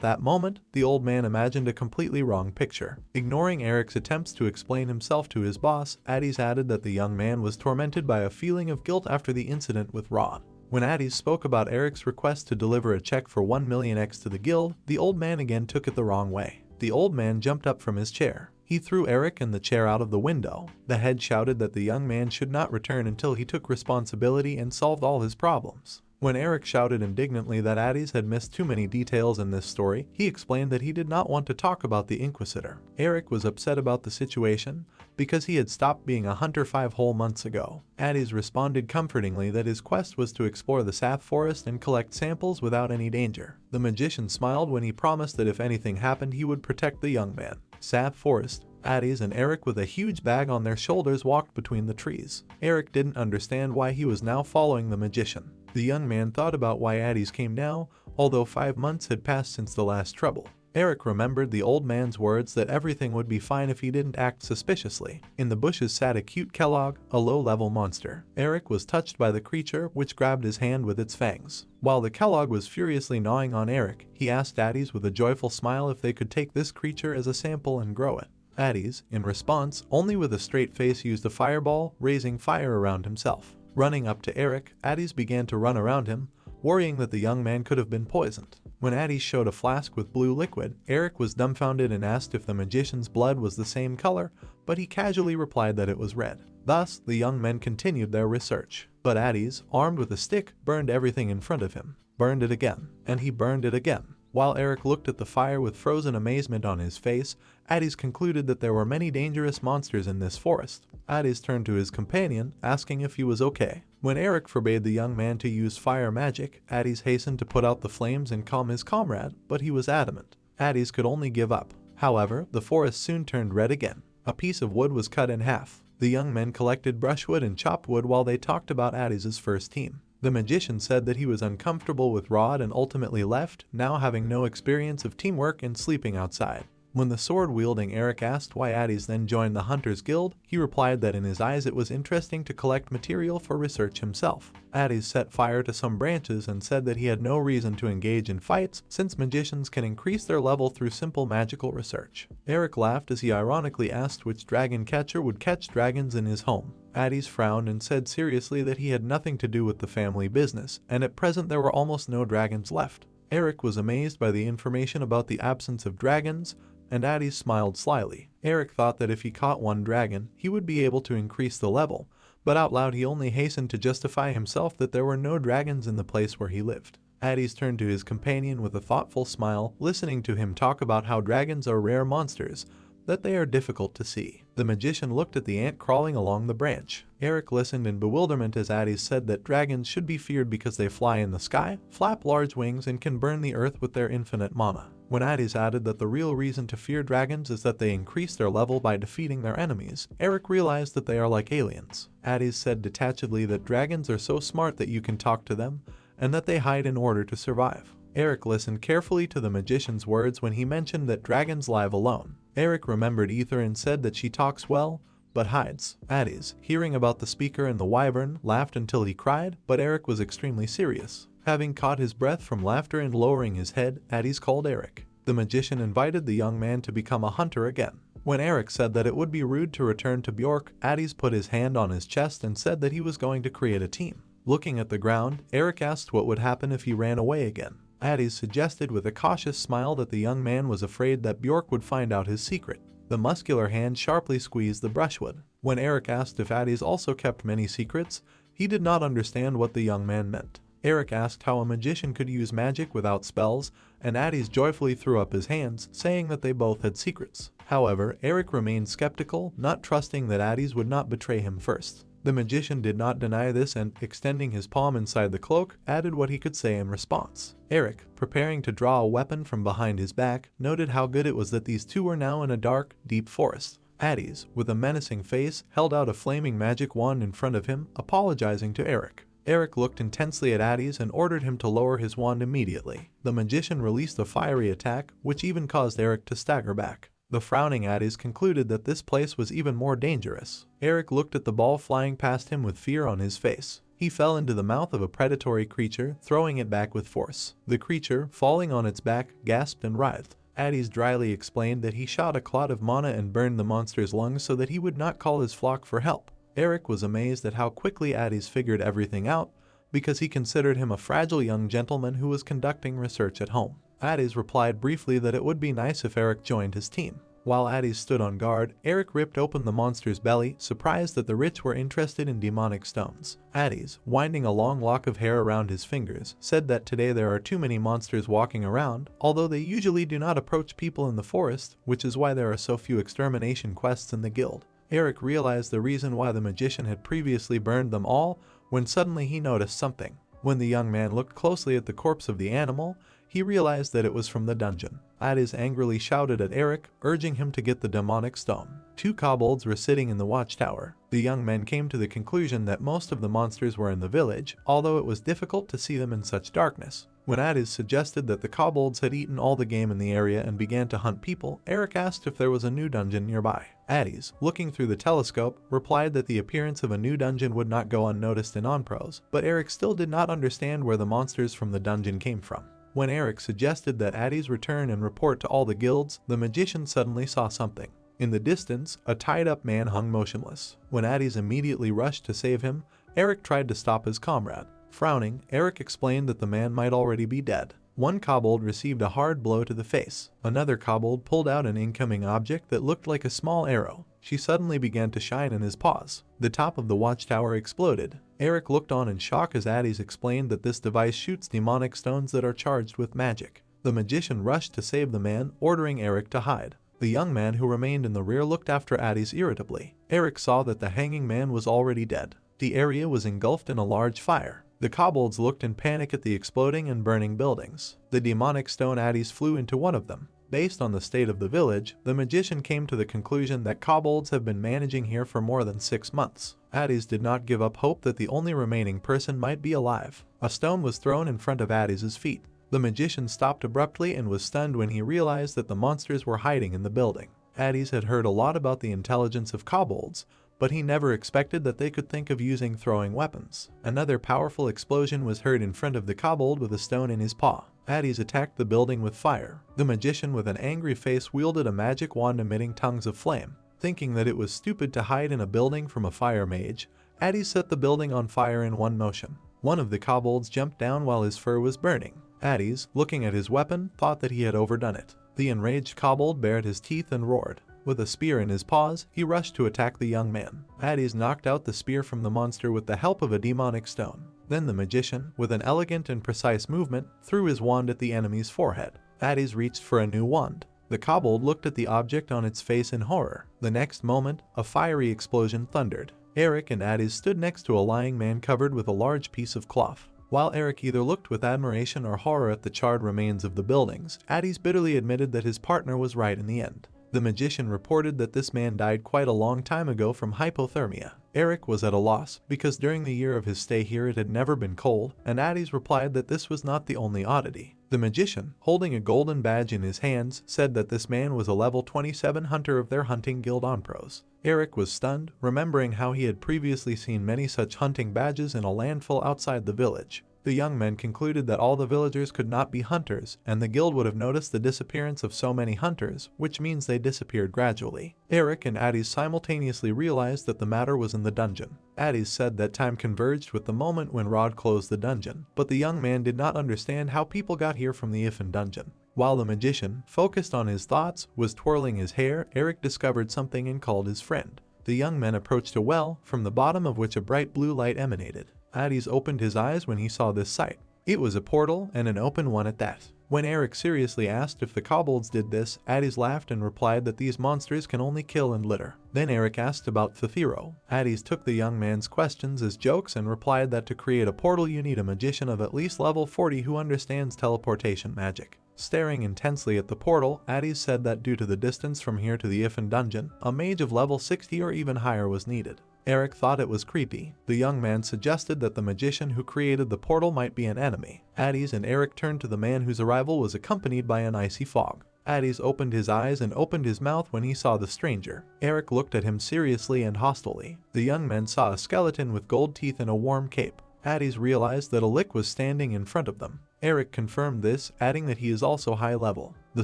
that moment, the old man imagined a completely wrong picture. Ignoring Eric's attempts to explain himself to his boss, Addis added that the young man was tormented by a feeling of guilt after the incident with Rod. When Addis spoke about Eric's request to deliver a check for 1 million X to the guild, the old man again took it the wrong way. The old man jumped up from his chair. He threw Eric and the chair out of the window. The head shouted that the young man should not return until he took responsibility and solved all his problems. When Eric shouted indignantly that Addis had missed too many details in this story, he explained that he did not want to talk about the Inquisitor. Eric was upset about the situation because he had stopped being a hunter 5 whole months ago. Addis responded comfortingly that his quest was to explore the sap forest and collect samples without any danger. The magician smiled when he promised that if anything happened he would protect the young man. Sap forest. Addis and Eric with a huge bag on their shoulders walked between the trees. Eric didn't understand why he was now following the magician. The young man thought about why Addis came now, although 5 months had passed since the last trouble. Eric remembered the old man's words that everything would be fine if he didn't act suspiciously. In the bushes sat a cute Kellogg, a low-level monster. Eric was touched by the creature, which grabbed his hand with its fangs. While the Kellogg was furiously gnawing on Eric, he asked Addis with a joyful smile if they could take this creature as a sample and grow it. Addis, in response, only with a straight face used a fireball, raising fire around himself. Running up to Eric, Addis began to run around him, worrying that the young man could have been poisoned. When Addis showed a flask with blue liquid, Eric was dumbfounded and asked if the magician's blood was the same color, but he casually replied that it was red. Thus, the young men continued their research. But Addis, armed with a stick, burned everything in front of him. Burned it again. And he burned it again. While Eric looked at the fire with frozen amazement on his face, Addis concluded that there were many dangerous monsters in this forest. Addis turned to his companion, asking if he was okay. When Eric forbade the young man to use fire magic, Addis hastened to put out the flames and calm his comrade, but he was adamant. Addis could only give up. However, the forest soon turned red again. A piece of wood was cut in half. The young men collected brushwood and chopped wood while they talked about Addis's first team. The magician said that he was uncomfortable with Rod and ultimately left, now having no experience of teamwork and sleeping outside. When the sword-wielding Eric asked why Addis then joined the Hunters Guild, he replied that in his eyes it was interesting to collect material for research himself. Addis set fire to some branches and said that he had no reason to engage in fights since magicians can increase their level through simple magical research. Eric laughed as he ironically asked which dragon catcher would catch dragons in his home. Addis frowned and said seriously that he had nothing to do with the family business, and at present there were almost no dragons left. Eric was amazed by the information about the absence of dragons, and Addis smiled slyly. Eric thought that if he caught one dragon, he would be able to increase the level, but out loud he only hastened to justify himself that there were no dragons in the place where he lived. Addis turned to his companion with a thoughtful smile, listening to him talk about how dragons are rare monsters, that they are difficult to see. The magician looked at the ant crawling along the branch. Eric listened in bewilderment as Addis said that dragons should be feared because they fly in the sky, flap large wings, and can burn the earth with their infinite mana. When Addis added that the real reason to fear dragons is that they increase their level by defeating their enemies, Eric realized that they are like aliens. Addis said detachedly that dragons are so smart that you can talk to them, and that they hide in order to survive. Eric listened carefully to the magician's words when he mentioned that dragons live alone. Eric remembered Ether and said that she talks well, but hides. Addis, hearing about the speaker and the Wyvern, laughed until he cried, but Eric was extremely serious. Having caught his breath from laughter and lowering his head, Addis called Eric. The magician invited the young man to become a hunter again. When Eric said that it would be rude to return to Bjork, Addis put his hand on his chest and said that he was going to create a team. Looking at the ground, Eric asked what would happen if he ran away again. Addis suggested with a cautious smile that the young man was afraid that Bjork would find out his secret. The muscular hand sharply squeezed the brushwood. When Eric asked if Addis also kept many secrets, he did not understand what the young man meant. Eric asked how a magician could use magic without spells, and Addis joyfully threw up his hands, saying that they both had secrets. However, Eric remained skeptical, not trusting that Addis would not betray him first. The magician did not deny this and, extending his palm inside the cloak, added what he could say in response. Eric, preparing to draw a weapon from behind his back, noted how good it was that these two were now in a dark, deep forest. Addis, with a menacing face, held out a flaming magic wand in front of him, apologizing to Eric. Eric looked intensely at Addis and ordered him to lower his wand immediately. The magician released a fiery attack, which even caused Eric to stagger back. The frowning Addis concluded that this place was even more dangerous. Eric looked at the ball flying past him with fear on his face. He fell into the mouth of a predatory creature, throwing it back with force. The creature, falling on its back, gasped and writhed. Addis dryly explained that he shot a clot of mana and burned the monster's lungs so that he would not call his flock for help. Eric was amazed at how quickly Addis figured everything out, because he considered him a fragile young gentleman who was conducting research at home. Addis replied briefly that it would be nice if Eric joined his team. While Addis stood on guard, Eric ripped open the monster's belly, surprised that the rich were interested in demonic stones. Addis, winding a long lock of hair around his fingers, said that today there are too many monsters walking around, although they usually do not approach people in the forest, which is why there are so few extermination quests in the guild. Eric realized the reason why the magician had previously burned them all, when suddenly he noticed something. When the young man looked closely at the corpse of the animal, he realized that it was from the dungeon. Addis angrily shouted at Eric, urging him to get the demonic stone. 2 kobolds were sitting in the watchtower. The young men came to the conclusion that most of the monsters were in the village, although it was difficult to see them in such darkness. When Addis suggested that the kobolds had eaten all the game in the area and began to hunt people, Eric asked if there was a new dungeon nearby. Addis, looking through the telescope, replied that the appearance of a new dungeon would not go unnoticed in Onpros, but Eric still did not understand where the monsters from the dungeon came from. When Eric suggested that Addis return and report to all the guilds, the magician suddenly saw something. In the distance, a tied-up man hung motionless. When Addis immediately rushed to save him, Eric tried to stop his comrade. Frowning, Eric explained that the man might already be dead. 1 kobold received a hard blow to the face. Another kobold pulled out an incoming object that looked like a small arrow. She suddenly began to shine in his paws. The top of the watchtower exploded. Eric looked on in shock as Addis explained that this device shoots demonic stones that are charged with magic. The magician rushed to save the man, ordering Eric to hide. The young man who remained in the rear looked after Addis irritably. Eric saw that the hanging man was already dead. The area was engulfed in a large fire. The kobolds looked in panic at the exploding and burning buildings. The demonic stone Addis flew into one of them. Based on the state of the village, the magician came to the conclusion that kobolds have been managing here for more than 6 months. Addis did not give up hope that the only remaining person might be alive. A stone was thrown in front of Addis's feet. The magician stopped abruptly and was stunned when he realized that the monsters were hiding in the building. Addis had heard a lot about the intelligence of kobolds, but he never expected that they could think of using throwing weapons. Another powerful explosion was heard in front of the kobold with a stone in his paw. Addis attacked the building with fire. The magician with an angry face wielded a magic wand emitting tongues of flame. Thinking that it was stupid to hide in a building from a fire mage, Addis set the building on fire in one motion. One of the kobolds jumped down while his fur was burning. Addis, looking at his weapon, thought that he had overdone it. The enraged kobold bared his teeth and roared. With a spear in his paws, he rushed to attack the young man. Addis knocked out the spear from the monster with the help of a demonic stone. Then the magician, with an elegant and precise movement, threw his wand at the enemy's forehead. Addis reached for a new wand. The kobold looked at the object on its face in horror. The next moment, a fiery explosion thundered. Eric and Addis stood next to a lying man covered with a large piece of cloth. While Eric either looked with admiration or horror at the charred remains of the buildings, Addis bitterly admitted that his partner was right in the end. The magician reported that this man died quite a long time ago from hypothermia. Eric was at a loss, because during the year of his stay here it had never been cold, and Addis replied that this was not the only oddity. The magician, holding a golden badge in his hands, said that this man was a level 27 hunter of their hunting guild Onpros. Eric was stunned, remembering how he had previously seen many such hunting badges in a landfill outside the village. The young men concluded that all the villagers could not be hunters, and the guild would have noticed the disappearance of so many hunters, which means they disappeared gradually. Eric and Addis simultaneously realized that the matter was in the dungeon. Addis said that time converged with the moment when Rod closed the dungeon, but the young man did not understand how people got here from the Ifan dungeon. While the magician, focused on his thoughts, was twirling his hair, Eric discovered something and called his friend. The young men approached a well, from the bottom of which a bright blue light emanated. Addis opened his eyes when he saw this sight. It was a portal, and an open one at that. When Eric seriously asked if the kobolds did this, Addis laughed and replied that these monsters can only kill and litter. Then Eric asked about Thethiro. Addis took the young man's questions as jokes and replied that to create a portal you need a magician of at least level 40 who understands teleportation magic. Staring intensely at the portal, Addis said that due to the distance from here to the Ifan dungeon, a mage of level 60 or even higher was needed. Eric thought it was creepy. The young man suggested that the magician who created the portal might be an enemy. Addis and Eric turned to the man whose arrival was accompanied by an icy fog. Addis opened his eyes and opened his mouth when he saw the stranger. Eric looked at him seriously and hostilely. The young men saw a skeleton with gold teeth and a warm cape. Addis realized that a lick was standing in front of them. Eric confirmed this, adding that he is also high level. The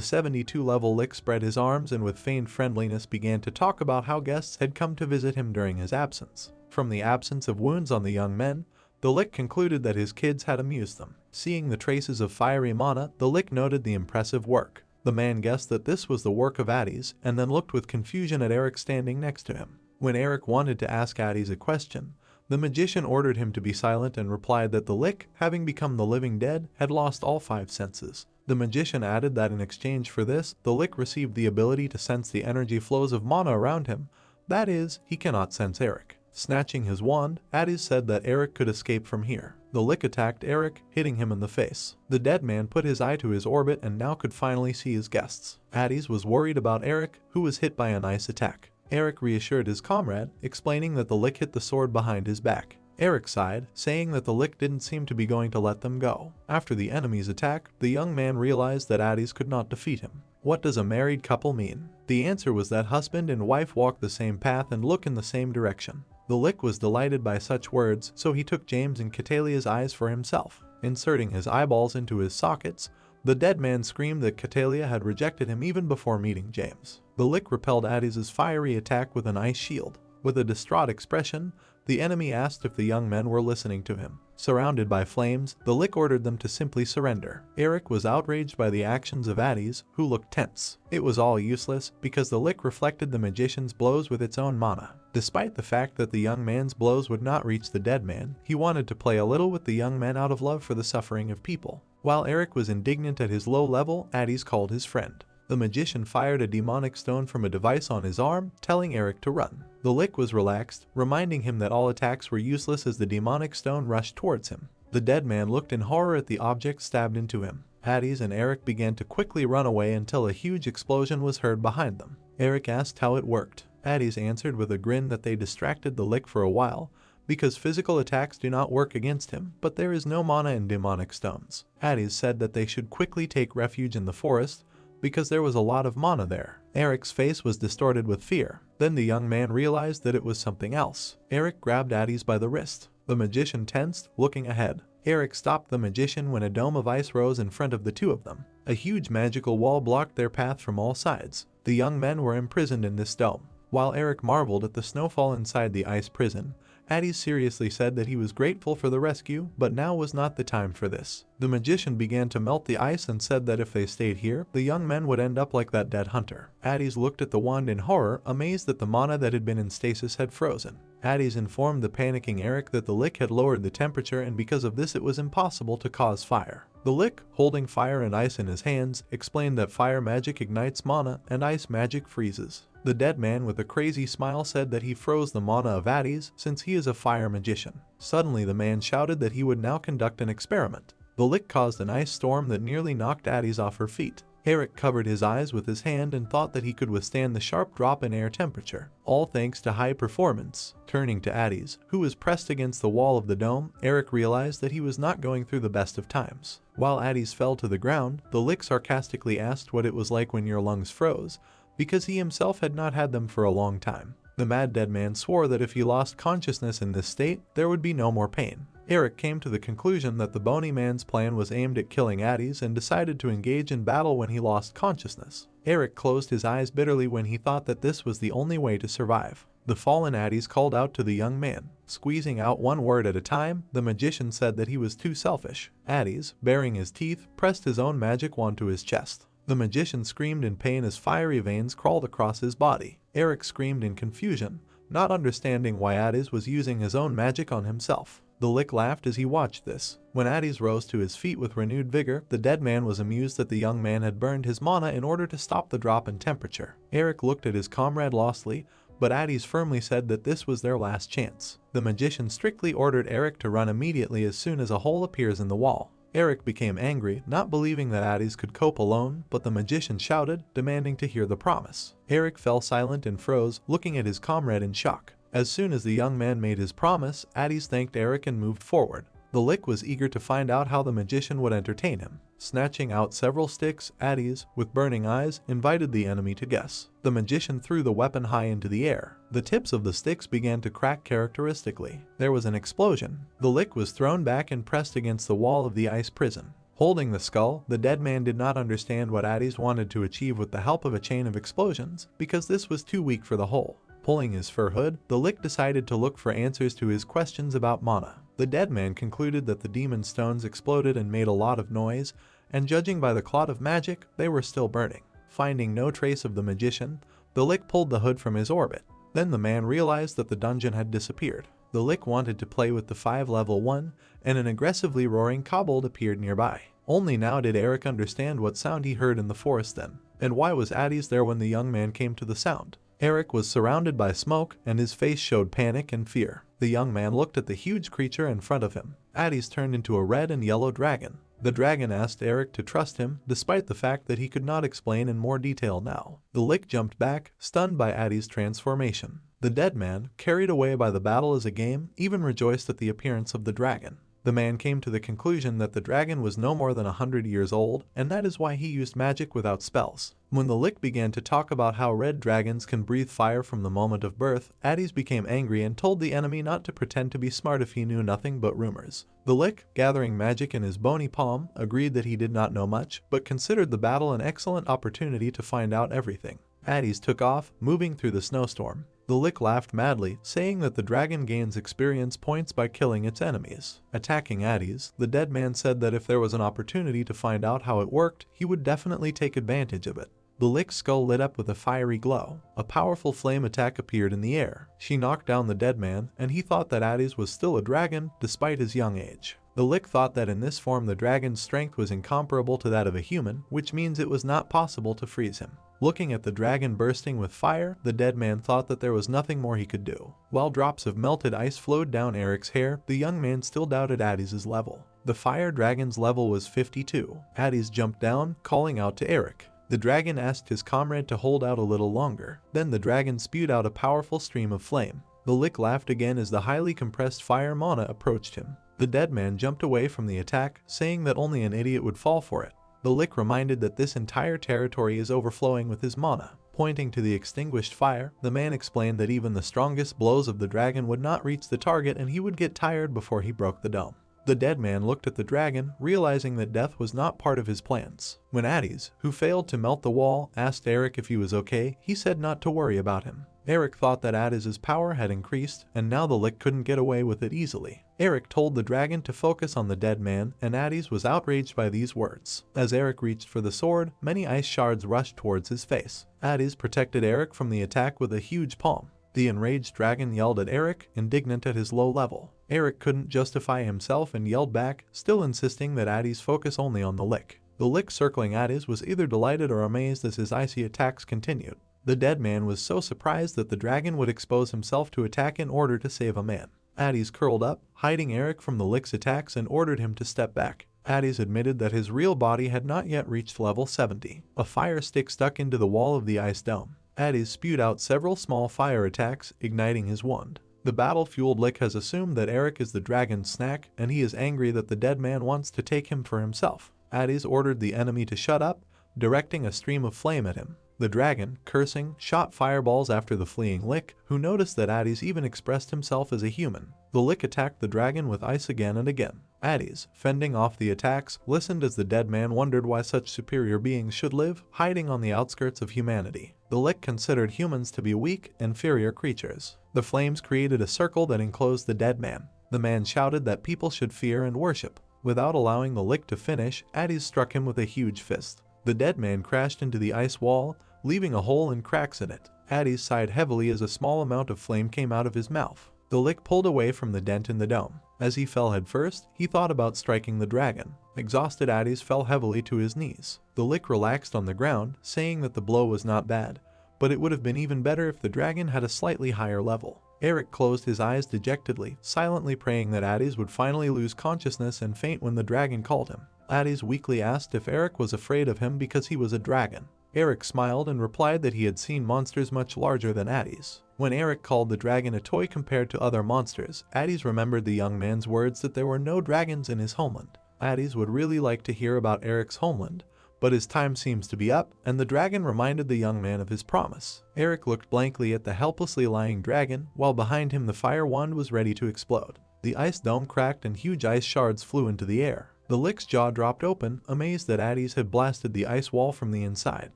72-level lick spread his arms and with feigned friendliness began to talk about how guests had come to visit him during his absence. From the absence of wounds on the young men, the lick concluded that his kids had amused them. Seeing the traces of fiery mana, the lick noted the impressive work. The man guessed that this was the work of Addis and then looked with confusion at Eric standing next to him. When Eric wanted to ask Addis a question, the magician ordered him to be silent and replied that the lick, having become the living dead, had lost all 5 senses. The magician added that in exchange for this, the lick received the ability to sense the energy flows of mana around him. That is, he cannot sense Eric. Snatching his wand, Addis said that Eric could escape from here. The lick attacked Eric, hitting him in the face. The dead man put his eye to his orbit and now could finally see his guests. Addis was worried about Eric, who was hit by a nice attack. Eric reassured his comrade, explaining that the lick hit the sword behind his back. Eric sighed, saying that the lick didn't seem to be going to let them go. After the enemy's attack, the young man realized that Addis could not defeat him. What does a married couple mean? The answer was that husband and wife walk the same path and look in the same direction. The lick was delighted by such words, so he took James and Catalia's eyes for himself. Inserting his eyeballs into his sockets, the dead man screamed that Catalia had rejected him even before meeting James. The lick repelled Addis's fiery attack with an ice shield. With a distraught expression, the enemy asked if the young men were listening to him. Surrounded by flames, the lick ordered them to simply surrender. Eric was outraged by the actions of Addis, who looked tense. It was all useless, because the lick reflected the magician's blows with its own mana. Despite the fact that the young man's blows would not reach the dead man, he wanted to play a little with the young man out of love for the suffering of people. While Eric was indignant at his low level, Addis called his friend. The magician fired a demonic stone from a device on his arm, telling Eric to run. The lick was relaxed, reminding him that all attacks were useless as the demonic stone rushed towards him. The dead man looked in horror at the object stabbed into him. Addis and Eric began to quickly run away until a huge explosion was heard behind them. Eric asked how it worked. Addis answered with a grin that they distracted the lick for a while, because physical attacks do not work against him, but there is no mana in demonic stones. Addis said that they should quickly take refuge in the forest, because there was a lot of mana there. Eric's face was distorted with fear. Then the young man realized that it was something else. Eric grabbed Addis by the wrist. The magician tensed, looking ahead. Eric stopped the magician when a dome of ice rose in front of the two of them. A huge magical wall blocked their path from all sides. The young men were imprisoned in this dome. While Eric marveled at the snowfall inside the ice prison, Addis seriously said that he was grateful for the rescue, but now was not the time for this. The magician began to melt the ice and said that if they stayed here, the young men would end up like that dead hunter. Addis looked at the wand in horror, amazed that the mana that had been in stasis had frozen. Addis informed the panicking Eric that the lick had lowered the temperature and because of this it was impossible to cause fire. The lick, holding fire and ice in his hands, explained that fire magic ignites mana and ice magic freezes. The dead man with a crazy smile said that he froze the mana of Addis since he is a fire magician. Suddenly the man shouted that he would now conduct an experiment. The lick caused an ice storm that nearly knocked Addis off her feet. Eric covered his eyes with his hand and thought that he could withstand the sharp drop in air temperature, all thanks to high performance. Turning to Addis, who was pressed against the wall of the dome, Eric realized that he was not going through the best of times. While Addis fell to the ground, the lick sarcastically asked what it was like when your lungs froze, because he himself had not had them for a long time. The mad dead man swore that if he lost consciousness in this state, there would be no more pain. Eric came to the conclusion that the bony man's plan was aimed at killing Addis and decided to engage in battle when he lost consciousness. Eric closed his eyes bitterly when he thought that this was the only way to survive. The fallen Addis called out to the young man. Squeezing out one word at a time, the magician said that he was too selfish. Addis, baring his teeth, pressed his own magic wand to his chest. The magician screamed in pain as fiery veins crawled across his body. Eric screamed in confusion, not understanding why Addis was using his own magic on himself. The lick laughed as he watched this. When Addis rose to his feet with renewed vigor, the dead man was amused that the young man had burned his mana in order to stop the drop in temperature. Eric looked at his comrade lostly, but Addis firmly said that this was their last chance. The magician strictly ordered Eric to run immediately as soon as a hole appears in the wall. Eric became angry, not believing that Addis could cope alone, but the magician shouted, demanding to hear the promise. Eric fell silent and froze, looking at his comrade in shock. As soon as the young man made his promise, Addis thanked Eric and moved forward. The Lick was eager to find out how the magician would entertain him. Snatching out several sticks, Addies, with burning eyes, invited the enemy to guess. The magician threw the weapon high into the air. The tips of the sticks began to crack characteristically. There was an explosion. The Lick was thrown back and pressed against the wall of the ice prison. Holding the skull, the dead man did not understand what Addies wanted to achieve with the help of a chain of explosions, because this was too weak for the whole. Pulling his fur hood, the Lick decided to look for answers to his questions about mana. The dead man concluded that the demon stones exploded and made a lot of noise, and judging by the cloud of magic, they were still burning. Finding no trace of the magician, the Lick pulled the hood from his orbit. Then the man realized that the dungeon had disappeared. The Lick wanted to play with the 5 level 1, and an aggressively roaring Cobalt appeared nearby. Only now did Eric understand what sound he heard in the forest then, and why was Addies there when the young man came to the sound. Eric was surrounded by smoke, and his face showed panic and fear. The young man looked at the huge creature in front of him. Addies turned into a red and yellow dragon. The dragon asked Eric to trust him, despite the fact that he could not explain in more detail now. The Lick jumped back, stunned by Addies' transformation. The dead man, carried away by the battle as a game, even rejoiced at the appearance of the dragon. The man came to the conclusion that the dragon was no more than 100 years old, and that is why he used magic without spells. When the Lick began to talk about how red dragons can breathe fire from the moment of birth, Addies became angry and told the enemy not to pretend to be smart if he knew nothing but rumors. The Lick, gathering magic in his bony palm, agreed that he did not know much, but considered the battle an excellent opportunity to find out everything. Addies took off, moving through the snowstorm. The Lick laughed madly, saying that the dragon gains experience points by killing its enemies. Attacking Addies, the dead man said that if there was an opportunity to find out how it worked, he would definitely take advantage of it. The Lick's skull lit up with a fiery glow. A powerful flame attack appeared in the air. She knocked down the dead man, and he thought that Addies was still a dragon, despite his young age. The Lick thought that in this form the dragon's strength was incomparable to that of a human, which means it was not possible to freeze him. Looking at the dragon bursting with fire, the dead man thought that there was nothing more he could do. While drops of melted ice flowed down Eric's hair, the young man still doubted Addies' level. The fire dragon's level was 52. Addies jumped down, calling out to Eric. The dragon asked his comrade to hold out a little longer. Then the dragon spewed out a powerful stream of flame. The Lick laughed again as the highly compressed fire mana approached him. The dead man jumped away from the attack, saying that only an idiot would fall for it. The Lick reminded that this entire territory is overflowing with his mana. Pointing to the extinguished fire, the man explained that even the strongest blows of the dragon would not reach the target and he would get tired before he broke the dome. The dead man looked at the dragon, realizing that death was not part of his plans. When Addies, who failed to melt the wall, asked Eric if he was okay, he said not to worry about him. Eric thought that Addies' power had increased, and now the Lick couldn't get away with it easily. Eric told the dragon to focus on the dead man, and Addies was outraged by these words. As Eric reached for the sword, many ice shards rushed towards his face. Addies protected Eric from the attack with a huge palm. The enraged dragon yelled at Eric, indignant at his low level. Eric couldn't justify himself and yelled back, still insisting that Addies focus only on the Lick. The Lick circling Addies was either delighted or amazed as his icy attacks continued. The dead man was so surprised that the dragon would expose himself to attack in order to save a man. Addies curled up, hiding Eric from the Lick's attacks, and ordered him to step back. Addies admitted that his real body had not yet reached level 70. A fire stick stuck into the wall of the ice dome. Addies spewed out several small fire attacks, igniting his wand. The battle-fueled Lick has assumed that Eric is the dragon's snack, and he is angry that the dead man wants to take him for himself. Addies ordered the enemy to shut up, directing a stream of flame at him. The dragon, cursing, shot fireballs after the fleeing Lick, who noticed that Addies even expressed himself as a human. The Lick attacked the dragon with ice again and again. Addies, fending off the attacks, listened as the dead man wondered why such superior beings should live, hiding on the outskirts of humanity. The Lick considered humans to be weak, inferior creatures. The flames created a circle that enclosed the dead man. The man shouted that people should fear and worship. Without allowing the Lick to finish, Addies struck him with a huge fist. The dead man crashed into the ice wall, leaving a hole and cracks in it. Addies sighed heavily as a small amount of flame came out of his mouth. The Lick pulled away from the dent in the dome. As he fell headfirst, he thought about striking the dragon. Exhausted, Addies fell heavily to his knees. The Lick relaxed on the ground, saying that the blow was not bad, but it would have been even better if the dragon had a slightly higher level. Eric closed his eyes dejectedly, silently praying that Addies would finally lose consciousness and faint when the dragon called him. Addies weakly asked if Eric was afraid of him because he was a dragon. Eric smiled and replied that he had seen monsters much larger than Addie's. When Eric called the dragon a toy compared to other monsters, Addie's remembered the young man's words that there were no dragons in his homeland. Addie's would really like to hear about Eric's homeland, but his time seems to be up, and the dragon reminded the young man of his promise. Eric looked blankly at the helplessly lying dragon, while behind him the fire wand was ready to explode. The ice dome cracked and huge ice shards flew into the air. The Lick's jaw dropped open, amazed that Addie's had blasted the ice wall from the inside.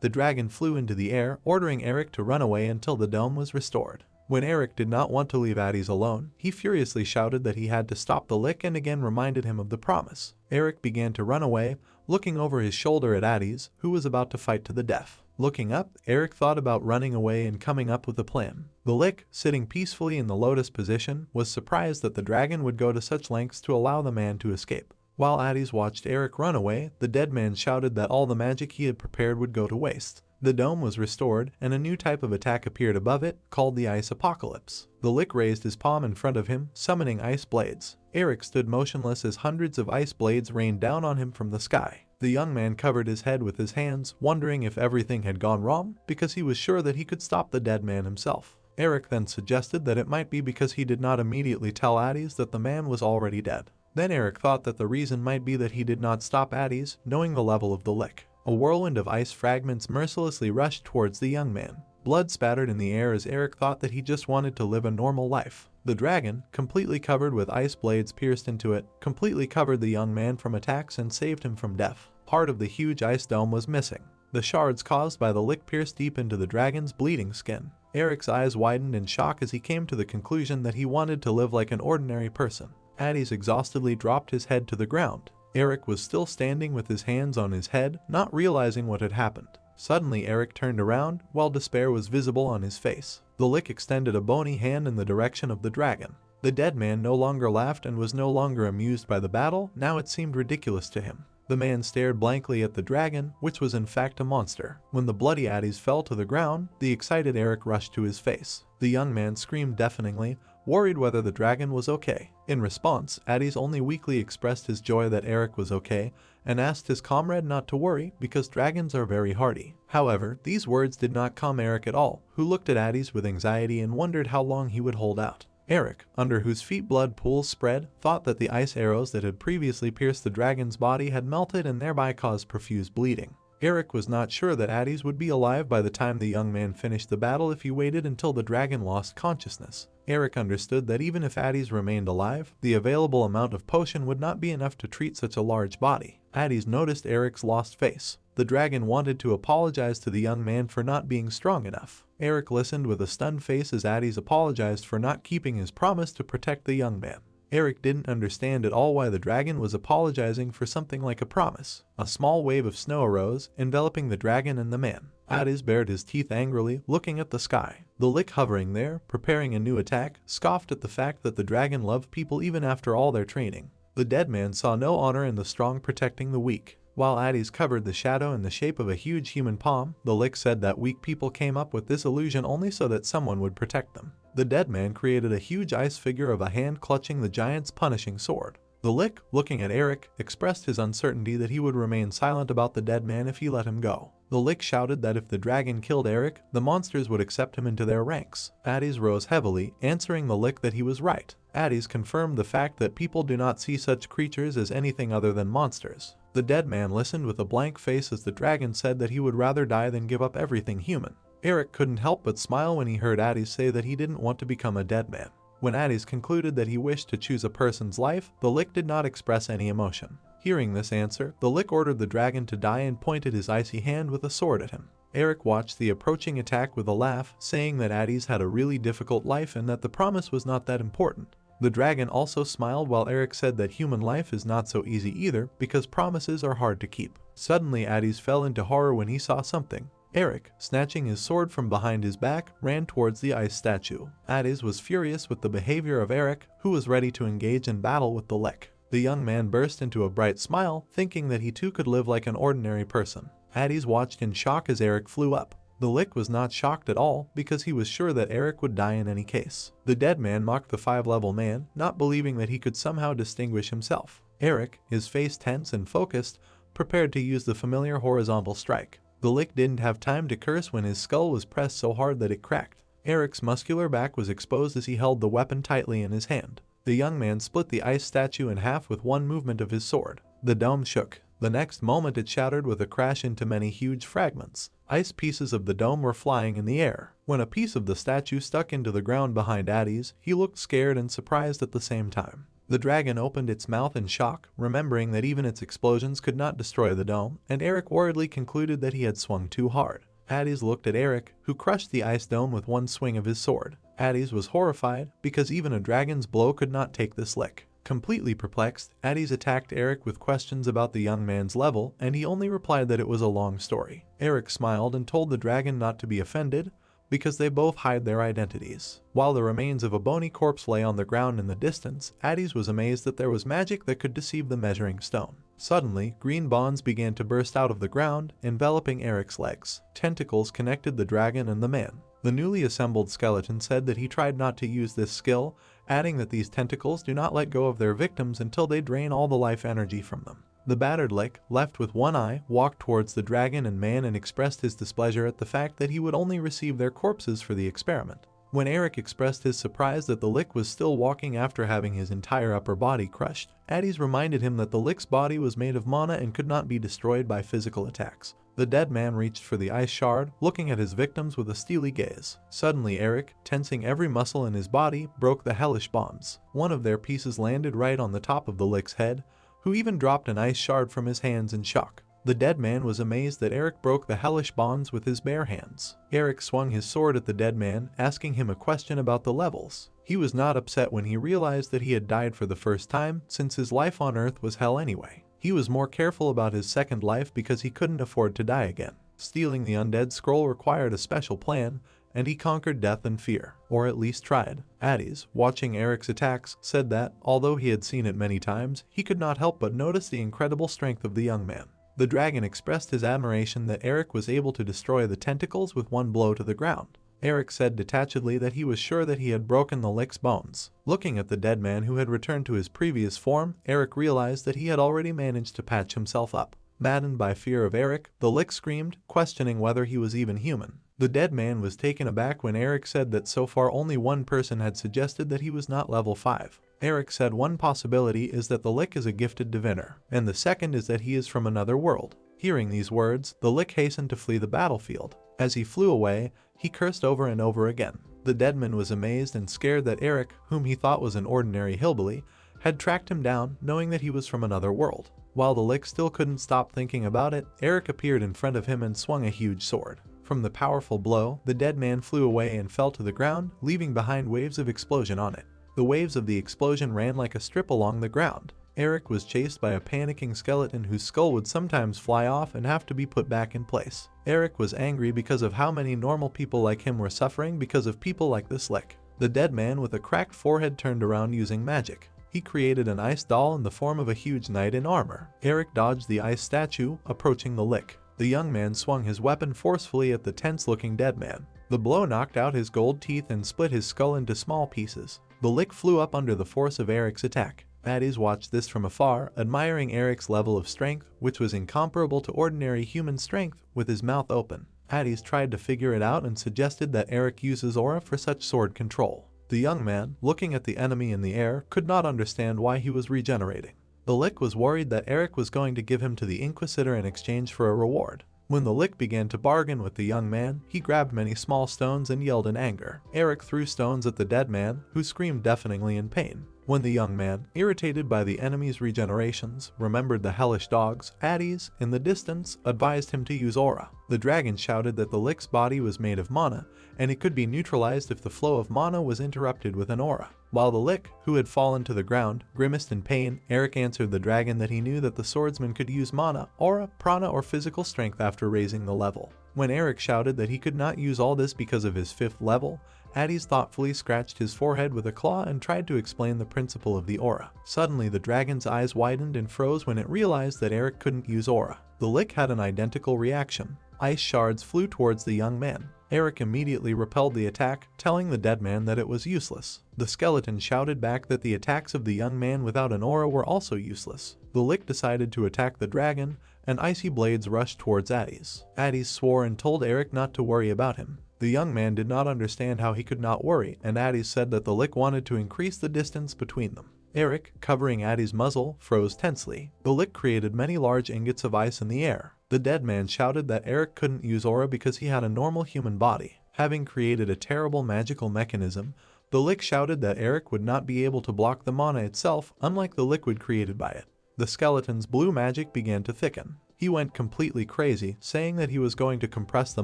The dragon flew into the air, ordering Eric to run away until the dome was restored. When Eric did not want to leave Addie's alone, he furiously shouted that he had to stop the Lick and again reminded him of the promise. Eric began to run away, looking over his shoulder at Addie's, who was about to fight to the death. Looking up, Eric thought about running away and coming up with a plan. The Lick, sitting peacefully in the lotus position, was surprised that the dragon would go to such lengths to allow the man to escape. While Addie's watched Eric run away, the dead man shouted that all the magic he had prepared would go to waste. The dome was restored, and a new type of attack appeared above it, called the Ice Apocalypse. The Lick raised his palm in front of him, summoning ice blades. Eric stood motionless as hundreds of ice blades rained down on him from the sky. The young man covered his head with his hands, wondering if everything had gone wrong, because he was sure that he could stop the dead man himself. Eric then suggested that it might be because he did not immediately tell Addie's that the man was already dead. Then Eric thought that the reason might be that he did not stop Addie's, knowing the level of the Lick. A whirlwind of ice fragments mercilessly rushed towards the young man. Blood spattered in the air as Eric thought that he just wanted to live a normal life. The dragon, completely covered with ice blades pierced into it, completely covered the young man from attacks and saved him from death. Part of the huge ice dome was missing. The shards caused by the Lick pierced deep into the dragon's bleeding skin. Eric's eyes widened in shock as he came to the conclusion that he wanted to live like an ordinary person. Addie's exhaustedly dropped his head to the ground. Eric was still standing with his hands on his head, not realizing what had happened. Suddenly Eric turned around, while despair was visible on his face. The Lick extended a bony hand in the direction of the dragon. The dead man no longer laughed and was no longer amused by the battle, now it seemed ridiculous to him. The man stared blankly at the dragon, which was in fact a monster. When the bloody Addie's fell to the ground, the excited Eric rushed to his face. The young man screamed deafeningly, worried whether the dragon was okay. In response, Addie's only weakly expressed his joy that Eric was okay, and asked his comrade not to worry because dragons are very hardy. However, these words did not calm Eric at all, who looked at Addie's with anxiety and wondered how long he would hold out. Eric, under whose feet blood pools spread, thought that the ice arrows that had previously pierced the dragon's body had melted and thereby caused profuse bleeding. Eric was not sure that Addie's would be alive by the time the young man finished the battle if he waited until the dragon lost consciousness. Eric understood that even if Addie's remained alive, the available amount of potion would not be enough to treat such a large body. Addie's noticed Eric's lost face. The dragon wanted to apologize to the young man for not being strong enough. Eric listened with a stunned face as Addie's apologized for not keeping his promise to protect the young man. Eric didn't understand at all why the dragon was apologizing for something like a promise. A small wave of snow arose, enveloping the dragon and the man. Addie's bared his teeth angrily, looking at the sky. The Lick, hovering there, preparing a new attack, scoffed at the fact that the dragon loved people even after all their training. The dead man saw no honor in the strong protecting the weak. While Addie's covered the shadow in the shape of a huge human palm, the Lick said that weak people came up with this illusion only so that someone would protect them. The dead man created a huge ice figure of a hand clutching the giant's punishing sword. The Lick, looking at Eric, expressed his uncertainty that he would remain silent about the dead man if he let him go. The Lick shouted that if the dragon killed Eric, the monsters would accept him into their ranks. Addie's rose heavily, answering the Lick that he was right. Addie's confirmed the fact that people do not see such creatures as anything other than monsters. The dead man listened with a blank face as the dragon said that he would rather die than give up everything human. Eric couldn't help but smile when he heard Addie's say that he didn't want to become a dead man. When Addie's concluded that he wished to choose a person's life, the Lick did not express any emotion. Hearing this answer, the Lick ordered the dragon to die and pointed his icy hand with a sword at him. Eric watched the approaching attack with a laugh, saying that Addie's had a really difficult life and that the promise was not that important. The dragon also smiled while Eric said that human life is not so easy either because promises are hard to keep. Suddenly Addie's fell into horror when he saw something. Eric, snatching his sword from behind his back, ran towards the ice statue. Addie's was furious with the behavior of Eric, who was ready to engage in battle with the Lick. The young man burst into a bright smile, thinking that he too could live like an ordinary person. Addie's watched in shock as Eric flew up. The Lick was not shocked at all because he was sure that Eric would die in any case. The dead man mocked the 5-level man, not believing that he could somehow distinguish himself. Eric, his face tense and focused, prepared to use the familiar horizontal strike. The lick didn't have time to curse when his skull was pressed so hard that it cracked. Eric's muscular back was exposed as he held the weapon tightly in his hand. The young man split the ice statue in half with one movement of his sword. The dome shook. The next moment it shattered with a crash into many huge fragments. Ice pieces of the dome were flying in the air. When a piece of the statue stuck into the ground behind Hades, he looked scared and surprised at the same time. The dragon opened its mouth in shock, remembering that even its explosions could not destroy the dome, and Eric worriedly concluded that he had swung too hard. Hades looked at Eric, who crushed the ice dome with one swing of his sword. Hades was horrified, because even a dragon's blow could not take this lick. Completely perplexed, Hades attacked Eric with questions about the young man's level, and he only replied that it was a long story. Eric smiled and told the dragon not to be offended, because they both hide their identities. While the remains of a bony corpse lay on the ground in the distance, Hades was amazed that there was magic that could deceive the measuring stone. Suddenly, green bonds began to burst out of the ground, enveloping Eric's legs. Tentacles connected the dragon and the man. The newly assembled skeleton said that he tried not to use this skill, adding that these tentacles do not let go of their victims until they drain all the life energy from them. The battered lick, left with one eye, walked towards the dragon and man and expressed his displeasure at the fact that he would only receive their corpses for the experiment. When Eric expressed his surprise that the lick was still walking after having his entire upper body crushed, Hades reminded him that the lick's body was made of mana and could not be destroyed by physical attacks. The dead man reached for the ice shard, looking at his victims with a steely gaze. Suddenly Eric, tensing every muscle in his body, broke the hellish bonds. One of their pieces landed right on the top of the lick's head, who even dropped an ice shard from his hands in shock. The dead man was amazed that Eric broke the hellish bonds with his bare hands. Eric swung his sword at the dead man, asking him a question about the levels. He was not upset when he realized that he had died for the first time, since his life on Earth was hell anyway. He was more careful about his second life because he couldn't afford to die again. Stealing the undead scroll required a special plan, and he conquered death and fear, or at least tried. Hades, watching Eric's attacks, said that, although he had seen it many times, he could not help but notice the incredible strength of the young man. The dragon expressed his admiration that Eric was able to destroy the tentacles with one blow to the ground. Eric said detachedly that he was sure that he had broken the lick's bones. Looking at the dead man who had returned to his previous form, Eric realized that he had already managed to patch himself up. Maddened by fear of Eric, the lick screamed, questioning whether he was even human. The dead man was taken aback when Eric said that so far only one person had suggested that he was not level 5. Eric said one possibility is that the lick is a gifted diviner, and the second is that he is from another world. Hearing these words, the lick hastened to flee the battlefield. As he flew away, he cursed over and over again. The deadman was amazed and scared that Eric, whom he thought was an ordinary hillbilly, had tracked him down, knowing that he was from another world. While the lick still couldn't stop thinking about it, Eric appeared in front of him and swung a huge sword. From the powerful blow, the dead man flew away and fell to the ground, leaving behind waves of explosion on it. The waves of the explosion ran like a strip along the ground. Eric was chased by a panicking skeleton whose skull would sometimes fly off and have to be put back in place. Eric was angry because of how many normal people like him were suffering because of people like this lick. The dead man with a cracked forehead turned around using magic. He created an ice doll in the form of a huge knight in armor. Eric dodged the ice statue, approaching the lick. The young man swung his weapon forcefully at the tense-looking dead man. The blow knocked out his gold teeth and split his skull into small pieces. The lick flew up under the force of Eric's attack. Hades watched this from afar, admiring Eric's level of strength, which was incomparable to ordinary human strength, with his mouth open. Hades tried to figure it out and suggested that Eric uses aura for such sword control. The young man, looking at the enemy in the air, could not understand why he was regenerating. The lick was worried that Eric was going to give him to the Inquisitor in exchange for a reward. When the lick began to bargain with the young man, he grabbed many small stones and yelled in anger. Eric threw stones at the dead man, who screamed deafeningly in pain. When the young man, irritated by the enemy's regenerations, remembered the hellish dogs, Hades, in the distance, advised him to use aura. The dragon shouted that the lick's body was made of mana, and it could be neutralized if the flow of mana was interrupted with an aura. While the lick, who had fallen to the ground, grimaced in pain, Eric answered the dragon that he knew that the swordsman could use mana, aura, prana, or physical strength after raising the level. When Eric shouted that he could not use all this because of his 5th level, Hades thoughtfully scratched his forehead with a claw and tried to explain the principle of the aura. Suddenly the dragon's eyes widened and froze when it realized that Eric couldn't use aura. The lick had an identical reaction. Ice shards flew towards the young man. Eric immediately repelled the attack, telling the dead man that it was useless. The skeleton shouted back that the attacks of the young man without an aura were also useless. The lick decided to attack the dragon, and icy blades rushed towards Addis. Addis swore and told Eric not to worry about him. The young man did not understand how he could not worry, and Addis said that the lick wanted to increase the distance between them. Eric, covering Addis' muzzle, froze tensely. The lick created many large ingots of ice in the air. The dead man shouted that Eric couldn't use aura because he had a normal human body. Having created a terrible magical mechanism, the lick shouted that Eric would not be able to block the mana itself, unlike the liquid created by it. The skeleton's blue magic began to thicken. He went completely crazy, saying that he was going to compress the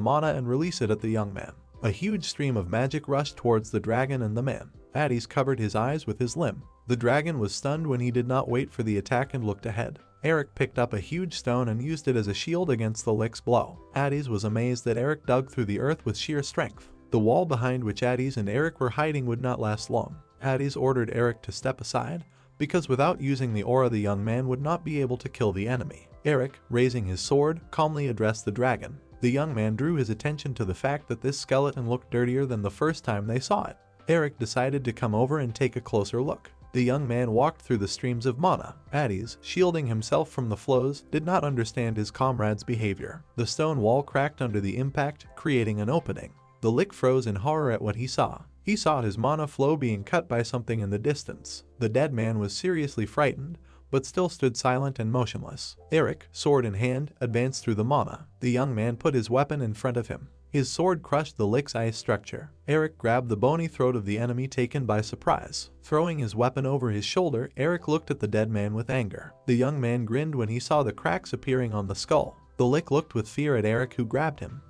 mana and release it at the young man. A huge stream of magic rushed towards the dragon and the man. Addis covered his eyes with his limb. The dragon was stunned when he did not wait for the attack and looked ahead. Eric picked up a huge stone and used it as a shield against the lick's blow. Addis was amazed that Eric dug through the earth with sheer strength. The wall behind which Addis and Eric were hiding would not last long. Addis ordered Eric to step aside, because without using the aura the young man would not be able to kill the enemy. Eric, raising his sword, calmly addressed the dragon. The young man drew his attention to the fact that this skeleton looked dirtier than the first time they saw it. Eric decided to come over and take a closer look. The young man walked through the streams of mana. Addis, shielding himself from the flows, did not understand his comrade's behavior. The stone wall cracked under the impact, creating an opening. The lick froze in horror at what he saw. He saw his mana flow being cut by something in the distance. The dead man was seriously frightened, but still stood silent and motionless. Eric, sword in hand, advanced through the mana. The young man put his weapon in front of him. His sword crushed the lick's ice structure. Eric grabbed the bony throat of the enemy, taken by surprise. Throwing his weapon over his shoulder, Eric looked at the dead man with anger. The young man grinned when he saw the cracks appearing on the skull. The lick looked with fear at Eric, who grabbed him.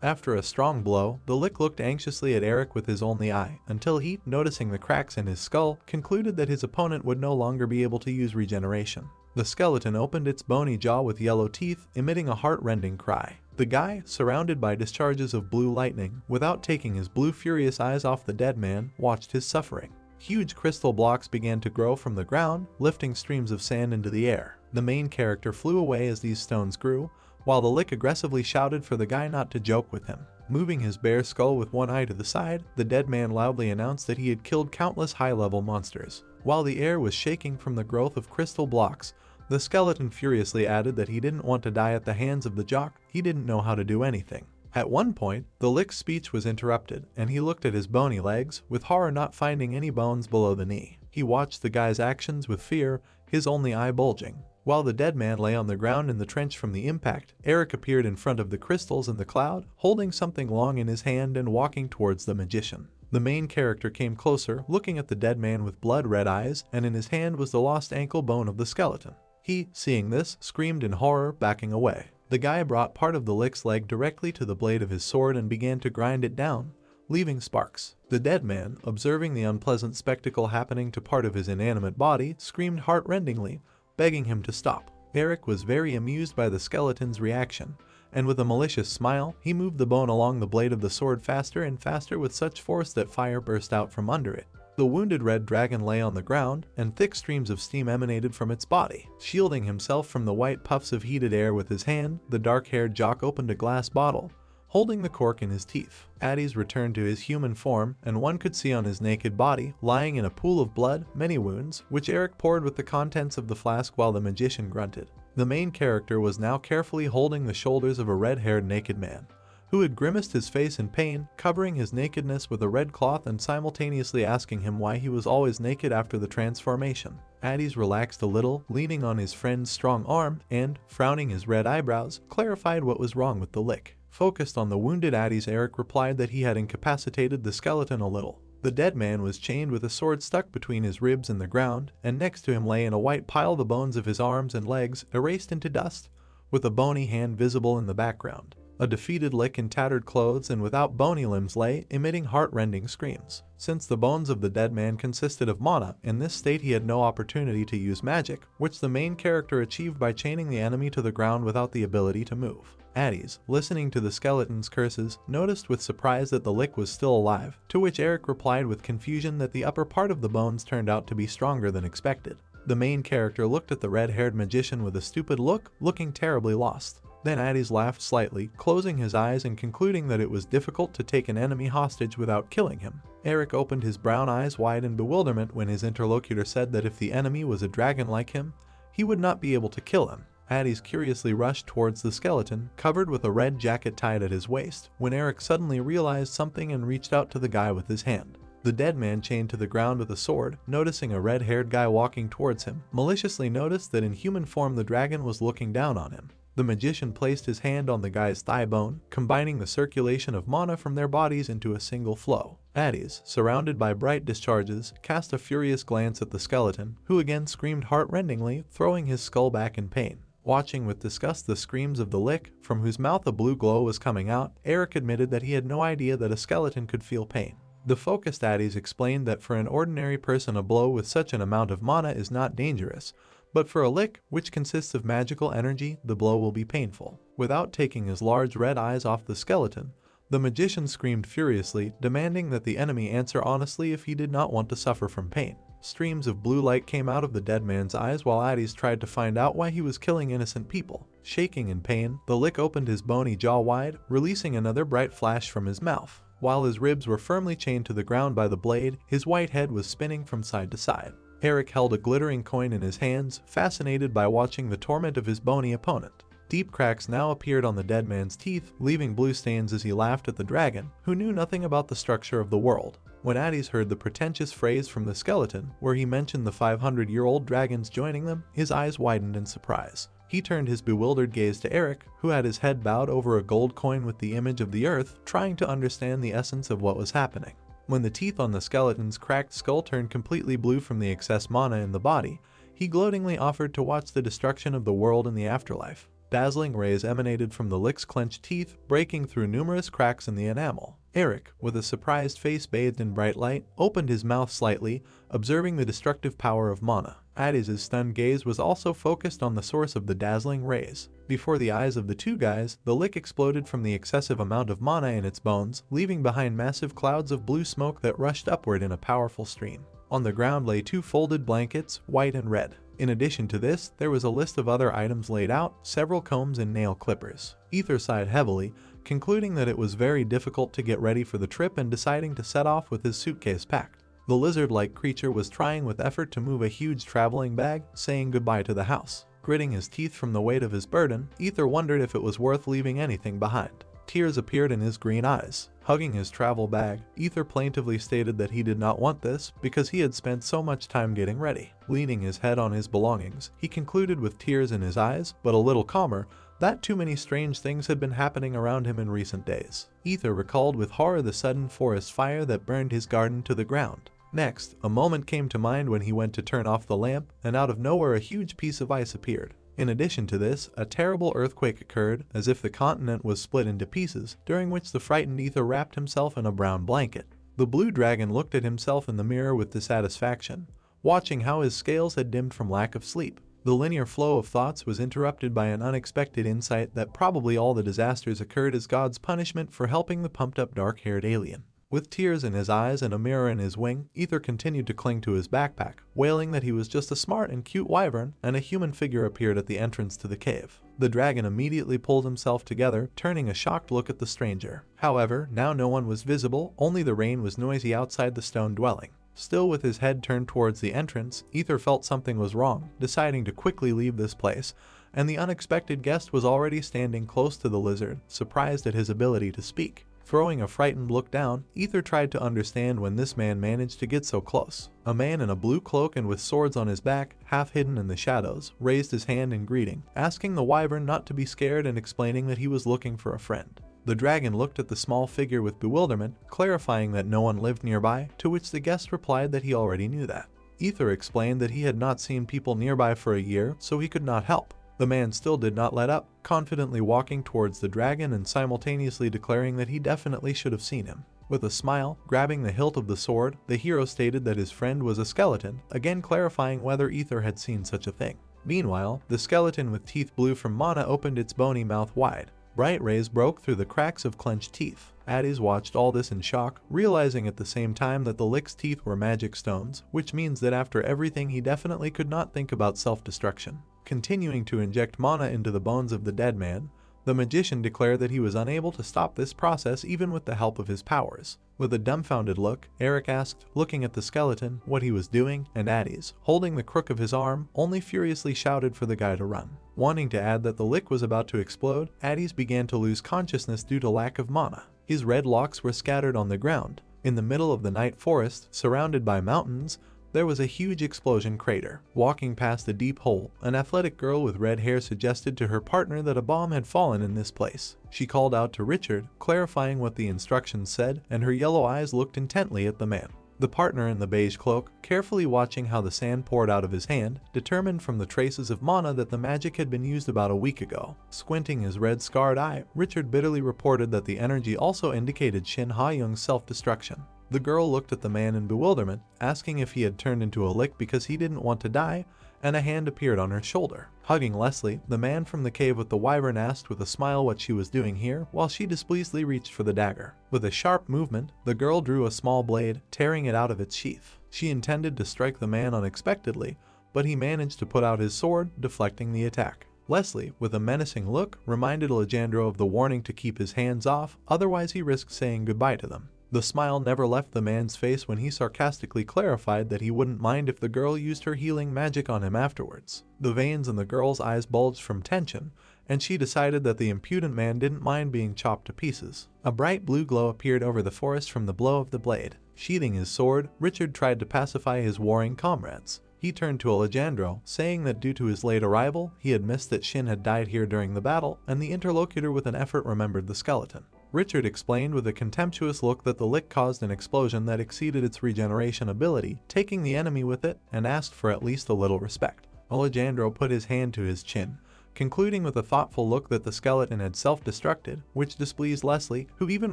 After a strong blow, the lick looked anxiously at Eric with his only eye, until he, noticing the cracks in his skull, concluded that his opponent would no longer be able to use regeneration. The skeleton opened its bony jaw with yellow teeth, emitting a heart-rending cry. The guy, surrounded by discharges of blue lightning, without taking his blue furious eyes off the dead man, watched his suffering. Huge crystal blocks began to grow from the ground, lifting streams of sand into the air. The main character flew away as these stones grew, while the lick aggressively shouted for the guy not to joke with him. Moving his bare skull with one eye to the side, the dead man loudly announced that he had killed countless high-level monsters. While the air was shaking from the growth of crystal blocks, the skeleton furiously added that he didn't want to die at the hands of the jock. He didn't know how to do anything. At one point, the lick's speech was interrupted, and he looked at his bony legs, with horror not finding any bones below the knee. He watched the guy's actions with fear, his only eye bulging. While the dead man lay on the ground in the trench from the impact, Eric appeared in front of the crystals in the cloud, holding something long in his hand and walking towards the magician. The main character came closer, looking at the dead man with blood-red eyes, and in his hand was the lost ankle bone of the skeleton. He, seeing this, screamed in horror, backing away. The guy brought part of the lick's leg directly to the blade of his sword and began to grind it down, leaving sparks. The dead man, observing the unpleasant spectacle happening to part of his inanimate body, screamed heart-rendingly, begging him to stop. Eric was very amused by the skeleton's reaction, and with a malicious smile, he moved the bone along the blade of the sword faster and faster with such force that fire burst out from under it. The wounded red dragon lay on the ground, and thick streams of steam emanated from its body. Shielding himself from the white puffs of heated air with his hand, the dark-haired jock opened a glass bottle, holding the cork in his teeth. Addis returned to his human form, and one could see on his naked body, lying in a pool of blood, many wounds, which Eric poured with the contents of the flask while the magician grunted. The main character was now carefully holding the shoulders of a red-haired naked man, who had grimaced his face in pain, covering his nakedness with a red cloth and simultaneously asking him why he was always naked after the transformation. Addis relaxed a little, leaning on his friend's strong arm, and, frowning his red eyebrows, clarified what was wrong with the lick. Focused on the wounded Addis, Eric replied that he had incapacitated the skeleton a little. The dead man was chained with a sword stuck between his ribs and the ground, and next to him lay in a white pile the bones of his arms and legs, erased into dust, with a bony hand visible in the background. A defeated lick in tattered clothes and without bony limbs lay, emitting heart-rending screams. Since the bones of the dead man consisted of mana, in this state he had no opportunity to use magic, which the main character achieved by chaining the enemy to the ground without the ability to move. Addis, listening to the skeleton's curses, noticed with surprise that the lick was still alive, to which Eric replied with confusion that the upper part of the bones turned out to be stronger than expected. The main character looked at the red-haired magician with a stupid look, looking terribly lost. Then Addis laughed slightly, closing his eyes and concluding that it was difficult to take an enemy hostage without killing him. Eric opened his brown eyes wide in bewilderment when his interlocutor said that if the enemy was a dragon like him, he would not be able to kill him. Addis curiously rushed towards the skeleton, covered with a red jacket tied at his waist, when Eric suddenly realized something and reached out to the guy with his hand. The dead man chained to the ground with a sword, noticing a red-haired guy walking towards him, maliciously noticed that in human form the dragon was looking down on him. The magician placed his hand on the guy's thigh bone, combining the circulation of mana from their bodies into a single flow. Addis, surrounded by bright discharges, cast a furious glance at the skeleton, who again screamed heart-rendingly, throwing his skull back in pain. Watching with disgust the screams of the lick, from whose mouth a blue glow was coming out, Eric admitted that he had no idea that a skeleton could feel pain. The focused Addis explained that for an ordinary person a blow with such an amount of mana is not dangerous, but for a lick, which consists of magical energy, the blow will be painful. Without taking his large red eyes off the skeleton, the magician screamed furiously, demanding that the enemy answer honestly if he did not want to suffer from pain. Streams of blue light came out of the dead man's eyes while Addis tried to find out why he was killing innocent people. Shaking in pain, the lick opened his bony jaw wide, releasing another bright flash from his mouth. While his ribs were firmly chained to the ground by the blade, his white head was spinning from side to side. Eric held a glittering coin in his hands, fascinated by watching the torment of his bony opponent. Deep cracks now appeared on the dead man's teeth, leaving blue stains as he laughed at the dragon, who knew nothing about the structure of the world. When Addis heard the pretentious phrase from the skeleton, where he mentioned the 500-year-old dragons joining them, his eyes widened in surprise. He turned his bewildered gaze to Eric, who had his head bowed over a gold coin with the image of the earth, trying to understand the essence of what was happening. When the teeth on the skeleton's cracked skull turned completely blue from the excess mana in the body, he gloatingly offered to watch the destruction of the world in the afterlife. Dazzling rays emanated from the lick's clenched teeth, breaking through numerous cracks in the enamel. Eric, with a surprised face bathed in bright light, opened his mouth slightly, observing the destructive power of mana. Addis's stunned gaze was also focused on the source of the dazzling rays. Before the eyes of the two guys, the lick exploded from the excessive amount of mana in its bones, leaving behind massive clouds of blue smoke that rushed upward in a powerful stream. On the ground lay two folded blankets, white and red. In addition to this, there was a list of other items laid out, several combs and nail clippers. Ether sighed heavily, concluding that it was very difficult to get ready for the trip and deciding to set off with his suitcase packed. The lizard-like creature was trying with effort to move a huge traveling bag, saying goodbye to the house. Gritting his teeth from the weight of his burden, Ether wondered if it was worth leaving anything behind. Tears appeared in his green eyes. Hugging his travel bag, Ether plaintively stated that he did not want this because he had spent so much time getting ready. Leaning his head on his belongings, he concluded with tears in his eyes, but a little calmer, that too many strange things had been happening around him in recent days. Ether recalled with horror the sudden forest fire that burned his garden to the ground. Next, a moment came to mind when he went to turn off the lamp, and out of nowhere a huge piece of ice appeared. In addition to this, a terrible earthquake occurred, as if the continent was split into pieces, during which the frightened Ether wrapped himself in a brown blanket. The blue dragon looked at himself in the mirror with dissatisfaction, watching how his scales had dimmed from lack of sleep. The linear flow of thoughts was interrupted by an unexpected insight that probably all the disasters occurred as God's punishment for helping the pumped-up dark-haired alien. With tears in his eyes and a mirror in his wing, Ether continued to cling to his backpack, wailing that he was just a smart and cute wyvern, and a human figure appeared at the entrance to the cave. The dragon immediately pulled himself together, turning a shocked look at the stranger. However, now no one was visible, only the rain was noisy outside the stone dwelling. Still with his head turned towards the entrance, Ether felt something was wrong, deciding to quickly leave this place, and the unexpected guest was already standing close to the lizard, surprised at his ability to speak. Throwing a frightened look down, Ether tried to understand when this man managed to get so close. A man in a blue cloak and with swords on his back, half hidden in the shadows, raised his hand in greeting, asking the wyvern not to be scared and explaining that he was looking for a friend. The dragon looked at the small figure with bewilderment, clarifying that no one lived nearby, to which the guest replied that he already knew that. Ether explained that he had not seen people nearby for a year, so he could not help. The man still did not let up, confidently walking towards the dragon and simultaneously declaring that he definitely should have seen him. With a smile, grabbing the hilt of the sword, the hero stated that his friend was a skeleton, again clarifying whether Ether had seen such a thing. Meanwhile, the skeleton with teeth blue from mana opened its bony mouth wide. Bright rays broke through the cracks of clenched teeth. Addis watched all this in shock, realizing at the same time that the lick's teeth were magic stones, which means that after everything he definitely could not think about self-destruction. Continuing to inject mana into the bones of the dead man, The magician declared that he was unable to stop this process even with the help of his powers. With a dumbfounded look, Eric asked, looking at the skeleton, what he was doing, and Addis, holding the crook of his arm, only furiously shouted for the guy to run. Wanting to add that the lick was about to explode, Addis began to lose consciousness due to lack of mana. His red locks were scattered on the ground. In the middle of the night forest, surrounded by mountains, there was a huge explosion crater. Walking past a deep hole, an athletic girl with red hair suggested to her partner that a bomb had fallen in this place. She called out to Richard, clarifying what the instructions said, and her yellow eyes looked intently at the man. The partner in the beige cloak, carefully watching how the sand poured out of his hand, determined from the traces of mana that the magic had been used about a week ago. Squinting his red scarred eye, Richard bitterly reported that the energy also indicated Shin Ha-young's self-destruction. The girl looked at the man in bewilderment, asking if he had turned into a lick because he didn't want to die, and a hand appeared on her shoulder. Hugging Leslie, the man from the cave with the wyvern asked with a smile what she was doing here, while she displeasedly reached for the dagger. With a sharp movement, the girl drew a small blade, tearing it out of its sheath. She intended to strike the man unexpectedly, but he managed to put out his sword, deflecting the attack. Leslie, with a menacing look, reminded Alejandro of the warning to keep his hands off, otherwise he risked saying goodbye to them. The smile never left the man's face when he sarcastically clarified that he wouldn't mind if the girl used her healing magic on him afterwards. The veins in the girl's eyes bulged from tension, and she decided that the impudent man didn't mind being chopped to pieces. A bright blue glow appeared over the forest from the blow of the blade. Sheathing his sword, Richard tried to pacify his warring comrades. He turned to Alejandro, saying that due to his late arrival, he had missed that Shin had died here during the battle, and the interlocutor with an effort remembered the skeleton. Richard explained with a contemptuous look that the lick caused an explosion that exceeded its regeneration ability, taking the enemy with it, and asked for at least a little respect. Alejandro put his hand to his chin, concluding with a thoughtful look that the skeleton had self-destructed, which displeased Leslie, who even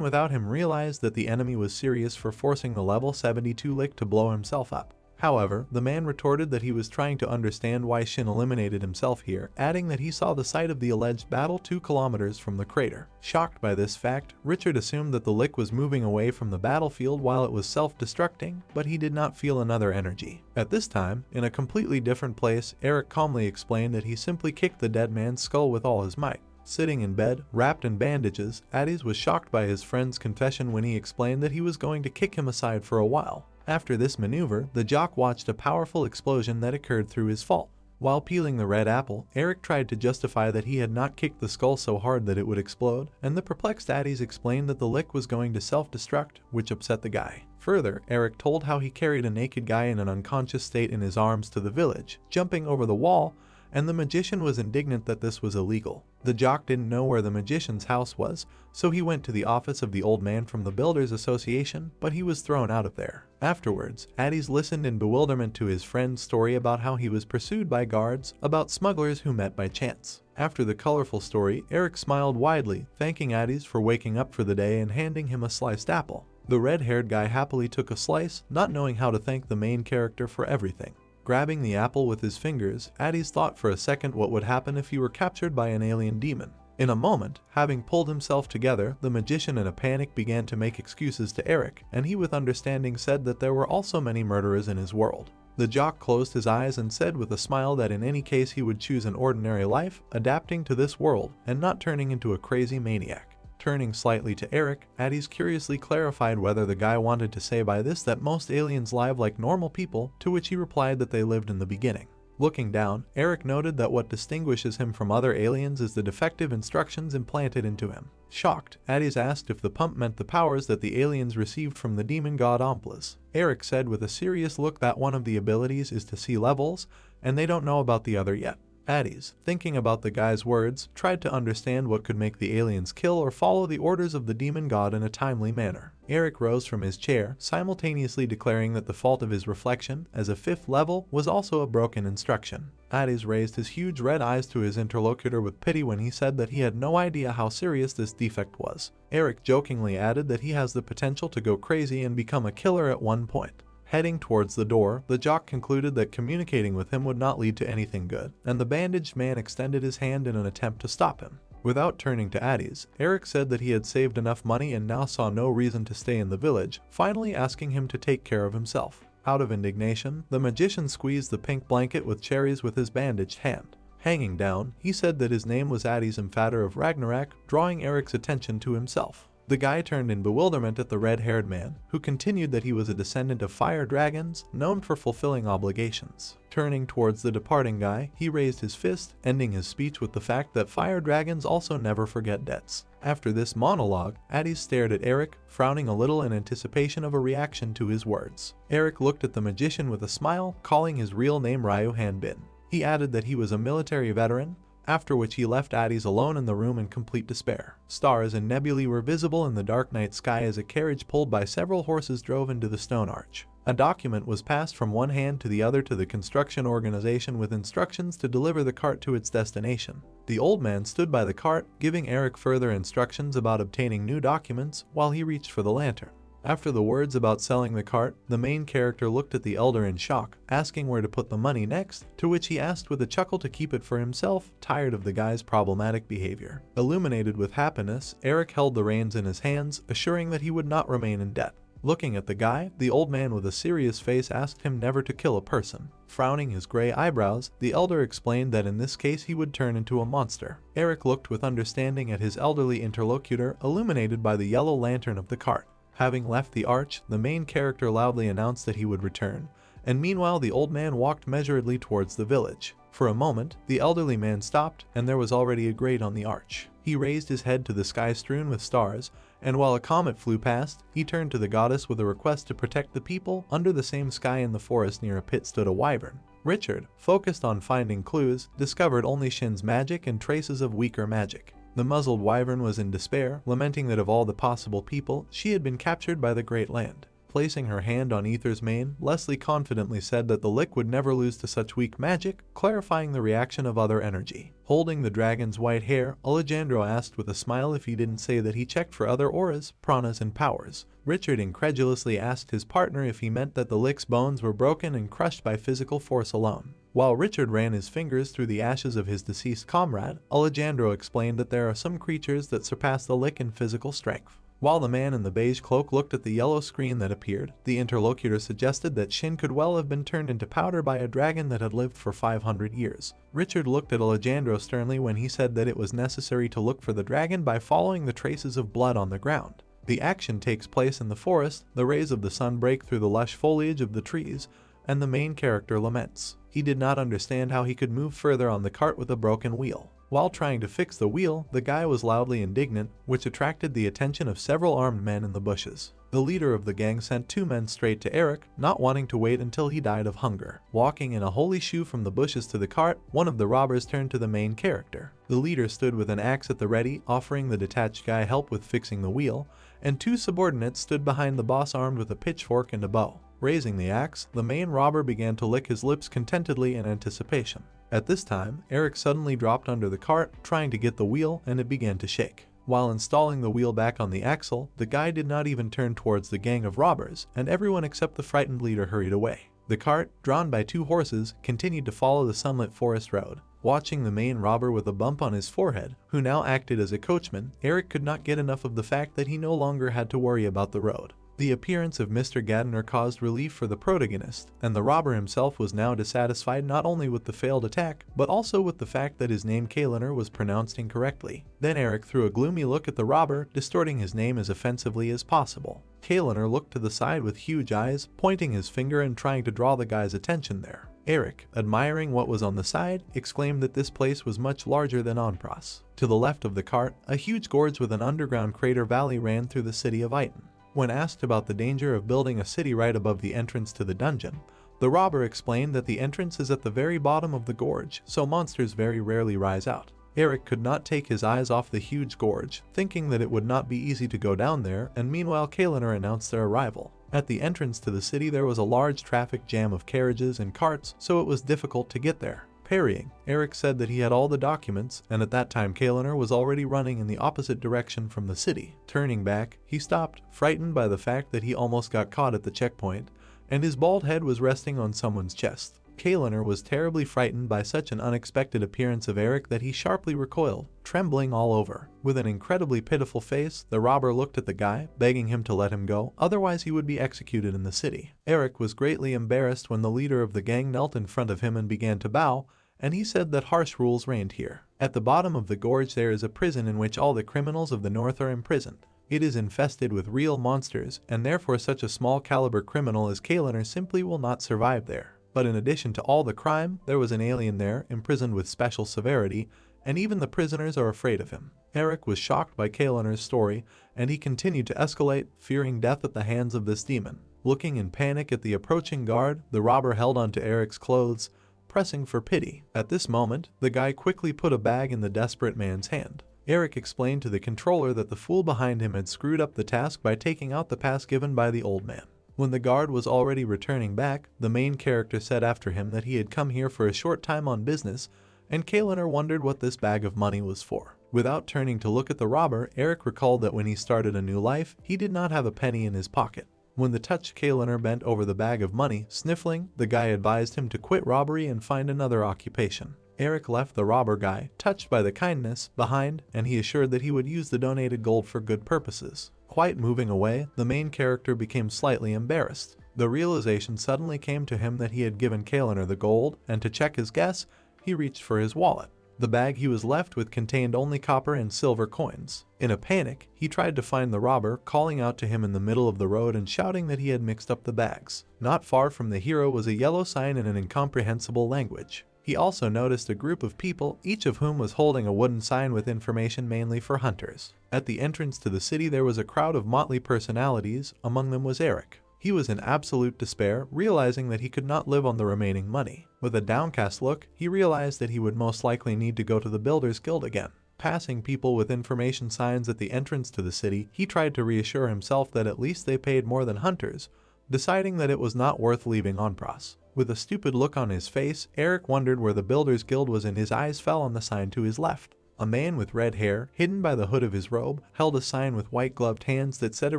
without him realized that the enemy was serious for forcing the level 72 lick to blow himself up. However, the man retorted that he was trying to understand why Shin eliminated himself here, adding that he saw the site of the alleged battle 2 kilometers from the crater. Shocked by this fact, Richard assumed that the lick was moving away from the battlefield while it was self-destructing, but he did not feel another energy. At this time, in a completely different place, Eric calmly explained that he simply kicked the dead man's skull with all his might. Sitting in bed, wrapped in bandages, Addis was shocked by his friend's confession when he explained that he was going to kick him aside for a while. After this maneuver, the jock watched a powerful explosion that occurred through his fault. While peeling the red apple, Eric tried to justify that he had not kicked the skull so hard that it would explode, and the perplexed Addis explained that the lick was going to self-destruct, which upset the guy. Further, Eric told how he carried a naked guy in an unconscious state in his arms to the village, jumping over the wall, and the magician was indignant that this was illegal. The jock didn't know where the magician's house was, so he went to the office of the old man from the Builders Association, but he was thrown out of there. Afterwards, Addis listened in bewilderment to his friend's story about how he was pursued by guards, about smugglers who met by chance. After the colorful story, Eric smiled widely, thanking Addis for waking up for the day and handing him a sliced apple. The red-haired guy happily took a slice, not knowing how to thank the main character for everything. Grabbing the apple with his fingers, Addis thought for a second what would happen if he were captured by an alien demon. In a moment, having pulled himself together, the magician in a panic began to make excuses to Eric, and he with understanding said that there were also many murderers in his world. The jock closed his eyes and said with a smile that in any case he would choose an ordinary life, adapting to this world, and not turning into a crazy maniac. Turning slightly to Eric, Addis curiously clarified whether the guy wanted to say by this that most aliens live like normal people, to which he replied that they lived in the beginning. Looking down, Eric noted that what distinguishes him from other aliens is the defective instructions implanted into him. Shocked, Addis asked if the pump meant the powers that the aliens received from the demon god Omplis. Eric said with a serious look that one of the abilities is to see levels, and they don't know about the other yet. Addis, thinking about the guy's words, tried to understand what could make the aliens kill or follow the orders of the demon god in a timely manner. Eric rose from his chair, simultaneously declaring that the fault of his reflection, as a 5th level, was also a broken instruction. Addis raised his huge red eyes to his interlocutor with pity when he said that he had no idea how serious this defect was. Eric jokingly added that he has the potential to go crazy and become a killer at one point. Heading towards the door, the jock concluded that communicating with him would not lead to anything good, and the bandaged man extended his hand in an attempt to stop him. Without turning to Addis, Eric said that he had saved enough money and now saw no reason to stay in the village, finally asking him to take care of himself. Out of indignation, the magician squeezed the pink blanket with cherries with his bandaged hand. Hanging down, he said that his name was Addy's Infader of Ragnarok, drawing Eric's attention to himself. The guy turned in bewilderment at the red-haired man, who continued that he was a descendant of fire dragons, known for fulfilling obligations. Turning towards the departing guy, he raised his fist, ending his speech with the fact that fire dragons also never forget debts. After this monologue, Addy stared at Eric, frowning a little in anticipation of a reaction to his words. Eric looked at the magician with a smile, calling his real name Ryu Hanbin. He added that he was a military veteran, after which he left Addy's alone in the room in complete despair. Stars and nebulae were visible in the dark night sky as a carriage pulled by several horses drove into the stone arch. A document was passed from one hand to the other to the construction organization with instructions to deliver the cart to its destination. The old man stood by the cart, giving Eric further instructions about obtaining new documents while he reached for the lantern. After the words about selling the cart, the main character looked at the elder in shock, asking where to put the money next, to which he asked with a chuckle to keep it for himself, tired of the guy's problematic behavior. Illuminated with happiness, Eric held the reins in his hands, assuring that he would not remain in debt. Looking at the guy, the old man with a serious face asked him never to kill a person. Frowning his gray eyebrows, the elder explained that in this case he would turn into a monster. Eric looked with understanding at his elderly interlocutor, illuminated by the yellow lantern of the cart. Having left the arch, the main character loudly announced that he would return, and meanwhile the old man walked measuredly towards the village. For a moment, the elderly man stopped, and there was already a grate on the arch. He raised his head to the sky strewn with stars, and while a comet flew past, he turned to the goddess with a request to protect the people. Under the same sky in the forest near a pit stood a wyvern. Richard, focused on finding clues, discovered only Shin's magic and traces of weaker magic. The muzzled wyvern was in despair, lamenting that of all the possible people, she had been captured by the Great Land. Placing her hand on Ether's mane, Leslie confidently said that the lick would never lose to such weak magic, clarifying the reaction of other energy. Holding the dragon's white hair, Alejandro asked with a smile if he didn't say that he checked for other auras, pranas and powers. Richard incredulously asked his partner if he meant that the lick's bones were broken and crushed by physical force alone. While Richard ran his fingers through the ashes of his deceased comrade, Alejandro explained that there are some creatures that surpass the lick in physical strength. While the man in the beige cloak looked at the yellow screen that appeared, the interlocutor suggested that Shin could well have been turned into powder by a dragon that had lived for 500 years. Richard looked at Alejandro sternly when he said that it was necessary to look for the dragon by following the traces of blood on the ground. The action takes place in the forest, the rays of the sun break through the lush foliage of the trees, and the main character laments. He did not understand how he could move further on the cart with a broken wheel. While trying to fix the wheel, the guy was loudly indignant, which attracted the attention of several armed men in the bushes. The leader of the gang sent 2 men straight to Eric, not wanting to wait until he died of hunger. Walking in a holy shoe from the bushes to the cart, one of the robbers turned to the main character. The leader stood with an axe at the ready, offering the detached guy help with fixing the wheel, and 2 subordinates stood behind the boss armed with a pitchfork and a bow. Raising the axe, the main robber began to lick his lips contentedly in anticipation. At this time, Eric suddenly dropped under the cart, trying to get the wheel, and it began to shake. While installing the wheel back on the axle, the guy did not even turn towards the gang of robbers, and everyone except the frightened leader hurried away. The cart, drawn by 2 horses, continued to follow the sunlit forest road. Watching the main robber with a bump on his forehead, who now acted as a coachman, Eric could not get enough of the fact that he no longer had to worry about the road. The appearance of Mr. Gardner caused relief for the protagonist, and the robber himself was now dissatisfied not only with the failed attack, but also with the fact that his name Kaliner was pronounced incorrectly. Then Eric threw a gloomy look at the robber, distorting his name as offensively as possible. Kaliner looked to the side with huge eyes, pointing his finger and trying to draw the guy's attention there. Eric, admiring what was on the side, exclaimed that this place was much larger than Onpras. To the left of the cart, a huge gorge with an underground crater valley ran through the city of Iton. When asked about the danger of building a city right above the entrance to the dungeon, the robber explained that the entrance is at the very bottom of the gorge, so monsters very rarely rise out. Eric could not take his eyes off the huge gorge, thinking that it would not be easy to go down there, and meanwhile Kaliner announced their arrival. At the entrance to the city there was a large traffic jam of carriages and carts, so it was difficult to get there. Parrying, Eric said that he had all the documents, and at that time Kaliner was already running in the opposite direction from the city. Turning back, he stopped, frightened by the fact that he almost got caught at the checkpoint, and his bald head was resting on someone's chest. Kaliner was terribly frightened by such an unexpected appearance of Eric that he sharply recoiled, trembling all over. With an incredibly pitiful face, the robber looked at the guy, begging him to let him go, otherwise he would be executed in the city. Eric was greatly embarrassed when the leader of the gang knelt in front of him and began to bow, and he said that harsh rules reigned here. At the bottom of the gorge there is a prison in which all the criminals of the north are imprisoned. It is infested with real monsters, and therefore such a small caliber criminal as Kaliner simply will not survive there. But in addition to all the crime, there was an alien there, imprisoned with special severity, and even the prisoners are afraid of him. Eric was shocked by Kaliner's story, and he continued to escalate, fearing death at the hands of this demon. Looking in panic at the approaching guard, the robber held onto Eric's clothes, pressing for pity. At this moment, the guy quickly put a bag in the desperate man's hand. Eric explained to the controller that the fool behind him had screwed up the task by taking out the pass given by the old man. When the guard was already returning back, the main character said after him that he had come here for a short time on business, and Kaliner wondered what this bag of money was for. Without turning to look at the robber, Eric recalled that when he started a new life, he did not have a penny in his pocket. When the touched Kaliner bent over the bag of money, sniffling, the guy advised him to quit robbery and find another occupation. Eric left the robber guy, touched by the kindness, behind, and he assured that he would use the donated gold for good purposes. Quite moving away, the main character became slightly embarrassed. The realization suddenly came to him that he had given Kaliner the gold, and to check his guess, he reached for his wallet. The bag he was left with contained only copper and silver coins. In a panic, he tried to find the robber, calling out to him in the middle of the road and shouting that he had mixed up the bags. Not far from the hero was a yellow sign in an incomprehensible language. He also noticed a group of people, each of whom was holding a wooden sign with information mainly for hunters. At the entrance to the city there was a crowd of motley personalities, among them was Eric. He was in absolute despair, realizing that he could not live on the remaining money. With a downcast look, he realized that he would most likely need to go to the Builders Guild again. Passing people with information signs at the entrance to the city, he tried to reassure himself that at least they paid more than hunters, deciding that it was not worth leaving Onpras. With a stupid look on his face, Eric wondered where the Builders Guild was and his eyes fell on the sign to his left. A man with red hair, hidden by the hood of his robe, held a sign with white-gloved hands that said a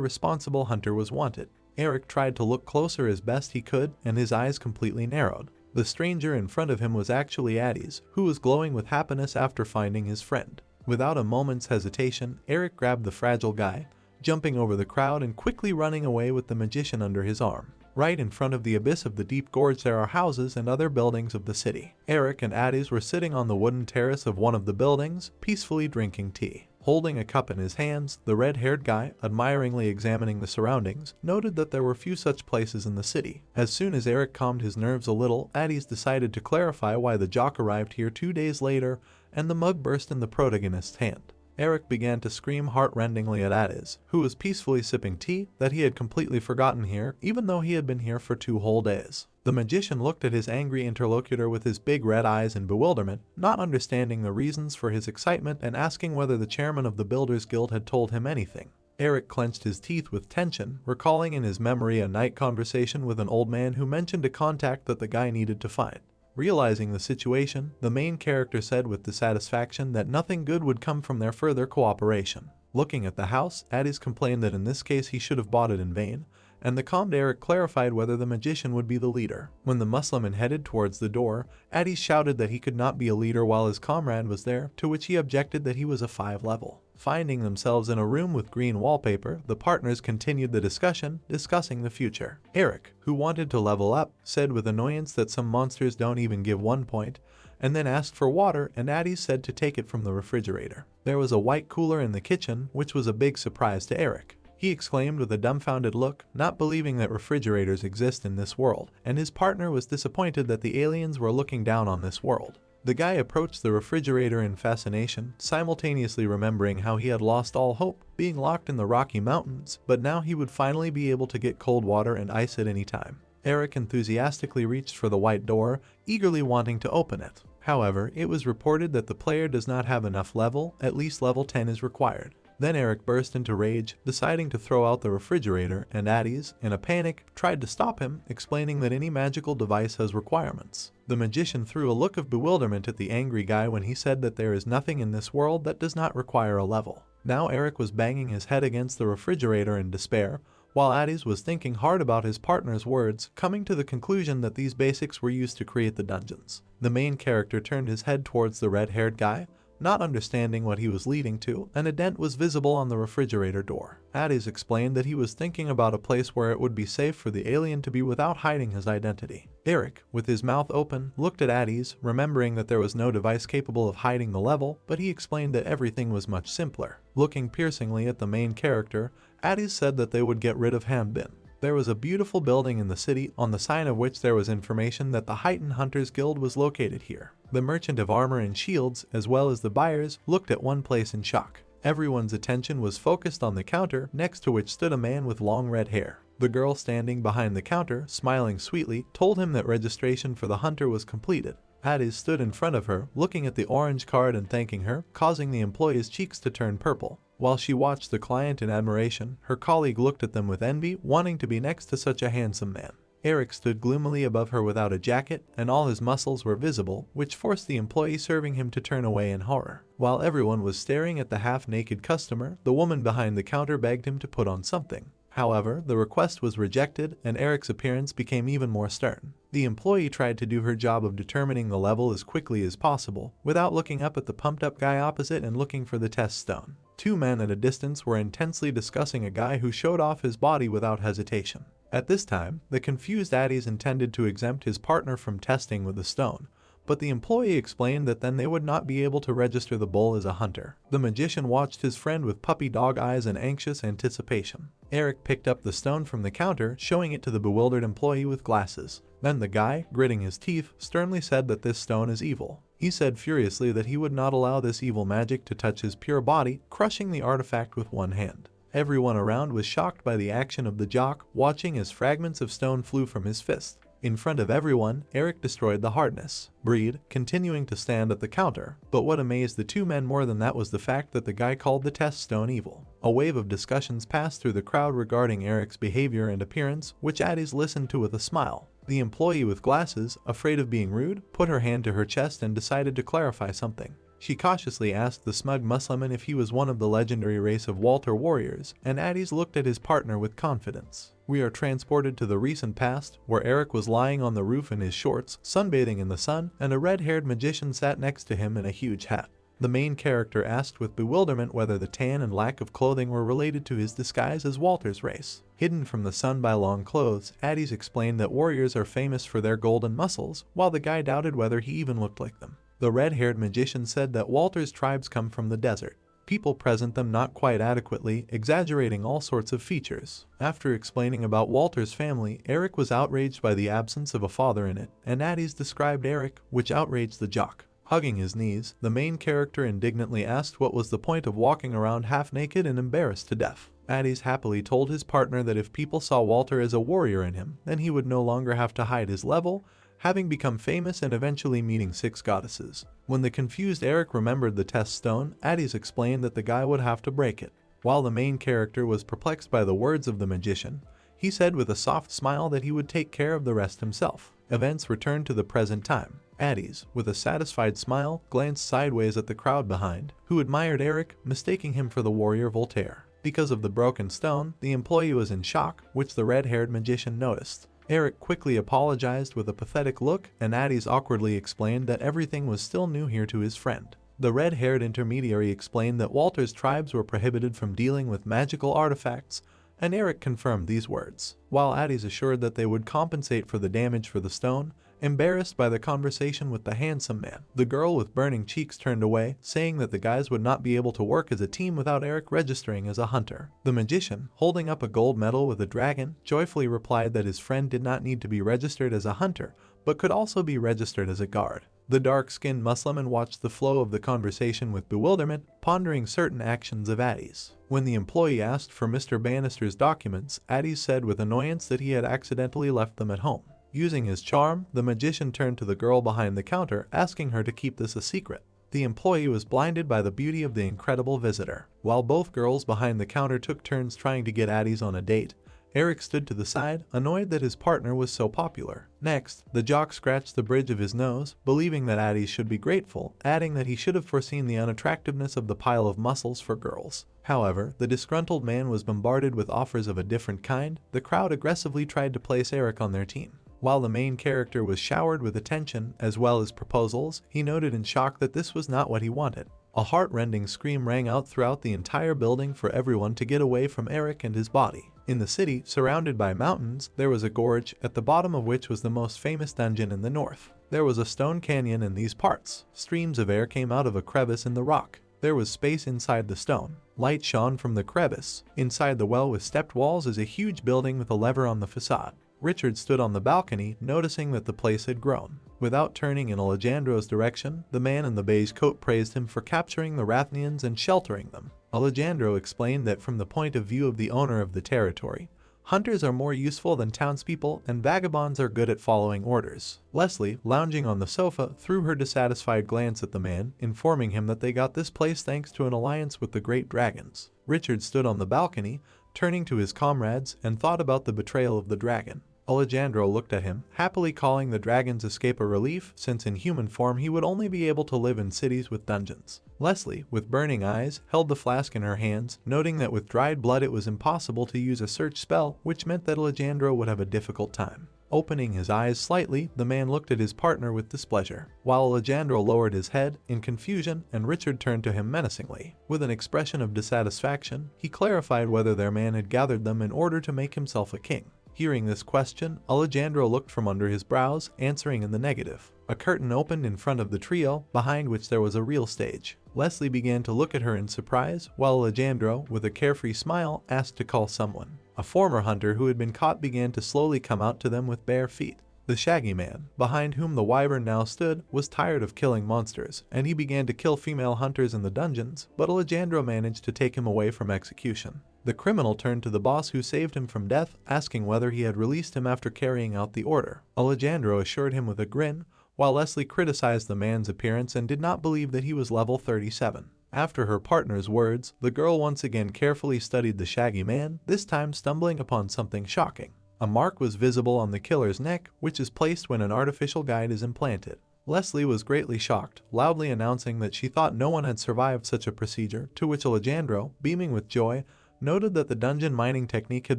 responsible hunter was wanted. Eric tried to look closer as best he could, and his eyes completely narrowed. The stranger in front of him was actually Addis, who was glowing with happiness after finding his friend. Without a moment's hesitation, Eric grabbed the fragile guy, jumping over the crowd and quickly running away with the magician under his arm. Right in front of the abyss of the deep gorge there are houses and other buildings of the city. Eric and Addis were sitting on the wooden terrace of one of the buildings, peacefully drinking tea. Holding a cup in his hands, the red-haired guy, admiringly examining the surroundings, noted that there were few such places in the city. As soon as Eric calmed his nerves a little, Addis decided to clarify why the jock arrived here 2 days later, and the mug burst in the protagonist's hand. Eric began to scream heart-rendingly at Addis, who was peacefully sipping tea, that he had completely forgotten here, even though he had been here for 2 whole days. The magician looked at his angry interlocutor with his big red eyes in bewilderment, not understanding the reasons for his excitement and asking whether the chairman of the Builders Guild had told him anything. Eric clenched his teeth with tension, recalling in his memory a night conversation with an old man who mentioned a contact that the guy needed to find. Realizing the situation, the main character said with dissatisfaction that nothing good would come from their further cooperation. Looking at the house, Addis complained that in this case he should have bought it in vain, and the calmed Eric clarified whether the magician would be the leader. When the Muslim headed towards the door, Addis shouted that he could not be a leader while his comrade was there, to which he objected that he was a 5 level. Finding themselves in a room with green wallpaper, the partners continued the discussion, discussing the future. Eric, who wanted to level up, said with annoyance that some monsters don't even give 1 point, and then asked for water, and Addis said to take it from the refrigerator. There was a white cooler in the kitchen, which was a big surprise to Eric. He exclaimed with a dumbfounded look, not believing that refrigerators exist in this world, and his partner was disappointed that the aliens were looking down on this world. The guy approached the refrigerator in fascination, simultaneously remembering how he had lost all hope, being locked in the Rocky Mountains, but now he would finally be able to get cold water and ice at any time. Eric enthusiastically reached for the white door, eagerly wanting to open it. However, it was reported that the player does not have enough level, at least level 10 is required. Then Eric burst into rage, deciding to throw out the refrigerator, and Addis, in a panic, tried to stop him, explaining that any magical device has requirements. The magician threw a look of bewilderment at the angry guy when he said that there is nothing in this world that does not require a level. Now Eric was banging his head against the refrigerator in despair, while Addis was thinking hard about his partner's words, coming to the conclusion that these basics were used to create the dungeons. The main character turned his head towards the red-haired guy, not understanding what he was leading to, and a dent was visible on the refrigerator door. Addis explained that he was thinking about a place where it would be safe for the alien to be without hiding his identity. Eric, with his mouth open, looked at Addis, remembering that there was no device capable of hiding the level, but he explained that everything was much simpler. Looking piercingly at the main character, Addis said that they would get rid of Hambin. There was a beautiful building in the city, on the sign of which there was information that the Heightened Hunters Guild was located here. The merchant of armor and shields, as well as the buyers, looked at one place in shock. Everyone's attention was focused on the counter, next to which stood a man with long red hair. The girl standing behind the counter, smiling sweetly, told him that registration for the hunter was completed. Addis stood in front of her, looking at the orange card and thanking her, causing the employee's cheeks to turn purple. While she watched the client in admiration, her colleague looked at them with envy, wanting to be next to such a handsome man. Eric stood gloomily above her without a jacket, and all his muscles were visible, which forced the employee serving him to turn away in horror. While everyone was staring at the half-naked customer, the woman behind the counter begged him to put on something. However, the request was rejected, and Eric's appearance became even more stern. The employee tried to do her job of determining the level as quickly as possible, without looking up at the pumped-up guy opposite and looking for the test stone. Two men at a distance were intensely discussing a guy who showed off his body without hesitation. At this time, the confused Addis intended to exempt his partner from testing with the stone, but the employee explained that then they would not be able to register the bull as a hunter. The magician watched his friend with puppy dog eyes in anxious anticipation. Eric picked up the stone from the counter, showing it to the bewildered employee with glasses. Then the guy, gritting his teeth, sternly said that this stone is evil. He said furiously that he would not allow this evil magic to touch his pure body, crushing the artifact with one hand. Everyone around was shocked by the action of the jock, watching as fragments of stone flew from his fist. In front of everyone, Eric destroyed the hardness. Breed, continuing to stand at the counter, but what amazed the two men more than that was the fact that the guy called the test stone evil. A wave of discussions passed through the crowd regarding Eric's behavior and appearance, which Addis listened to with a smile. The employee with glasses, afraid of being rude, put her hand to her chest and decided to clarify something. She cautiously asked the smug Musliman if he was one of the legendary race of Walter warriors, and Addis looked at his partner with confidence. We are transported to the recent past, where Eric was lying on the roof in his shorts, sunbathing in the sun, and a red-haired magician sat next to him in a huge hat. The main character asked with bewilderment whether the tan and lack of clothing were related to his disguise as Walter's race. Hidden from the sun by long clothes, Addis explained that warriors are famous for their golden muscles, while the guy doubted whether he even looked like them. The red-haired magician said that Walter's tribes come from the desert. People present them not quite adequately, exaggerating all sorts of features. After explaining about Walter's family, Eric was outraged by the absence of a father in it, and Addis described Eric, which outraged the jock. Hugging his knees, the main character indignantly asked what was the point of walking around half-naked and embarrassed to death. Addis happily told his partner that if people saw Walter as a warrior in him, then he would no longer have to hide his level, having become famous and eventually meeting 6 goddesses. When the confused Eric remembered the test stone, Addis explained that the guy would have to break it. While the main character was perplexed by the words of the magician, he said with a soft smile that he would take care of the rest himself. Events returned to the present time. Addis, with a satisfied smile, glanced sideways at the crowd behind, who admired Eric, mistaking him for the warrior Voltaire. Because of the broken stone, the employee was in shock, which the red-haired magician noticed. Eric quickly apologized with a pathetic look, and Addis awkwardly explained that everything was still new here to his friend. The red-haired intermediary explained that Walter's tribes were prohibited from dealing with magical artifacts, and Eric confirmed these words, while Addis assured that they would compensate for the damage for the stone. Embarrassed by the conversation with the handsome man, the girl with burning cheeks turned away, saying that the guys would not be able to work as a team without Eric registering as a hunter. The magician, holding up a gold medal with a dragon, joyfully replied that his friend did not need to be registered as a hunter, but could also be registered as a guard. The dark-skinned Musliman watched the flow of the conversation with bewilderment, pondering certain actions of Addis. When the employee asked for Mr. Bannister's documents, Addis said with annoyance that he had accidentally left them at home. Using his charm, the magician turned to the girl behind the counter, asking her to keep this a secret. The employee was blinded by the beauty of the incredible visitor. While both girls behind the counter took turns trying to get Addis on a date, Eric stood to the side, annoyed that his partner was so popular. Next, the jock scratched the bridge of his nose, believing that Addis should be grateful, adding that he should have foreseen the unattractiveness of the pile of muscles for girls. However, the disgruntled man was bombarded with offers of a different kind. The crowd aggressively tried to place Eric on their team. While the main character was showered with attention as well as proposals, he noted in shock that this was not what he wanted. A heart-rending scream rang out throughout the entire building for everyone to get away from Eric and his body. In the city, surrounded by mountains, there was a gorge, at the bottom of which was the most famous dungeon in the north. There was a stone canyon in these parts. Streams of air came out of a crevice in the rock. There was space inside the stone. Light shone from the crevice. Inside the well with stepped walls is a huge building with a lever on the facade. Richard stood on the balcony, noticing that the place had grown. Without turning in Alejandro's direction, the man in the beige coat praised him for capturing the Rathnians and sheltering them. Alejandro explained that from the point of view of the owner of the territory, hunters are more useful than townspeople and vagabonds are good at following orders. Leslie, lounging on the sofa, threw her dissatisfied glance at the man, informing him that they got this place thanks to an alliance with the great dragons. Richard stood on the balcony, turning to his comrades, and thought about the betrayal of the dragon. Alejandro looked at him, happily calling the dragon's escape a relief, since in human form he would only be able to live in cities with dungeons. Leslie, with burning eyes, held the flask in her hands, noting that with dried blood it was impossible to use a search spell, which meant that Alejandro would have a difficult time. Opening his eyes slightly, the man looked at his partner with displeasure, while Alejandro lowered his head in confusion and Richard turned to him menacingly. With an expression of dissatisfaction, he clarified whether their man had gathered them in order to make himself a king. Hearing this question, Alejandro looked from under his brows, answering in the negative. A curtain opened in front of the trio, behind which there was a real stage. Leslie began to look at her in surprise, while Alejandro, with a carefree smile, asked to call someone. A former hunter who had been caught began to slowly come out to them with bare feet. The shaggy man, behind whom the Wyvern now stood, was tired of killing monsters, and he began to kill female hunters in the dungeons, but Alejandro managed to take him away from execution. The criminal turned to the boss who saved him from death, asking whether he had released him after carrying out the order. Alejandro assured him with a grin, while Leslie criticized the man's appearance and did not believe that he was level 37. After her partner's words, the girl once again carefully studied the shaggy man, this time stumbling upon something shocking. A mark was visible on the killer's neck, which is placed when an artificial guide is implanted. Leslie was greatly shocked, loudly announcing that she thought no one had survived such a procedure, to which Alejandro, beaming with joy, noted that the dungeon mining technique had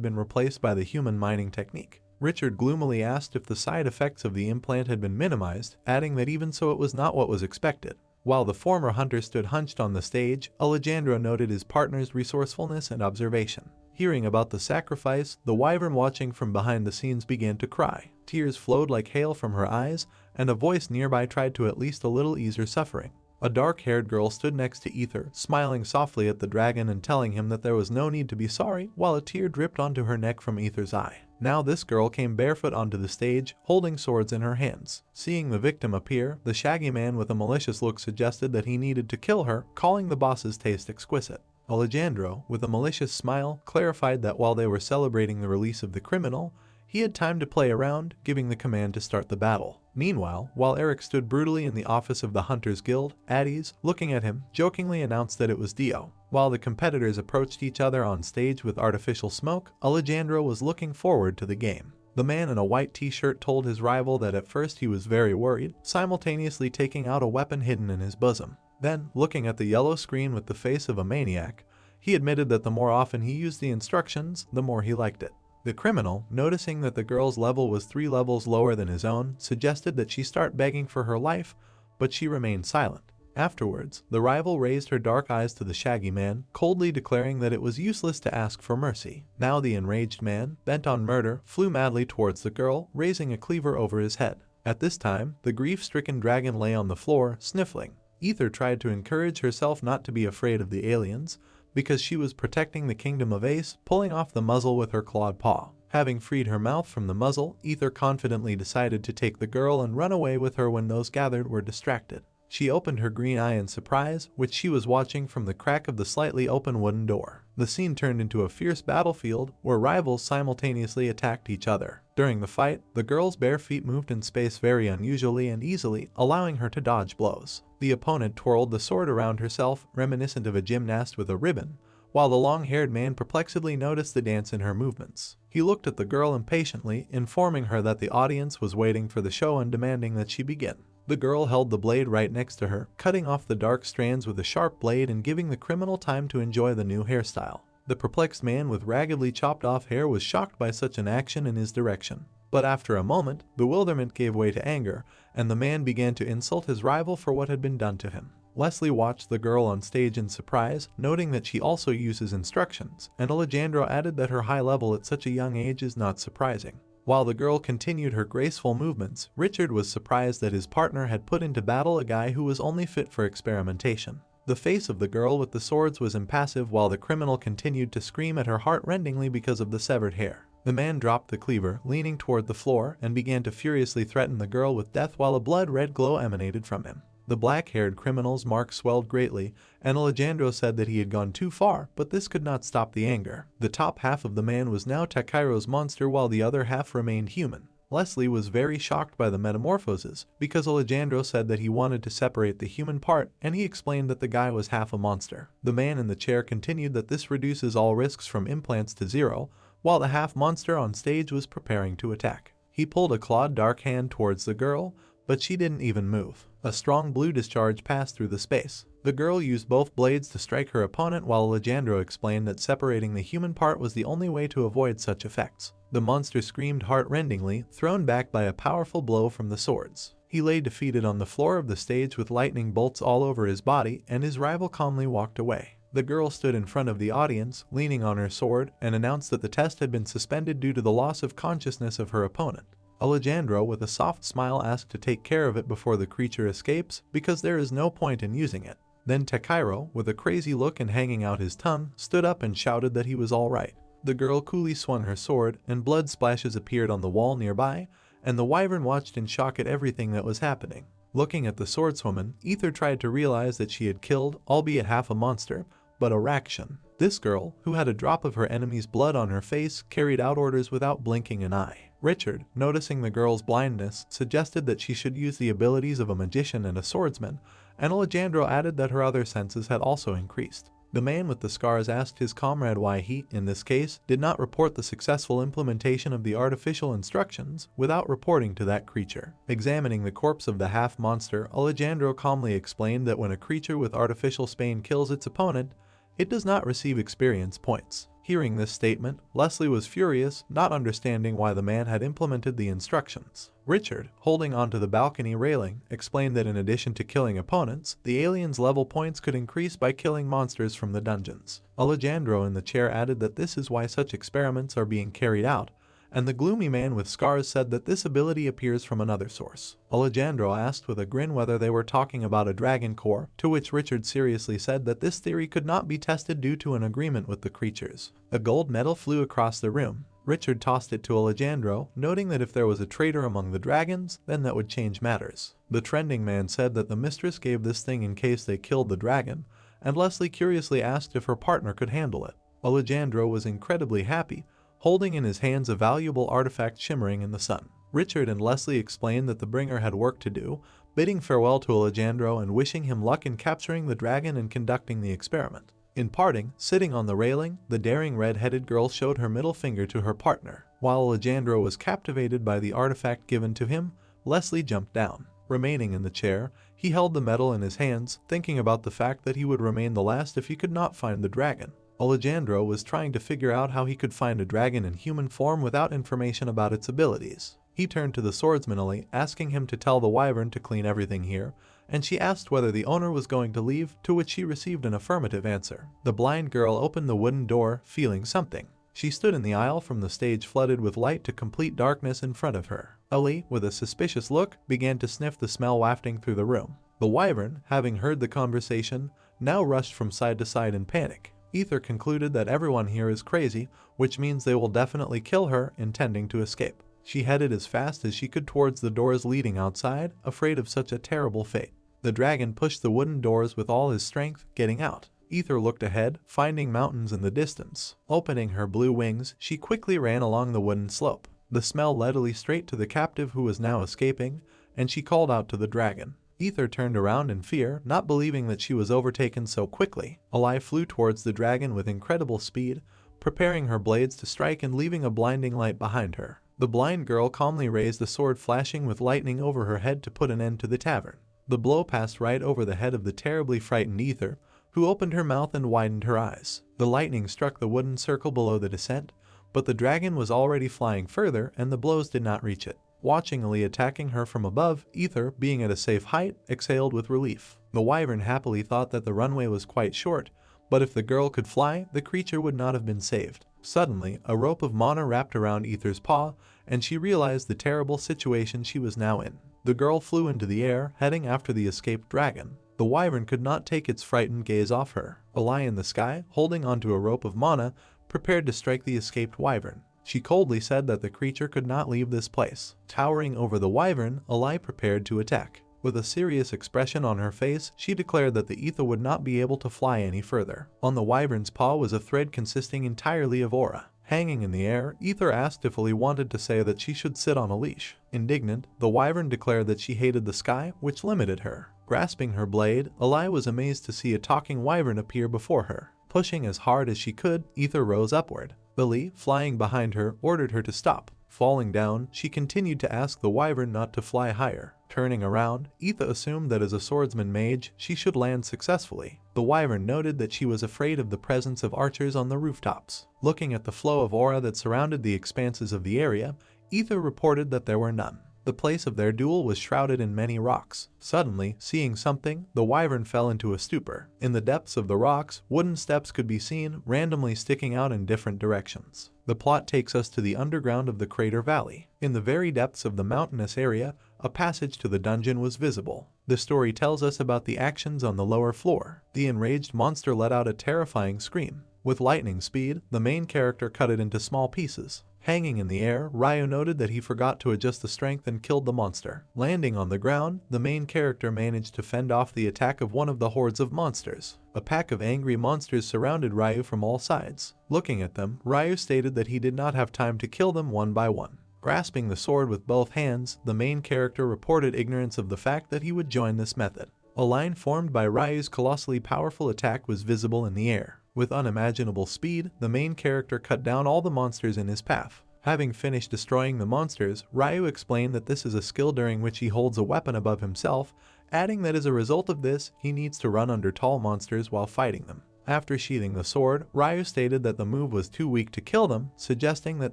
been replaced by the human mining technique. Richard gloomily asked if the side effects of the implant had been minimized, adding that even so it was not what was expected. While the former hunter stood hunched on the stage, Alejandro noted his partner's resourcefulness and observation. Hearing about the sacrifice, the Wyvern watching from behind the scenes began to cry. Tears flowed like hail from her eyes, and a voice nearby tried to at least a little ease her suffering. A dark-haired girl stood next to Ether, smiling softly at the dragon and telling him that there was no need to be sorry, while a tear dripped onto her neck from Ether's eye. Now this girl came barefoot onto the stage, holding swords in her hands. Seeing the victim appear, the shaggy man with a malicious look suggested that he needed to kill her, calling the boss's taste exquisite. Alejandro, with a malicious smile, clarified that while they were celebrating the release of the criminal, he had time to play around, giving the command to start the battle. Meanwhile, while Eric stood brutally in the office of the Hunters Guild, at ease, looking at him, jokingly announced that it was Dio. While the competitors approached each other on stage with artificial smoke, Alejandro was looking forward to the game. The man in a white t-shirt told his rival that at first he was very worried, simultaneously taking out a weapon hidden in his bosom. Then, looking at the yellow screen with the face of a maniac, he admitted that the more often he used the instructions, the more he liked it. The criminal, noticing that the girl's level was 3 levels lower than his own, suggested that she start begging for her life, but she remained silent. Afterwards, the rival raised her dark eyes to the shaggy man, coldly declaring that it was useless to ask for mercy. Now the enraged man, bent on murder, flew madly towards the girl, raising a cleaver over his head. At this time, the grief-stricken dragon lay on the floor, sniffling. Ether tried to encourage herself not to be afraid of the aliens, because she was protecting the kingdom of Ace, pulling off the muzzle with her clawed paw. Having freed her mouth from the muzzle, Ether confidently decided to take the girl and run away with her when those gathered were distracted. She opened her green eye in surprise, which she was watching from the crack of the slightly open wooden door. The scene turned into a fierce battlefield where rivals simultaneously attacked each other. During the fight, the girl's bare feet moved in space very unusually and easily, allowing her to dodge blows. The opponent twirled the sword around herself, reminiscent of a gymnast with a ribbon, while the long-haired man perplexedly noticed the dance in her movements. He looked at the girl impatiently, informing her that the audience was waiting for the show and demanding that she begin. The girl held the blade right next to her, cutting off the dark strands with a sharp blade and giving the criminal time to enjoy the new hairstyle. The perplexed man with raggedly chopped off hair was shocked by such an action in his direction. But after a moment, bewilderment gave way to anger, and the man began to insult his rival for what had been done to him. Leslie watched the girl on stage in surprise, noting that she also uses instructions, and Alejandro added that her high level at such a young age is not surprising. While the girl continued her graceful movements, Richard was surprised that his partner had put into battle a guy who was only fit for experimentation. The face of the girl with the swords was impassive while the criminal continued to scream at her heart-rendingly because of the severed hair. The man dropped the cleaver, leaning toward the floor, and began to furiously threaten the girl with death while a blood-red glow emanated from him. The black-haired criminal's mark swelled greatly, and Alejandro said that he had gone too far, but this could not stop the anger. The top half of the man was now Takairo's monster while the other half remained human. Leslie was very shocked by the metamorphoses, because Alejandro said that he wanted to separate the human part, and he explained that the guy was half a monster. The man in the chair continued that this reduces all risks from implants to zero, while the half-monster on stage was preparing to attack. He pulled a clawed dark hand towards the girl, but she didn't even move. A strong blue discharge passed through the space. The girl used both blades to strike her opponent while Alejandro explained that separating the human part was the only way to avoid such effects. The monster screamed heart-rendingly, thrown back by a powerful blow from the swords. He lay defeated on the floor of the stage with lightning bolts all over his body, and his rival calmly walked away. The girl stood in front of the audience, leaning on her sword, and announced that the test had been suspended due to the loss of consciousness of her opponent. Alejandro, with a soft smile, asked to take care of it before the creature escapes, because there is no point in using it. Then Takairo, with a crazy look and hanging out his tongue, stood up and shouted that he was all right. The girl coolly swung her sword, and blood splashes appeared on the wall nearby, and the Wyvern watched in shock at everything that was happening. Looking at the swordswoman, Ether tried to realize that she had killed, albeit half a monster, but a Rakshan. This girl, who had a drop of her enemy's blood on her face, carried out orders without blinking an eye. Richard, noticing the girl's blindness, suggested that she should use the abilities of a magician and a swordsman, and Alejandro added that her other senses had also increased. The man with the scars asked his comrade why he, in this case, did not report the successful implementation of the artificial instructions without reporting to that creature. Examining the corpse of the half-monster, Alejandro calmly explained that when a creature with artificial Spain kills its opponent, it does not receive experience points. Hearing this statement, Leslie was furious, not understanding why the man had implemented the instructions. Richard, holding onto the balcony railing, explained that in addition to killing opponents, the aliens' level points could increase by killing monsters from the dungeons. Alejandro in the chair added that this is why such experiments are being carried out, and the gloomy man with scars said that this ability appears from another source. Alejandro asked with a grin whether they were talking about a dragon core, to which Richard seriously said that this theory could not be tested due to an agreement with the creatures. A gold medal flew across the room. Richard tossed it to Alejandro, noting that if there was a traitor among the dragons, then that would change matters. The trending man said that the mistress gave this thing in case they killed the dragon, and Leslie curiously asked if her partner could handle it. Alejandro was incredibly happy, holding in his hands a valuable artifact shimmering in the sun. Richard and Leslie explained that the bringer had work to do, bidding farewell to Alejandro and wishing him luck in capturing the dragon and conducting the experiment. In parting, sitting on the railing, the daring red-headed girl showed her middle finger to her partner. While Alejandro was captivated by the artifact given to him, Leslie jumped down. Remaining in the chair, he held the medal in his hands, thinking about the fact that he would remain the last if he could not find the dragon. Alejandro was trying to figure out how he could find a dragon in human form without information about its abilities. He turned to the swordsman Ali, asking him to tell the Wyvern to clean everything here, and she asked whether the owner was going to leave, to which she received an affirmative answer. The blind girl opened the wooden door, feeling something. She stood in the aisle from the stage flooded with light to complete darkness in front of her. Ali, with a suspicious look, began to sniff the smell wafting through the room. The Wyvern, having heard the conversation, now rushed from side to side in panic. Ether concluded that everyone here is crazy, which means they will definitely kill her, intending to escape. She headed as fast as she could towards the doors leading outside, afraid of such a terrible fate. The dragon pushed the wooden doors with all his strength, getting out. Ether looked ahead, finding mountains in the distance. Opening her blue wings, she quickly ran along the wooden slope. The smell led Ali straight to the captive who was now escaping, and she called out to the dragon. Ether turned around in fear, not believing that she was overtaken so quickly. Ali flew towards the dragon with incredible speed, preparing her blades to strike and leaving a blinding light behind her. The blind girl calmly raised a sword flashing with lightning over her head to put an end to the tavern. The blow passed right over the head of the terribly frightened Ether, who opened her mouth and widened her eyes. The lightning struck the wooden circle below the descent, but the dragon was already flying further and the blows did not reach it. Watching Ali attacking her from above, Ether, being at a safe height, exhaled with relief. The Wyvern happily thought that the runway was quite short, but if the girl could fly, the creature would not have been saved. Suddenly, a rope of mana wrapped around Ether's paw, and she realized the terrible situation she was now in. The girl flew into the air, heading after the escaped dragon. The Wyvern could not take its frightened gaze off her. Ali in the sky, holding onto a rope of mana, prepared to strike the escaped Wyvern. She coldly said that the creature could not leave this place. Towering over the Wyvern, Ali prepared to attack. With a serious expression on her face, she declared that the Ether would not be able to fly any further. On the Wyvern's paw was a thread consisting entirely of aura. Hanging in the air, Ether asked if Ali wanted to say that she should sit on a leash. Indignant, the Wyvern declared that she hated the sky, which limited her. Grasping her blade, Ali was amazed to see a talking Wyvern appear before her. Pushing as hard as she could, Ether rose upward. Ali, flying behind her, ordered her to stop. Falling down, she continued to ask the Wyvern not to fly higher. Turning around, Ether assumed that as a swordsman mage, she should land successfully. The Wyvern noted that she was afraid of the presence of archers on the rooftops. Looking at the flow of aura that surrounded the expanses of the area, Ether reported that there were none. The place of their duel was shrouded in many rocks. Suddenly, seeing something, the Wyvern fell into a stupor. In the depths of the rocks, wooden steps could be seen, randomly sticking out in different directions. The plot takes us to the underground of the crater valley. In the very depths of the mountainous area, a passage to the dungeon was visible. The story tells us about the actions on the lower floor. The enraged monster let out a terrifying scream. With lightning speed, the main character cut it into small pieces. Hanging in the air, Ryu noted that he forgot to adjust the strength and killed the monster. Landing on the ground, the main character managed to fend off the attack of one of the hordes of monsters. A pack of angry monsters surrounded Ryu from all sides. Looking at them, Ryu stated that he did not have time to kill them one by one. Grasping the sword with both hands, the main character reported ignorance of the fact that he would join this method. A line formed by Ryu's colossally powerful attack was visible in the air. With unimaginable speed, the main character cut down all the monsters in his path. Having finished destroying the monsters, Ryu explained that this is a skill during which he holds a weapon above himself, adding that as a result of this, he needs to run under tall monsters while fighting them. After sheathing the sword, Ryu stated that the move was too weak to kill them, suggesting that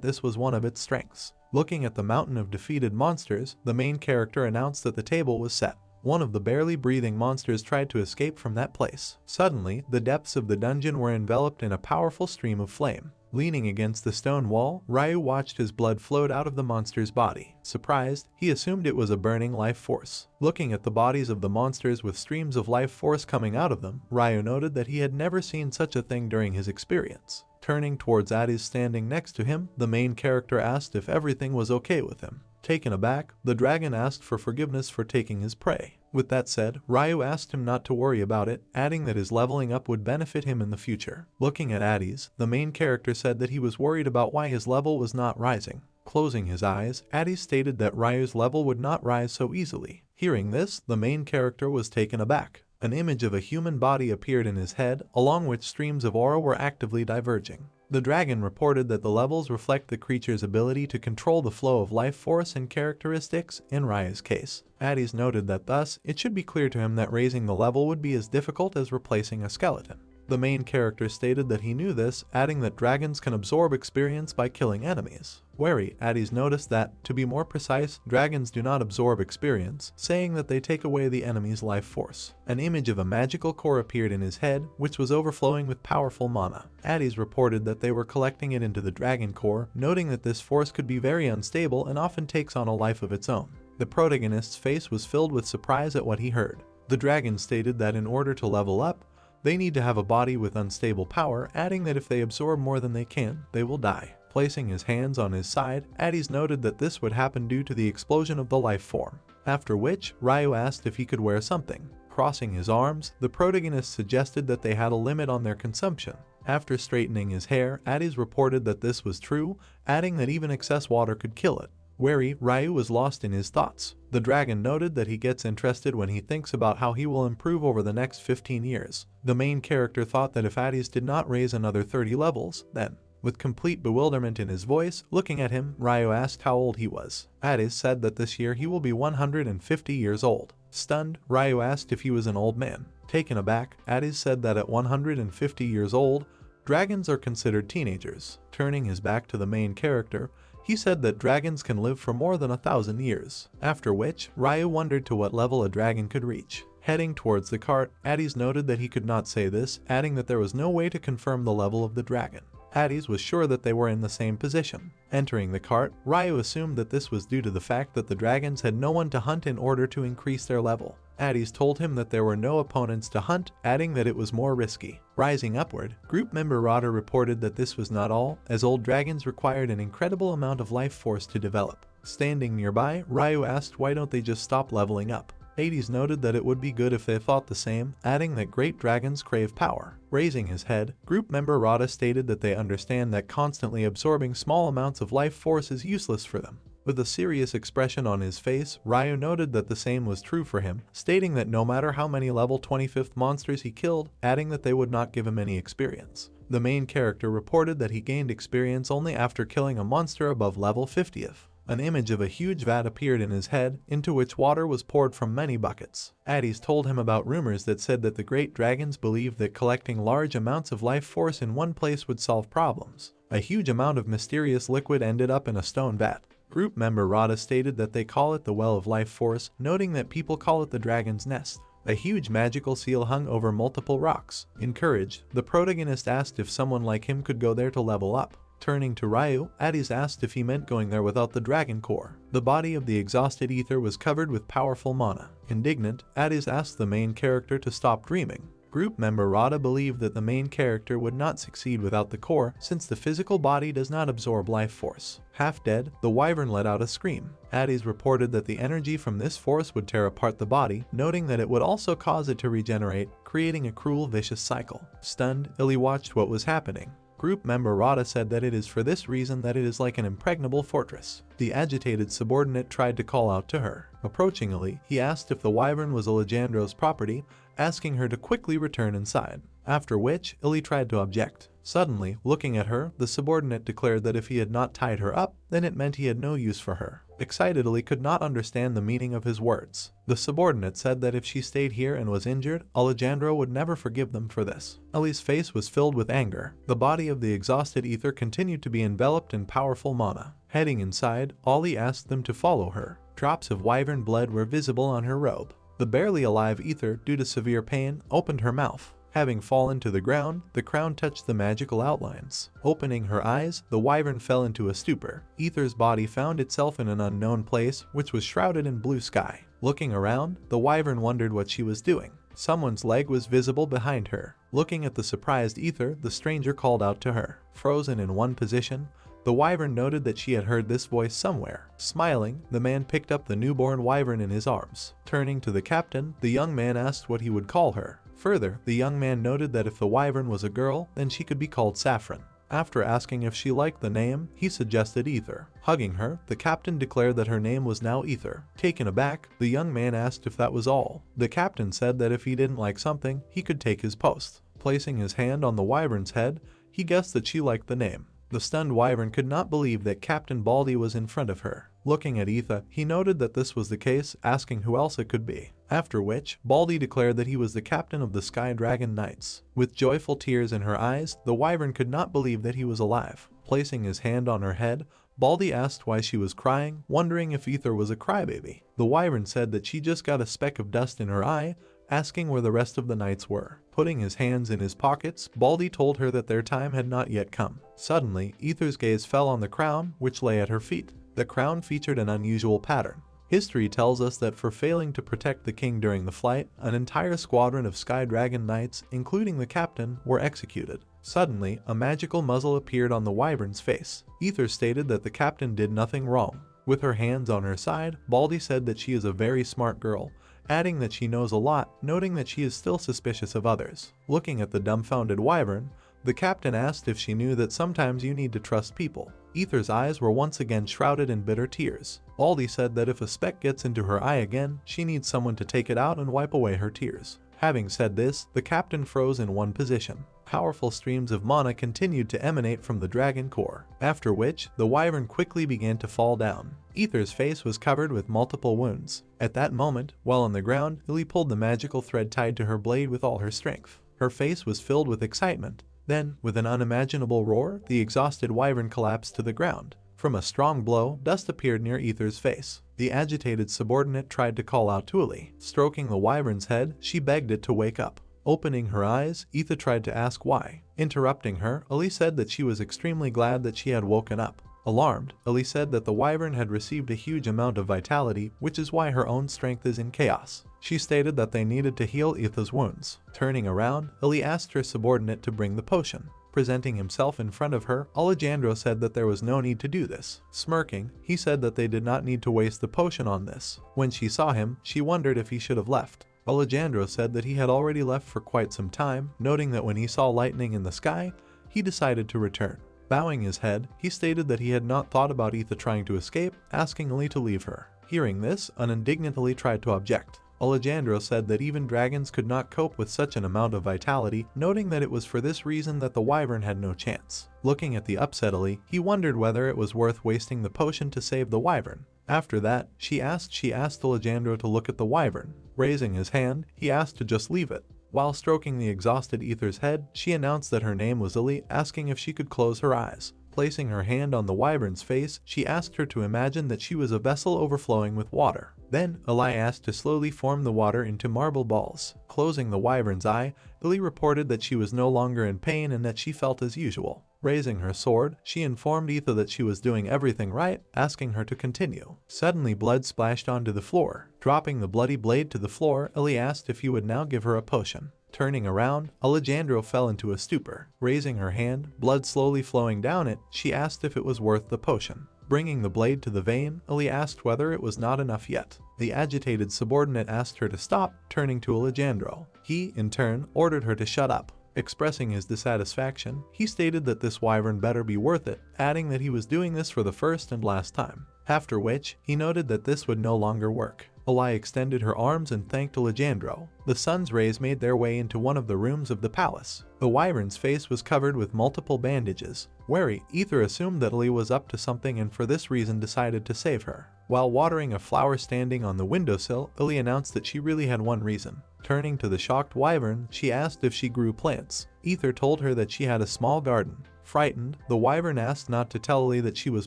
this was one of its strengths. Looking at the mountain of defeated monsters, the main character announced that the table was set. One of the barely breathing monsters tried to escape from that place. Suddenly, the depths of the dungeon were enveloped in a powerful stream of flame. Leaning against the stone wall, Ryu watched his blood float out of the monster's body. Surprised, he assumed it was a burning life force. Looking at the bodies of the monsters with streams of life force coming out of them, Ryu noted that he had never seen such a thing during his experience. Turning towards Addis standing next to him, the main character asked if everything was okay with him. Taken aback, the dragon asked for forgiveness for taking his prey. With that said, Ryu asked him not to worry about it, adding that his leveling up would benefit him in the future. Looking at Addis, the main character said that he was worried about why his level was not rising. Closing his eyes, Addis stated that Ryu's level would not rise so easily. Hearing this, the main character was taken aback. An image of a human body appeared in his head, along which streams of aura were actively diverging. The dragon reported that the levels reflect the creature's ability to control the flow of life force and characteristics in Ryu's case. Addis noted that thus, it should be clear to him that raising the level would be as difficult as replacing a skeleton. The main character stated that he knew this, adding that dragons can absorb experience by killing enemies. Wary, Addis noticed that, to be more precise, dragons do not absorb experience, saying that they take away the enemy's life force. An image of a magical core appeared in his head, which was overflowing with powerful mana. Addis reported that they were collecting it into the dragon core, noting that this force could be very unstable and often takes on a life of its own. The protagonist's face was filled with surprise at what he heard. The dragon stated that in order to level up, they need to have a body with unstable power, adding that if they absorb more than they can, they will die. Placing his hands on his side, Addis noted that this would happen due to the explosion of the life form. After which, Ryu asked if he could wear something. Crossing his arms, the protagonist suggested that they had a limit on their consumption. After straightening his hair, Addis reported that this was true, adding that even excess water could kill it. Wary, Ryu was lost in his thoughts. The dragon noted that he gets interested when he thinks about how he will improve over the next 15 years. The main character thought that if Addis did not raise another 30 levels, then, with complete bewilderment in his voice, looking at him, Ryu asked how old he was. Addis said that this year he will be 150 years old. Stunned, Ryu asked if he was an old man. Taken aback, Addis said that at 150 years old, dragons are considered teenagers. Turning his back to the main character, He said that dragons can live for more than 1,000 years, after which Ryu wondered to what level a dragon could reach. Heading towards the cart, Addis noted that he could not say this, adding that there was no way to confirm the level of the dragon. Addis was sure that they were in the same position. Entering the cart, Ryu assumed that this was due to the fact that the dragons had no one to hunt in order to increase their level. Addis told him that there were no opponents to hunt, adding that it was more risky. Rising upward, group member Rada reported that this was not all, as old dragons required an incredible amount of life force to develop. Standing nearby, Ryu asked why don't they just stop leveling up. Hades noted that it would be good if they thought the same, adding that great dragons crave power. Raising his head, group member Rada stated that they understand that constantly absorbing small amounts of life force is useless for them. With a serious expression on his face, Ryu noted that the same was true for him, stating that no matter how many level 25th monsters he killed, adding that they would not give him any experience. The main character reported that he gained experience only after killing a monster above level 50th. An image of a huge vat appeared in his head, into which water was poured from many buckets. Addis told him about rumors that said that the great dragons believed that collecting large amounts of life force in one place would solve problems. A huge amount of mysterious liquid ended up in a stone vat. Group member Rada stated that they call it the Well of Life Force, noting that people call it the Dragon's Nest. A huge magical seal hung over multiple rocks. Encouraged, the protagonist asked if someone like him could go there to level up. Turning to Ryu, Addis asked if he meant going there without the dragon core. The body of the exhausted ether was covered with powerful mana. Indignant, Addis asked the main character to stop dreaming. Group member Rada believed that the main character would not succeed without the core, since the physical body does not absorb life force. Half dead, the Wyvern let out a scream. Addis reported that the energy from this force would tear apart the body, noting that it would also cause it to regenerate, creating a cruel, vicious cycle. Stunned, Illy watched what was happening. Group member Rada said that it is for this reason that it is like an impregnable fortress. The agitated subordinate tried to call out to her. Approaching Illy, he asked if the Wyvern was Alejandro's property, asking her to quickly return inside. After which, Illy tried to object. Suddenly, looking at her, the subordinate declared that if he had not tied her up, then it meant he had no use for her. Excited, Illy could not understand the meaning of his words. The subordinate said that if she stayed here and was injured, Alejandro would never forgive them for this. Illy's face was filled with anger. The body of the exhausted ether continued to be enveloped in powerful mana. Heading inside, Ollie asked them to follow her. Drops of wyvern blood were visible on her robe. The barely alive ether, due to severe pain, opened her mouth. Having fallen to the ground, the crown touched the magical outlines. Opening her eyes, the wyvern fell into a stupor. Ether's body found itself in an unknown place, which was shrouded in blue sky. Looking around, the wyvern wondered what she was doing. Someone's leg was visible behind her. Looking at the surprised ether, the stranger called out to her. Frozen in one position, the wyvern noted that she had heard this voice somewhere. Smiling, the man picked up the newborn wyvern in his arms. Turning to the captain, the young man asked what he would call her. Further, the young man noted that if the wyvern was a girl, then she could be called Saffron. After asking if she liked the name, he suggested Ether. Hugging her, the captain declared that her name was now Ether. Taken aback, the young man asked if that was all. The captain said that if he didn't like something, he could take his post. Placing his hand on the wyvern's head, he guessed that she liked the name. The stunned wyvern could not believe that Captain Baldy was in front of her. Looking at Etha, he noted that this was the case, asking who else it could be. After which, Baldy declared that he was the captain of the Sky Dragon Knights. With joyful tears in her eyes, the wyvern could not believe that he was alive. Placing his hand on her head, Baldy asked why she was crying, wondering if Ether was a crybaby. The wyvern said that she just got a speck of dust in her eye, asking where the rest of the knights were. Putting his hands in his pockets, Baldy told her that their time had not yet come. Suddenly, Ether's gaze fell on the crown, which lay at her feet. The crown featured an unusual pattern. History tells us that for failing to protect the king during the flight, an entire squadron of Sky Dragon Knights, including the captain, were executed. Suddenly, a magical muzzle appeared on the wyvern's face. Ether stated that the captain did nothing wrong. With her hands on her side, Baldy said that she is a very smart girl, adding that she knows a lot, noting that she is still suspicious of others. Looking at the dumbfounded wyvern, the captain asked if she knew that sometimes you need to trust people. Ether's eyes were once again shrouded in bitter tears. Baldy said that if a speck gets into her eye again, she needs someone to take it out and wipe away her tears. Having said this, the captain froze in one position. Powerful streams of mana continued to emanate from the dragon core, after which, the wyvern quickly began to fall down. Ether's face was covered with multiple wounds. At that moment, while on the ground, Illy pulled the magical thread tied to her blade with all her strength. Her face was filled with excitement. Then, with an unimaginable roar, the exhausted wyvern collapsed to the ground. From a strong blow, dust appeared near Ether's face. The agitated subordinate tried to call out to Ellie. Stroking the wyvern's head, she begged it to wake up. Opening her eyes, Ether tried to ask why. Interrupting her, Ellie said that she was extremely glad that she had woken up. Alarmed, Ellie said that the wyvern had received a huge amount of vitality, which is why her own strength is in chaos. She stated that they needed to heal Ether's wounds. Turning around, Ellie asked her subordinate to bring the potion. Presenting himself in front of her, Alandro said that there was no need to do this. Smirking, he said that they did not need to waste the potion on this. When she saw him, she wondered if he should have left. Alandro said that he had already left for quite some time, noting that when he saw lightning in the sky, he decided to return. Bowing his head, he stated that he had not thought about Ether trying to escape, asking Ellie to leave her. Hearing this, an indignant Ellie tried to object. Alandro said that even dragons could not cope with such an amount of vitality, noting that it was for this reason that the wyvern had no chance. Looking at the upset Ellie, he wondered whether it was worth wasting the potion to save the wyvern. After that, she asked Alandro to look at the wyvern. Raising his hand, he asked to just leave it. While stroking the exhausted Ether's head, she announced that her name was Ellie, asking if she could close her eyes. Placing her hand on the wyvern's face, she asked her to imagine that she was a vessel overflowing with water. Then, Ellie asked to slowly form the water into marble balls. Closing the wyvern's eye, Ellie reported that she was no longer in pain and that she felt as usual. Raising her sword, she informed Ether that she was doing everything right, asking her to continue. Suddenly, blood splashed onto the floor. Dropping the bloody blade to the floor, Ellie asked if he would now give her a potion. Turning around, Alandro fell into a stupor. Raising her hand, blood slowly flowing down it, she asked if it was worth the potion. Bringing the blade to the vein, Ellie asked whether it was not enough yet. The agitated subordinate asked her to stop, turning to Alandro. He, in turn, ordered her to shut up. Expressing his dissatisfaction, he stated that this wyvern better be worth it, adding that he was doing this for the first and last time. After which, he noted that this would no longer work. Ellie extended her arms and thanked Alandro. The sun's rays made their way into one of the rooms of the palace. The wyvern's face was covered with multiple bandages. Wary, Ether assumed that Ellie was up to something and for this reason decided to save her. While watering a flower standing on the windowsill, Ellie announced that she really had one reason. Turning to the shocked wyvern, she asked if she grew plants. Ether told her that she had a small garden. Frightened, the wyvern asked not to tell Ellie that she was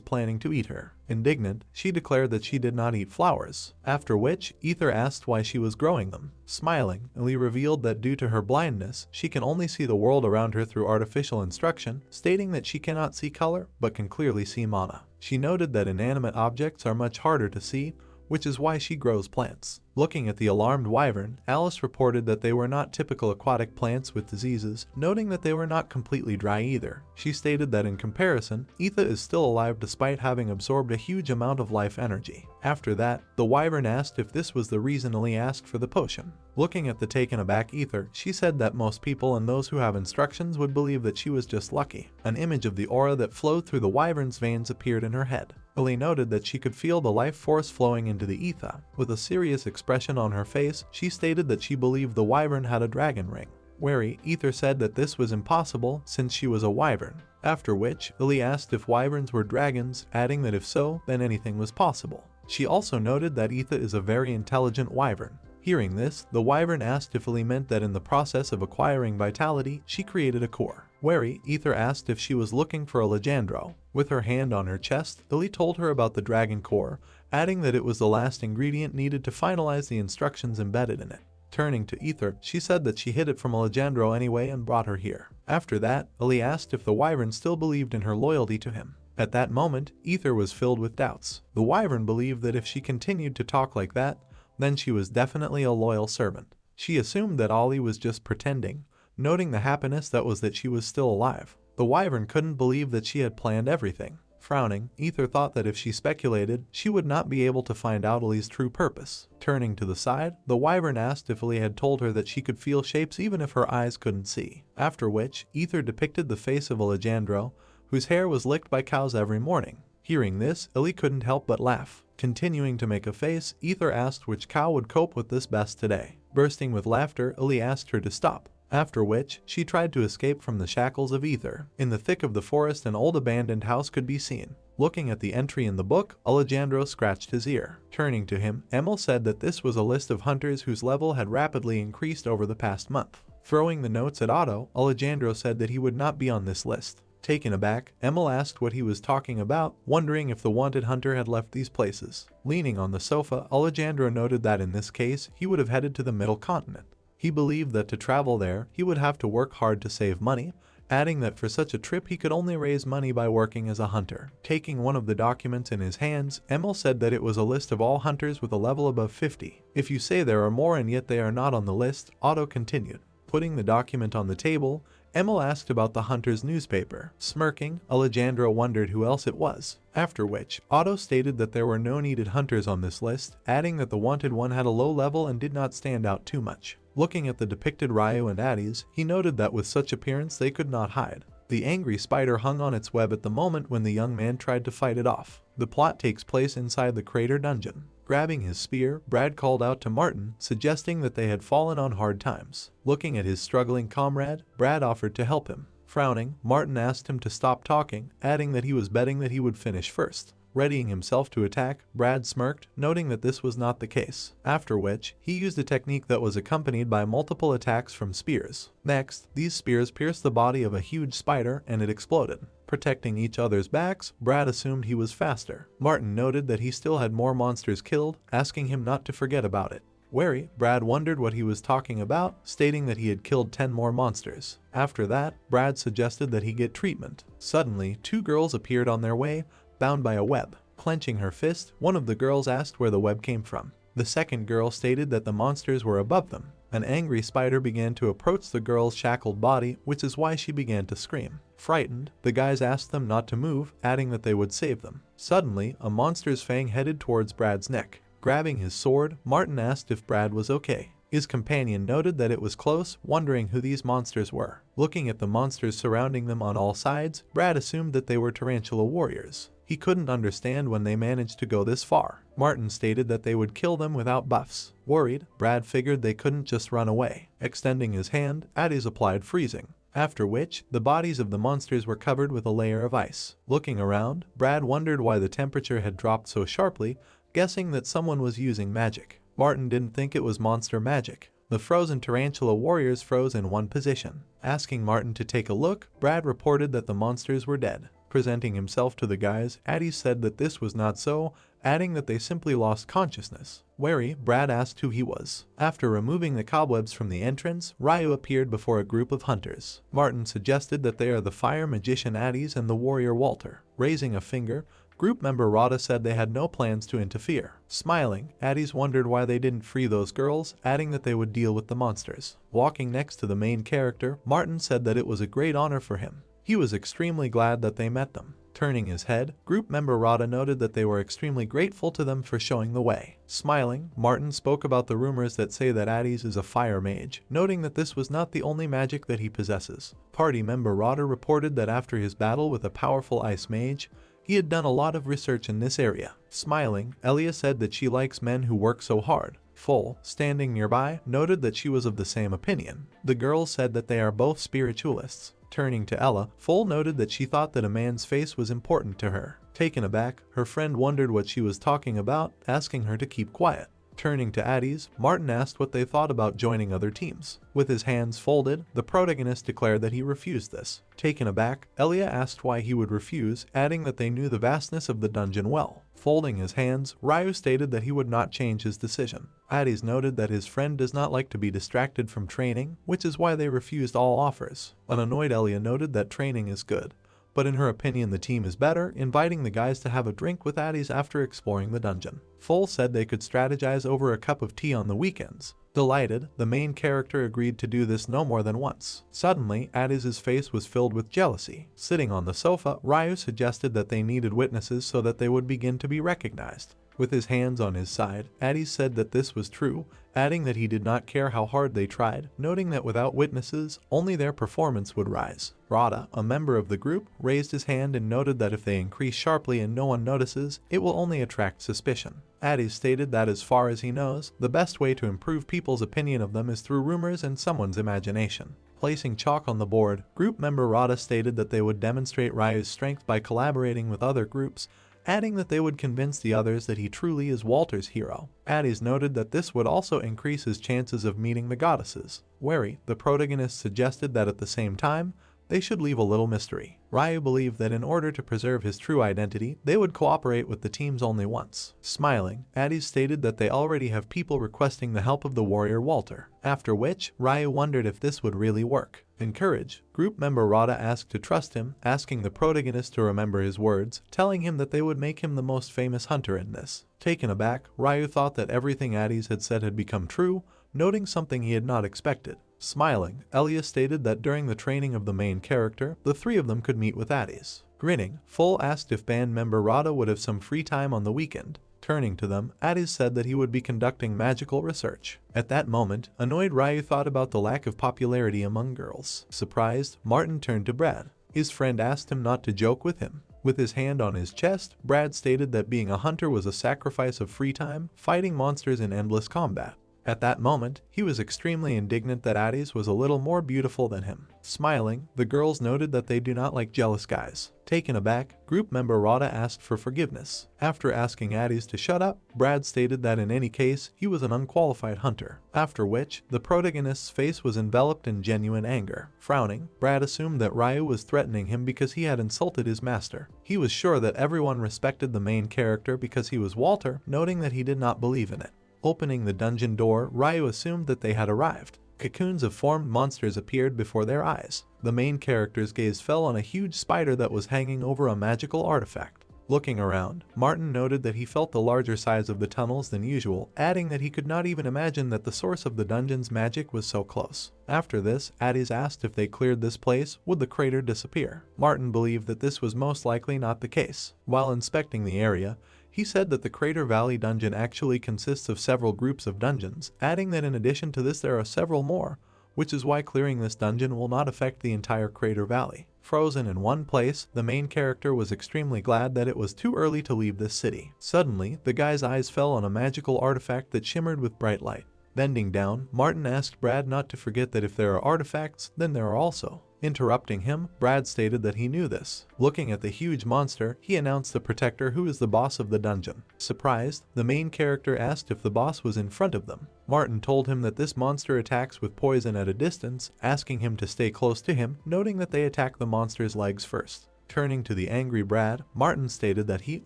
planning to eat her. Indignant, she declared that she did not eat flowers, after which Ether asked why she was growing them. Smiling, Ellie revealed that due to her blindness, she can only see the world around her through artificial instruction, stating that she cannot see color, but can clearly see mana. She noted that inanimate objects are much harder to see, which is why she grows plants. Looking at the alarmed wyvern, Alice reported that they were not typical aquatic plants with diseases, noting that they were not completely dry either. She stated that in comparison, Ether is still alive despite having absorbed a huge amount of life energy. After that, the wyvern asked if this was the reason Ellie asked for the potion. Looking at the taken aback Ether, she said that most people and those who have instructions would believe that she was just lucky. An image of the aura that flowed through the wyvern's veins appeared in her head. Ellie noted that she could feel the life force flowing into the Ether. With a serious expression on her face, she stated that she believed the wyvern had a dragon ring. Wary, Ether said that this was impossible since she was a wyvern. After which, Ellie asked if wyverns were dragons, adding that if so, then anything was possible. She also noted that Ether is a very intelligent wyvern. Hearing this, the wyvern asked if Ellie meant that in the process of acquiring vitality, she created a core. Wary, Ether asked if she was looking for Alandro. With her hand on her chest, Ellie told her about the dragon core, adding that it was the last ingredient needed to finalize the instructions embedded in it. Turning to Ether, she said that she hid it from Alandro anyway and brought her here. After that, Ellie asked if the wyvern still believed in her loyalty to him. At that moment, Ether was filled with doubts. The wyvern believed that if she continued to talk like that, then she was definitely a loyal servant. She assumed that Ollie was just pretending, noting the happiness that was that she was still alive. The wyvern couldn't believe that she had planned everything. Frowning, Ether thought that if she speculated, she would not be able to find out Ellie's true purpose. Turning to the side, the wyvern asked if Ellie had told her that she could feel shapes even if her eyes couldn't see. After which, Ether depicted the face of Alandro, whose hair was licked by cows every morning. Hearing this, Ellie couldn't help but laugh. Continuing to make a face, Ether asked which cow would cope with this best today. Bursting with laughter, Ellie asked her to stop. After which, she tried to escape from the shackles of Ether. In the thick of the forest, an old abandoned house could be seen. Looking at the entry in the book, Alandro scratched his ear. Turning to him, Emil said that this was a list of hunters whose level had rapidly increased over the past month. Throwing the notes at Otto, Alandro said that he would not be on this list. Taken aback, Emil asked what he was talking about, wondering if the wanted hunter had left these places. Leaning on the sofa, Alandro noted that in this case, he would have headed to the middle continent. He believed that to travel there, he would have to work hard to save money, adding that for such a trip he could only raise money by working as a hunter. Taking one of the documents in his hands, Emil said that it was a list of all hunters with a level above 50. If you say there are more and yet they are not on the list, Otto continued. Putting the document on the table, Emil asked about the hunter's newspaper. Smirking, Alandro wondered who else it was. After which, Otto stated that there were no needed hunters on this list, adding that the wanted one had a low level and did not stand out too much. Looking at the depicted Ryu and Addis, he noted that with such appearance they could not hide. The angry spider hung on its web at the moment when the young man tried to fight it off. The plot takes place inside the crater dungeon. Grabbing his spear, Brad called out to Martin, suggesting that they had fallen on hard times. Looking at his struggling comrade, Brad offered to help him. Frowning, Martin asked him to stop talking, adding that he was betting that he would finish first. Readying himself to attack, Brad smirked, noting that this was not the case, after which, he used a technique that was accompanied by multiple attacks from spears. Next, these spears pierced the body of a huge spider and it exploded. Protecting each other's backs, Brad assumed he was faster. Martin noted that he still had more monsters killed, asking him not to forget about it. Wary, Brad wondered what he was talking about, stating that he had killed 10 more monsters. After that, Brad suggested that he get treatment. Suddenly, 2 girls appeared on their way, bound by a web. Clenching her fist, one of the girls asked where the web came from. The second girl stated that the monsters were above them. An angry spider began to approach the girl's shackled body, which is why she began to scream. Frightened, the guys asked them not to move, adding that they would save them. Suddenly, a monster's fang headed towards Brad's neck. Grabbing his sword, Martin asked if Brad was okay. His companion noted that it was close, wondering who these monsters were. Looking at the monsters surrounding them on all sides, Brad assumed that they were tarantula warriors. He couldn't understand when they managed to go this far. Martin stated that they would kill them without buffs. Worried, Brad figured they couldn't just run away. Extending his hand, Addis applied freezing. After which, the bodies of the monsters were covered with a layer of ice. Looking around, Brad wondered why the temperature had dropped so sharply, guessing that someone was using magic. Martin didn't think it was monster magic. The frozen tarantula warriors froze in one position. Asking Martin to take a look, Brad reported that the monsters were dead. Presenting himself to the guys, Addis said that this was not so, adding that they simply lost consciousness. Wary, Brad asked who he was. After removing the cobwebs from the entrance, Ryu appeared before a group of hunters. Martin suggested that they are the fire magician Addis and the warrior Walter. Raising a finger, group member Rada said they had no plans to interfere. Smiling, Addis wondered why they didn't free those girls, adding that they would deal with the monsters. Walking next to the main character, Martin said that it was a great honor for him. He was extremely glad that they met them. Turning his head, group member Rada noted that they were extremely grateful to them for showing the way. Smiling, Martin spoke about the rumors that say that Addis is a fire mage, noting that this was not the only magic that he possesses. Party member Rada reported that after his battle with a powerful ice mage, he had done a lot of research in this area. Smiling, Elia said that she likes men who work so hard. Full, standing nearby, noted that she was of the same opinion. The girls said that they are both spiritualists. Turning to Ella, Full noted that she thought that a man's face was important to her. Taken aback, her friend wondered what she was talking about, asking her to keep quiet. Turning to Addis, Martin asked what they thought about joining other teams. With his hands folded, the protagonist declared that he refused this. Taken aback, Elia asked why he would refuse, adding that they knew the vastness of the dungeon well. Folding his hands, Ryu stated that he would not change his decision. Addis noted that his friend does not like to be distracted from training, which is why they refused all offers. An annoyed Elia noted that training is good, but in her opinion the team is better, inviting the guys to have a drink with Addis after exploring the dungeon. Full said they could strategize over a cup of tea on the weekends. Delighted, the main character agreed to do this no more than once. Suddenly, Addis's face was filled with jealousy. Sitting on the sofa, Ryu suggested that they needed witnesses so that they would begin to be recognized. With his hands on his side, Addis said that this was true, adding that he did not care how hard they tried, noting that without witnesses, only their performance would rise. Rada, a member of the group, raised his hand and noted that if they increase sharply and no one notices, it will only attract suspicion. Addis stated that as far as he knows, the best way to improve people's opinion of them is through rumors and someone's imagination. Placing chalk on the board, group member Rada stated that they would demonstrate Ryu's strength by collaborating with other groups, adding that they would convince the others that he truly is Walter's hero. Addis noted that this would also increase his chances of meeting the goddesses. Wary, the protagonist suggested that at the same time, they should leave a little mystery. Ryu believed that in order to preserve his true identity, they would cooperate with the teams only once. Smiling, Addis stated that they already have people requesting the help of the warrior Walter, after which Ryu wondered if this would really work. Encouraged, group member Rada asked to trust him, asking the protagonist to remember his words, telling him that they would make him the most famous hunter in this. Taken aback, Ryu thought that everything Addis had said had become true, noting something he had not expected. Smiling, Elia stated that during the training of the main character, the three of them could meet with Addis. Grinning, Full asked if band member Rada would have some free time on the weekend. Turning to them, Addis said that he would be conducting magical research. At that moment, annoyed Ryu thought about the lack of popularity among girls. Surprised, Martin turned to Brad. His friend asked him not to joke with him. With his hand on his chest, Brad stated that being a hunter was a sacrifice of free time, fighting monsters in endless combat. At that moment, he was extremely indignant that Addis was a little more beautiful than him. Smiling, the girls noted that they do not like jealous guys. Taken aback, group member Rada asked for forgiveness. After asking Addis to shut up, Brad stated that in any case, he was an unqualified hunter. After which, the protagonist's face was enveloped in genuine anger. Frowning, Brad assumed that Ryu was threatening him because he had insulted his master. He was sure that everyone respected the main character because he was Walter, noting that he did not believe in it. Opening the dungeon door, Ryu assumed that they had arrived. Cocoons of formed monsters appeared before their eyes. The main character's gaze fell on a huge spider that was hanging over a magical artifact. Looking around, Martin noted that he felt the larger size of the tunnels than usual, adding that he could not even imagine that the source of the dungeon's magic was so close. After this, Addis asked if they cleared this place, would the crater disappear? Martin believed that this was most likely not the case. While inspecting the area, he said that the Crater Valley dungeon actually consists of several groups of dungeons, adding that in addition to this there are several more, which is why clearing this dungeon will not affect the entire Crater Valley. Frozen in one place, the main character was extremely glad that it was too early to leave this city. Suddenly, the guy's eyes fell on a magical artifact that shimmered with bright light. Bending down, Martin asked Brad not to forget that if there are artifacts, then there are also. Interrupting him, Brad stated that he knew this. Looking at the huge monster, he announced the protector who is the boss of the dungeon. Surprised, the main character asked if the boss was in front of them. Martin told him that this monster attacks with poison at a distance, asking him to stay close to him, noting that they attack the monster's legs first. Turning to the angry Brad, Martin stated that he,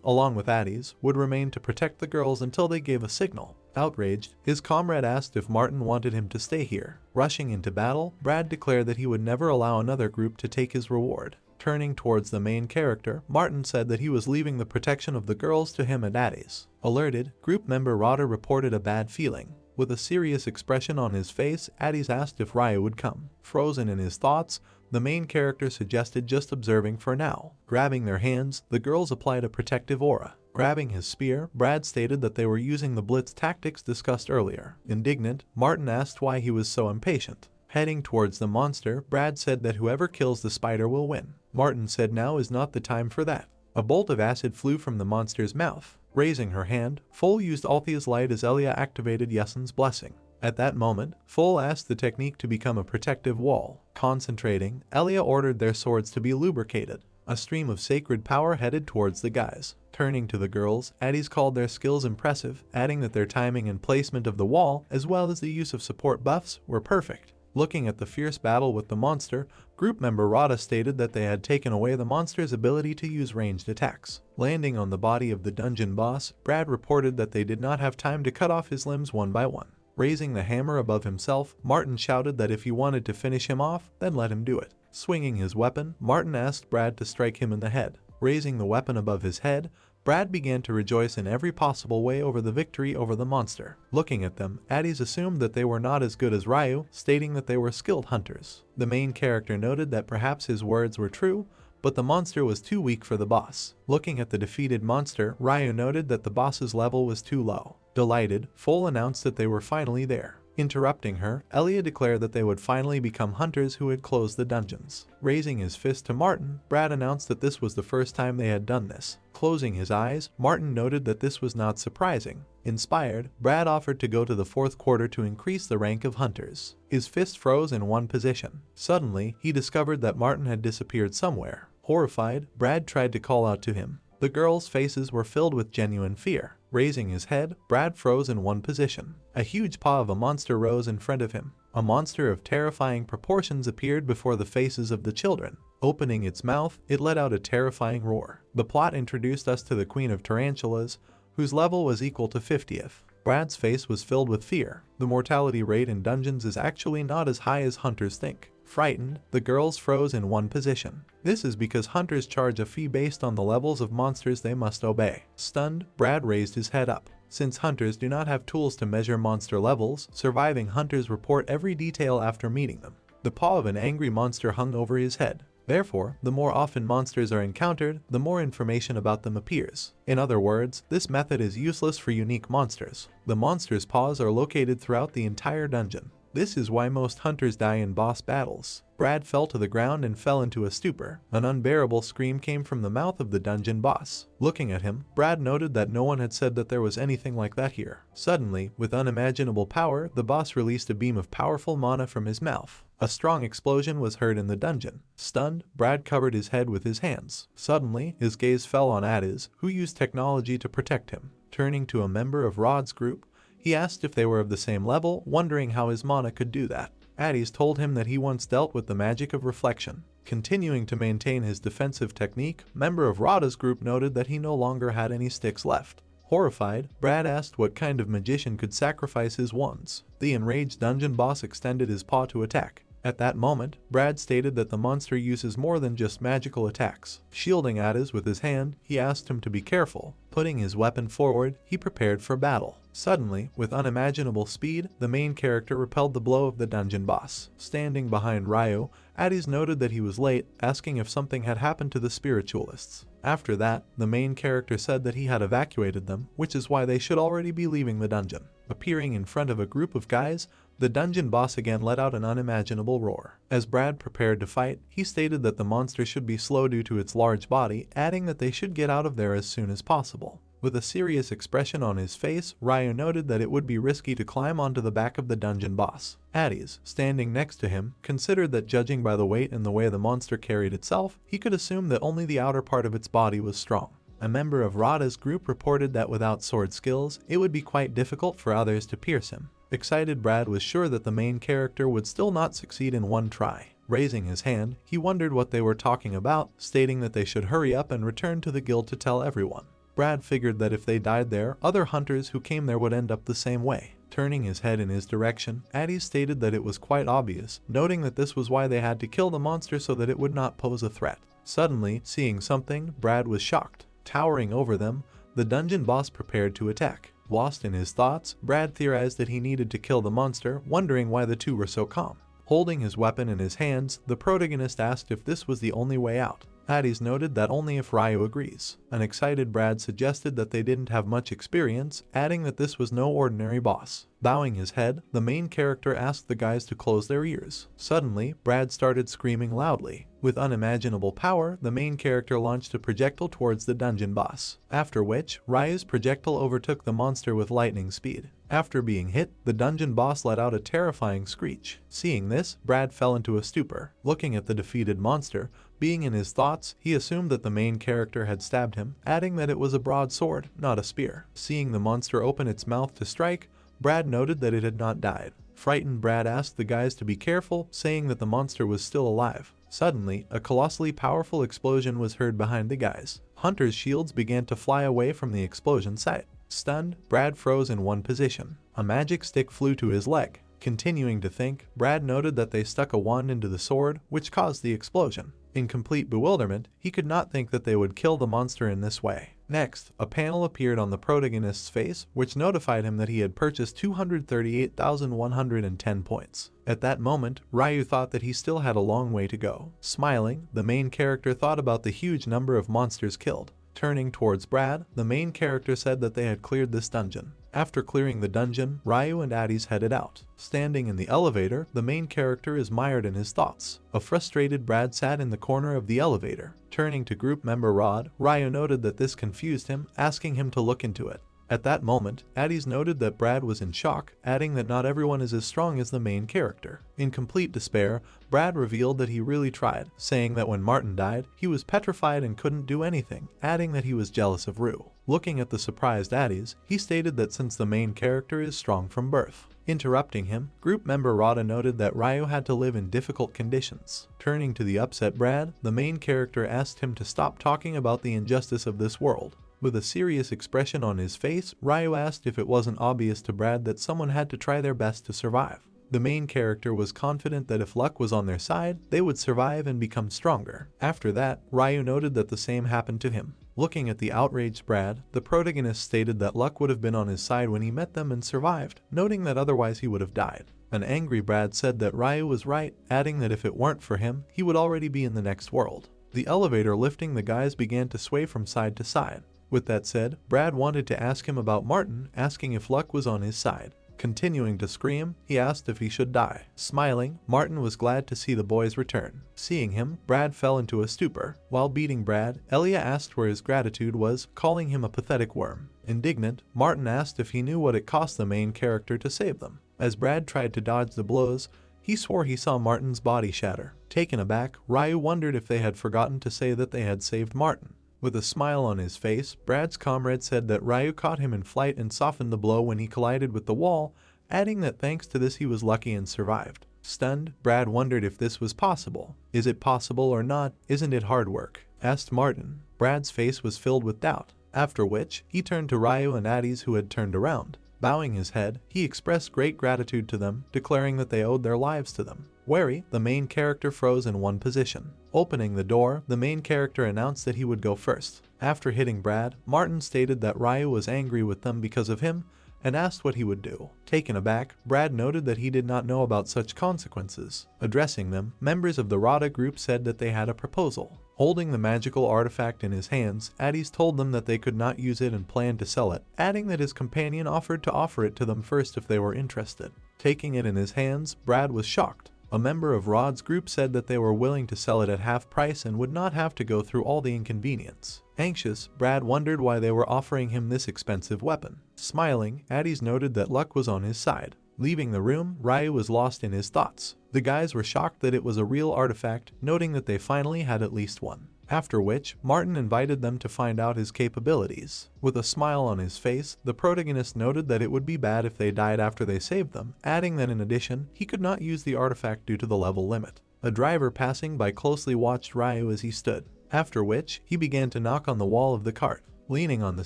along with Addis, would remain to protect the girls until they gave a signal. Outraged, his comrade asked if Martin wanted him to stay here. Rushing into battle, Brad declared that he would never allow another group to take his reward. Turning towards the main character, Martin said that he was leaving the protection of the girls to him and Addis. Alerted, group member Rada reported a bad feeling. With a serious expression on his face, Addis asked if Ryu would come. Frozen in his thoughts, the main character suggested just observing for now. Grabbing their hands, the girls applied a protective aura. Grabbing his spear, Brad stated that they were using the blitz tactics discussed earlier. Indignant, Martin asked why he was so impatient. Heading towards the monster, Brad said that whoever kills the spider will win. Martin said now is not the time for that. A bolt of acid flew from the monster's mouth. Raising her hand, Full used Althea's light as Elia activated Yesen's blessing. At that moment, Full asked the technique to become a protective wall. Concentrating, Elia ordered their swords to be lubricated. A stream of sacred power headed towards the guys. Turning to the girls, Addis called their skills impressive, adding that their timing and placement of the wall, as well as the use of support buffs, were perfect. Looking at the fierce battle with the monster, group member Rada stated that they had taken away the monster's ability to use ranged attacks. Landing on the body of the dungeon boss, Brad reported that they did not have time to cut off his limbs one by one. Raising the hammer above himself, Martin shouted that if he wanted to finish him off, then let him do it. Swinging his weapon, Martin asked Brad to strike him in the head. Raising the weapon above his head, Brad began to rejoice in every possible way over the victory over the monster. Looking at them, Addis assumed that they were not as good as Ryu, stating that they were skilled hunters. The main character noted that perhaps his words were true, but the monster was too weak for the boss. Looking at the defeated monster, Ryu noted that the boss's level was too low. Delighted, Full announced that they were finally there. Interrupting her, Elia declared that they would finally become hunters who had closed the dungeons. Raising his fist to Martin, Brad announced that this was the first time they had done this. Closing his eyes, Martin noted that this was not surprising. Inspired, Brad offered to go to the fourth quarter to increase the rank of hunters. His fist froze in one position. Suddenly, he discovered that Martin had disappeared somewhere. Horrified, Brad tried to call out to him. The girls' faces were filled with genuine fear. Raising his head, Brad froze in one position. A huge paw of a monster rose in front of him. A monster of terrifying proportions appeared before the faces of the children. Opening its mouth, it let out a terrifying roar. The plot introduced us to the Queen of Tarantulas, whose level was equal to 50th. Brad's face was filled with fear. The mortality rate in dungeons is actually not as high as hunters think. Frightened, the girls froze in one position. This is because hunters charge a fee based on the levels of monsters they must obey. Stunned, Brad raised his head up. Since hunters do not have tools to measure monster levels, surviving hunters report every detail after meeting them. The paw of an angry monster hung over his head. Therefore, the more often monsters are encountered, the more information about them appears. In other words, this method is useless for unique monsters. The monster's paws are located throughout the entire dungeon. This is why most hunters die in boss battles. Brad fell to the ground and fell into a stupor. An unbearable scream came from the mouth of the dungeon boss. Looking at him, Brad noted that no one had said that there was anything like that here. Suddenly, with unimaginable power, the boss released a beam of powerful mana from his mouth. A strong explosion was heard in the dungeon. Stunned, Brad covered his head with his hands. Suddenly, his gaze fell on Adis, who used technology to protect him. Turning to a member of Rod's group, he asked if they were of the same level, wondering how his mana could do that. Adis told him that he once dealt with the magic of reflection. Continuing to maintain his defensive technique, member of Rada's group noted that he no longer had any sticks left. Horrified, Brad asked what kind of magician could sacrifice his wands. The enraged dungeon boss extended his paw to attack. At that moment, Brad stated that the monster uses more than just magical attacks. Shielding Adis with his hand, he asked him to be careful. Putting his weapon forward, he prepared for battle. Suddenly, with unimaginable speed, the main character repelled the blow of the dungeon boss. Standing behind Ryu, Adis noted that he was late, asking if something had happened to the spiritualists. After that, the main character said that he had evacuated them, which is why they should already be leaving the dungeon. Appearing in front of a group of guys, the dungeon boss again let out an unimaginable roar. As Brad prepared to fight, he stated that the monster should be slow due to its large body, adding that they should get out of there as soon as possible. With a serious expression on his face, Ryu noted that it would be risky to climb onto the back of the dungeon boss. Adis, standing next to him, considered that judging by the weight and the way the monster carried itself, he could assume that only the outer part of its body was strong. A member of Rada's group reported that without sword skills, it would be quite difficult for others to pierce him. Excited, Brad was sure that the main character would still not succeed in one try. Raising his hand, he wondered what they were talking about, stating that they should hurry up and return to the guild to tell everyone. Brad figured that if they died there, other hunters who came there would end up the same way. Turning his head in his direction, Adis stated that it was quite obvious, noting that this was why they had to kill the monster so that it would not pose a threat. Suddenly, seeing something, Brad was shocked. Towering over them, the dungeon boss prepared to attack. Lost in his thoughts, Brad theorized that he needed to kill the monster, wondering why the two were so calm. Holding his weapon in his hands, the protagonist asked if this was the only way out. Adis noted that only if Ryu agrees. An excited Brad suggested that they didn't have much experience, adding that this was no ordinary boss. Bowing his head, the main character asked the guys to close their ears. Suddenly, Brad started screaming loudly. With unimaginable power, the main character launched a projectile towards the dungeon boss, after which, Ryu's projectile overtook the monster with lightning speed. After being hit, the dungeon boss let out a terrifying screech. Seeing this, Brad fell into a stupor. Looking at the defeated monster, being in his thoughts, he assumed that the main character had stabbed him, adding that it was a broadsword, not a spear. Seeing the monster open its mouth to strike, Brad noted that it had not died. Frightened, Brad asked the guys to be careful, saying that the monster was still alive. Suddenly, a colossally powerful explosion was heard behind the guys. Hunters' shields began to fly away from the explosion site. Stunned, Brad froze in one position. A magic stick flew to his leg. Continuing to think, Brad noted that they stuck a wand into the sword, which caused the explosion. In complete bewilderment, he could not think that they would kill the monster in this way. Next, a panel appeared on the protagonist's face, which notified him that he had purchased 238,110 points. At that moment, Ryu thought that he still had a long way to go. Smiling, the main character thought about the huge number of monsters killed. Turning towards Brad, the main character said that they had cleared this dungeon. After clearing the dungeon, Ryu and Adis headed out. Standing in the elevator, the main character is mired in his thoughts. A frustrated Brad sat in the corner of the elevator. Turning to group member Rod, Ryu noted that this confused him, asking him to look into it. At that moment, Addis noted that Brad was in shock, adding that not everyone is as strong as the main character. In complete despair, Brad revealed that he really tried, saying that when Martin died, he was petrified and couldn't do anything, adding that he was jealous of Rue. Looking at the surprised Addis, he stated that since the main character is strong from birth. Interrupting him, group member Rada noted that Ryu had to live in difficult conditions. Turning to the upset Brad, the main character asked him to stop talking about the injustice of this world. With a serious expression on his face, Ryu asked if it wasn't obvious to Brad that someone had to try their best to survive. The main character was confident that if luck was on their side, they would survive and become stronger. After that, Ryu noted that the same happened to him. Looking at the outraged Brad, the protagonist stated that luck would have been on his side when he met them and survived, noting that otherwise he would have died. An angry Brad said that Ryu was right, adding that if it weren't for him, he would already be in the next world. The elevator lifting the guys began to sway from side to side. With that said, Brad wanted to ask him about Martin, asking if luck was on his side. Continuing to scream, he asked if he should die. Smiling, Martin was glad to see the boys return. Seeing him, Brad fell into a stupor. While beating Brad, Elia asked where his gratitude was, calling him a pathetic worm. Indignant, Martin asked if he knew what it cost the main character to save them. As Brad tried to dodge the blows, he swore he saw Martin's body shatter. Taken aback, Ryu wondered if they had forgotten to say that they had saved Martin. With a smile on his face, Brad's comrade said that Ryu caught him in flight and softened the blow when he collided with the wall, adding that thanks to this he was lucky and survived. Stunned, Brad wondered if this was possible. Is it possible or not? Isn't it hard work? Asked Martin. Brad's face was filled with doubt, after which, he turned to Ryu and Addis who had turned around. Bowing his head, he expressed great gratitude to them, declaring that they owed their lives to them. Wary, the main character froze in one position. Opening the door, the main character announced that he would go first. After hitting Brad, Martin stated that Ryu was angry with them because of him, and asked what he would do. Taken aback, Brad noted that he did not know about such consequences. Addressing them, members of the Rada group said that they had a proposal. Holding the magical artifact in his hands, Addis told them that they could not use it and planned to sell it, adding that his companion offered to offer it to them first if they were interested. Taking it in his hands, Brad was shocked. A member of Rod's group said that they were willing to sell it at half price and would not have to go through all the inconvenience. Anxious, Brad wondered why they were offering him this expensive weapon. Smiling, Addis noted that luck was on his side. Leaving the room, Ryu was lost in his thoughts. The guys were shocked that it was a real artifact, noting that they finally had at least one. After which, Martin invited them to find out his capabilities. With a smile on his face, the protagonist noted that it would be bad if they died after they saved them, adding that in addition, he could not use the artifact due to the level limit. A driver passing by closely watched Ryu as he stood, after which, he began to knock on the wall of the cart. Leaning on the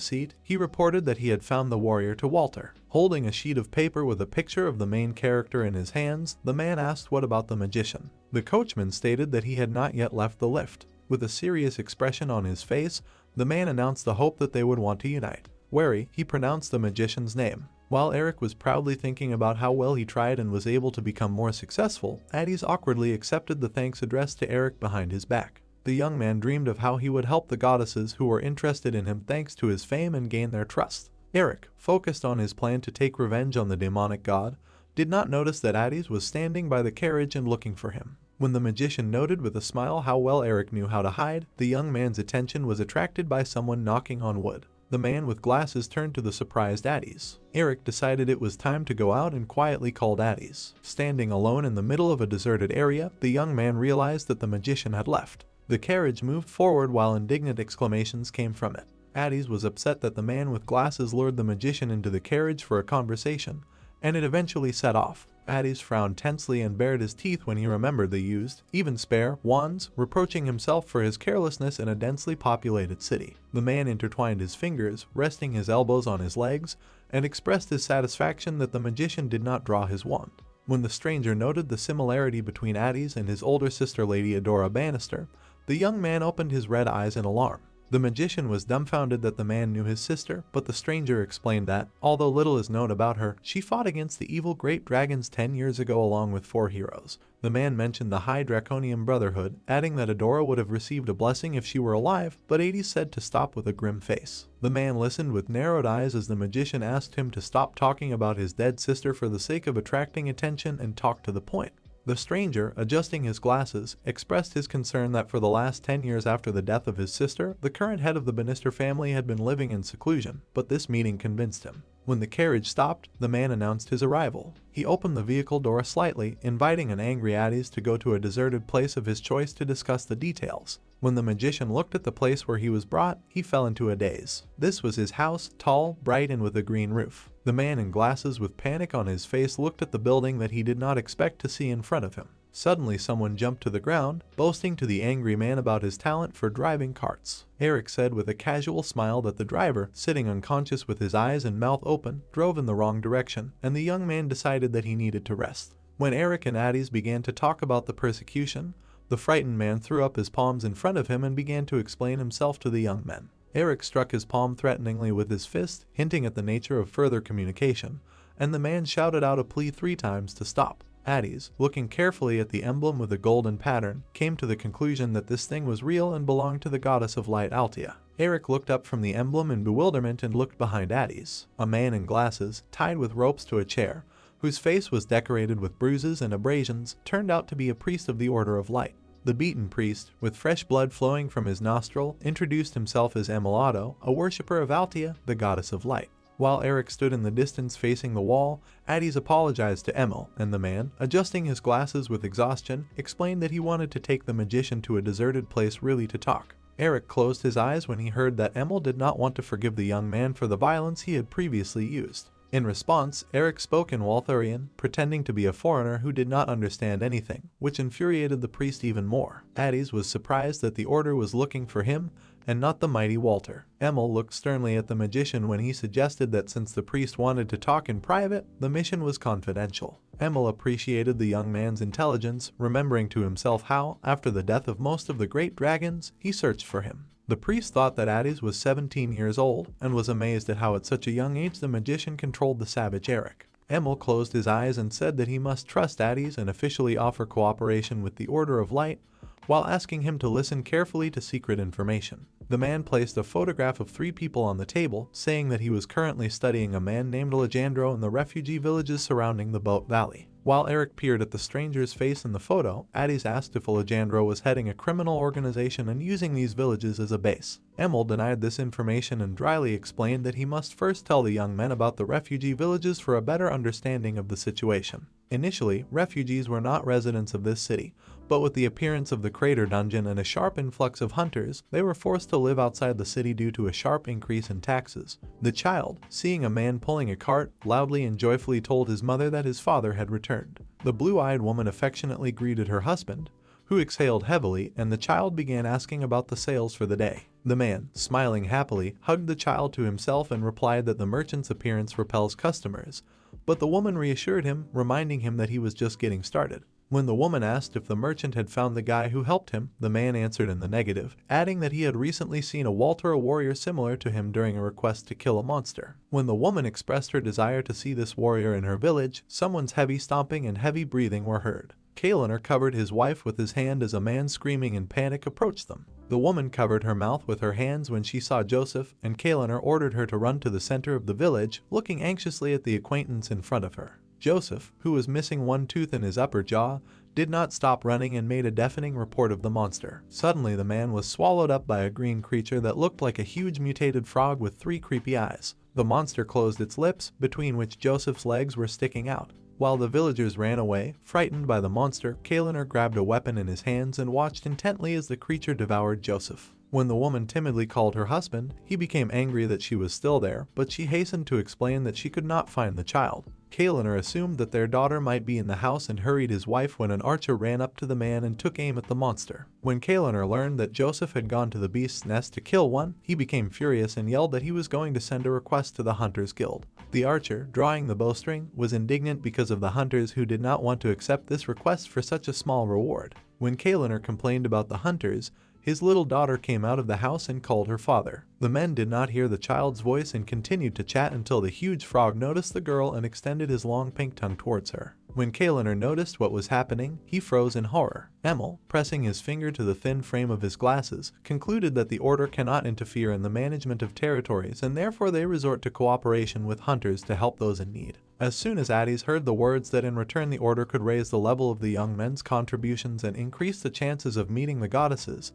seat, he reported that he had found the warrior to Walter. Holding a sheet of paper with a picture of the main character in his hands, the man asked what about the magician. The coachman stated that he had not yet left the lift. With a serious expression on his face, the man announced the hope that they would want to unite. Wary, he pronounced the magician's name. While Eric was proudly thinking about how well he tried and was able to become more successful, Addis awkwardly accepted the thanks addressed to Eric behind his back. The young man dreamed of how he would help the goddesses who were interested in him thanks to his fame and gain their trust. Eric, focused on his plan to take revenge on the demonic god, did not notice that Addis was standing by the carriage and looking for him. When the magician noted with a smile how well Eric knew how to hide, the young man's attention was attracted by someone knocking on wood. The man with glasses turned to the surprised Addis. Eric decided it was time to go out and quietly called Addis. Standing alone in the middle of a deserted area, the young man realized that the magician had left. The carriage moved forward while indignant exclamations came from it. Addis was upset that the man with glasses lured the magician into the carriage for a conversation, and it eventually set off. Addis frowned tensely and bared his teeth when he remembered the used, even spare, wands, reproaching himself for his carelessness in a densely populated city. The man intertwined his fingers, resting his elbows on his legs, and expressed his satisfaction that the magician did not draw his wand. When the stranger noted the similarity between Addis and his older sister Lady Adora Bannister, the young man opened his red eyes in alarm. The magician was dumbfounded that the man knew his sister, but the stranger explained that, although little is known about her, she fought against the evil great dragons 10 years ago along with 4 heroes. The man mentioned the High Draconian Brotherhood, adding that Adora would have received a blessing if she were alive, but Addis said to stop with a grim face. The man listened with narrowed eyes as the magician asked him to stop talking about his dead sister for the sake of attracting attention and talk to the point. The stranger, adjusting his glasses, expressed his concern that for the last 10 years after the death of his sister, the current head of the Bannister family had been living in seclusion, but this meeting convinced him. When the carriage stopped, the man announced his arrival. He opened the vehicle door slightly, inviting an angry Addis to go to a deserted place of his choice to discuss the details. When the magician looked at the place where he was brought, he fell into a daze. This was his house, tall, bright, and with a green roof. The man in glasses with panic on his face looked at the building that he did not expect to see in front of him. Suddenly someone jumped to the ground, boasting to the angry man about his talent for driving carts. Eric said with a casual smile that the driver, sitting unconscious with his eyes and mouth open, drove in the wrong direction, and the young man decided that he needed to rest. When Eric and Addis began to talk about the persecution, the frightened man threw up his palms in front of him and began to explain himself to the young men. Eric struck his palm threateningly with his fist, hinting at the nature of further communication, and the man shouted out a plea 3 times to stop. Addis, looking carefully at the emblem with a golden pattern, came to the conclusion that this thing was real and belonged to the goddess of light Altia. Eric looked up from the emblem in bewilderment and looked behind Addis. A man in glasses, tied with ropes to a chair, whose face was decorated with bruises and abrasions, turned out to be a priest of the Order of Light. The beaten priest, with fresh blood flowing from his nostril, introduced himself as Emilado, a worshipper of Altia, the goddess of light. While Eric stood in the distance facing the wall, Addis apologized to Emil, and the man, adjusting his glasses with exhaustion, explained that he wanted to take the magician to a deserted place really to talk. Eric closed his eyes when he heard that Emil did not want to forgive the young man for the violence he had previously used. In response, Eric spoke in Walthurian, pretending to be a foreigner who did not understand anything, which infuriated the priest even more. Addis was surprised that the order was looking for him, and not the mighty Walter. Emil looked sternly at the magician when he suggested that since the priest wanted to talk in private, the mission was confidential. Emil appreciated the young man's intelligence, remembering to himself how, after the death of most of the great dragons, he searched for him. The priest thought that Addis was 17 years old, and was amazed at how at such a young age the magician controlled the savage Eric. Emil closed his eyes and said that he must trust Addis and officially offer cooperation with the Order of Light, while asking him to listen carefully to secret information. The man placed a photograph of 3 people on the table, saying that he was currently studying a man named Alejandro in the refugee villages surrounding the Boat Valley. While Eric peered at the stranger's face in the photo, Addis asked if Alejandro was heading a criminal organization and using these villages as a base. Emil denied this information and dryly explained that he must first tell the young men about the refugee villages for a better understanding of the situation. Initially, refugees were not residents of this city, but with the appearance of the crater dungeon and a sharp influx of hunters, they were forced to live outside the city due to a sharp increase in taxes. The child, seeing a man pulling a cart, loudly and joyfully told his mother that his father had returned. The blue-eyed woman affectionately greeted her husband, who exhaled heavily, and the child began asking about the sales for the day. The man, smiling happily, hugged the child to himself and replied that the merchant's appearance repels customers, but the woman reassured him, reminding him that he was just getting started. When the woman asked if the merchant had found the guy who helped him, the man answered in the negative, adding that he had recently seen a Walter, a warrior similar to him, during a request to kill a monster. When the woman expressed her desire to see this warrior in her village, someone's heavy stomping and heavy breathing were heard. Kalaner covered his wife with his hand as a man screaming in panic approached them. The woman covered her mouth with her hands when she saw Joseph, and Kalaner ordered her to run to the center of the village, looking anxiously at the acquaintance in front of her. Joseph, who was missing one tooth in his upper jaw, did not stop running and made a deafening report of the monster. Suddenly the man was swallowed up by a green creature that looked like a huge mutated frog with 3 creepy eyes. The monster closed its lips, between which Joseph's legs were sticking out. While the villagers ran away, frightened by the monster, Kalaner grabbed a weapon in his hands and watched intently as the creature devoured Joseph. When the woman timidly called her husband, he became angry that she was still there, but she hastened to explain that she could not find the child. Kalaner assumed that their daughter might be in the house and hurried his wife when an archer ran up to the man and took aim at the monster. When Kalaner learned that Joseph had gone to the beast's nest to kill one, he became furious and yelled that he was going to send a request to the Hunters Guild. The archer, drawing the bowstring, was indignant because of the hunters who did not want to accept this request for such a small reward. When Kalaner complained about the hunters, his little daughter came out of the house and called her father. The men did not hear the child's voice and continued to chat until the huge frog noticed the girl and extended his long pink tongue towards her. When Kalaner noticed what was happening, he froze in horror. Emil, pressing his finger to the thin frame of his glasses, concluded that the order cannot interfere in the management of territories and therefore they resort to cooperation with hunters to help those in need. As soon as Addis heard the words that in return the order could raise the level of the young men's contributions and increase the chances of meeting the goddesses,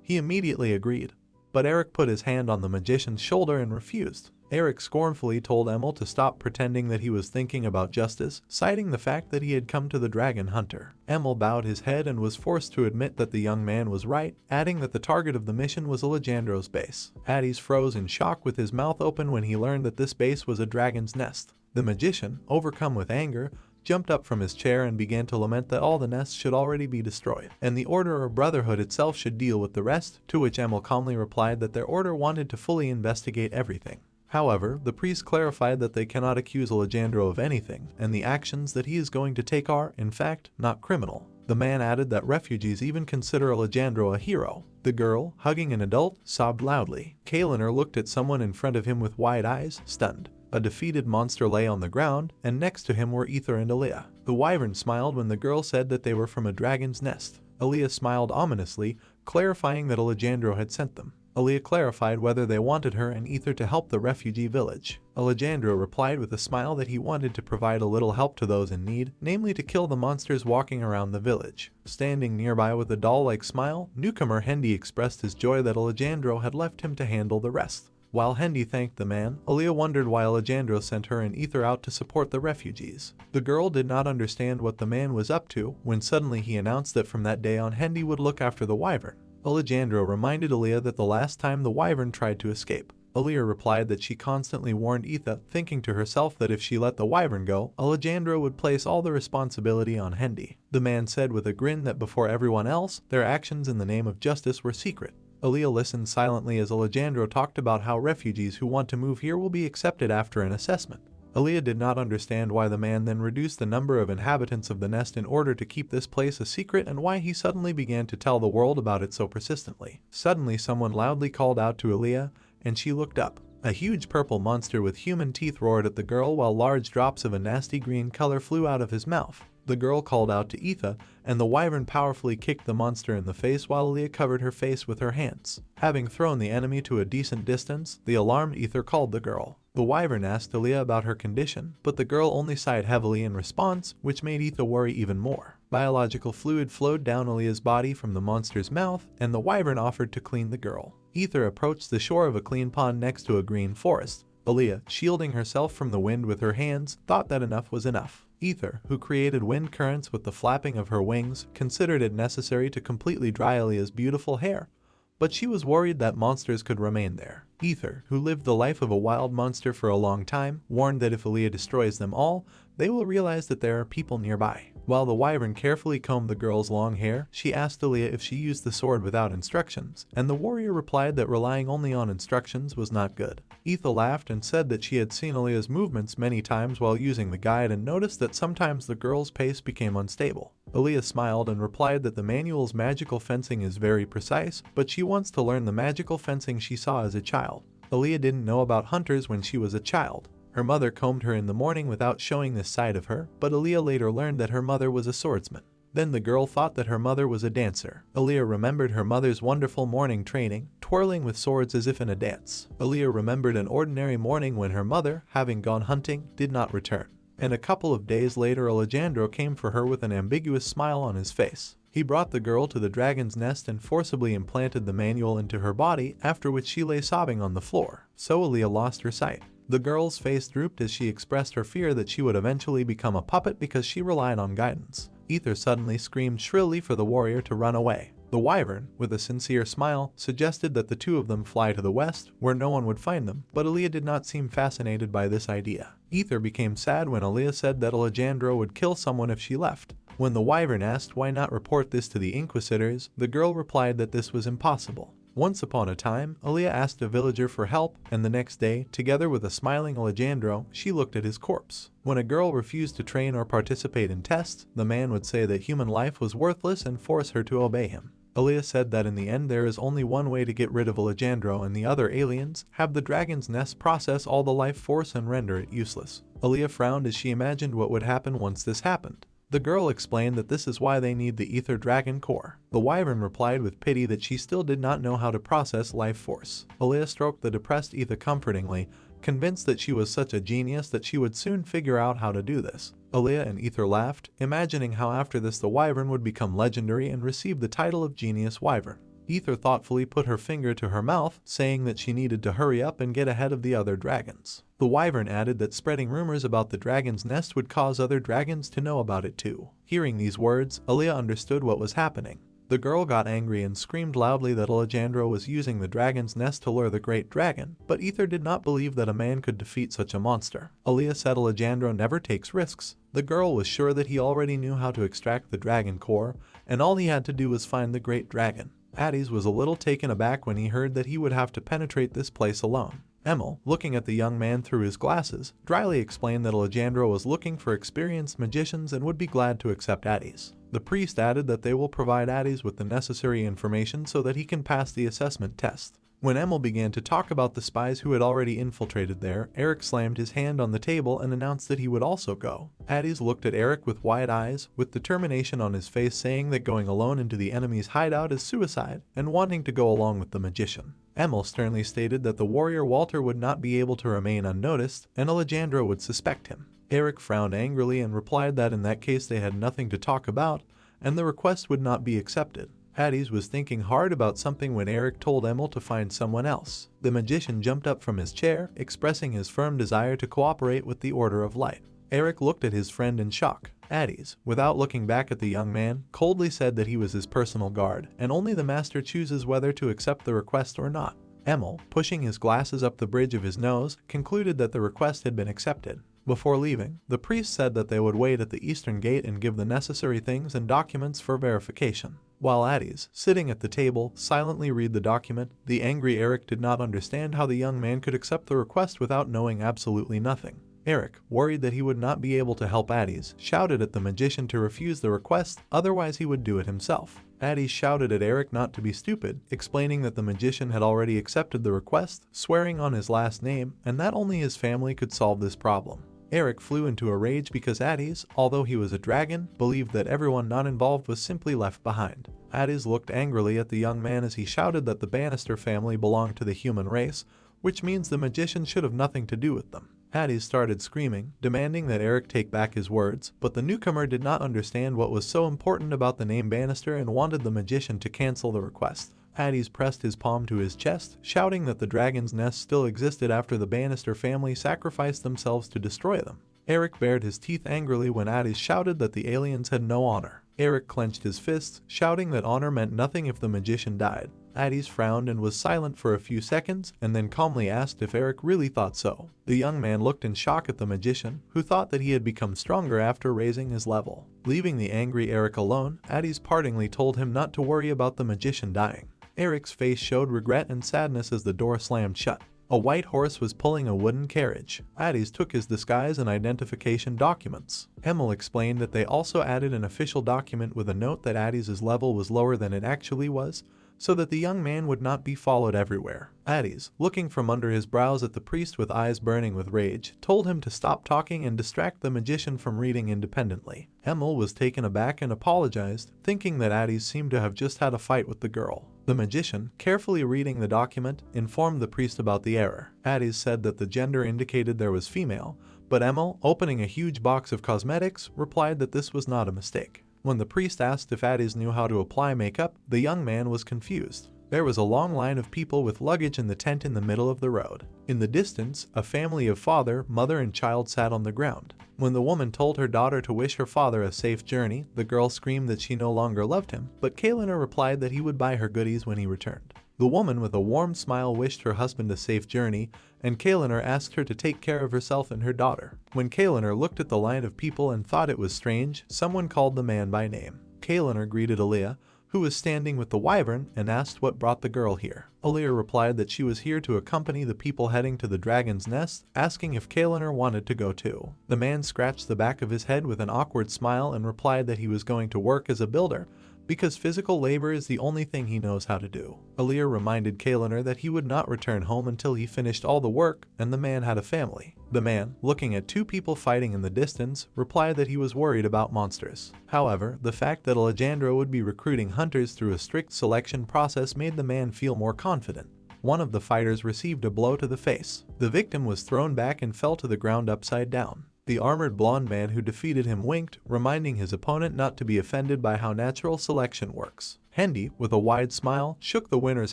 he immediately agreed. But Eric put his hand on the magician's shoulder and refused. Eric scornfully told Emil to stop pretending that he was thinking about justice, citing the fact that he had come to the dragon hunter. Emil bowed his head and was forced to admit that the young man was right, adding that the target of the mission was Alejandro's base. Addis froze in shock with his mouth open when he learned that this base was a dragon's nest. The magician, overcome with anger, jumped up from his chair and began to lament that all the nests should already be destroyed, and the order or brotherhood itself should deal with the rest, to which Emil calmly replied that their order wanted to fully investigate everything. However, the priest clarified that they cannot accuse Alejandro of anything, and the actions that he is going to take are, in fact, not criminal. The man added that refugees even consider Alejandro a hero. The girl, hugging an adult, sobbed loudly. Kaliner looked at someone in front of him with wide eyes, stunned. A defeated monster lay on the ground, and next to him were Ether and Aaliyah. The Wyvern smiled when the girl said that they were from a dragon's nest. Aaliyah smiled ominously, clarifying that Alejandro had sent them. Aaliyah clarified whether they wanted her and Ether to help the refugee village. Alejandro replied with a smile that he wanted to provide a little help to those in need, namely to kill the monsters walking around the village. Standing nearby with a doll-like smile, newcomer Hendy expressed his joy that Alejandro had left him to handle the rest. While Hendy thanked the man, Aaliyah wondered why Alejandro sent her and Ether out to support the refugees. The girl did not understand what the man was up to when suddenly he announced that from that day on Hendy would look after the Wyvern. Alejandro reminded Aaliyah that the last time the Wyvern tried to escape. Aaliyah replied that she constantly warned Ether, thinking to herself that if she let the Wyvern go, Alejandro would place all the responsibility on Hendy. The man said with a grin that before everyone else, their actions in the name of justice were secret. Aaliyah listened silently as Alejandro talked about how refugees who want to move here will be accepted after an assessment. Aaliyah did not understand why the man then reduced the number of inhabitants of the nest in order to keep this place a secret and why he suddenly began to tell the world about it so persistently. Suddenly someone loudly called out to Aaliyah, and she looked up. A huge purple monster with human teeth roared at the girl while large drops of a nasty green color flew out of his mouth. The girl called out to Ether, and the Wyvern powerfully kicked the monster in the face while Aaliyah covered her face with her hands. Having thrown the enemy to a decent distance, the alarmed Ether called the girl. The Wyvern asked Aaliyah about her condition, but the girl only sighed heavily in response, which made Ether worry even more. Biological fluid flowed down Aaliyah's body from the monster's mouth, and the Wyvern offered to clean the girl. Ether approached the shore of a clean pond next to a green forest. Aaliyah, shielding herself from the wind with her hands, thought that enough was enough. Ether, who created wind currents with the flapping of her wings, considered it necessary to completely dry Aaliyah's beautiful hair, but she was worried that monsters could remain there. Ether, who lived the life of a wild monster for a long time, warned that if Aaliyah destroys them all, they will realize that there are people nearby. While the Wyvern carefully combed the girl's long hair, she asked Aaliyah if she used the sword without instructions, and the warrior replied that relying only on instructions was not good. Ether laughed and said that she had seen Aaliyah's movements many times while using the guide and noticed that sometimes the girl's pace became unstable. Aaliyah smiled and replied that the manual's magical fencing is very precise, but she wants to learn the magical fencing she saw as a child. Aaliyah didn't know about hunters when she was a child. Her mother combed her in the morning without showing this side of her, but Aaliyah later learned that her mother was a swordsman. Then the girl thought that her mother was a dancer. Aaliyah remembered her mother's wonderful morning training, twirling with swords as if in a dance. Aaliyah remembered an ordinary morning when her mother, having gone hunting, did not return. And a couple of days later Alejandro came for her with an ambiguous smile on his face. He brought the girl to the dragon's nest and forcibly implanted the manual into her body, after which she lay sobbing on the floor. So Aaliyah lost her sight. The girl's face drooped as she expressed her fear that she would eventually become a puppet because she relied on guidance. Ether suddenly screamed shrilly for the warrior to run away. The Wyvern, with a sincere smile, suggested that the two of them fly to the west, where no one would find them, but Aaliyah did not seem fascinated by this idea. Ether became sad when Aaliyah said that Alejandro would kill someone if she left. When the Wyvern asked why not report this to the Inquisitors, the girl replied that this was impossible. Once upon a time, Aaliyah asked a villager for help, and the next day, together with a smiling Alejandro, she looked at his corpse. When a girl refused to train or participate in tests, the man would say that human life was worthless and force her to obey him. Aaliyah said that in the end there is only one way to get rid of Alejandro and the other aliens, have the dragon's nest process all the life force and render it useless. Aaliyah frowned as she imagined what would happen once this happened. The girl explained that this is why they need the ether dragon core. The Wyvern replied with pity that she still did not know how to process life force. Aaliyah stroked the depressed ether comfortingly, convinced that she was such a genius that she would soon figure out how to do this. Aaliyah and Ether laughed, imagining how after this the Wyvern would become legendary and receive the title of Genius Wyvern. Ether thoughtfully put her finger to her mouth, saying that she needed to hurry up and get ahead of the other dragons. The Wyvern added that spreading rumors about the dragon's nest would cause other dragons to know about it too. Hearing these words, Aaliyah understood what was happening. The girl got angry and screamed loudly that Alandro was using the dragon's nest to lure the great dragon, but Ether did not believe that a man could defeat such a monster. Aaliyah said Alandro never takes risks. The girl was sure that he already knew how to extract the dragon core, and all he had to do was find the great dragon. Addis was a little taken aback when he heard that he would have to penetrate this place alone. Emil, looking at the young man through his glasses, dryly explained that Alandro was looking for experienced magicians and would be glad to accept Addis. The priest added that they will provide Addis with the necessary information so that he can pass the assessment test. When Emil began to talk about the spies who had already infiltrated there, Eric slammed his hand on the table and announced that he would also go. Addis looked at Eric with wide eyes, with determination on his face, saying that going alone into the enemy's hideout is suicide, and wanting to go along with the magician. Emil sternly stated that the warrior Walter would not be able to remain unnoticed, and Alandro would suspect him. Eric frowned angrily and replied that in that case they had nothing to talk about, and the request would not be accepted. Addis was thinking hard about something when Eric told Emil to find someone else. The magician jumped up from his chair, expressing his firm desire to cooperate with the Order of Light. Eric looked at his friend in shock. Addis, without looking back at the young man, coldly said that he was his personal guard, and only the master chooses whether to accept the request or not. Emil, pushing his glasses up the bridge of his nose, concluded that the request had been accepted. Before leaving, the priest said that they would wait at the eastern gate and give the necessary things and documents for verification. While Addis, sitting at the table, silently read the document, the angry Eric did not understand how the young man could accept the request without knowing absolutely nothing. Eric, worried that he would not be able to help Addis, shouted at the magician to refuse the request, otherwise he would do it himself. Addis shouted at Eric not to be stupid, explaining that the magician had already accepted the request, swearing on his last name, and that only his family could solve this problem. Eric flew into a rage because Addis, although he was a dragon, believed that everyone not involved was simply left behind. Addis looked angrily at the young man as he shouted that the Bannister family belonged to the human race, which means the magician should have nothing to do with them. Addis started screaming, demanding that Eric take back his words, but the newcomer did not understand what was so important about the name Bannister and wanted the magician to cancel the request. Addis pressed his palm to his chest, shouting that the dragon's nest still existed after the Bannister family sacrificed themselves to destroy them. Eric bared his teeth angrily when Addis shouted that the aliens had no honor. Eric clenched his fists, shouting that honor meant nothing if the magician died. Addis frowned and was silent for a few seconds, and then calmly asked if Eric really thought so. The young man looked in shock at the magician, who thought that he had become stronger after raising his level. Leaving the angry Eric alone, Addis partingly told him not to worry about the magician dying. Eric's face showed regret and sadness as the door slammed shut. A white horse was pulling a wooden carriage. Addis took his disguise and identification documents. Emil explained that they also added an official document with a note that Addis's level was lower than it actually was, so that the young man would not be followed everywhere. Addis, looking from under his brows at the priest with eyes burning with rage, told him to stop talking and distract the magician from reading independently. Emil was taken aback and apologized, thinking that Addis seemed to have just had a fight with the girl. The magician, carefully reading the document, informed the priest about the error. Addis said that the gender indicated there was female, but Emil, opening a huge box of cosmetics, replied that this was not a mistake. When the priest asked if Addis knew how to apply makeup, the young man was confused. There was a long line of people with luggage in the tent in the middle of the road. In the distance, a family of father, mother, and child sat on the ground. When the woman told her daughter to wish her father a safe journey, the girl screamed that she no longer loved him, but Kaliner replied that he would buy her goodies when he returned. The woman with a warm smile wished her husband a safe journey, and Kaliner asked her to take care of herself and her daughter. When Kaliner looked at the line of people and thought it was strange, someone called the man by name. Kaliner greeted Aaliyah, who was standing with the Wyvern, and asked what brought the girl here. Aaliyah replied that she was here to accompany the people heading to the dragon's nest, asking if Kaliner wanted to go too. The man scratched the back of his head with an awkward smile and replied that he was going to work as a builder, because physical labor is the only thing he knows how to do. Aaliyah reminded Kaliner that he would not return home until he finished all the work, and the man had a family. The man, looking at two people fighting in the distance, replied that he was worried about monsters. However, the fact that Alandro would be recruiting hunters through a strict selection process made the man feel more confident. one of the fighters received a blow to the face. The victim was thrown back and fell to the ground upside down. The armored blonde man who defeated him winked, reminding his opponent not to be offended by how natural selection works. Hendy, with a wide smile, shook the winner's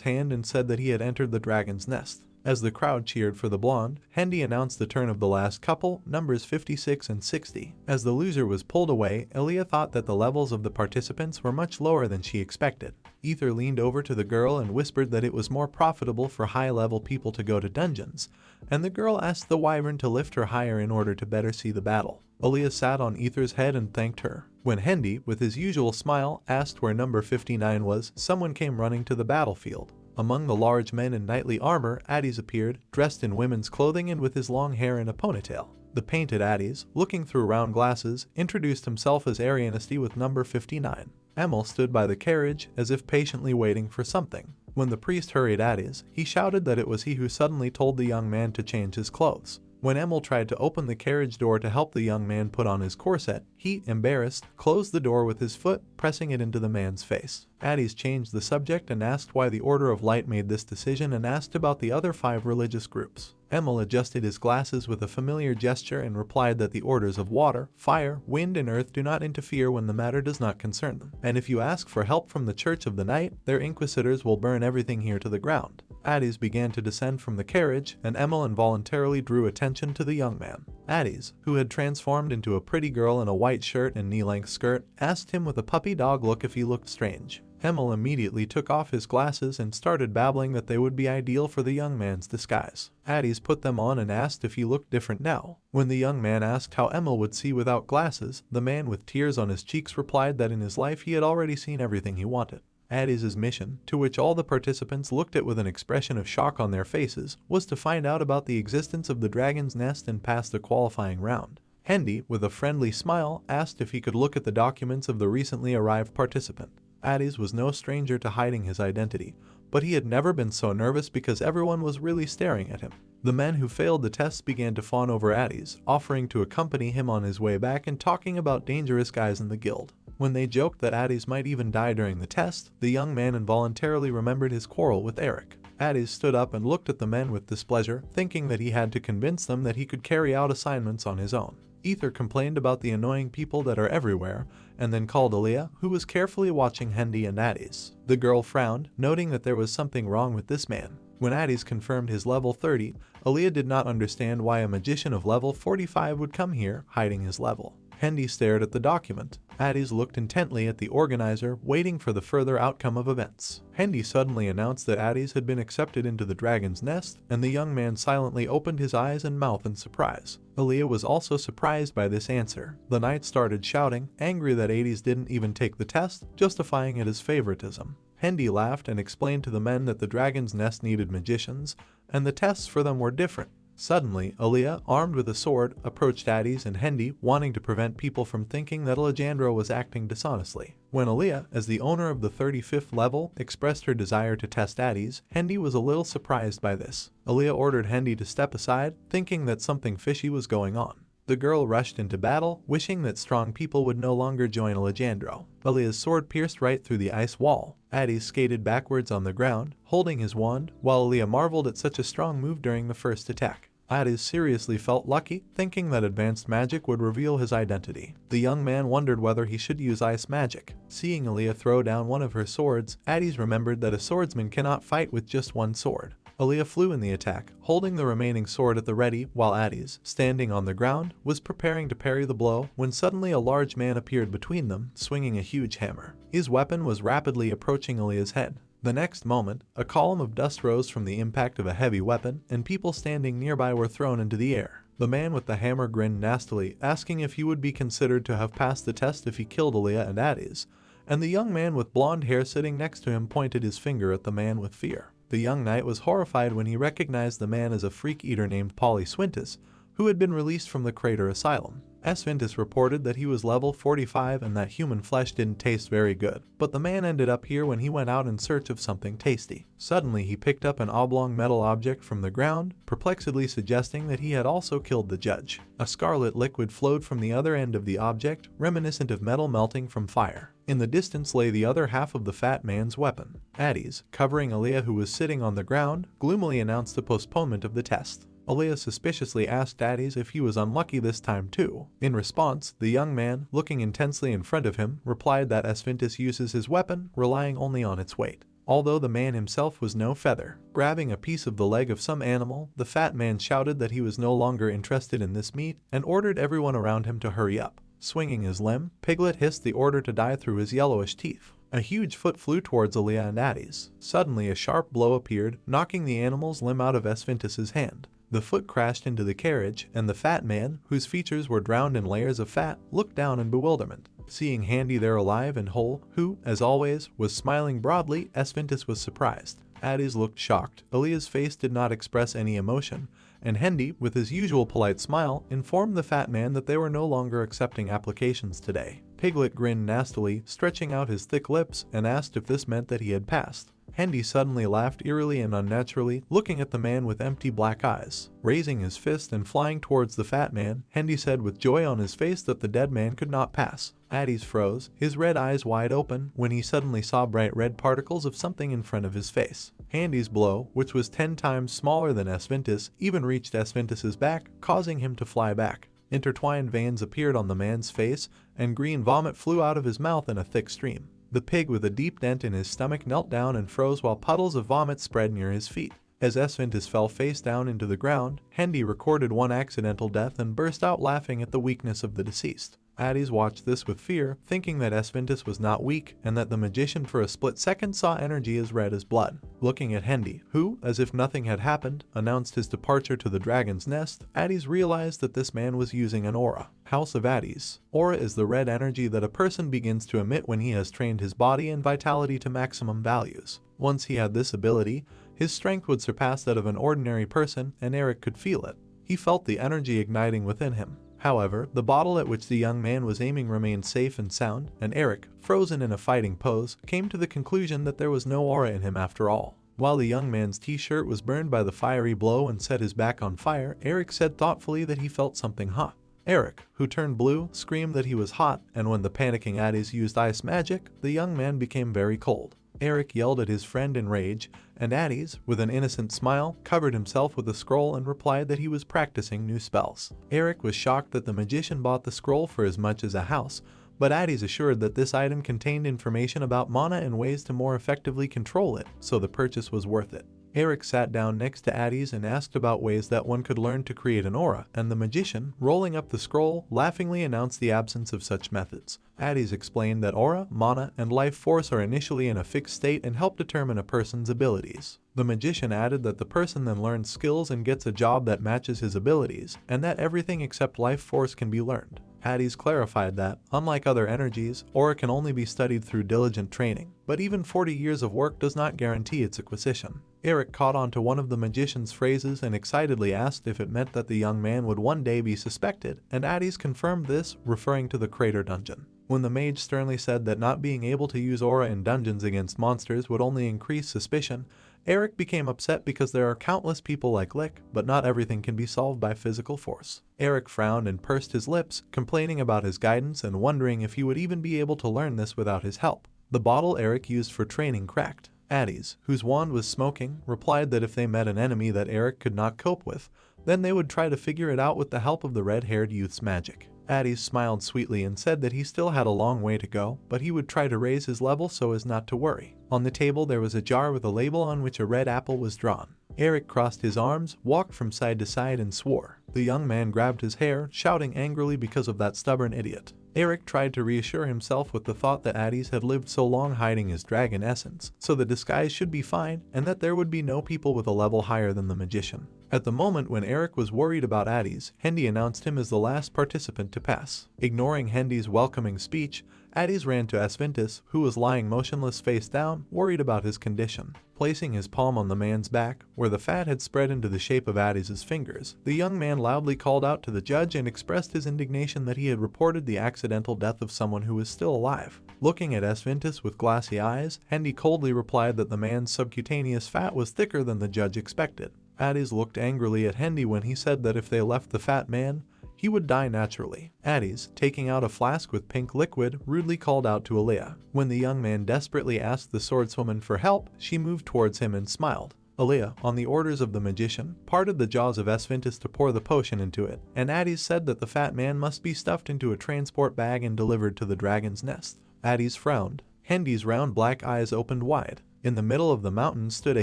hand and said that he had entered the dragon's nest. As the crowd cheered for the blonde, Hendy announced the turn of the last couple, numbers 56 and 60. As the loser was pulled away, Aaliyah thought that the levels of the participants were much lower than she expected. Ether leaned over to the girl and whispered that it was more profitable for high-level people to go to dungeons, and the girl asked the Wyvern to lift her higher in order to better see the battle. Aaliyah sat on Ether's head and thanked her. When Hendy, with his usual smile, asked where number 59 was, someone came running to the battlefield. Among the large men in knightly armor, Addies appeared, dressed in women's clothing and with his long hair in a ponytail. The painted Addies, looking through round glasses, introduced himself as Arianesty with number 59. Emil stood by the carriage, as if patiently waiting for something. When the priest hurried Addies, he shouted that it was he who suddenly told the young man to change his clothes. When Emil tried to open the carriage door to help the young man put on his corset, he, embarrassed, closed the door with his foot, pressing it into the man's face. Addies changed the subject and asked why the Order of Light made this decision and asked about the other 5 religious groups. Emil adjusted his glasses with a familiar gesture and replied that the orders of water, fire, wind, and earth do not interfere when the matter does not concern them, and if you ask for help from the Church of the Night, their inquisitors will burn everything here to the ground. Addies began to descend from the carriage, and Emil involuntarily drew attention to the young man. Addies, who had transformed into a pretty girl in a white shirt and knee-length skirt, asked him with a puppy dog look if he looked strange. Emil immediately took off his glasses and started babbling that they would be ideal for the young man's disguise. Addies put them on and asked if he looked different now. When the young man asked how Emil would see without glasses, the man with tears on his cheeks replied that in his life he had already seen everything he wanted. Addies' mission, to which all the participants looked at with an expression of shock on their faces, was to find out about the existence of the dragon's nest and pass the qualifying round. Hendy, with a friendly smile, asked if he could look at the documents of the recently arrived participant. Addies was no stranger to hiding his identity, but he had never been so nervous because everyone was really staring at him. The men who failed the tests began to fawn over Addies, offering to accompany him on his way back and talking about dangerous guys in the guild. When they joked that Addies might even die during the test, the young man involuntarily remembered his quarrel with Eric. Addies stood up and looked at the men with displeasure, thinking that he had to convince them that he could carry out assignments on his own. Ether complained about the annoying people that are everywhere, and then called Aaliyah, who was carefully watching Hendy and Addies. The girl frowned, noting that there was something wrong with this man. When Addies confirmed his level 30, Aaliyah did not understand why a magician of level 45 would come here, hiding his level. Hendy stared at the document. Addies looked intently at the organizer, waiting for the further outcome of events. Hendy suddenly announced that Addies had been accepted into the dragon's nest, and the young man silently opened his eyes and mouth in surprise. Aaliyah was also surprised by this answer. The knight started shouting, angry that Addies didn't even take the test, justifying it as favoritism. Hendy laughed and explained to the men that the dragon's nest needed magicians, and the tests for them were different. Suddenly, Aaliyah, armed with a sword, approached Addies and Hendy, wanting to prevent people from thinking that Alandro was acting dishonestly. When Aaliyah, as the owner of the 35th level, expressed her desire to test Addies, Hendy was a little surprised by this. Aaliyah ordered Hendy to step aside, thinking that something fishy was going on. The girl rushed into battle, wishing that strong people would no longer join Alandro. Aaliyah's sword pierced right through the ice wall. Addies skated backwards on the ground, holding his wand, while Aaliyah marveled at such a strong move during the first attack. Addies seriously felt lucky, thinking that advanced magic would reveal his identity. The young man wondered whether he should use ice magic. Seeing Aaliyah throw down one of her swords, Addies remembered that a swordsman cannot fight with just one sword. Aaliyah flew in the attack, holding the remaining sword at the ready, while Addies, standing on the ground, was preparing to parry the blow when suddenly a large man appeared between them, swinging a huge hammer. His weapon was rapidly approaching Aaliyah's head. The next moment, a column of dust rose from the impact of a heavy weapon, and people standing nearby were thrown into the air. The man with the hammer grinned nastily, asking if he would be considered to have passed the test if he killed Aaliyah and Addies, and the young man with blonde hair sitting next to him pointed his finger at the man with fear. The young knight was horrified when he recognized the man as a freak eater named Swintus, who had been released from the Crater Asylum. Swintus reported that he was level 45 and that human flesh didn't taste very good, but the man ended up here when he went out in search of something tasty. Suddenly he picked up an oblong metal object from the ground, perplexedly suggesting that he had also killed the judge. A scarlet liquid flowed from the other end of the object, reminiscent of metal melting from fire. In the distance lay the other half of the fat man's weapon. Addis, covering Aaliyah who was sitting on the ground, gloomily announced the postponement of the test. Aaliyah suspiciously asked Addis if he was unlucky this time too. In response, the young man, looking intensely in front of him, replied that Esfintis uses his weapon, relying only on its weight. Although the man himself was no feather. Grabbing a piece of the leg of some animal, the fat man shouted that he was no longer interested in this meat and ordered everyone around him to hurry up. Swinging his limb, Piglet hissed the order to die through his yellowish teeth. A huge foot flew towards Aaliyah and Addis. Suddenly a sharp blow appeared, knocking the animal's limb out of Esfintis' hand. The foot crashed into the carriage, and the fat man, whose features were drowned in layers of fat, looked down in bewilderment. Seeing Handy there alive and whole, who, as always, was smiling broadly, Esfintis was surprised. Addis looked shocked. Aaliyah's face did not express any emotion, and Hendy, with his usual polite smile, informed the fat man that they were no longer accepting applications today. Piglet grinned nastily, stretching out his thick lips, and asked if this meant that he had passed. Hendy suddenly laughed eerily and unnaturally, looking at the man with empty black eyes. Raising his fist and flying towards the fat man, Hendy said with joy on his face that the dead man could not pass. Addis froze, his red eyes wide open, when he suddenly saw bright red particles of something in front of his face. Handy's blow, which was 10 times smaller than Esfintis, even reached Esfintis' back, causing him to fly back. Intertwined veins appeared on the man's face, and green vomit flew out of his mouth in a thick stream. The pig with a deep dent in his stomach knelt down and froze while puddles of vomit spread near his feet. As Esfintis fell face down into the ground, Hendy recorded one accidental death and burst out laughing at the weakness of the deceased. Addis watched this with fear, thinking that Esfintis was not weak and that the magician for a split second saw energy as red as blood. Looking at Hendy, who, as if nothing had happened, announced his departure to the dragon's nest, Addis realized that this man was using an aura. House of Addis. Aura is the red energy that a person begins to emit when he has trained his body and vitality to maximum values. Once he had this ability, his strength would surpass that of an ordinary person, and Eric could feel it. He felt the energy igniting within him. However, the bottle at which the young man was aiming remained safe and sound, and Eric, frozen in a fighting pose, came to the conclusion that there was no aura in him after all. While the young man's t-shirt was burned by the fiery blow and set his back on fire, Eric said thoughtfully that he felt something hot. Eric, who turned blue, screamed that he was hot, and when the panicking Addis used ice magic, the young man became very cold. Eric yelled at his friend in rage, and Addis, with an innocent smile, covered himself with a scroll and replied that he was practicing new spells. Eric was shocked that the magician bought the scroll for as much as a house, but Addis assured that this item contained information about mana and ways to more effectively control it, so the purchase was worth it. Eric sat down next to Addis and asked about ways that one could learn to create an aura, and the magician, rolling up the scroll, laughingly announced the absence of such methods. Addis explained that aura, mana, and life force are initially in a fixed state and help determine a person's abilities. The magician added that the person then learns skills and gets a job that matches his abilities, and that everything except life force can be learned. Addis clarified that, unlike other energies, aura can only be studied through diligent training, but even 40 years of work does not guarantee its acquisition. Eric caught on to one of the magician's phrases and excitedly asked if it meant that the young man would one day be suspected, and Addis confirmed this, referring to the crater dungeon. When the mage sternly said that not being able to use aura in dungeons against monsters would only increase suspicion, Eric became upset because there are countless people like Lick, but not everything can be solved by physical force. Eric frowned and pursed his lips, complaining about his guidance and wondering if he would even be able to learn this without his help. The bottle Eric used for training cracked. Addis, whose wand was smoking, replied that if they met an enemy that Eric could not cope with, then they would try to figure it out with the help of the red-haired youth's magic. Addis smiled sweetly and said that he still had a long way to go, but he would try to raise his level so as not to worry. On the table there was a jar with a label on which a red apple was drawn. Eric crossed his arms, walked from side to side and swore. The young man grabbed his hair, shouting angrily because of that stubborn idiot. Eric tried to reassure himself with the thought that Addis had lived so long hiding his dragon essence, so the disguise should be fine and that there would be no people with a level higher than the magician. At the moment when Eric was worried about Addis, Hendy announced him as the last participant to pass. Ignoring Hendy's welcoming speech, Addis ran to Esfintis, who was lying motionless face down, worried about his condition. Placing his palm on the man's back, where the fat had spread into the shape of Addis's fingers, the young man loudly called out to the judge and expressed his indignation that he had reported the accidental death of someone who was still alive. Looking at Esfintis with glassy eyes, Hendy coldly replied that the man's subcutaneous fat was thicker than the judge expected. Addis looked angrily at Hendy when he said that if they left the fat man, he would die naturally. Addis, taking out a flask with pink liquid, rudely called out to Aaliyah. When the young man desperately asked the swordswoman for help, she moved towards him and smiled. Aaliyah, on the orders of the magician, parted the jaws of Esfintus to pour the potion into it, and Addis said that the fat man must be stuffed into a transport bag and delivered to the dragon's nest. Addis frowned. Hendy's round black eyes opened wide. In the middle of the mountain stood a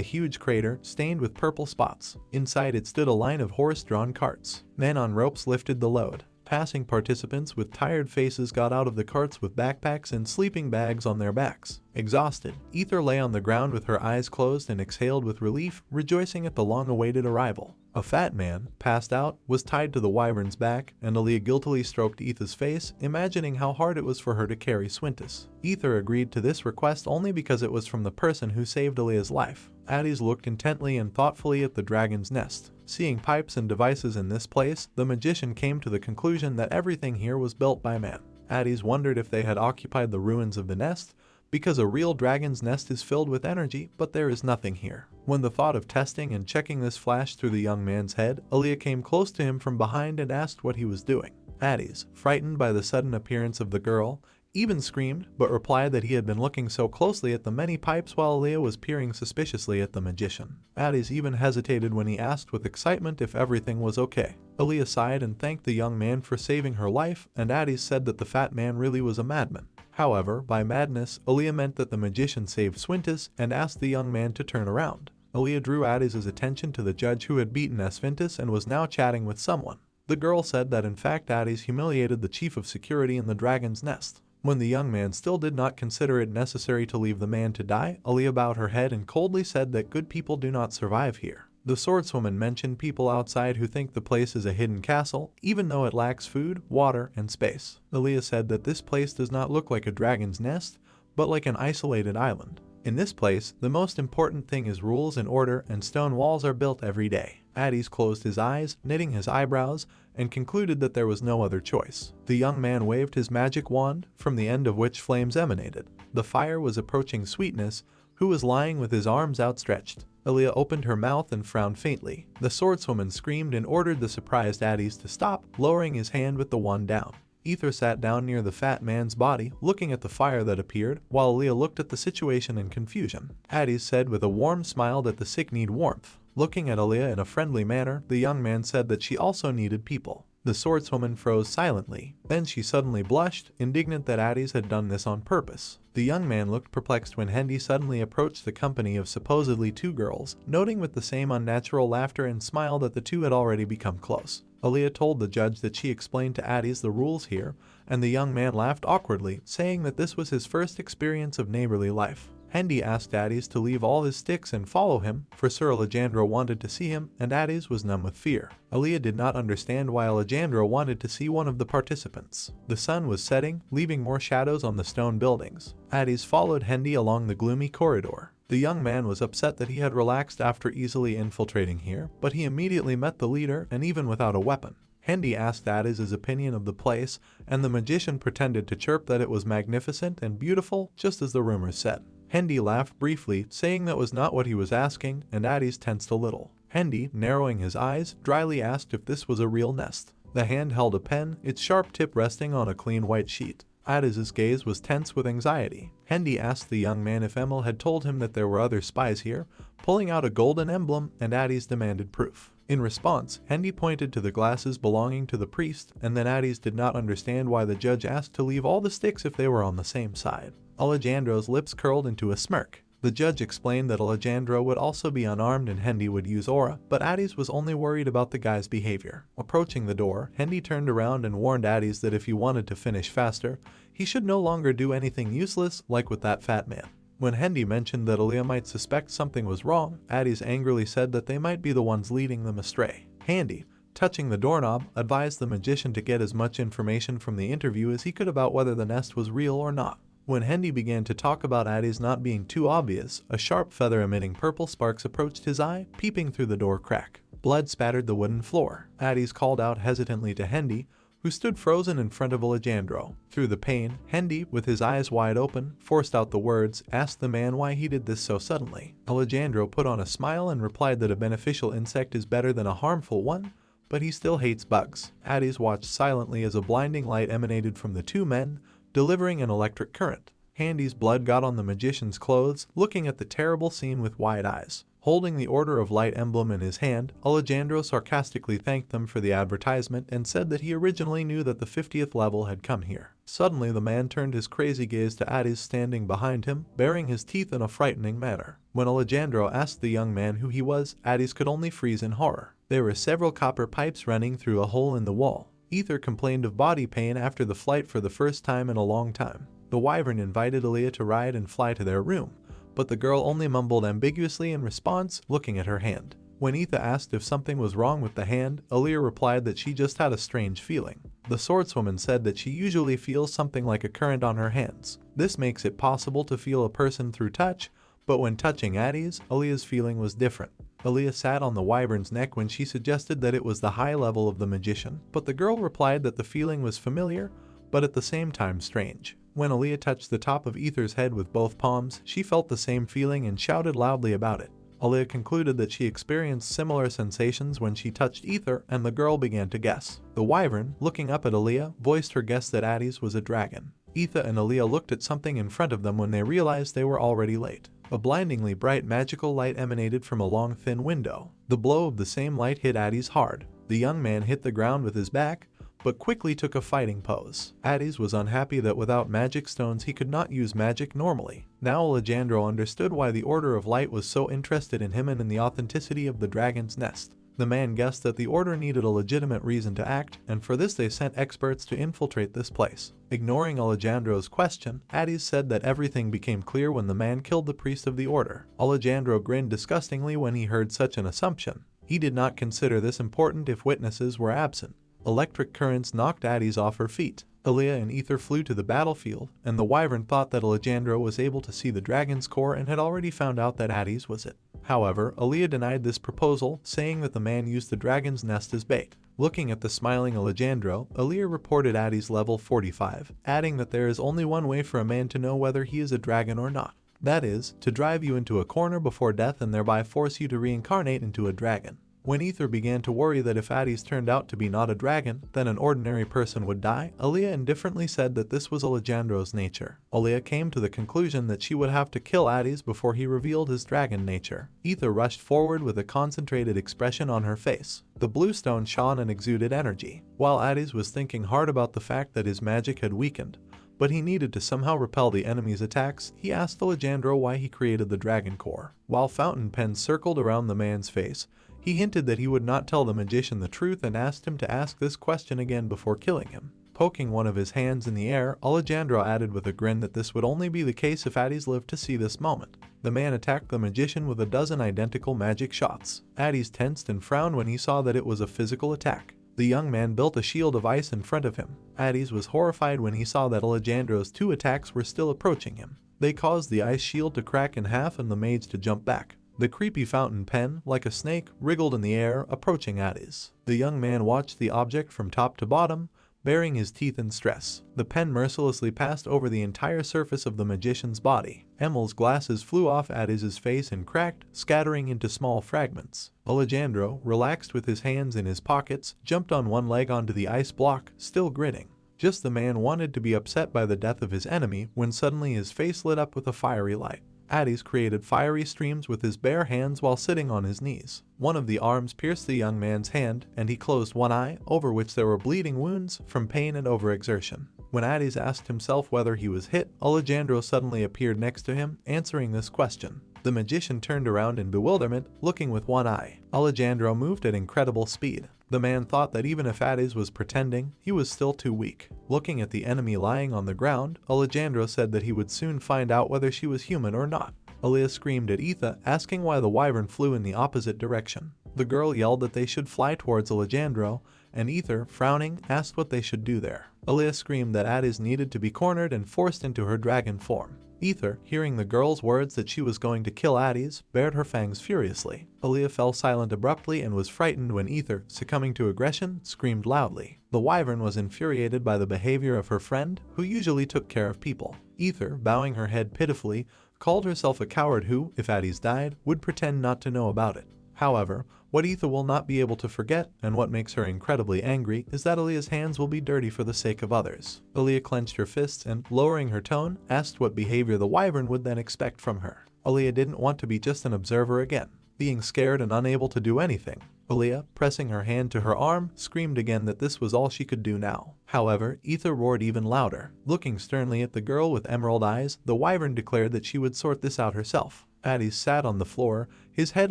huge crater stained with purple spots. Inside it stood a line of horse-drawn carts. Men on ropes lifted the load. Passing participants with tired faces got out of the carts with backpacks and sleeping bags on their backs. Exhausted, Ether lay on the ground with her eyes closed and exhaled with relief, rejoicing at the long-awaited arrival. A fat man, passed out, was tied to the wyvern's back, and Aaliyah guiltily stroked Ether's face, imagining how hard it was for her to carry Swintus. Ether agreed to this request only because it was from the person who saved Aaliyah's life. Addis looked intently and thoughtfully at the dragon's nest. Seeing pipes and devices in this place, the magician came to the conclusion that everything here was built by man. Addis wondered if they had occupied the ruins of the nest, because a real dragon's nest is filled with energy, but there is nothing here. When the thought of testing and checking this flashed through the young man's head, Aaliyah came close to him from behind and asked what he was doing. Addis, frightened by the sudden appearance of the girl, even screamed, but replied that he had been looking so closely at the many pipes while Aaliyah was peering suspiciously at the magician. Addis even hesitated when he asked with excitement if everything was okay. Aaliyah sighed and thanked the young man for saving her life, and Addis said that the fat man really was a madman. However, by madness, Aaliyah meant that the magician saved Swintus and asked the young man to turn around. Aaliyah drew Addis's attention to the judge who had beaten Esfintus and was now chatting with someone. The girl said that in fact Addis humiliated the chief of security in the dragon's nest. When the young man still did not consider it necessary to leave the man to die, Aaliyah bowed her head and coldly said that good people do not survive here. The swordswoman mentioned people outside who think the place is a hidden castle, even though it lacks food, water, and space. Aaliyah said that this place does not look like a dragon's nest, but like an isolated island. In this place, the most important thing is rules and order, and stone walls are built every day. Addis closed his eyes, knitting his eyebrows, and concluded that there was no other choice. The young man waved his magic wand, from the end of which flames emanated. The fire was approaching Sweetness, who was lying with his arms outstretched. Aaliyah opened her mouth and frowned faintly. The swordswoman screamed and ordered the surprised Addis to stop, lowering his hand with the wand down. Ether sat down near the fat man's body, looking at the fire that appeared, while Aaliyah looked at the situation in confusion. Addis said with a warm smile that the sick need warmth. Looking at Aaliyah in a friendly manner, the young man said that she also needed people. The swordswoman froze silently. Then she suddenly blushed, indignant that Addis had done this on purpose. The young man looked perplexed when Hendy suddenly approached the company of supposedly two girls, noting with the same unnatural laughter and smile that the two had already become close. Aaliyah told the judge that she explained to Addis the rules here, and the young man laughed awkwardly, saying that this was his first experience of neighborly life. Hendy asked Addis to leave all his sticks and follow him, for Sir Alejandro wanted to see him, and Addis was numb with fear. Aaliyah did not understand why Alejandro wanted to see one of the participants. The sun was setting, leaving more shadows on the stone buildings. Addis followed Hendy along the gloomy corridor. The young man was upset that he had relaxed after easily infiltrating here, but he immediately met the leader, and even without a weapon. Hendy asked Addis's opinion of the place, and the magician pretended to chirp that it was magnificent and beautiful, just as the rumors said. Hendy laughed briefly, saying that was not what he was asking, and Addis tensed a little. Hendy, narrowing his eyes, dryly asked if this was a real nest. The hand held a pen, its sharp tip resting on a clean white sheet. Addis's gaze was tense with anxiety. Hendy asked the young man if Emil had told him that there were other spies here, pulling out a golden emblem, and Addis demanded proof. In response, Hendy pointed to the glasses belonging to the priest, and then Addis did not understand why the judge asked to leave all the sticks if they were on the same side. Alejandro's lips curled into a smirk. The judge explained that Alejandro would also be unarmed and Hendy would use aura, but Addis was only worried about the guy's behavior. Approaching the door, Hendy turned around and warned Addis that if he wanted to finish faster, he should no longer do anything useless like with that fat man. When Hendy mentioned that Aaliyah might suspect something was wrong, Addis angrily said that they might be the ones leading them astray. Hendy, touching the doorknob, advised the magician to get as much information from the interview as he could about whether the nest was real or not. When Hendy began to talk about Addis not being too obvious, a sharp feather emitting purple sparks approached his eye, peeping through the door crack. Blood spattered the wooden floor. Addis called out hesitantly to Hendy, who stood frozen in front of Alejandro. Through the pain, Hendy, with his eyes wide open, forced out the words, asked the man why he did this so suddenly. Alejandro put on a smile and replied that a beneficial insect is better than a harmful one, but he still hates bugs. Addis watched silently as a blinding light emanated from the two men, delivering an electric current. Handy's blood got on the magician's clothes, looking at the terrible scene with wide eyes. Holding the Order of Light emblem in his hand, Alejandro sarcastically thanked them for the advertisement and said that he originally knew that the 50th level had come here. Suddenly the man turned his crazy gaze to Addis standing behind him, baring his teeth in a frightening manner. When Alejandro asked the young man who he was, Addis could only freeze in horror. There were several copper pipes running through a hole in the wall. Ether complained of body pain after the flight for the first time in a long time. The Wyvern invited Aaliyah to ride and fly to their room, but the girl only mumbled ambiguously in response, looking at her hand. When Ether asked if something was wrong with the hand, Aaliyah replied that she just had a strange feeling. The swordswoman said that she usually feels something like a current on her hands. This makes it possible to feel a person through touch, but when touching Addis, Aaliyah's feeling was different. Aaliyah sat on the Wyvern's neck when she suggested that it was the high level of the magician, but the girl replied that the feeling was familiar, but at the same time strange. When Aaliyah touched the top of Ether's head with both palms, she felt the same feeling and shouted loudly about it. Aaliyah concluded that she experienced similar sensations when she touched Ether, and the girl began to guess. The Wyvern, looking up at Aaliyah, voiced her guess that Addis was a dragon. Ether and Aaliyah looked at something in front of them when they realized they were already late. A blindingly bright magical light emanated from a long thin window. The blow of the same light hit Addis hard. The young man hit the ground with his back, but quickly took a fighting pose. Addis was unhappy that without magic stones he could not use magic normally. Now Alejandro understood why the Order of Light was so interested in him and in the authenticity of the dragon's nest. The man guessed that the Order needed a legitimate reason to act, and for this they sent experts to infiltrate this place. Ignoring Alejandro's question, Addis said that everything became clear when the man killed the priest of the Order. Alejandro grinned disgustingly when he heard such an assumption. He did not consider this important if witnesses were absent. Electric currents knocked Addis off her feet. Aaliyah and Ether flew to the battlefield, and the Wyvern thought that Alejandro was able to see the dragon's core and had already found out that Addis was it. However, Aaliyah denied this proposal, saying that the man used the dragon's nest as bait. Looking at the smiling Alejandro, Aaliyah reported Addis level 45, adding that there is only one way for a man to know whether he is a dragon or not. That is, to drive you into a corner before death and thereby force you to reincarnate into a dragon. When Ether began to worry that if Addis turned out to be not a dragon, then an ordinary person would die, Aaliyah indifferently said that this was Alejandro's nature. Aaliyah came to the conclusion that she would have to kill Addis before he revealed his dragon nature. Ether rushed forward with a concentrated expression on her face. The blue stone shone and exuded energy. While Addis was thinking hard about the fact that his magic had weakened, but he needed to somehow repel the enemy's attacks, he asked Alejandro why he created the dragon core. While fountain pens circled around the man's face, he hinted that he would not tell the magician the truth and asked him to ask this question again before killing him. Poking one of his hands in the air, Alejandro added with a grin that this would only be the case if Addis lived to see this moment. The man attacked the magician with a dozen identical magic shots. Addis tensed and frowned when he saw that it was a physical attack. The young man built a shield of ice in front of him. Addis was horrified when he saw that Alejandro's two attacks were still approaching him. They caused the ice shield to crack in half and the mage to jump back. The creepy fountain pen, like a snake, wriggled in the air, approaching Addis. The young man watched the object from top to bottom, baring his teeth in stress. The pen mercilessly passed over the entire surface of the magician's body. Emel's glasses flew off Addis's face and cracked, scattering into small fragments. Alejandro, relaxed with his hands in his pockets, jumped on one leg onto the ice block, still grinning. Just the man wanted to be upset by the death of his enemy when suddenly his face lit up with a fiery light. Addis created fiery streams with his bare hands while sitting on his knees. One of the arms pierced the young man's hand, and he closed one eye, over which there were bleeding wounds from pain and overexertion. When Addis asked himself whether he was hit, Alejandro suddenly appeared next to him, answering this question. The magician turned around in bewilderment, looking with one eye. Alejandro moved at incredible speed. The man thought that even if Addis was pretending, he was still too weak. Looking at the enemy lying on the ground, Alejandro said that he would soon find out whether she was human or not. Aaliyah screamed at Ether, asking why the Wyvern flew in the opposite direction. The girl yelled that they should fly towards Alejandro, and Ether, frowning, asked what they should do there. Aaliyah screamed that Addis needed to be cornered and forced into her dragon form. Ether, hearing the girl's words that she was going to kill Addis, bared her fangs furiously. Aaliyah fell silent abruptly and was frightened when Ether, succumbing to aggression, screamed loudly. The Wyvern was infuriated by the behavior of her friend, who usually took care of people. Ether, bowing her head pitifully, called herself a coward who, if Addis died, would pretend not to know about it. However, what Etha will not be able to forget, and what makes her incredibly angry, is that Aaliyah's hands will be dirty for the sake of others. Aaliyah clenched her fists and, lowering her tone, asked what behavior the Wyvern would then expect from her. Aaliyah didn't want to be just an observer again, being scared and unable to do anything. Aaliyah, pressing her hand to her arm, screamed again that this was all she could do now. However, Etha roared even louder. Looking sternly at the girl with emerald eyes, the Wyvern declared that she would sort this out herself. Addis sat on the floor, his head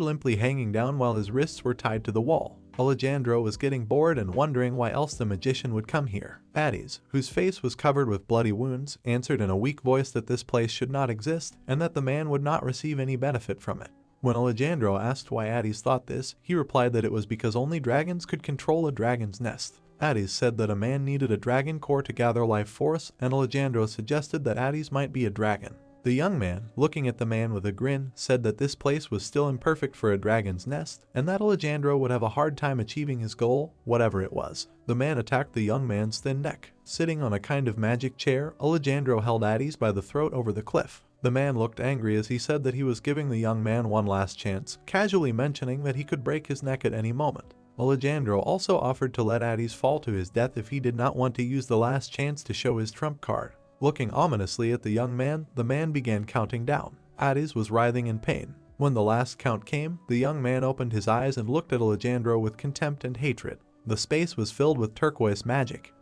limply hanging down while his wrists were tied to the wall. Alandro was getting bored and wondering why else the magician would come here. Addis, whose face was covered with bloody wounds, answered in a weak voice that this place should not exist and that the man would not receive any benefit from it. When Alandro asked why Addis thought this, he replied that it was because only dragons could control a dragon's nest. Addis said that a man needed a dragon core to gather life force, and Alandro suggested that Addis might be a dragon. The young man, looking at the man with a grin, said that this place was still imperfect for a dragon's nest, and that Alandro would have a hard time achieving his goal, whatever it was. The man attacked the young man's thin neck. Sitting on a kind of magic chair, Alandro held Addis by the throat over the cliff. The man looked angry as he said that he was giving the young man one last chance, casually mentioning that he could break his neck at any moment. Alandro also offered to let Addis fall to his death if he did not want to use the last chance to show his trump card. Looking ominously at the man began counting down. Addis was writhing in pain. When the last count came, the young man opened his eyes and looked at Alandro with contempt and hatred. The space was filled with turquoise magic.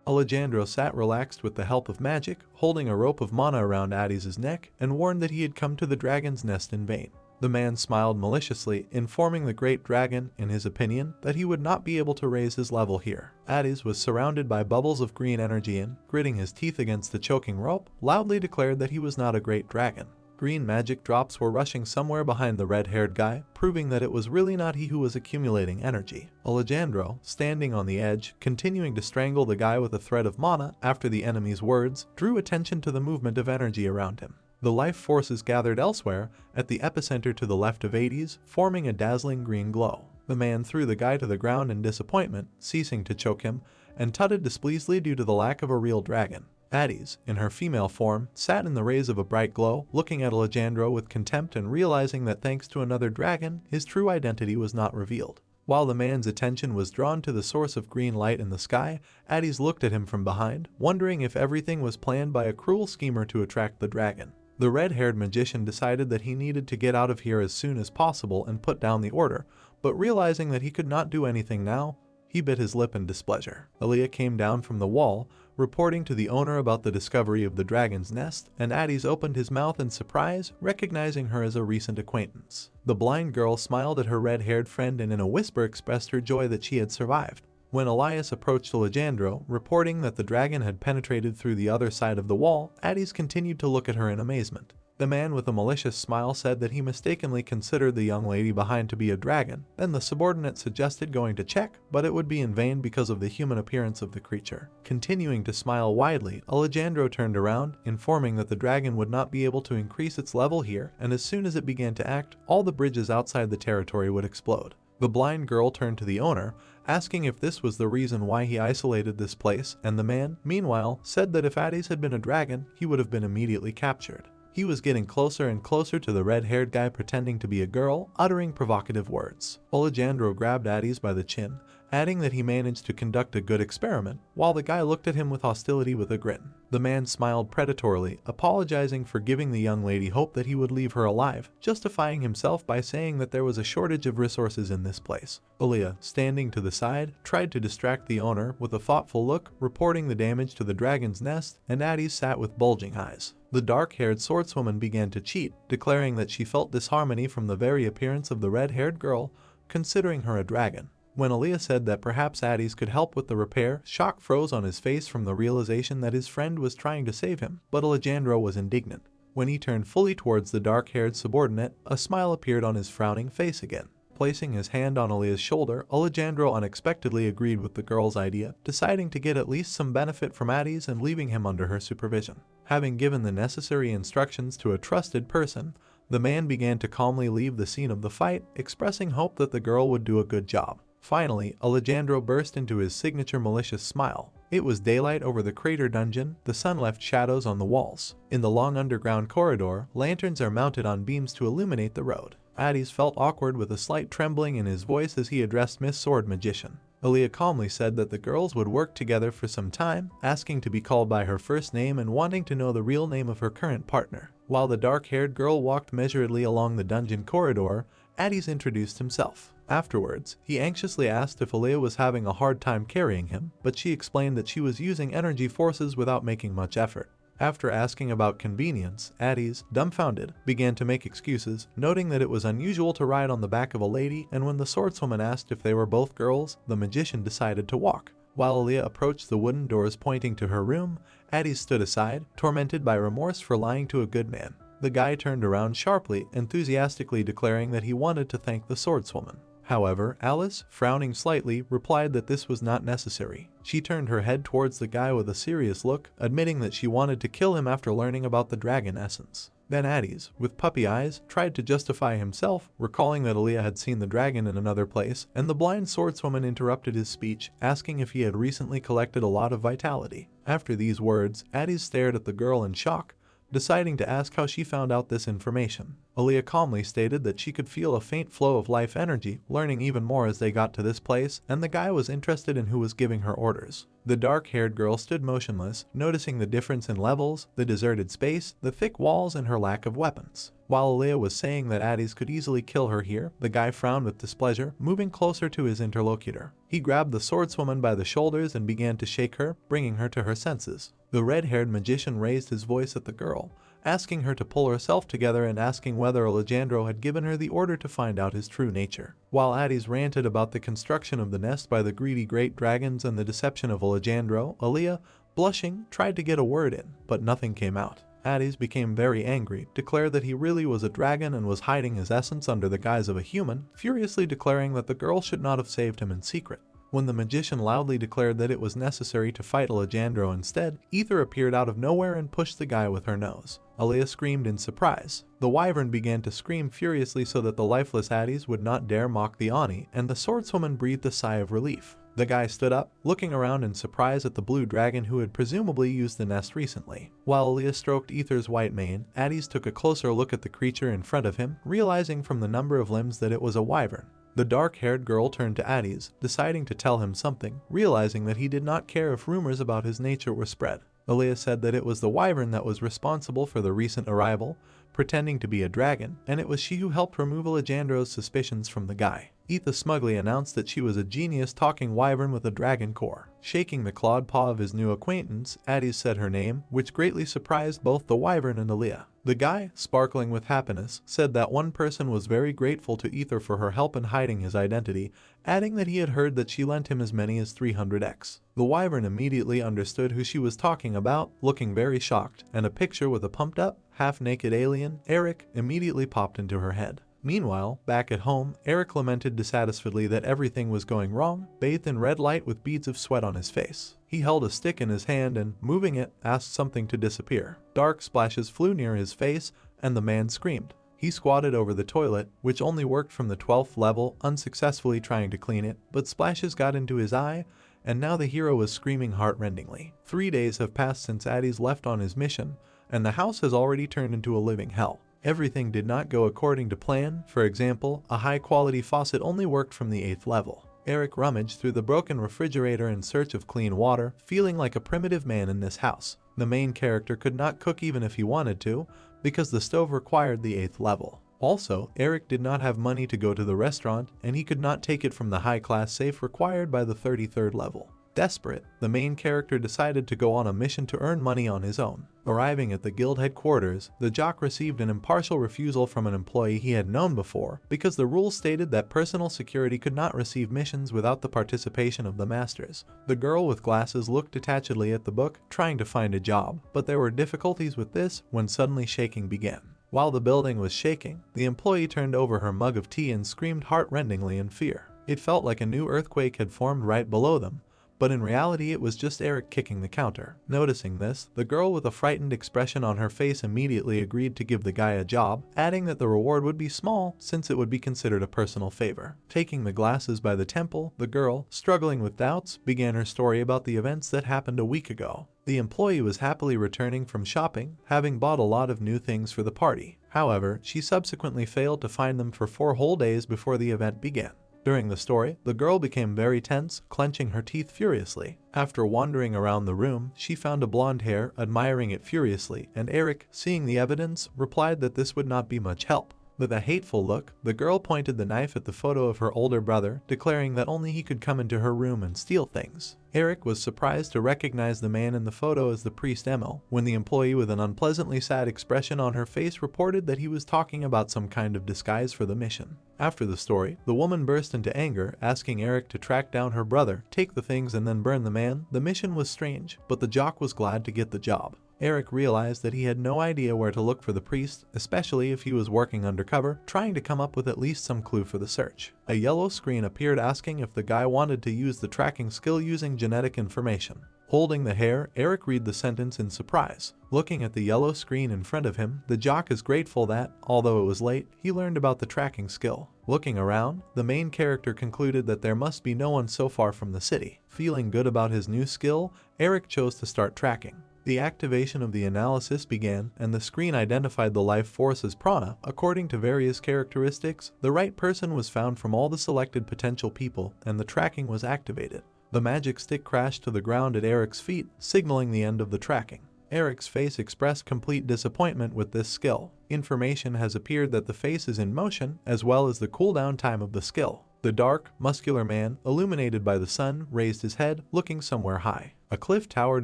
Alandro sat relaxed with the help of magic, holding a rope of mana around Addis's neck, and warned that he had come to the dragon's nest in vain. The man smiled maliciously, informing the great dragon, in his opinion, that he would not be able to raise his level here. Addis was surrounded by bubbles of green energy and, gritting his teeth against the choking rope, loudly declared that he was not a great dragon. Green magic drops were rushing somewhere behind the red-haired guy, proving that it was really not he who was accumulating energy. Alandro, standing on the edge, continuing to strangle the guy with a thread of mana after the enemy's words, drew attention to the movement of energy around him. The life forces gathered elsewhere, at the epicenter to the left of Addis, forming a dazzling green glow. The man threw the guy to the ground in disappointment, ceasing to choke him, and tutted displeasantly due to the lack of a real dragon. Addis, in her female form, sat in the rays of a bright glow, looking at Alandro with contempt and realizing that thanks to another dragon, his true identity was not revealed. While the man's attention was drawn to the source of green light in the sky, Addis looked at him from behind, wondering if everything was planned by a cruel schemer to attract the dragon. The red-haired magician decided that he needed to get out of here as soon as possible and put down the order, but realizing that he could not do anything now, he bit his lip in displeasure. Aaliyah came down from the wall, reporting to the owner about the discovery of the dragon's nest, and Addis opened his mouth in surprise, recognizing her as a recent acquaintance. The blind girl smiled at her red-haired friend and in a whisper expressed her joy that she had survived. When Elias approached Alandro, reporting that the dragon had penetrated through the other side of the wall, Addis continued to look at her in amazement. The man with a malicious smile said that he mistakenly considered the young lady behind to be a dragon. Then the subordinate suggested going to check, but it would be in vain because of the human appearance of the creature. Continuing to smile widely, Alandro turned around, informing that the dragon would not be able to increase its level here, and as soon as it began to act, all the bridges outside the territory would explode. The blind girl turned to the owner, asking if this was the reason why he isolated this place, and the man, meanwhile, said that if Addis had been a dragon, he would have been immediately captured. He was getting closer and closer to the red-haired guy pretending to be a girl, uttering provocative words. Alandro grabbed Addis by the chin, adding that he managed to conduct a good experiment, while the guy looked at him with hostility with a grin. The man smiled predatorily, apologizing for giving the young lady hope that he would leave her alive, justifying himself by saying that there was a shortage of resources in this place. Aaliyah, standing to the side, tried to distract the owner with a thoughtful look, reporting the damage to the dragon's nest, and Addis sat with bulging eyes. The dark-haired swordswoman began to cheat, declaring that she felt disharmony from the very appearance of the red-haired girl, considering her a dragon. When Aaliyah said that perhaps Addis could help with the repair, shock froze on his face from the realization that his friend was trying to save him, but Alandro was indignant. When he turned fully towards the dark-haired subordinate, a smile appeared on his frowning face again. Placing his hand on Aaliyah's shoulder, Alandro unexpectedly agreed with the girl's idea, deciding to get at least some benefit from Addis and leaving him under her supervision. Having given the necessary instructions to a trusted person, the man began to calmly leave the scene of the fight, expressing hope that the girl would do a good job. Finally, Alandro burst into his signature malicious smile. It was daylight over the crater dungeon, the sun left shadows on the walls. In the long underground corridor, lanterns are mounted on beams to illuminate the road. Addis felt awkward with a slight trembling in his voice as he addressed Miss Sword Magician. Aaliyah calmly said that the girls would work together for some time, asking to be called by her first name and wanting to know the real name of her current partner. While the dark-haired girl walked measuredly along the dungeon corridor, Addis introduced himself. Afterwards, he anxiously asked if Aaliyah was having a hard time carrying him, but she explained that she was using energy forces without making much effort. After asking about convenience, Addis, dumbfounded, began to make excuses, noting that it was unusual to ride on the back of a lady, and when the swordswoman asked if they were both girls, the magician decided to walk. While Aaliyah approached the wooden doors pointing to her room, Addis stood aside, tormented by remorse for lying to a good man. The guy turned around sharply, enthusiastically declaring that he wanted to thank the swordswoman. However, Alice, frowning slightly, replied that this was not necessary. She turned her head towards the guy with a serious look, admitting that she wanted to kill him after learning about the dragon essence. Then Addis, with puppy eyes, tried to justify himself, recalling that Aaliyah had seen the dragon in another place, and the blind swordswoman interrupted his speech, asking if he had recently collected a lot of vitality. After these words, Addis stared at the girl in shock, deciding to ask how she found out this information. Aaliyah calmly stated that she could feel a faint flow of life energy, learning even more as they got to this place, and the guy was interested in who was giving her orders. The dark-haired girl stood motionless, noticing the difference in levels, the deserted space, the thick walls, and her lack of weapons. While Aaliyah was saying that Addis could easily kill her here, the guy frowned with displeasure, moving closer to his interlocutor. He grabbed the swordswoman by the shoulders and began to shake her, bringing her to her senses. The red-haired magician raised his voice at the girl, asking her to pull herself together and asking whether Alandro had given her the order to find out his true nature. While Addis ranted about the construction of the nest by the greedy great dragons and the deception of Alandro, Aaliyah, blushing, tried to get a word in, but nothing came out. Addis became very angry, declared that he really was a dragon and was hiding his essence under the guise of a human, furiously declaring that the girl should not have saved him in secret. When the magician loudly declared that it was necessary to fight Alandro instead, Ether appeared out of nowhere and pushed the guy with her nose. Aaliyah screamed in surprise. The Wyvern began to scream furiously so that the lifeless Addis would not dare mock the Ani, and the swordswoman breathed a sigh of relief. The guy stood up, looking around in surprise at the blue dragon who had presumably used the nest recently. While Aaliyah stroked Ether's white mane, Addis took a closer look at the creature in front of him, realizing from the number of limbs that it was a wyvern. The dark-haired girl turned to Addis, deciding to tell him something, realizing that he did not care if rumors about his nature were spread. Aaliyah said that it was the wyvern that was responsible for the recent arrival, pretending to be a dragon, and it was she who helped remove Alandro's suspicions from the guy. Ether smugly announced that she was a genius talking wyvern with a dragon core. Shaking the clawed paw of his new acquaintance, Addis said her name, which greatly surprised both the wyvern and Aaliyah. The guy, sparkling with happiness, said that one person was very grateful to Ether for her help in hiding his identity, adding that he had heard that she lent him as many as 300x. The wyvern immediately understood who she was talking about, looking very shocked, and a picture with a pumped-up, half-naked alien, Eric, immediately popped into her head. Meanwhile, back at home, Eric lamented dissatisfiedly that everything was going wrong, bathed in red light with beads of sweat on his face. He held a stick in his hand and, moving it, asked something to disappear. Dark splashes flew near his face, and the man screamed. He squatted over the toilet, which only worked from the 12th level, unsuccessfully trying to clean it, but splashes got into his eye, and now the hero was screaming heart-rendingly. 3 days have passed since Addis left on his mission, and the house has already turned into a living hell. Everything did not go according to plan. For example, a high-quality faucet only worked from the 8th level. Eric rummaged through the broken refrigerator in search of clean water, feeling like a primitive man in this house. The main character could not cook even if he wanted to, because the stove required the 8th level. Also, Eric did not have money to go to the restaurant, and he could not take it from the high-class safe required by the 33rd level. Desperate, the main character decided to go on a mission to earn money on his own. Arriving at the guild headquarters, the jock received an impartial refusal from an employee he had known before, because the rules stated that personal security could not receive missions without the participation of the masters. The girl with glasses looked detachedly at the book, trying to find a job, but there were difficulties with this when suddenly shaking began. While the building was shaking, the employee turned over her mug of tea and screamed heart-rendingly in fear. It felt like a new earthquake had formed right below them, but in reality it was just Eric kicking the counter. Noticing this, the girl with a frightened expression on her face immediately agreed to give the guy a job, adding that the reward would be small since it would be considered a personal favor. Taking the glasses by the temple, the girl, struggling with doubts, began her story about the events that happened a week ago. The employee was happily returning from shopping, having bought a lot of new things for the party. However, she subsequently failed to find them for 4 whole days before the event began. During the story, the girl became very tense, clenching her teeth furiously. After wandering around the room, she found a blonde hair, admiring it furiously, and Eric, seeing the evidence, replied that this would not be much help. With a hateful look, the girl pointed the knife at the photo of her older brother, declaring that only he could come into her room and steal things. Eric was surprised to recognize the man in the photo as the priest Emil, when the employee with an unpleasantly sad expression on her face reported that he was talking about some kind of disguise for the mission. After the story, the woman burst into anger, asking Eric to track down her brother, take the things and then burn the man. The mission was strange, but the jock was glad to get the job. Eric realized that he had no idea where to look for the priest, especially if he was working undercover, trying to come up with at least some clue for the search. A yellow screen appeared asking if the guy wanted to use the tracking skill using genetic information. Holding the hair, Eric read the sentence in surprise. Looking at the yellow screen in front of him, the jock is grateful that, although it was late, he learned about the tracking skill. Looking around, the main character concluded that there must be no one so far from the city. Feeling good about his new skill, Eric chose to start tracking. The activation of the analysis began, and the screen identified the life force as prana. According to various characteristics, the right person was found from all the selected potential people, and the tracking was activated. The magic stick crashed to the ground at Eric's feet, signaling the end of the tracking. Eric's face expressed complete disappointment with this skill. Information has appeared that the face is in motion, as well as the cooldown time of the skill. The dark, muscular man, illuminated by the sun, raised his head, looking somewhere high. A cliff towered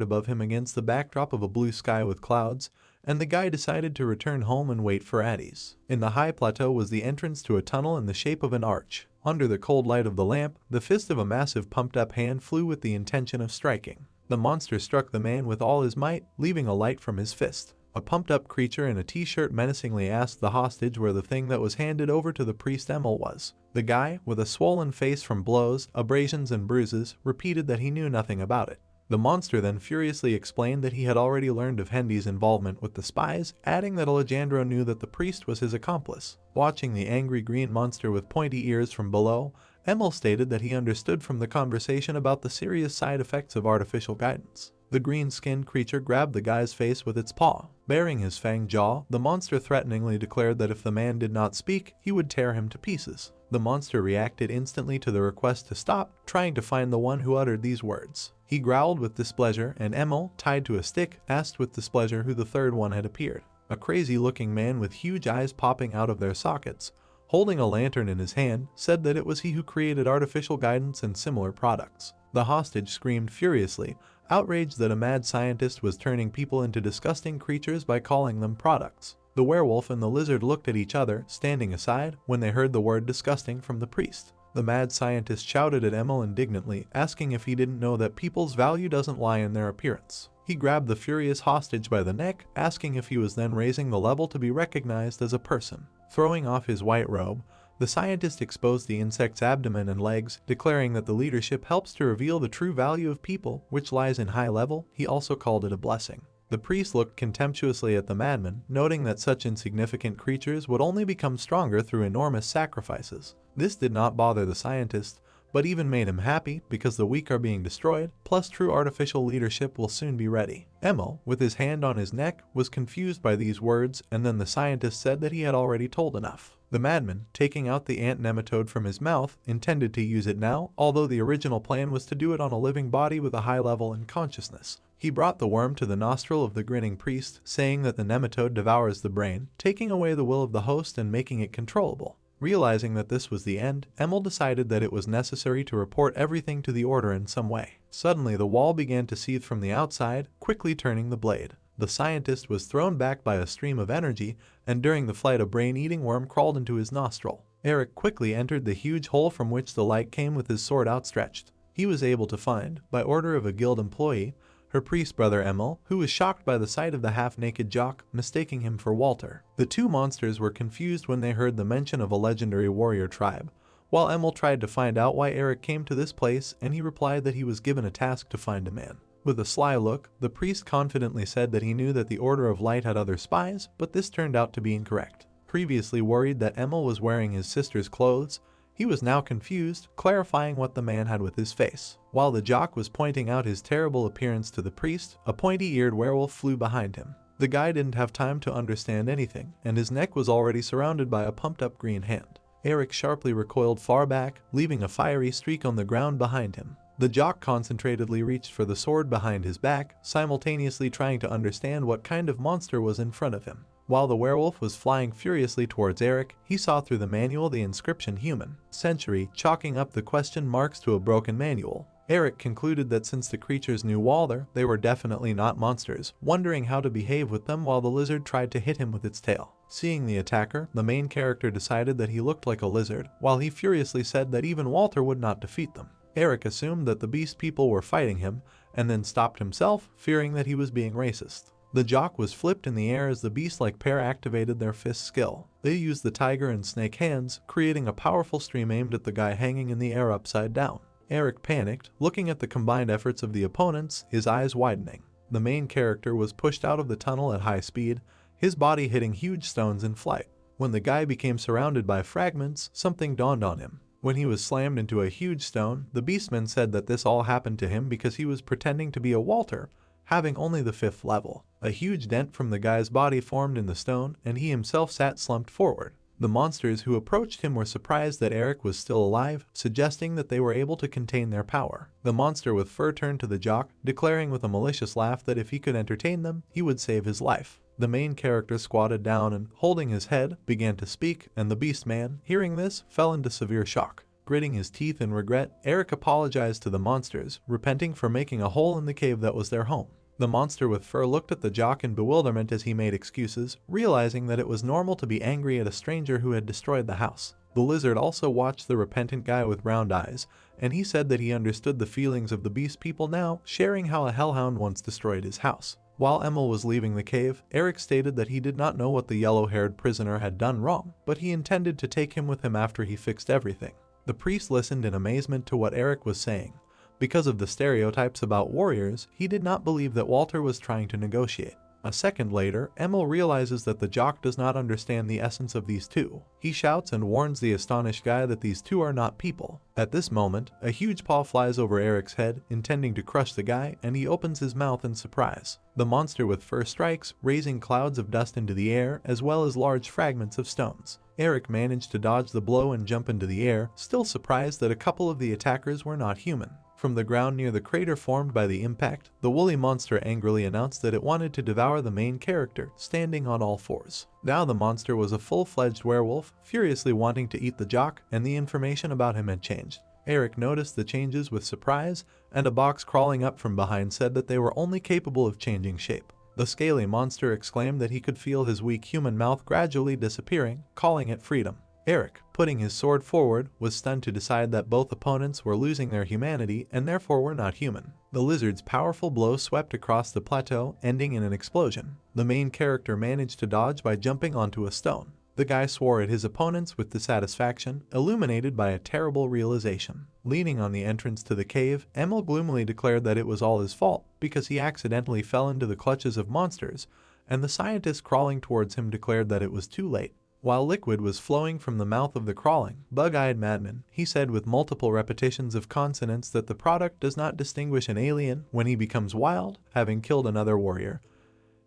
above him against the backdrop of a blue sky with clouds, and the guy decided to return home and wait for Addies. In the high plateau was the entrance to a tunnel in the shape of an arch. Under the cold light of the lamp, the fist of a massive pumped-up hand flew with the intention of striking. The monster struck the man with all his might, leaving a light from his fist. A pumped-up creature in a t-shirt menacingly asked the hostage where the thing that was handed over to the priest Emil was. The guy, with a swollen face from blows, abrasions and bruises, repeated that he knew nothing about it. The monster then furiously explained that he had already learned of Hendy's involvement with the spies, adding that Alejandro knew that the priest was his accomplice. Watching the angry green monster with pointy ears from below, Emil stated that he understood from the conversation about the serious side effects of artificial guidance. The green-skinned creature grabbed the guy's face with its paw. Baring his fanged jaw, the monster threateningly declared that if the man did not speak, he would tear him to pieces. The monster reacted instantly to the request to stop, trying to find the one who uttered these words. He growled with displeasure, and Emil, tied to a stick, asked with displeasure who the third one had appeared. A crazy-looking man with huge eyes popping out of their sockets, holding a lantern in his hand, said that it was he who created artificial guidance and similar products. The hostage screamed furiously, outraged that a mad scientist was turning people into disgusting creatures by calling them products. The werewolf and the lizard looked at each other, standing aside, when they heard the word disgusting from the priest. The mad scientist shouted at Emil indignantly, asking if he didn't know that people's value doesn't lie in their appearance. He grabbed the furious hostage by the neck, asking if he was then raising the level to be recognized as a person. Throwing off his white robe, the scientist exposed the insect's abdomen and legs, declaring that the leadership helps to reveal the true value of people, which lies in high level. He also called it a blessing. The priest looked contemptuously at the madman, noting that such insignificant creatures would only become stronger through enormous sacrifices. This did not bother the scientist, but even made him happy because the weak are being destroyed, plus true artificial leadership will soon be ready. Emil, with his hand on his neck, was confused by these words, and then the scientist said that he had already told enough. The madman, taking out the ant nematode from his mouth, intended to use it now, although the original plan was to do it on a living body with a high level in consciousness. He brought the worm to the nostril of the grinning priest, saying that the nematode devours the brain, taking away the will of the host and making it controllable. Realizing that this was the end, Emil decided that it was necessary to report everything to the Order in some way. Suddenly the wall began to seethe from the outside, quickly turning the blade. The scientist was thrown back by a stream of energy, and during the flight a brain-eating worm crawled into his nostril. Eric quickly entered the huge hole from which the light came with his sword outstretched. He was able to find, by order of a guild employee, her priest brother Emil, who was shocked by the sight of the half-naked jock, mistaking him for Walter. The two monsters were confused when they heard the mention of a legendary warrior tribe. while Emil tried to find out why Eric came to this place, and he replied that he was given a task to find a man. With a sly look, the priest confidently said that he knew that the Order of Light had other spies, but this turned out to be incorrect. Previously worried that Emil was wearing his sister's clothes, he was now confused, clarifying what the man had with his face. While the jock was pointing out his terrible appearance to the priest, a pointy-eared werewolf flew behind him. The guy didn't have time to understand anything, and his neck was already surrounded by a pumped-up green hand. Eric sharply recoiled far back, leaving a fiery streak on the ground behind him. The jock concentratedly reached for the sword behind his back, simultaneously trying to understand what kind of monster was in front of him. While the werewolf was flying furiously towards Eric, he saw through the manual the inscription "Human Century," chalking up the question marks to a broken manual. Eric concluded that since the creatures knew Walther, they were definitely not monsters, wondering how to behave with them while the lizard tried to hit him with its tail. Seeing the attacker, the main character decided that he looked like a lizard, while he furiously said that even Walther would not defeat them. Eric assumed that the beast people were fighting him, and then stopped himself, fearing that he was being racist. The jock was flipped in the air as the beast-like pair activated their fist skill. They used the tiger and snake hands, creating a powerful stream aimed at the guy hanging in the air upside down. Eric panicked, looking at the combined efforts of the opponents, his eyes widening. The main character was pushed out of the tunnel at high speed, his body hitting huge stones in flight. When the guy became surrounded by fragments, something dawned on him. When he was slammed into a huge stone, the beastman said that this all happened to him because he was pretending to be a Walther, having only the 5th level. A huge dent from the guy's body formed in the stone, and he himself sat slumped forward. The monsters who approached him were surprised that Eric was still alive, suggesting that they were able to contain their power. The monster with fur turned to the jock, declaring with a malicious laugh that if he could entertain them, he would save his life. The main character squatted down and, holding his head, began to speak, and the beast man, hearing this, fell into severe shock. Gritting his teeth in regret, Eric apologized to the monsters, repenting for making a hole in the cave that was their home. The monster with fur looked at the jock in bewilderment as he made excuses, realizing that it was normal to be angry at a stranger who had destroyed the house. The lizard also watched the repentant guy with round eyes, and he said that he understood the feelings of the beast people now, sharing how a hellhound once destroyed his house. While Emil was leaving the cave, Eric stated that he did not know what the yellow-haired prisoner had done wrong, but he intended to take him with him after he fixed everything. The priest listened in amazement to what Eric was saying. Because of the stereotypes about warriors, he did not believe that Walther was trying to negotiate. A second later, Emil realizes that the jock does not understand the essence of these two. He shouts and warns the astonished guy that these two are not people. At this moment, a huge paw flies over Eric's head, intending to crush the guy, and he opens his mouth in surprise. The monster with fur strikes, raising clouds of dust into the air, as well as large fragments of stones. Eric managed to dodge the blow and jump into the air, still surprised that a couple of the attackers were not human. From the ground near the crater formed by the impact, the woolly monster angrily announced that it wanted to devour the main character, standing on all fours. Now the monster was a full-fledged werewolf, furiously wanting to eat the jock, and the information about him had changed. Eric noticed the changes with surprise, and a box crawling up from behind said that they were only capable of changing shape. The scaly monster exclaimed that he could feel his weak human mouth gradually disappearing, calling it freedom. Eric, putting his sword forward, was stunned to decide that both opponents were losing their humanity and therefore were not human. The lizard's powerful blow swept across the plateau, ending in an explosion. The main character managed to dodge by jumping onto a stone. The guy swore at his opponents with dissatisfaction, illuminated by a terrible realization. Leaning on the entrance to the cave, Emil gloomily declared that it was all his fault, because he accidentally fell into the clutches of monsters, and the scientist crawling towards him declared that it was too late. While liquid was flowing from the mouth of the crawling, bug-eyed madman, he said with multiple repetitions of consonants that the product does not distinguish an alien when he becomes wild, having killed another warrior.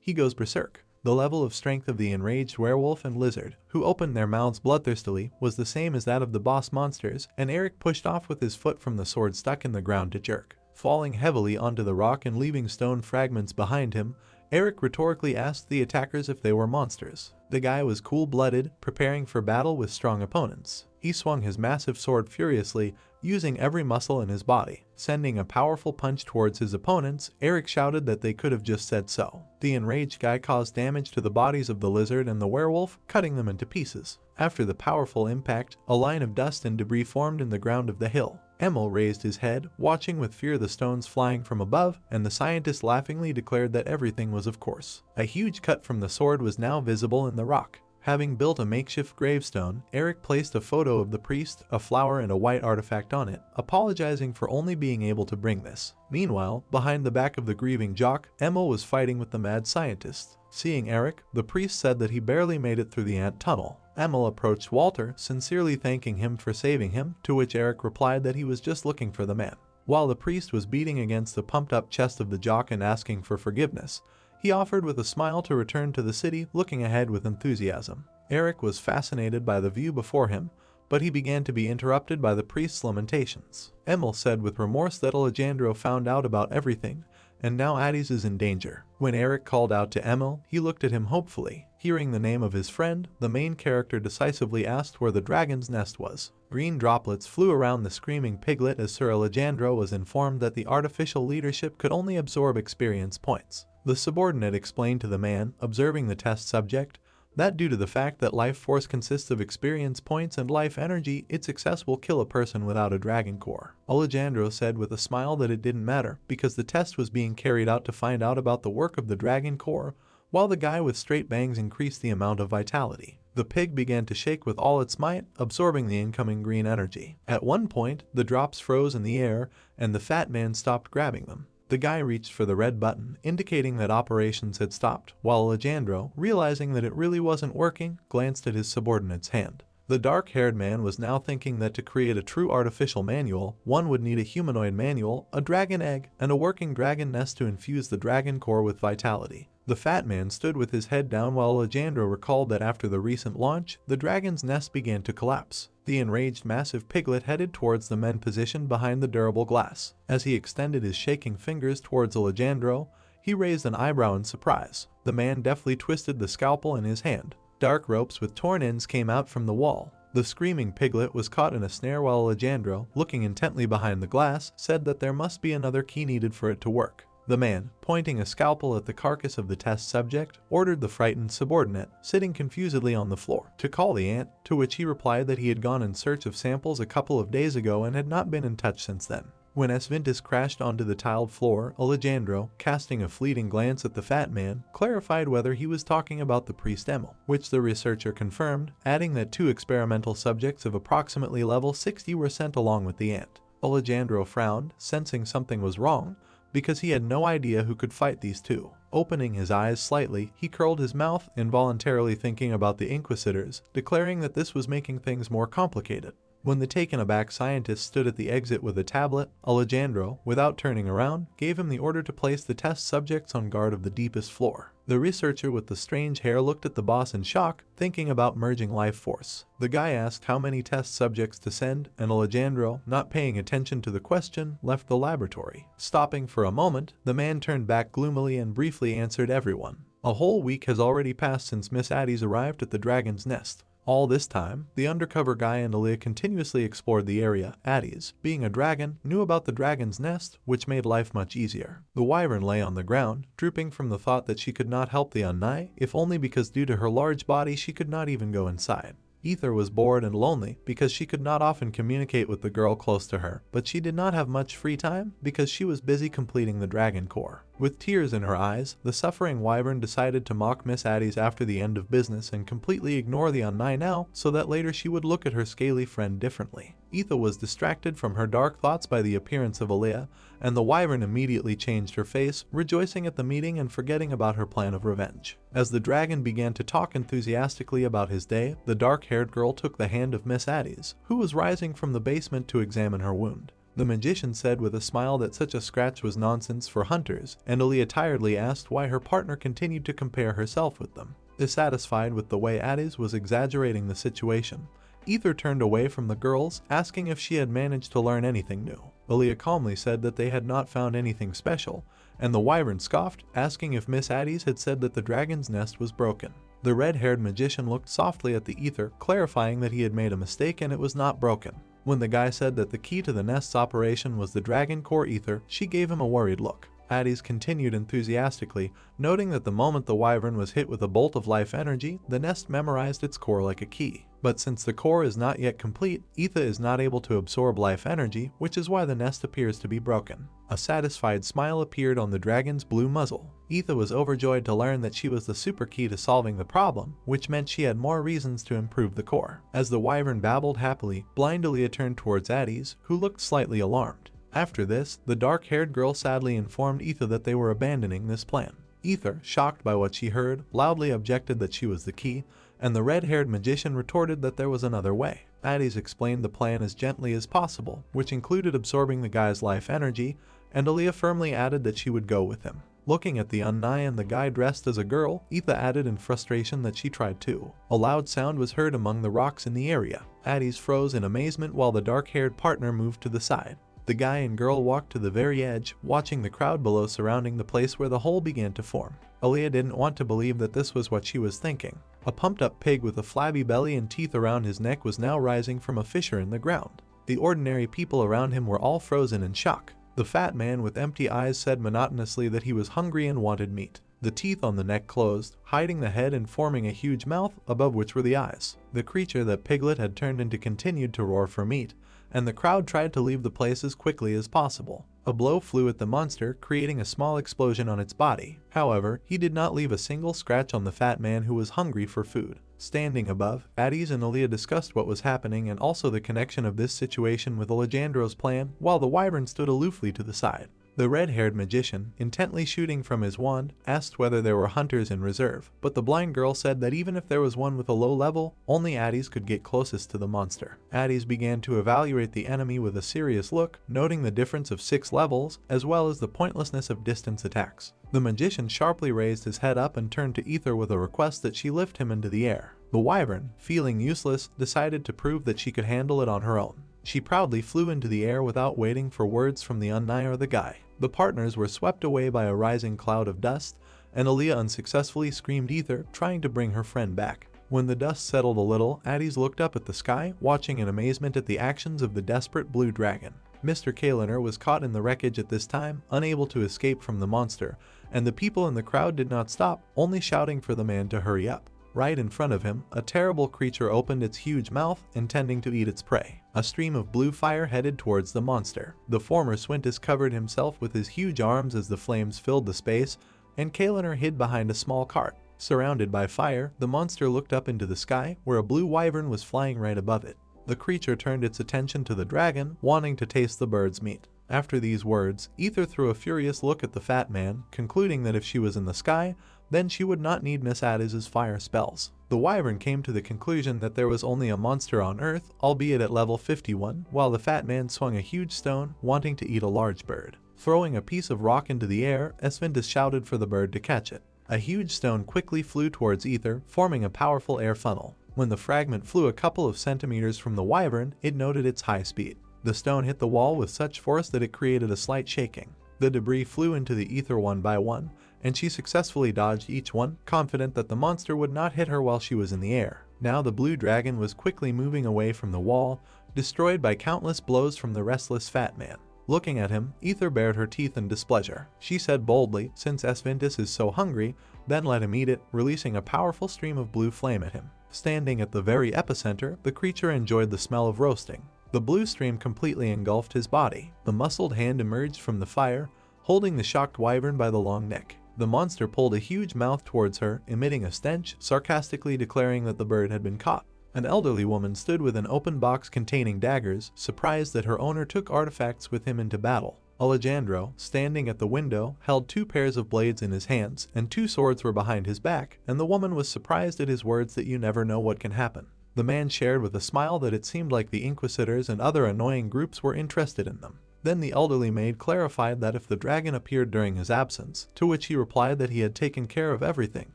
He goes berserk. The level of strength of the enraged werewolf and lizard, who opened their mouths bloodthirstily, was the same as that of the boss monsters, and Eric pushed off with his foot from the sword stuck in the ground to jerk. Falling heavily onto the rock and leaving stone fragments behind him, Eric rhetorically asked the attackers if they were monsters. The guy was cool-blooded, preparing for battle with strong opponents. He swung his massive sword furiously, using every muscle in his body. Sending a powerful punch towards his opponents, Eric shouted that they could have just said so. The enraged guy caused damage to the bodies of the lizard and the werewolf, cutting them into pieces. After the powerful impact, a line of dust and debris formed in the ground of the hill. Emil raised his head, watching with fear the stones flying from above, and the scientist laughingly declared that everything was of course. A huge cut from the sword was now visible in the rock. Having built a makeshift gravestone, Eric placed a photo of the priest, a flower and a white artifact on it, apologizing for only being able to bring this. Meanwhile, behind the back of the grieving jock, Emma was fighting with the mad scientist. Seeing Eric, the priest said that he barely made it through the ant tunnel. Emma approached Walter, sincerely thanking him for saving him, to which Eric replied that he was just looking for the man. While the priest was beating against the pumped-up chest of the jock and asking for forgiveness, he offered with a smile to return to the city, looking ahead with enthusiasm. Eric was fascinated by the view before him, but he began to be interrupted by the priest's lamentations. Emil said with remorse that Alandro found out about everything, and now Addis is in danger. When Eric called out to Emil, he looked at him hopefully. Hearing the name of his friend, the main character decisively asked where the dragon's nest was. Green droplets flew around the screaming piglet as Sir Alandro was informed that the artificial leadership could only absorb experience points. The subordinate explained to the man, observing the test subject, that due to the fact that life force consists of experience points and life energy, its success will kill a person without a dragon core. Alandro said with a smile that it didn't matter, because the test was being carried out to find out about the work of the dragon core, while the guy with straight bangs increased the amount of vitality. The pig began to shake with all its might, absorbing the incoming green energy. At one point, the drops froze in the air, and the fat man stopped grabbing them. The guy reached for the red button, indicating that operations had stopped, while Alandro, realizing that it really wasn't working, glanced at his subordinate's hand. The dark-haired man was now thinking that to create a true artificial manual, one would need a humanoid manual, a dragon egg, and a working dragon nest to infuse the dragon core with vitality. The fat man stood with his head down while Alandro recalled that after the recent launch, the dragon's nest began to collapse. The enraged massive piglet headed towards the men positioned behind the durable glass. As he extended his shaking fingers towards Alandro, he raised an eyebrow in surprise. The man deftly twisted the scalpel in his hand. Dark ropes with torn ends came out from the wall. The screaming piglet was caught in a snare while Alandro, looking intently behind the glass, said that there must be another key needed for it to work. The man, pointing a scalpel at the carcass of the test subject, ordered the frightened subordinate, sitting confusedly on the floor, to call the ant, to which he replied that he had gone in search of samples a couple of days ago and had not been in touch since then. When Esvintus crashed onto the tiled floor, Alandro, casting a fleeting glance at the fat man, clarified whether he was talking about the priest Emil, which the researcher confirmed, adding that 2 experimental subjects of approximately level 60 were sent along with the ant. Alandro frowned, sensing something was wrong, because he had no idea who could fight these 2. Opening his eyes slightly, he curled his mouth, involuntarily thinking about the Inquisitors, declaring that this was making things more complicated. When the taken-aback scientist stood at the exit with a tablet, Alandro, without turning around, gave him the order to place the test subjects on guard of the deepest floor. The researcher with the strange hair looked at the boss in shock, thinking about merging life force. The guy asked how many test subjects to send, and Alandro, not paying attention to the question, left the laboratory. Stopping for a moment, the man turned back gloomily and briefly answered everyone. A whole week has already passed since Miss Addis arrived at the dragon's nest. All this time, the undercover guy and Aaliyah continuously explored the area. Addis, being a dragon, knew about the dragon's nest, which made life much easier. The Wyvern lay on the ground, drooping from the thought that she could not help the Unnai, if only because due to her large body she could not even go inside. Ether was bored and lonely because she could not often communicate with the girl close to her, but she did not have much free time because she was busy completing the dragon core. With tears in her eyes, the suffering Wyvern decided to mock Miss Addis after the end of business and completely ignore the Unnai now, so that later she would look at her scaly friend differently. Ether was distracted from her dark thoughts by the appearance of Aaliyah, and the Wyvern immediately changed her face, rejoicing at the meeting and forgetting about her plan of revenge. As the dragon began to talk enthusiastically about his day, the dark-haired girl took the hand of Miss Addis, who was rising from the basement to examine her wound. The magician said with a smile that such a scratch was nonsense for hunters, and Aaliyah tiredly asked why her partner continued to compare herself with them. Dissatisfied with the way Addis was exaggerating the situation, Ether turned away from the girls, asking if she had managed to learn anything new. Aaliyah calmly said that they had not found anything special, and the Wyvern scoffed, asking if Miss Addis had said that the dragon's nest was broken. The red-haired magician looked softly at the Ether, clarifying that he had made a mistake and it was not broken. When the guy said that the key to the nest's operation was the dragon core Ether, she gave him a worried look. Addis continued enthusiastically, noting that the moment the Wyvern was hit with a bolt of life energy, the nest memorized its core like a key. But since the core is not yet complete, Etha is not able to absorb life energy, which is why the nest appears to be broken. A satisfied smile appeared on the dragon's blue muzzle. Etha was overjoyed to learn that she was the super key to solving the problem, which meant she had more reasons to improve the core. As the wyvern babbled happily, blind Aaliyah turned towards Addis, who looked slightly alarmed. After this, the dark-haired girl sadly informed Etha that they were abandoning this plan. Ether, shocked by what she heard, loudly objected that she was the key, and the red-haired magician retorted that there was another way. Addis explained the plan as gently as possible, which included absorbing the guy's life energy, and Aaliyah firmly added that she would go with him. Looking at the Unnai and the guy dressed as a girl, Etha added in frustration that she tried too. A loud sound was heard among the rocks in the area. Addis froze in amazement while the dark-haired partner moved to the side. The guy and girl walked to the very edge, watching the crowd below surrounding the place where the hole began to form. Aaliyah didn't want to believe that this was what she was thinking. A pumped-up pig with a flabby belly and teeth around his neck was now rising from a fissure in the ground. The ordinary people around him were all frozen in shock. The fat man with empty eyes said monotonously that he was hungry and wanted meat. The teeth on the neck closed, hiding the head and forming a huge mouth, above which were the eyes. The creature that Piglet had turned into continued to roar for meat, and the crowd tried to leave the place as quickly as possible. A blow flew at the monster, creating a small explosion on its body. However, he did not leave a single scratch on the fat man who was hungry for food. Standing above, Addis and Aaliyah discussed what was happening and also the connection of this situation with Alejandro's plan, while the wyvern stood aloofly to the side. The red-haired magician, intently shooting from his wand, asked whether there were hunters in reserve, but the blind girl said that even if there was one with a low level, only Addis could get closest to the monster. Addis began to evaluate the enemy with a serious look, noting the difference of 6 levels, as well as the pointlessness of distance attacks. The magician sharply raised his head up and turned to Ether with a request that she lift him into the air. The wyvern, feeling useless, decided to prove that she could handle it on her own. She proudly flew into the air without waiting for words from the Unnai or the guy. The partners were swept away by a rising cloud of dust, and Aaliyah unsuccessfully screamed Ether, trying to bring her friend back. When the dust settled a little, Addis looked up at the sky, watching in amazement at the actions of the desperate blue dragon. Mr. Kaliner was caught in the wreckage at this time, unable to escape from the monster, and the people in the crowd did not stop, only shouting for the man to hurry up. Right in front of him, a terrible creature opened its huge mouth, intending to eat its prey. A stream of blue fire headed towards the monster. The former Swintus covered himself with his huge arms as the flames filled the space, and Kaliner hid behind a small cart. Surrounded by fire, the monster looked up into the sky, where a blue wyvern was flying right above it. The creature turned its attention to the dragon, wanting to taste the bird's meat. After these words, Ether threw a furious look at the fat man, concluding that if she was in the sky, then she would not need Miss Addis's fire spells. The wyvern came to the conclusion that there was only a monster on Earth, albeit at level 51, while the fat man swung a huge stone, wanting to eat a large bird. Throwing a piece of rock into the air, Esvintus shouted for the bird to catch it. A huge stone quickly flew towards Ether, forming a powerful air funnel. When the fragment flew a couple of centimeters from the wyvern, it noted its high speed. The stone hit the wall with such force that it created a slight shaking. The debris flew into the Ether one by one, and she successfully dodged each one, confident that the monster would not hit her while she was in the air. Now the blue dragon was quickly moving away from the wall, destroyed by countless blows from the restless fat man. Looking at him, Ether bared her teeth in displeasure. She said boldly, since Esvintus is so hungry, then let him eat it, releasing a powerful stream of blue flame at him. Standing at the very epicenter, the creature enjoyed the smell of roasting. The blue stream completely engulfed his body. The muscled hand emerged from the fire, holding the shocked wyvern by the long neck. The monster pulled a huge mouth towards her, emitting a stench, sarcastically declaring that the bird had been caught. An elderly woman stood with an open box containing daggers, surprised that her owner took artifacts with him into battle. Alejandro, standing at the window, held 2 pairs of blades in his hands, and 2 swords were behind his back, and the woman was surprised at his words that you never know what can happen. The man shared with a smile that it seemed like the Inquisitors and other annoying groups were interested in them. Then the elderly maid clarified that if the dragon appeared during his absence, to which he replied that he had taken care of everything,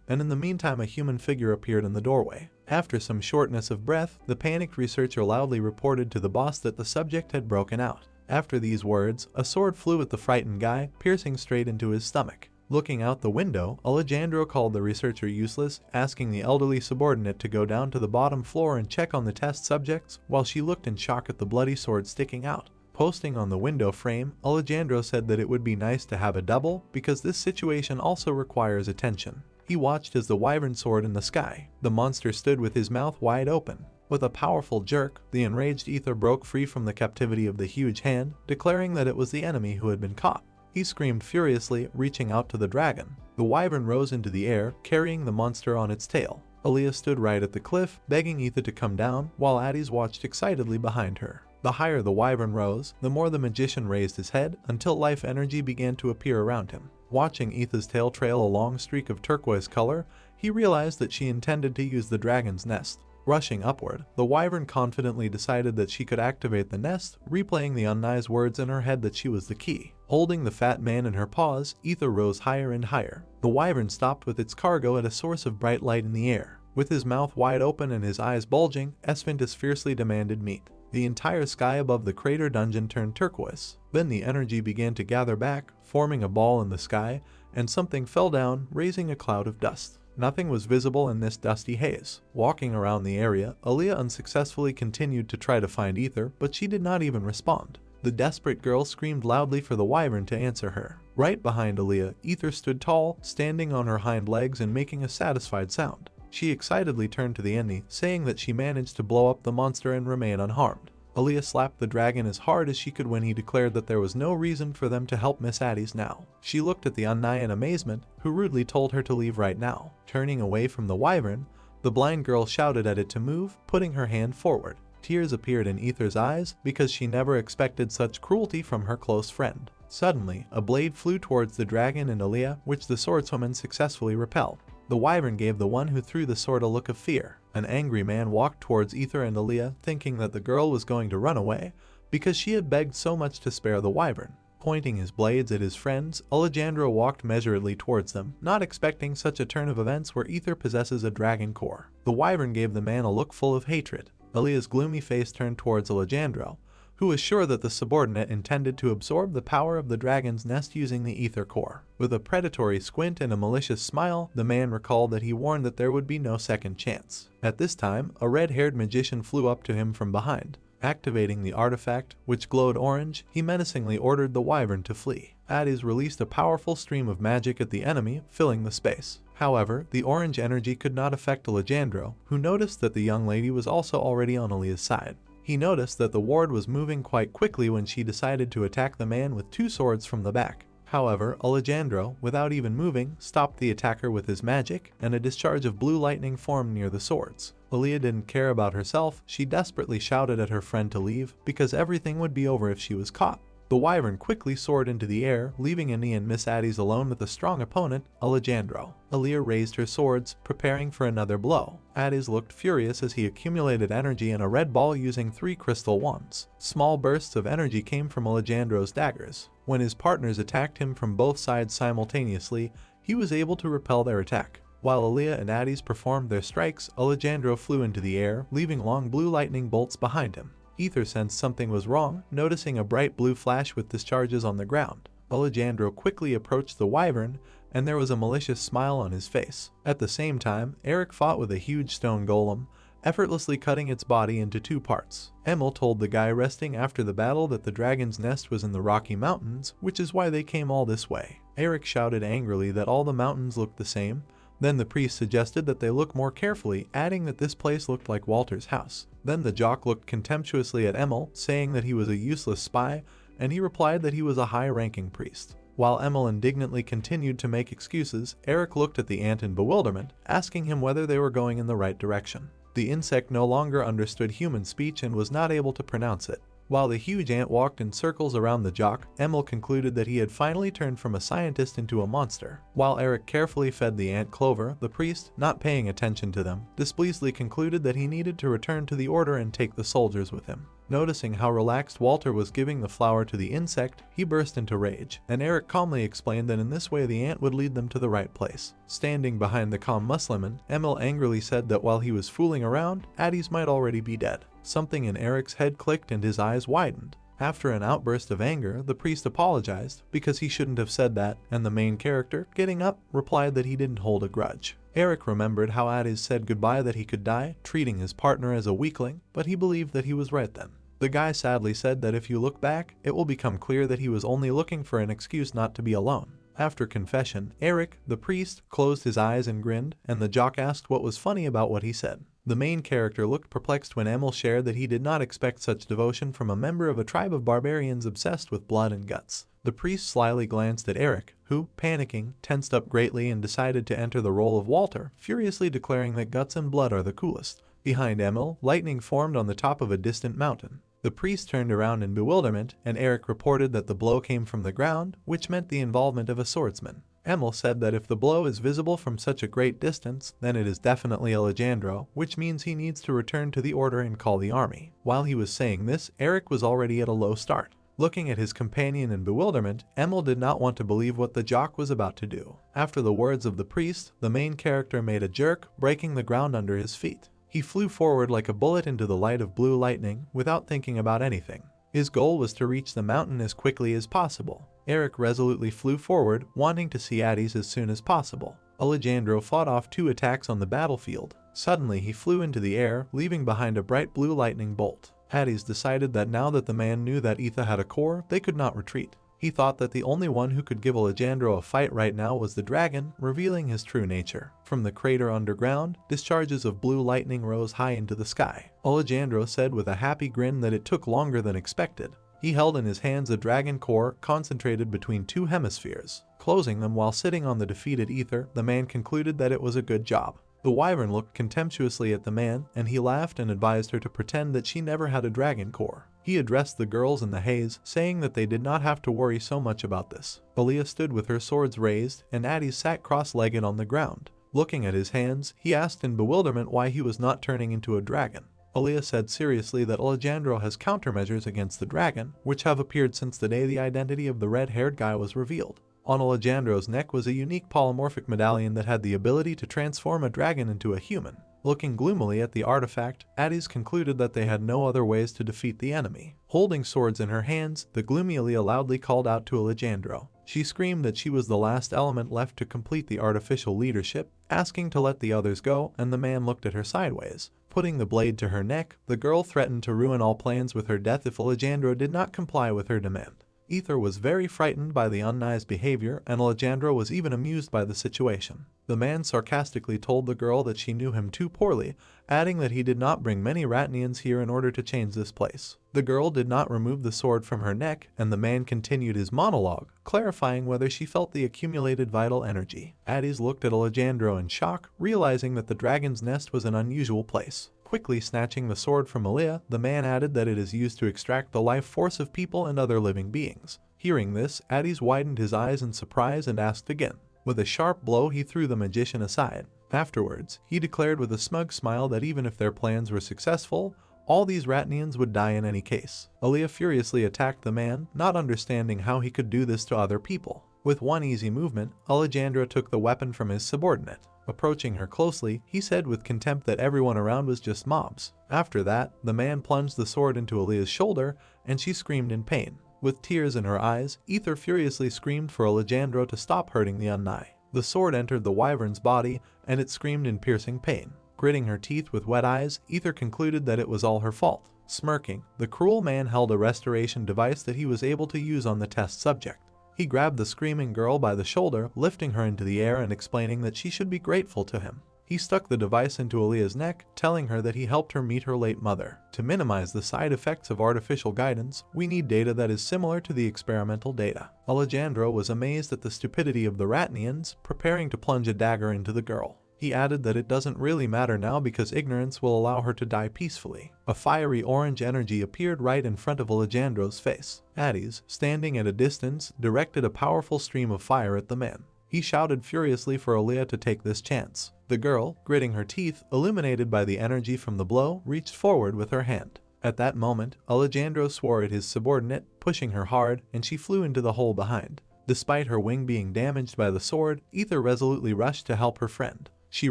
and in the meantime a human figure appeared in the doorway. After some shortness of breath, the panicked researcher loudly reported to the boss that the subject had broken out. After these words, a sword flew at the frightened guy, piercing straight into his stomach. Looking out the window, Alejandro called the researcher useless, asking the elderly subordinate to go down to the bottom floor and check on the test subjects, while she looked in shock at the bloody sword sticking out. Posting on the window frame, Alejandro said that it would be nice to have a double, because this situation also requires attention. He watched as the wyvern soared in the sky. The monster stood with his mouth wide open. With a powerful jerk, the enraged Ether broke free from the captivity of the huge hand, declaring that it was the enemy who had been caught. He screamed furiously, reaching out to the dragon. The wyvern rose into the air, carrying the monster on its tail. Aaliyah stood right at the cliff, begging Ether to come down, while Addis watched excitedly behind her. The higher the wyvern rose, the more the magician raised his head, until life energy began to appear around him. Watching Ether's tail trail a long streak of turquoise color, he realized that she intended to use the dragon's nest. Rushing upward, the wyvern confidently decided that she could activate the nest, replaying the unnice words in her head that she was the key. Holding the fat man in her paws, Ether rose higher and higher. The wyvern stopped with its cargo at a source of bright light in the air. With his mouth wide open and his eyes bulging, Esphintus fiercely demanded meat. The entire sky above the crater dungeon turned turquoise. Then the energy began to gather back, forming a ball in the sky, and something fell down, raising a cloud of dust. Nothing was visible in this dusty haze. Walking around the area, Aaliyah unsuccessfully continued to try to find Ether, but she did not even respond. The desperate girl screamed loudly for the wyvern to answer her. Right behind Aaliyah, Ether stood tall, standing on her hind legs and making a satisfied sound. She excitedly turned to the enemy, saying that she managed to blow up the monster and remain unharmed. Aaliyah slapped the dragon as hard as she could when he declared that there was no reason for them to help Miss Addis now. She looked at the Unnai in amazement, who rudely told her to leave right now. Turning away from the wyvern, the blind girl shouted at it to move, putting her hand forward. Tears appeared in Ether's eyes because she never expected such cruelty from her close friend. Suddenly, a blade flew towards the dragon and Aaliyah, which the swordswoman successfully repelled. The wyvern gave the one who threw the sword a look of fear. An angry man walked towards Ether and Aaliyah, thinking that the girl was going to run away because she had begged so much to spare the wyvern. Pointing his blades at his friends, Alandro walked measuredly towards them, not expecting such a turn of events where Ether possesses a dragon core. The wyvern gave the man a look full of hatred. Aaliyah's gloomy face turned towards Alandro, who was sure that the subordinate intended to absorb the power of the dragon's nest using the ether core. With a predatory squint and a malicious smile, the man recalled that he warned that there would be no second chance. At this time, a red-haired magician flew up to him from behind. Activating the artifact, which glowed orange, he menacingly ordered the wyvern to flee. Addis released a powerful stream of magic at the enemy, filling the space. However, the orange energy could not affect Alandro, who noticed that the young lady was also already on Aaliyah's side. He noticed that the ward was moving quite quickly when she decided to attack the man with two swords from the back. However, Alandro, without even moving, stopped the attacker with his magic, and a discharge of blue lightning formed near the swords. Aaliyah didn't care about herself. She desperately shouted at her friend to leave, because everything would be over if she was caught. The wyvern quickly soared into the air, leaving Annie and Miss Addis alone with a strong opponent, Alandro. Aaliyah raised her swords, preparing for another blow. Addis looked furious as he accumulated energy in a red ball using 3 crystal wands. Small bursts of energy came from Alandro's daggers. When his partners attacked him from both sides simultaneously, he was able to repel their attack. While Aaliyah and Addis performed their strikes, Alandro flew into the air, leaving long blue lightning bolts behind him. Ether sensed something was wrong, noticing a bright blue flash with discharges on the ground. Alandro quickly approached the wyvern, and there was a malicious smile on his face. At the same time, Eric fought with a huge stone golem, effortlessly cutting its body into 2 parts. Emil told the guy resting after the battle that the dragon's nest was in the Rocky Mountains, which is why they came all this way. Eric shouted angrily that all the mountains looked the same. Then the priest suggested that they look more carefully, adding that this place looked like Walter's house. Then the jock looked contemptuously at Emil, saying that he was a useless spy, and he replied that he was a high-ranking priest. While Emil indignantly continued to make excuses, Eric looked at the ant in bewilderment, asking him whether they were going in the right direction. The insect no longer understood human speech and was not able to pronounce it. While the huge ant walked in circles around the jock, Emil concluded that he had finally turned from a scientist into a monster. While Eric carefully fed the ant clover, the priest, not paying attention to them, displeasedly concluded that he needed to return to the order and take the soldiers with him. Noticing how relaxed Walter was giving the flower to the insect, he burst into rage, and Eric calmly explained that in this way the ant would lead them to the right place. Standing behind the calm Musliman, Emil angrily said that while he was fooling around, Addis might already be dead. Something in Eric's head clicked and his eyes widened. After an outburst of anger, the priest apologized because he shouldn't have said that, and the main character, getting up, replied that he didn't hold a grudge. Eric remembered how Addis said goodbye that he could die, treating his partner as a weakling, but he believed that he was right then. The guy sadly said that if you look back, it will become clear that he was only looking for an excuse not to be alone. After confession, Eric, the priest, closed his eyes and grinned, and the jock asked what was funny about what he said. The main character looked perplexed when Emil shared that he did not expect such devotion from a member of a tribe of barbarians obsessed with blood and guts. The priest slyly glanced at Eric, who, panicking, tensed up greatly and decided to enter the role of Walter, furiously declaring that guts and blood are the coolest. Behind Emil, lightning formed on the top of a distant mountain. The priest turned around in bewilderment, and Eric reported that the blow came from the ground, which meant the involvement of a swordsman. Emil said that if the blow is visible from such a great distance, then it is definitely Alejandro, which means he needs to return to the order and call the army. While he was saying this, Eric was already at a low start. Looking at his companion in bewilderment, Emil did not want to believe what the jock was about to do. After the words of the priest, the main character made a jerk, breaking the ground under his feet. He flew forward like a bullet into the light of blue lightning, without thinking about anything. His goal was to reach the mountain as quickly as possible. Eric resolutely flew forward, wanting to see Hades as soon as possible. Alejandro fought off 2 attacks on the battlefield. Suddenly he flew into the air, leaving behind a bright blue lightning bolt. Hades decided that now that the man knew that Etha had a core, they could not retreat. He thought that the only one who could give Alejandro a fight right now was the dragon, revealing his true nature. From the crater underground, discharges of blue lightning rose high into the sky. Alejandro said with a happy grin that it took longer than expected. He held in his hands a dragon core concentrated between 2 hemispheres. Closing them while sitting on the defeated Ether, the man concluded that it was a good job. The Wyvern looked contemptuously at the man, and he laughed and advised her to pretend that she never had a dragon core. He addressed the girls in the haze, saying that they did not have to worry so much about this. Aaliyah stood with her swords raised, and Hades sat cross-legged on the ground. Looking at his hands, he asked in bewilderment why he was not turning into a dragon. Aaliyah said seriously that Alejandro has countermeasures against the dragon, which have appeared since the day the identity of the red-haired guy was revealed. On Alejandro's neck was a unique polymorphic medallion that had the ability to transform a dragon into a human. Looking gloomily at the artifact, Hades concluded that they had no other ways to defeat the enemy. Holding swords in her hands, the gloomy Aaliyah loudly called out to Alejandro. She screamed that she was the last element left to complete the artificial leadership, asking to let the others go, and the man looked at her sideways. Putting the blade to her neck, the girl threatened to ruin all plans with her death if Alejandro did not comply with her demand. Ether was very frightened by the unnice behavior, and Alejandro was even amused by the situation. The man sarcastically told the girl that she knew him too poorly, adding that he did not bring many Ratnians here in order to change this place. The girl did not remove the sword from her neck, and the man continued his monologue, clarifying whether she felt the accumulated vital energy. Hades looked at Alejandro in shock, realizing that the dragon's nest was an unusual place. Quickly snatching the sword from Aaliyah, the man added that it is used to extract the life force of people and other living beings. Hearing this, Hades widened his eyes in surprise and asked again. With a sharp blow, he threw the magician aside. Afterwards, he declared with a smug smile that even if their plans were successful, all these Ratnians would die in any case. Aaliyah furiously attacked the man, not understanding how he could do this to other people. With one easy movement, Alejandro took the weapon from his subordinate. Approaching her closely, he said with contempt that everyone around was just mobs. After that, the man plunged the sword into Aaliyah's shoulder, and she screamed in pain. With tears in her eyes, Ether furiously screamed for Alejandro to stop hurting the Unni. The sword entered the Wyvern's body, and it screamed in piercing pain. Gritting her teeth with wet eyes, Ether concluded that it was all her fault. Smirking, the cruel man held a restoration device that he was able to use on the test subject. He grabbed the screaming girl by the shoulder, lifting her into the air and explaining that she should be grateful to him. He stuck the device into Aaliyah's neck, telling her that he helped her meet her late mother. To minimize the side effects of artificial guidance, we need data that is similar to the experimental data. Alejandro was amazed at the stupidity of the Ratnians, preparing to plunge a dagger into the girl. He added that it doesn't really matter now because ignorance will allow her to die peacefully. A fiery orange energy appeared right in front of Alejandro's face. Hades, standing at a distance, directed a powerful stream of fire at the man. He shouted furiously for Aaliyah to take this chance. The girl, gritting her teeth, illuminated by the energy from the blow, reached forward with her hand. At that moment, Alejandro swore at his subordinate, pushing her hard, and she flew into the hole behind. Despite her wing being damaged by the sword, Ether resolutely rushed to help her friend. She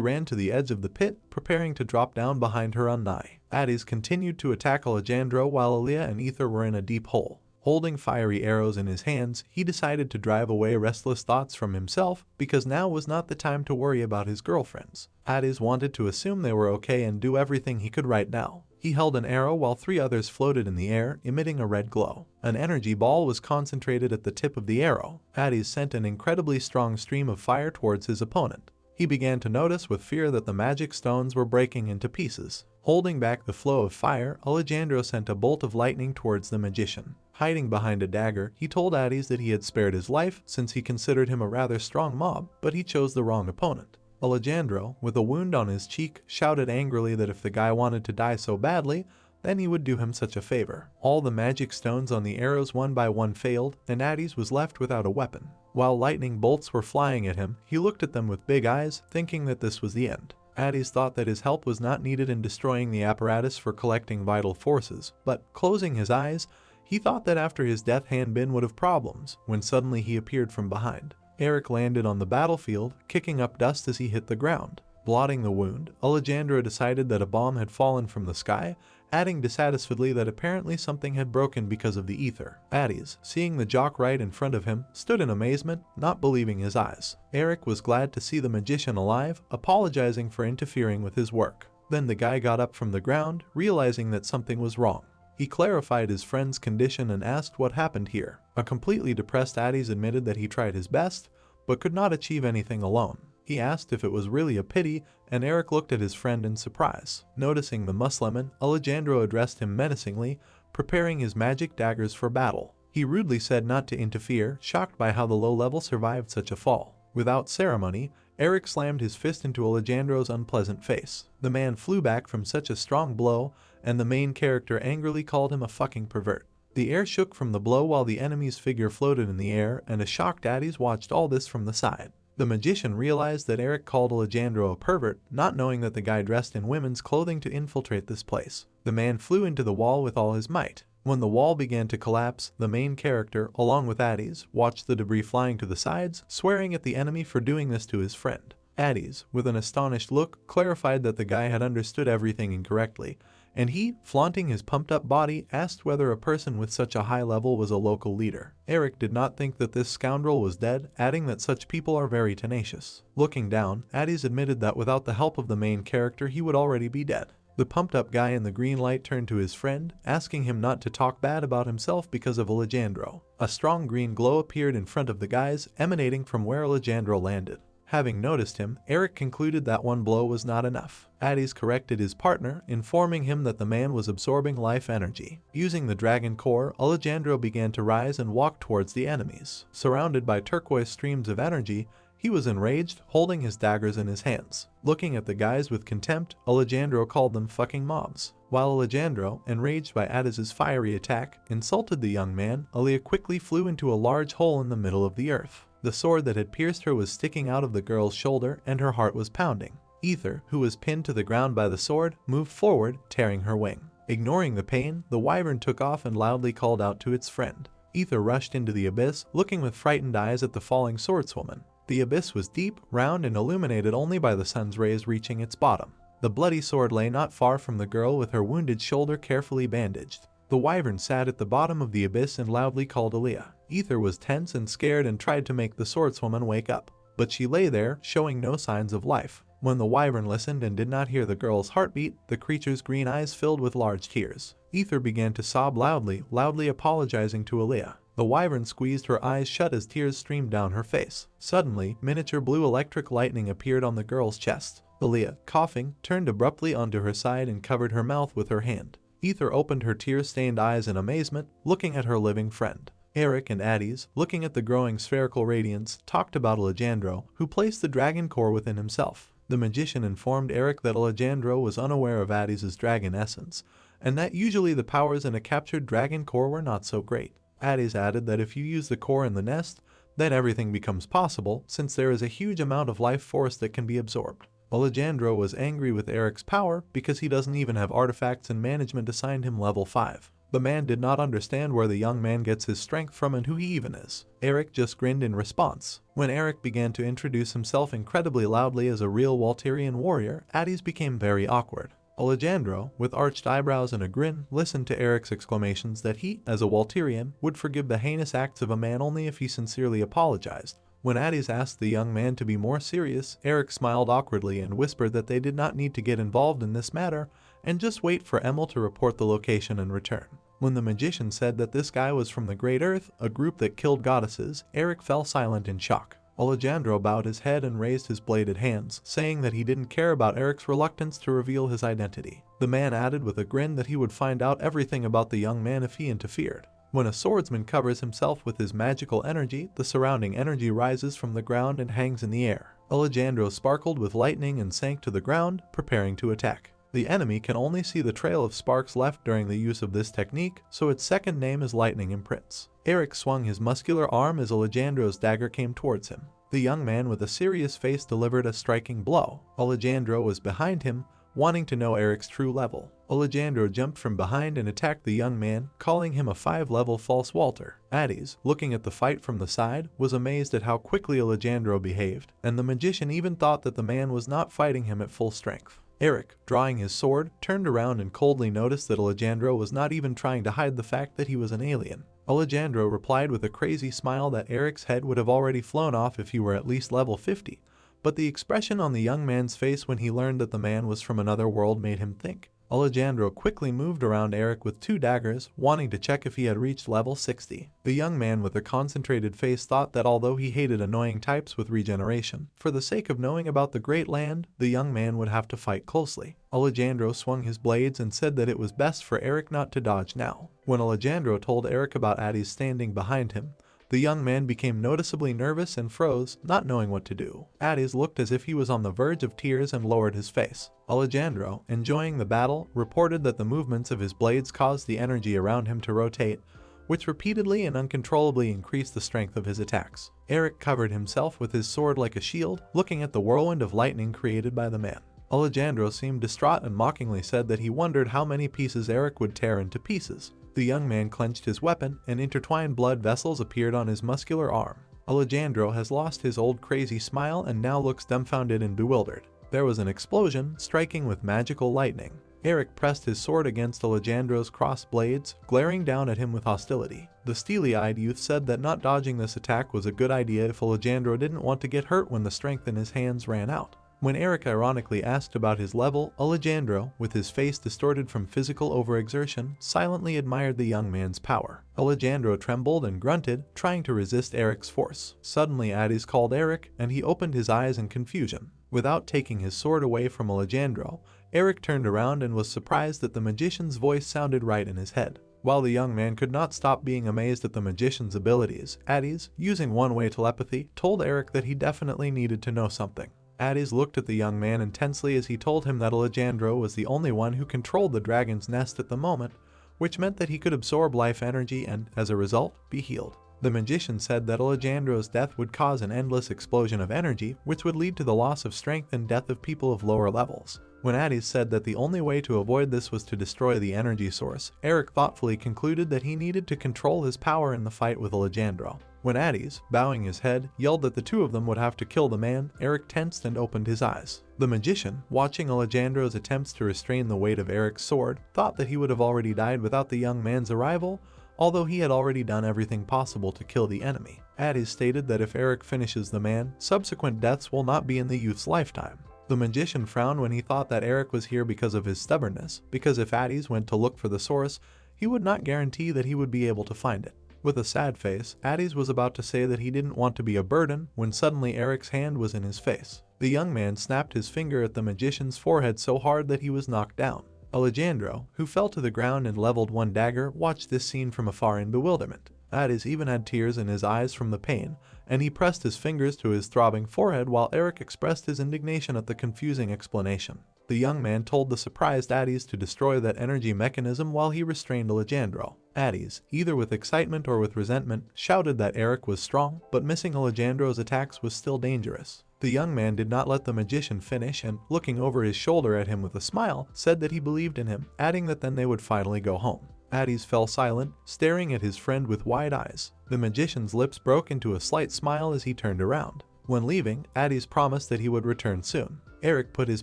ran to the edge of the pit, preparing to drop down behind her Unni. Hades continued to attack Alejandro while Aaliyah and Ether were in a deep hole. Holding fiery arrows in his hands, he decided to drive away restless thoughts from himself because now was not the time to worry about his girlfriends. Hades wanted to assume they were okay and do everything he could right now. He held an arrow while 3 others floated in the air, emitting a red glow. An energy ball was concentrated at the tip of the arrow. Hades sent an incredibly strong stream of fire towards his opponent. He began to notice with fear that the magic stones were breaking into pieces. Holding back the flow of fire, Alejandro sent a bolt of lightning towards the magician. Hiding behind a dagger, he told Hades that he had spared his life since he considered him a rather strong mob, but he chose the wrong opponent. Alejandro, with a wound on his cheek, shouted angrily that if the guy wanted to die so badly, then he would do him such a favor. All the magic stones on the arrows one by one failed, and Hades was left without a weapon. While lightning bolts were flying at him, he looked at them with big eyes, thinking that this was the end. Hades thought that his help was not needed in destroying the apparatus for collecting vital forces, but closing his eyes, he thought that after his death Hanbin would have problems, when suddenly he appeared from behind. Eric landed on the battlefield, kicking up dust as he hit the ground. Blotting the wound, Alejandro decided that a bomb had fallen from the sky, adding dissatisfiedly that apparently something had broken because of the ether. Hades, seeing the jock right in front of him, stood in amazement, not believing his eyes. Eric was glad to see the magician alive, apologizing for interfering with his work. Then the guy got up from the ground, realizing that something was wrong. He clarified his friend's condition and asked what happened here. A completely depressed Hades admitted that he tried his best, but could not achieve anything alone. He asked if it was really a pity, and Eric looked at his friend in surprise. Noticing the Musliman, Alejandro addressed him menacingly, preparing his magic daggers for battle. He rudely said not to interfere, shocked by how the low level survived such a fall. Without ceremony, Eric slammed his fist into Alejandro's unpleasant face. The man flew back from such a strong blow, and the main character angrily called him a fucking pervert. The air shook from the blow while the enemy's figure floated in the air, and a shocked Hades watched all this from the side. The magician realized that Eric called Alejandro a pervert, not knowing that the guy dressed in women's clothing to infiltrate this place. The man flew into the wall with all his might. When the wall began to collapse, the main character, along with Hades, watched the debris flying to the sides, swearing at the enemy for doing this to his friend. Hades, with an astonished look, clarified that the guy had understood everything incorrectly, and he, flaunting his pumped-up body, asked whether a person with such a high level was a local leader. Eric did not think that this scoundrel was dead, adding that such people are very tenacious. Looking down, Hades admitted that without the help of the main character he would already be dead. The pumped-up guy in the green light turned to his friend, asking him not to talk bad about himself because of Alejandro. A strong green glow appeared in front of the guys, emanating from where Alejandro landed. Having noticed him, Eric concluded that one blow was not enough. Hades corrected his partner, informing him that the man was absorbing life energy. Using the dragon core, Alejandro began to rise and walk towards the enemies. Surrounded by turquoise streams of energy, he was enraged, holding his daggers in his hands. Looking at the guys with contempt, Alejandro called them fucking mobs. While Alejandro, enraged by Hades' fiery attack, insulted the young man, Aaliyah quickly flew into a large hole in the middle of the earth. The sword that had pierced her was sticking out of the girl's shoulder, and her heart was pounding. Ether, who was pinned to the ground by the sword, moved forward, tearing her wing. Ignoring the pain, the Wyvern took off and loudly called out to its friend. Ether rushed into the abyss, looking with frightened eyes at the falling swordswoman. The abyss was deep, round, and illuminated only by the sun's rays reaching its bottom. The bloody sword lay not far from the girl with her wounded shoulder carefully bandaged. The Wyvern sat at the bottom of the abyss and loudly called Aaliyah. Ether was tense and scared and tried to make the swordswoman wake up, but she lay there, showing no signs of life. When the Wyvern listened and did not hear the girl's heartbeat, the creature's green eyes filled with large tears. Ether began to sob loudly apologizing to Aaliyah. The Wyvern squeezed her eyes shut as tears streamed down her face. Suddenly, miniature blue electric lightning appeared on the girl's chest. Aaliyah, coughing, turned abruptly onto her side and covered her mouth with her hand. Ether opened her tear-stained eyes in amazement, looking at her living friend. Eric and Hades, looking at the growing spherical radiance, talked about Alejandro, who placed the dragon core within himself. The magician informed Eric that Alejandro was unaware of Hades' dragon essence, and that usually the powers in a captured dragon core were not so great. Hades added that if you use the core in the nest, then everything becomes possible, since there is a huge amount of life force that can be absorbed. Alejandro was angry with Eric's power because he doesn't even have artifacts and management assigned him level 5. The man did not understand where the young man gets his strength from and who he even is. Eric just grinned in response. When Eric began to introduce himself incredibly loudly as a real Walterian warrior, Hades became very awkward. Alejandro, with arched eyebrows and a grin, listened to Eric's exclamations that he, as a Walterian, would forgive the heinous acts of a man only if he sincerely apologized. When Hades asked the young man to be more serious, Eric smiled awkwardly and whispered that they did not need to get involved in this matter and just wait for Emil to report the location and return. When the magician said that this guy was from the Great Earth, a group that killed goddesses, Eric fell silent in shock. Alejandro bowed his head and raised his bladed hands, saying that he didn't care about Eric's reluctance to reveal his identity. The man added with a grin that he would find out everything about the young man if he interfered. When a swordsman covers himself with his magical energy, the surrounding energy rises from the ground and hangs in the air. Alejandro sparkled with lightning and sank to the ground, preparing to attack. The enemy can only see the trail of sparks left during the use of this technique, so its second name is Lightning Imprints. Eric swung his muscular arm as Alejandro's dagger came towards him. The young man with a serious face delivered a striking blow. Alejandro was behind him, wanting to know Eric's true level. Alejandro jumped from behind and attacked the young man, calling him a 5-level false Walter. Addes, looking at the fight from the side, was amazed at how quickly Alejandro behaved, and the magician even thought that the man was not fighting him at full strength. Eric, drawing his sword, turned around and coldly noticed that Alejandro was not even trying to hide the fact that he was an alien. Alejandro replied with a crazy smile that Eric's head would have already flown off if he were at least level 50, but the expression on the young man's face when he learned that the man was from another world made him think. Alejandro quickly moved around Eric with 2 daggers, wanting to check if he had reached level 60. The young man with a concentrated face thought that although he hated annoying types with regeneration, for the sake of knowing about the Great Land, the young man would have to fight closely. Alejandro swung his blades and said that it was best for Eric not to dodge now. When Alejandro told Eric about Addes standing behind him, the young man became noticeably nervous and froze, not knowing what to do. Addes looked as if he was on the verge of tears and lowered his face. Alejandro, enjoying the battle, reported that the movements of his blades caused the energy around him to rotate, which repeatedly and uncontrollably increased the strength of his attacks. Eric covered himself with his sword like a shield, looking at the whirlwind of lightning created by the man. Alejandro seemed distraught and mockingly said that he wondered how many pieces Eric would tear into pieces. The young man clenched his weapon, and intertwined blood vessels appeared on his muscular arm. Alejandro has lost his old crazy smile and now looks dumbfounded and bewildered. There was an explosion, striking with magical lightning. Eric pressed his sword against Alejandro's crossed blades, glaring down at him with hostility. The steely-eyed youth said that not dodging this attack was a good idea if Alejandro didn't want to get hurt when the strength in his hands ran out. When Eric ironically asked about his level, Alejandro, with his face distorted from physical overexertion, silently admired the young man's power. Alejandro trembled and grunted, trying to resist Eric's force. Suddenly Addes called Eric, and he opened his eyes in confusion. Without taking his sword away from Alejandro, Eric turned around and was surprised that the magician's voice sounded right in his head. While the young man could not stop being amazed at the magician's abilities, Addes, using one-way telepathy, told Eric that he definitely needed to know something. Addes looked at the young man intensely as he told him that Alejandro was the only one who controlled the dragon's nest at the moment, which meant that he could absorb life energy and, as a result, be healed. The magician said that Alejandro's death would cause an endless explosion of energy, which would lead to the loss of strength and death of people of lower levels. When Addes said that the only way to avoid this was to destroy the energy source, Eric thoughtfully concluded that he needed to control his power in the fight with Alejandro. When Addes, bowing his head, yelled that the two of them would have to kill the man, Eric tensed and opened his eyes. The magician, watching Alejandro's attempts to restrain the weight of Eric's sword, thought that he would have already died without the young man's arrival, although he had already done everything possible to kill the enemy. Addes stated that if Eric finishes the man, subsequent deaths will not be in the youth's lifetime. The magician frowned when he thought that Eric was here because of his stubbornness, because if Addes went to look for the source, he would not guarantee that he would be able to find it. With a sad face, Addes was about to say that he didn't want to be a burden when suddenly Eric's hand was in his face. The young man snapped his finger at the magician's forehead so hard that he was knocked down. Alejandro, who fell to the ground and leveled one dagger, watched this scene from afar in bewilderment. Addes even had tears in his eyes from the pain, and he pressed his fingers to his throbbing forehead while Eric expressed his indignation at the confusing explanation. The young man told the surprised Addes to destroy that energy mechanism while he restrained Alejandro. Addes, either with excitement or with resentment, shouted that Eric was strong, but missing Alejandro's attacks was still dangerous. The young man did not let the magician finish and, looking over his shoulder at him with a smile, said that he believed in him, adding that then they would finally go home. Addes fell silent, staring at his friend with wide eyes. The magician's lips broke into a slight smile as he turned around. When leaving, Addes promised that he would return soon. Eric put his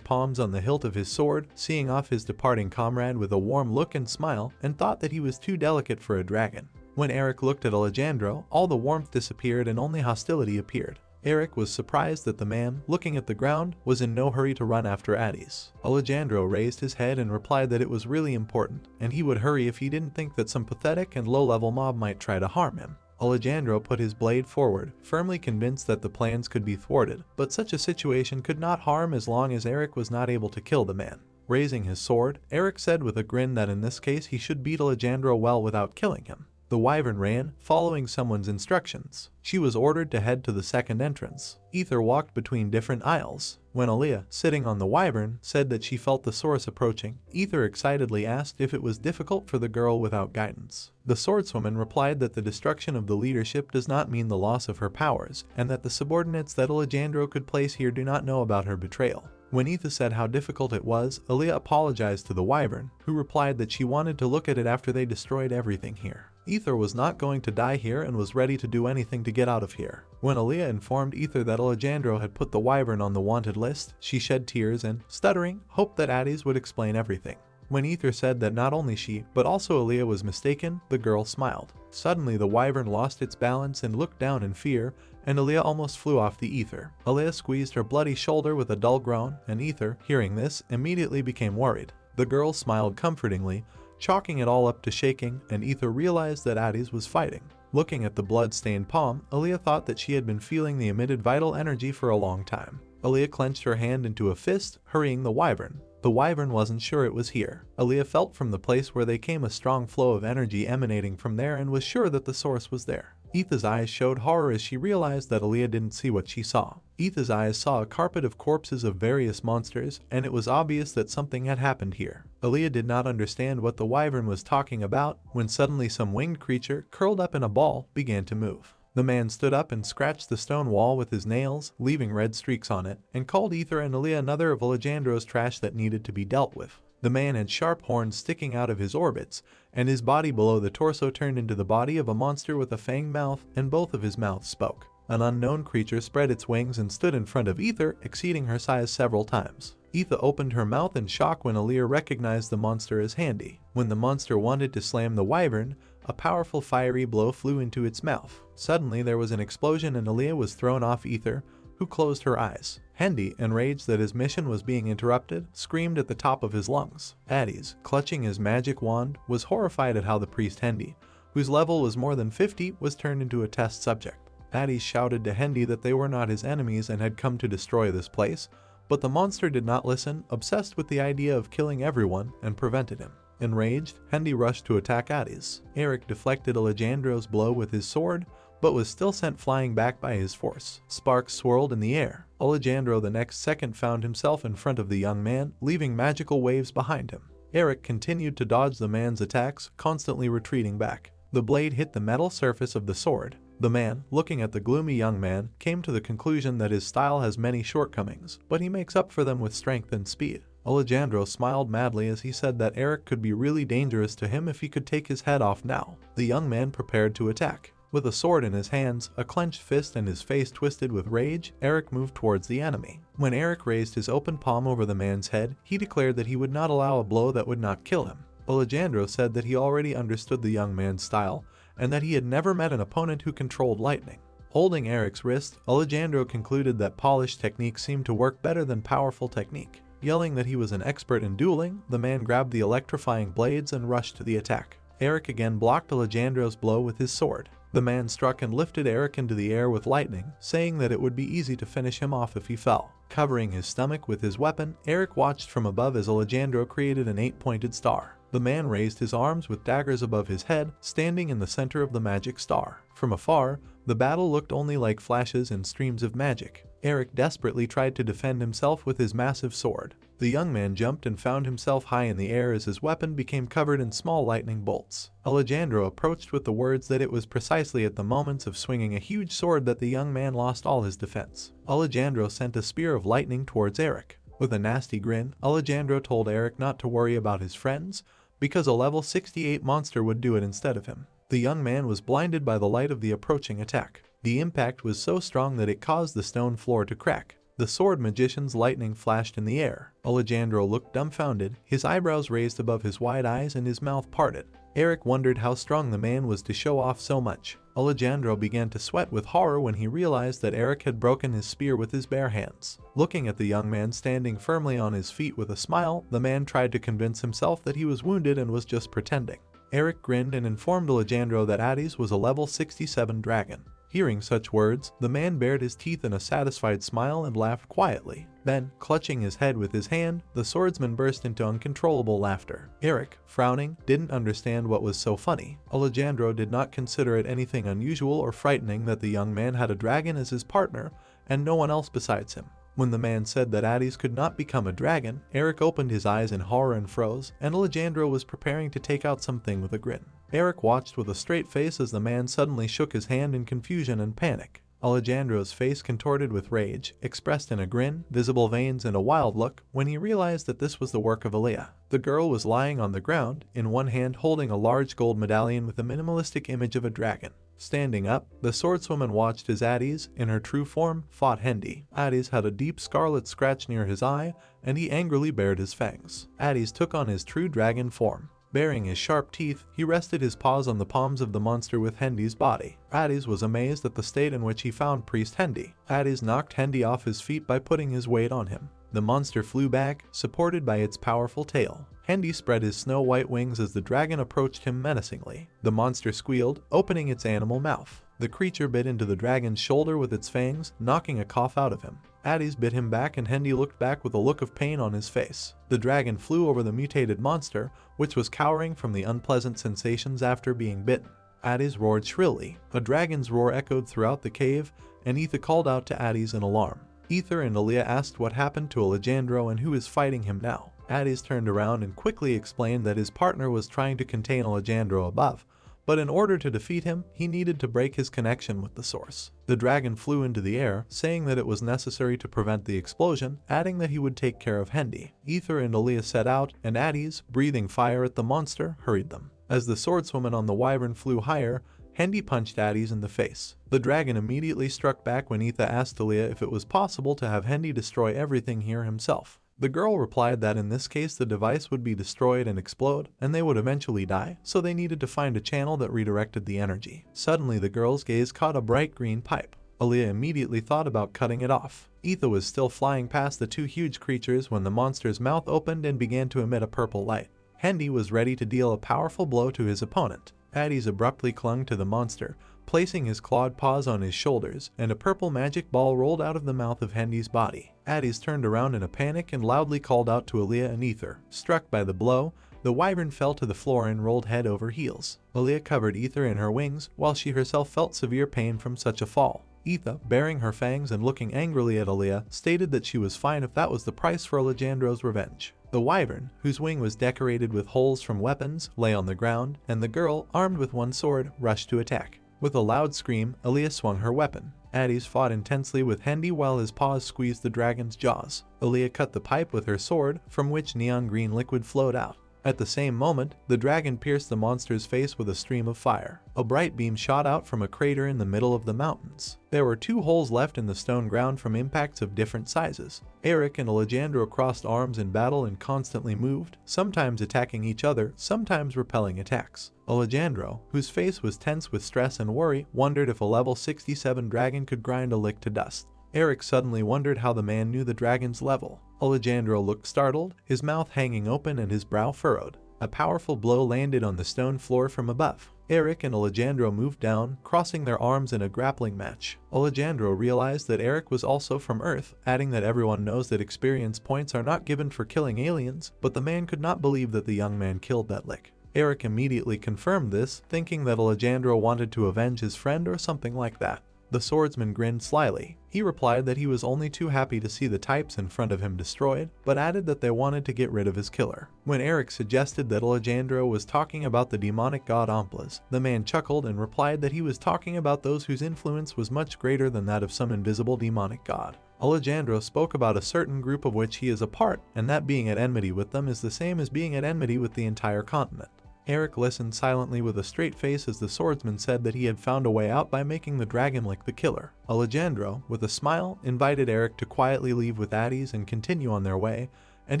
palms on the hilt of his sword, seeing off his departing comrade with a warm look and smile, and thought that he was too delicate for a dragon. When Eric looked at Alejandro, all the warmth disappeared and only hostility appeared. Eric was surprised that the man, looking at the ground, was in no hurry to run after Addes. Alejandro raised his head and replied that it was really important, and he would hurry if he didn't think that some pathetic and low-level mob might try to harm him. Alejandro put his blade forward, firmly convinced that the plans could be thwarted, but such a situation could not harm as long as Eric was not able to kill the man. Raising his sword, Eric said with a grin that in this case he should beat Alejandro well without killing him. The Wyvern ran, following someone's instructions. She was ordered to head to the second entrance. Ether walked between different aisles. When Aaliyah, sitting on the Wyvern, said that she felt the source approaching, Ether excitedly asked if it was difficult for the girl without guidance. The swordswoman replied that the destruction of the leadership does not mean the loss of her powers, and that the subordinates that Alejandro could place here do not know about her betrayal. When Ether said how difficult it was, Aaliyah apologized to the Wyvern, who replied that she wanted to look at it after they destroyed everything here. Ether was not going to die here and was ready to do anything to get out of here. When Aaliyah informed Ether that Alejandro had put the Wyvern on the wanted list, she shed tears and, stuttering, hoped that Addis would explain everything. When Ether said that not only she, but also Aaliyah was mistaken, the girl smiled. Suddenly the Wyvern lost its balance and looked down in fear, and Aaliyah almost flew off the Ether. Aaliyah squeezed her bloody shoulder with a dull groan, and Ether, hearing this, immediately became worried. The girl smiled comfortingly, chalking it all up to shaking, and Ether realized that Addis was fighting. Looking at the blood-stained palm, Aaliyah thought that she had been feeling the emitted vital energy for a long time. Aaliyah clenched her hand into a fist, hurrying the Wyvern. The Wyvern wasn't sure it was here. Aaliyah felt from the place where they came a strong flow of energy emanating from there and was sure that the source was there. Etha's eyes showed horror as she realized that Aaliyah didn't see what she saw. Etha's eyes saw a carpet of corpses of various monsters, and it was obvious that something had happened here. Aaliyah did not understand what the Wyvern was talking about when suddenly some winged creature, curled up in a ball, began to move. The man stood up and scratched the stone wall with his nails, leaving red streaks on it, and called Ether and Aaliyah another of Alejandro's trash that needed to be dealt with. The man had sharp horns sticking out of his orbits, and his body below the torso turned into the body of a monster with a fanged mouth, and both of his mouths spoke. An unknown creature spread its wings and stood in front of Ether, exceeding her size several times. Ether opened her mouth in shock when Aaliyah recognized the monster as Handy. When the monster wanted to slam the Wyvern, a powerful fiery blow flew into its mouth. Suddenly there was an explosion and Aaliyah was thrown off Ether, who closed her eyes. Handy, enraged that his mission was being interrupted, screamed at the top of his lungs. Addis, clutching his magic wand, was horrified at how the priest Handy, whose level was more than 50, was turned into a test subject. Addis shouted to Handy that they were not his enemies and had come to destroy this place, but the monster did not listen, obsessed with the idea of killing everyone, and prevented him. Enraged, Handy rushed to attack Addis. Eric deflected Alejandro's blow with his sword, but was still sent flying back by his force. Sparks swirled in the air. Alejandro the next second found himself in front of the young man, leaving magical waves behind him. Eric continued to dodge the man's attacks, constantly retreating back. The blade hit the metal surface of the sword. The man, looking at the gloomy young man, came to the conclusion that his style has many shortcomings, but he makes up for them with strength and speed. Alejandro smiled madly as he said that Eric could be really dangerous to him if he could take his head off now. The young man prepared to attack. With a sword in his hands, a clenched fist and his face twisted with rage, Eric moved towards the enemy. When Eric raised his open palm over the man's head, he declared that he would not allow a blow that would not kill him. Alejandro said that he already understood the young man's style, and that he had never met an opponent who controlled lightning. Holding Eric's wrist, Alejandro concluded that polished technique seemed to work better than powerful technique. Yelling that he was an expert in dueling, the man grabbed the electrifying blades and rushed to the attack. Eric again blocked Alejandro's blow with his sword. The man struck and lifted Eric into the air with lightning, saying that it would be easy to finish him off if he fell. Covering his stomach with his weapon, Eric watched from above as Alejandro created an 8-pointed star. The man raised his arms with daggers above his head, standing in the center of the magic star. From afar, the battle looked only like flashes and streams of magic. Eric desperately tried to defend himself with his massive sword. The young man jumped and found himself high in the air as his weapon became covered in small lightning bolts. Alejandro approached with the words that it was precisely at the moments of swinging a huge sword that the young man lost all his defense. Alejandro sent a spear of lightning towards Eric. With a nasty grin, Alejandro told Eric not to worry about his friends, because a level 68 monster would do it instead of him. The young man was blinded by the light of the approaching attack. The impact was so strong that it caused the stone floor to crack. The sword magician's lightning flashed in the air. Alejandro looked dumbfounded, his eyebrows raised above his wide eyes and his mouth parted. Eric wondered how strong the man was to show off so much. Alejandro began to sweat with horror when he realized that Eric had broken his spear with his bare hands. Looking at the young man standing firmly on his feet with a smile, the man tried to convince himself that he was wounded and was just pretending. Eric grinned and informed Alejandro that Addis was a level 67 dragon. Hearing such words, the man bared his teeth in a satisfied smile and laughed quietly. Then, clutching his head with his hand, the swordsman burst into uncontrollable laughter. Eric, frowning, didn't understand what was so funny. Alejandro did not consider it anything unusual or frightening that the young man had a dragon as his partner, and no one else besides him. When the man said that Addis could not become a dragon, Eric opened his eyes in horror and froze, and Alejandro was preparing to take out something with a grin. Eric watched with a straight face as the man suddenly shook his hand in confusion and panic. Alejandro's face contorted with rage, expressed in a grin, visible veins, and a wild look when he realized that this was the work of Aaliyah. The girl was lying on the ground, in one hand holding a large gold medallion with a minimalistic image of a dragon. Standing up, the swordswoman watched as Addis, in her true form, fought Hendy. Addis had a deep scarlet scratch near his eye, and he angrily bared his fangs. Addis took on his true dragon form. Baring his sharp teeth, he rested his paws on the palms of the monster with Hendy's body. Addis was amazed at the state in which he found Priest Hendy. Addis knocked Hendy off his feet by putting his weight on him. The monster flew back, supported by its powerful tail. Hendy spread his snow-white wings as the dragon approached him menacingly. The monster squealed, opening its animal mouth. The creature bit into the dragon's shoulder with its fangs, knocking a cough out of him. Addis bit him back and Hendy looked back with a look of pain on his face. The dragon flew over the mutated monster, which was cowering from the unpleasant sensations after being bitten. Addis roared shrilly. A dragon's roar echoed throughout the cave, and Ether called out to Addis in alarm. Ether and Aaliyah asked what happened to Alejandro and who is fighting him now. Addis turned around and quickly explained that his partner was trying to contain Alejandro above, but in order to defeat him, he needed to break his connection with the source. The dragon flew into the air, saying that it was necessary to prevent the explosion, adding that he would take care of Hendy. Ether and Aaliyah set out, and Addis, breathing fire at the monster, hurried them. As the swordswoman on the Wyvern flew higher, Hendy punched Addis in the face. The dragon immediately struck back when Ether asked Aaliyah if it was possible to have Hendy destroy everything here himself. The girl replied that in this case the device would be destroyed and explode, and they would eventually die, so they needed to find a channel that redirected the energy. Suddenly the girl's gaze caught a bright green pipe. Aaliyah immediately thought about cutting it off. Ether was still flying past the two huge creatures when the monster's mouth opened and began to emit a purple light. Hendy was ready to deal a powerful blow to his opponent. Addis abruptly clung to the monster, placing his clawed paws on his shoulders, and a purple magic ball rolled out of the mouth of Hendy's body. Addis turned around in a panic and loudly called out to Aaliyah and Ether. Struck by the blow, the wyvern fell to the floor and rolled head over heels. Aaliyah covered Ether in her wings, while she herself felt severe pain from such a fall. Ether, baring her fangs and looking angrily at Aaliyah, stated that she was fine if that was the price for Alejandro's revenge. The wyvern, whose wing was decorated with holes from weapons, lay on the ground, and the girl, armed with one sword, rushed to attack. With a loud scream, Aaliyah swung her weapon. Addis fought intensely with Hendy while his paws squeezed the dragon's jaws. Aaliyah cut the pipe with her sword, from which neon green liquid flowed out. At the same moment, the dragon pierced the monster's face with a stream of fire. A bright beam shot out from a crater in the middle of the mountains. There were 2 holes left in the stone ground from impacts of different sizes. Eric and Alejandro crossed arms in battle and constantly moved, sometimes attacking each other, sometimes repelling attacks. Alejandro, whose face was tense with stress and worry, wondered if a level 67 dragon could grind a lick to dust. Eric suddenly wondered how the man knew the dragon's level. Alejandro looked startled, his mouth hanging open and his brow furrowed. A powerful blow landed on the stone floor from above. Eric and Alejandro moved down, crossing their arms in a grappling match. Alejandro realized that Eric was also from Earth, adding that everyone knows that experience points are not given for killing aliens, but the man could not believe that the young man killed that lick. Eric immediately confirmed this, thinking that Alejandro wanted to avenge his friend or something like that. The swordsman grinned slyly. He replied that he was only too happy to see the types in front of him destroyed, but added that they wanted to get rid of his killer. When Eric suggested that Alejandro was talking about the demonic god Amplas, the man chuckled and replied that he was talking about those whose influence was much greater than that of some invisible demonic god. Alejandro spoke about a certain group of which he is a part, and that being at enmity with them is the same as being at enmity with the entire continent. Eric listened silently with a straight face as the swordsman said that he had found a way out by making the dragon lick the killer. Alejandro, with a smile, invited Eric to quietly leave with Addis and continue on their way, and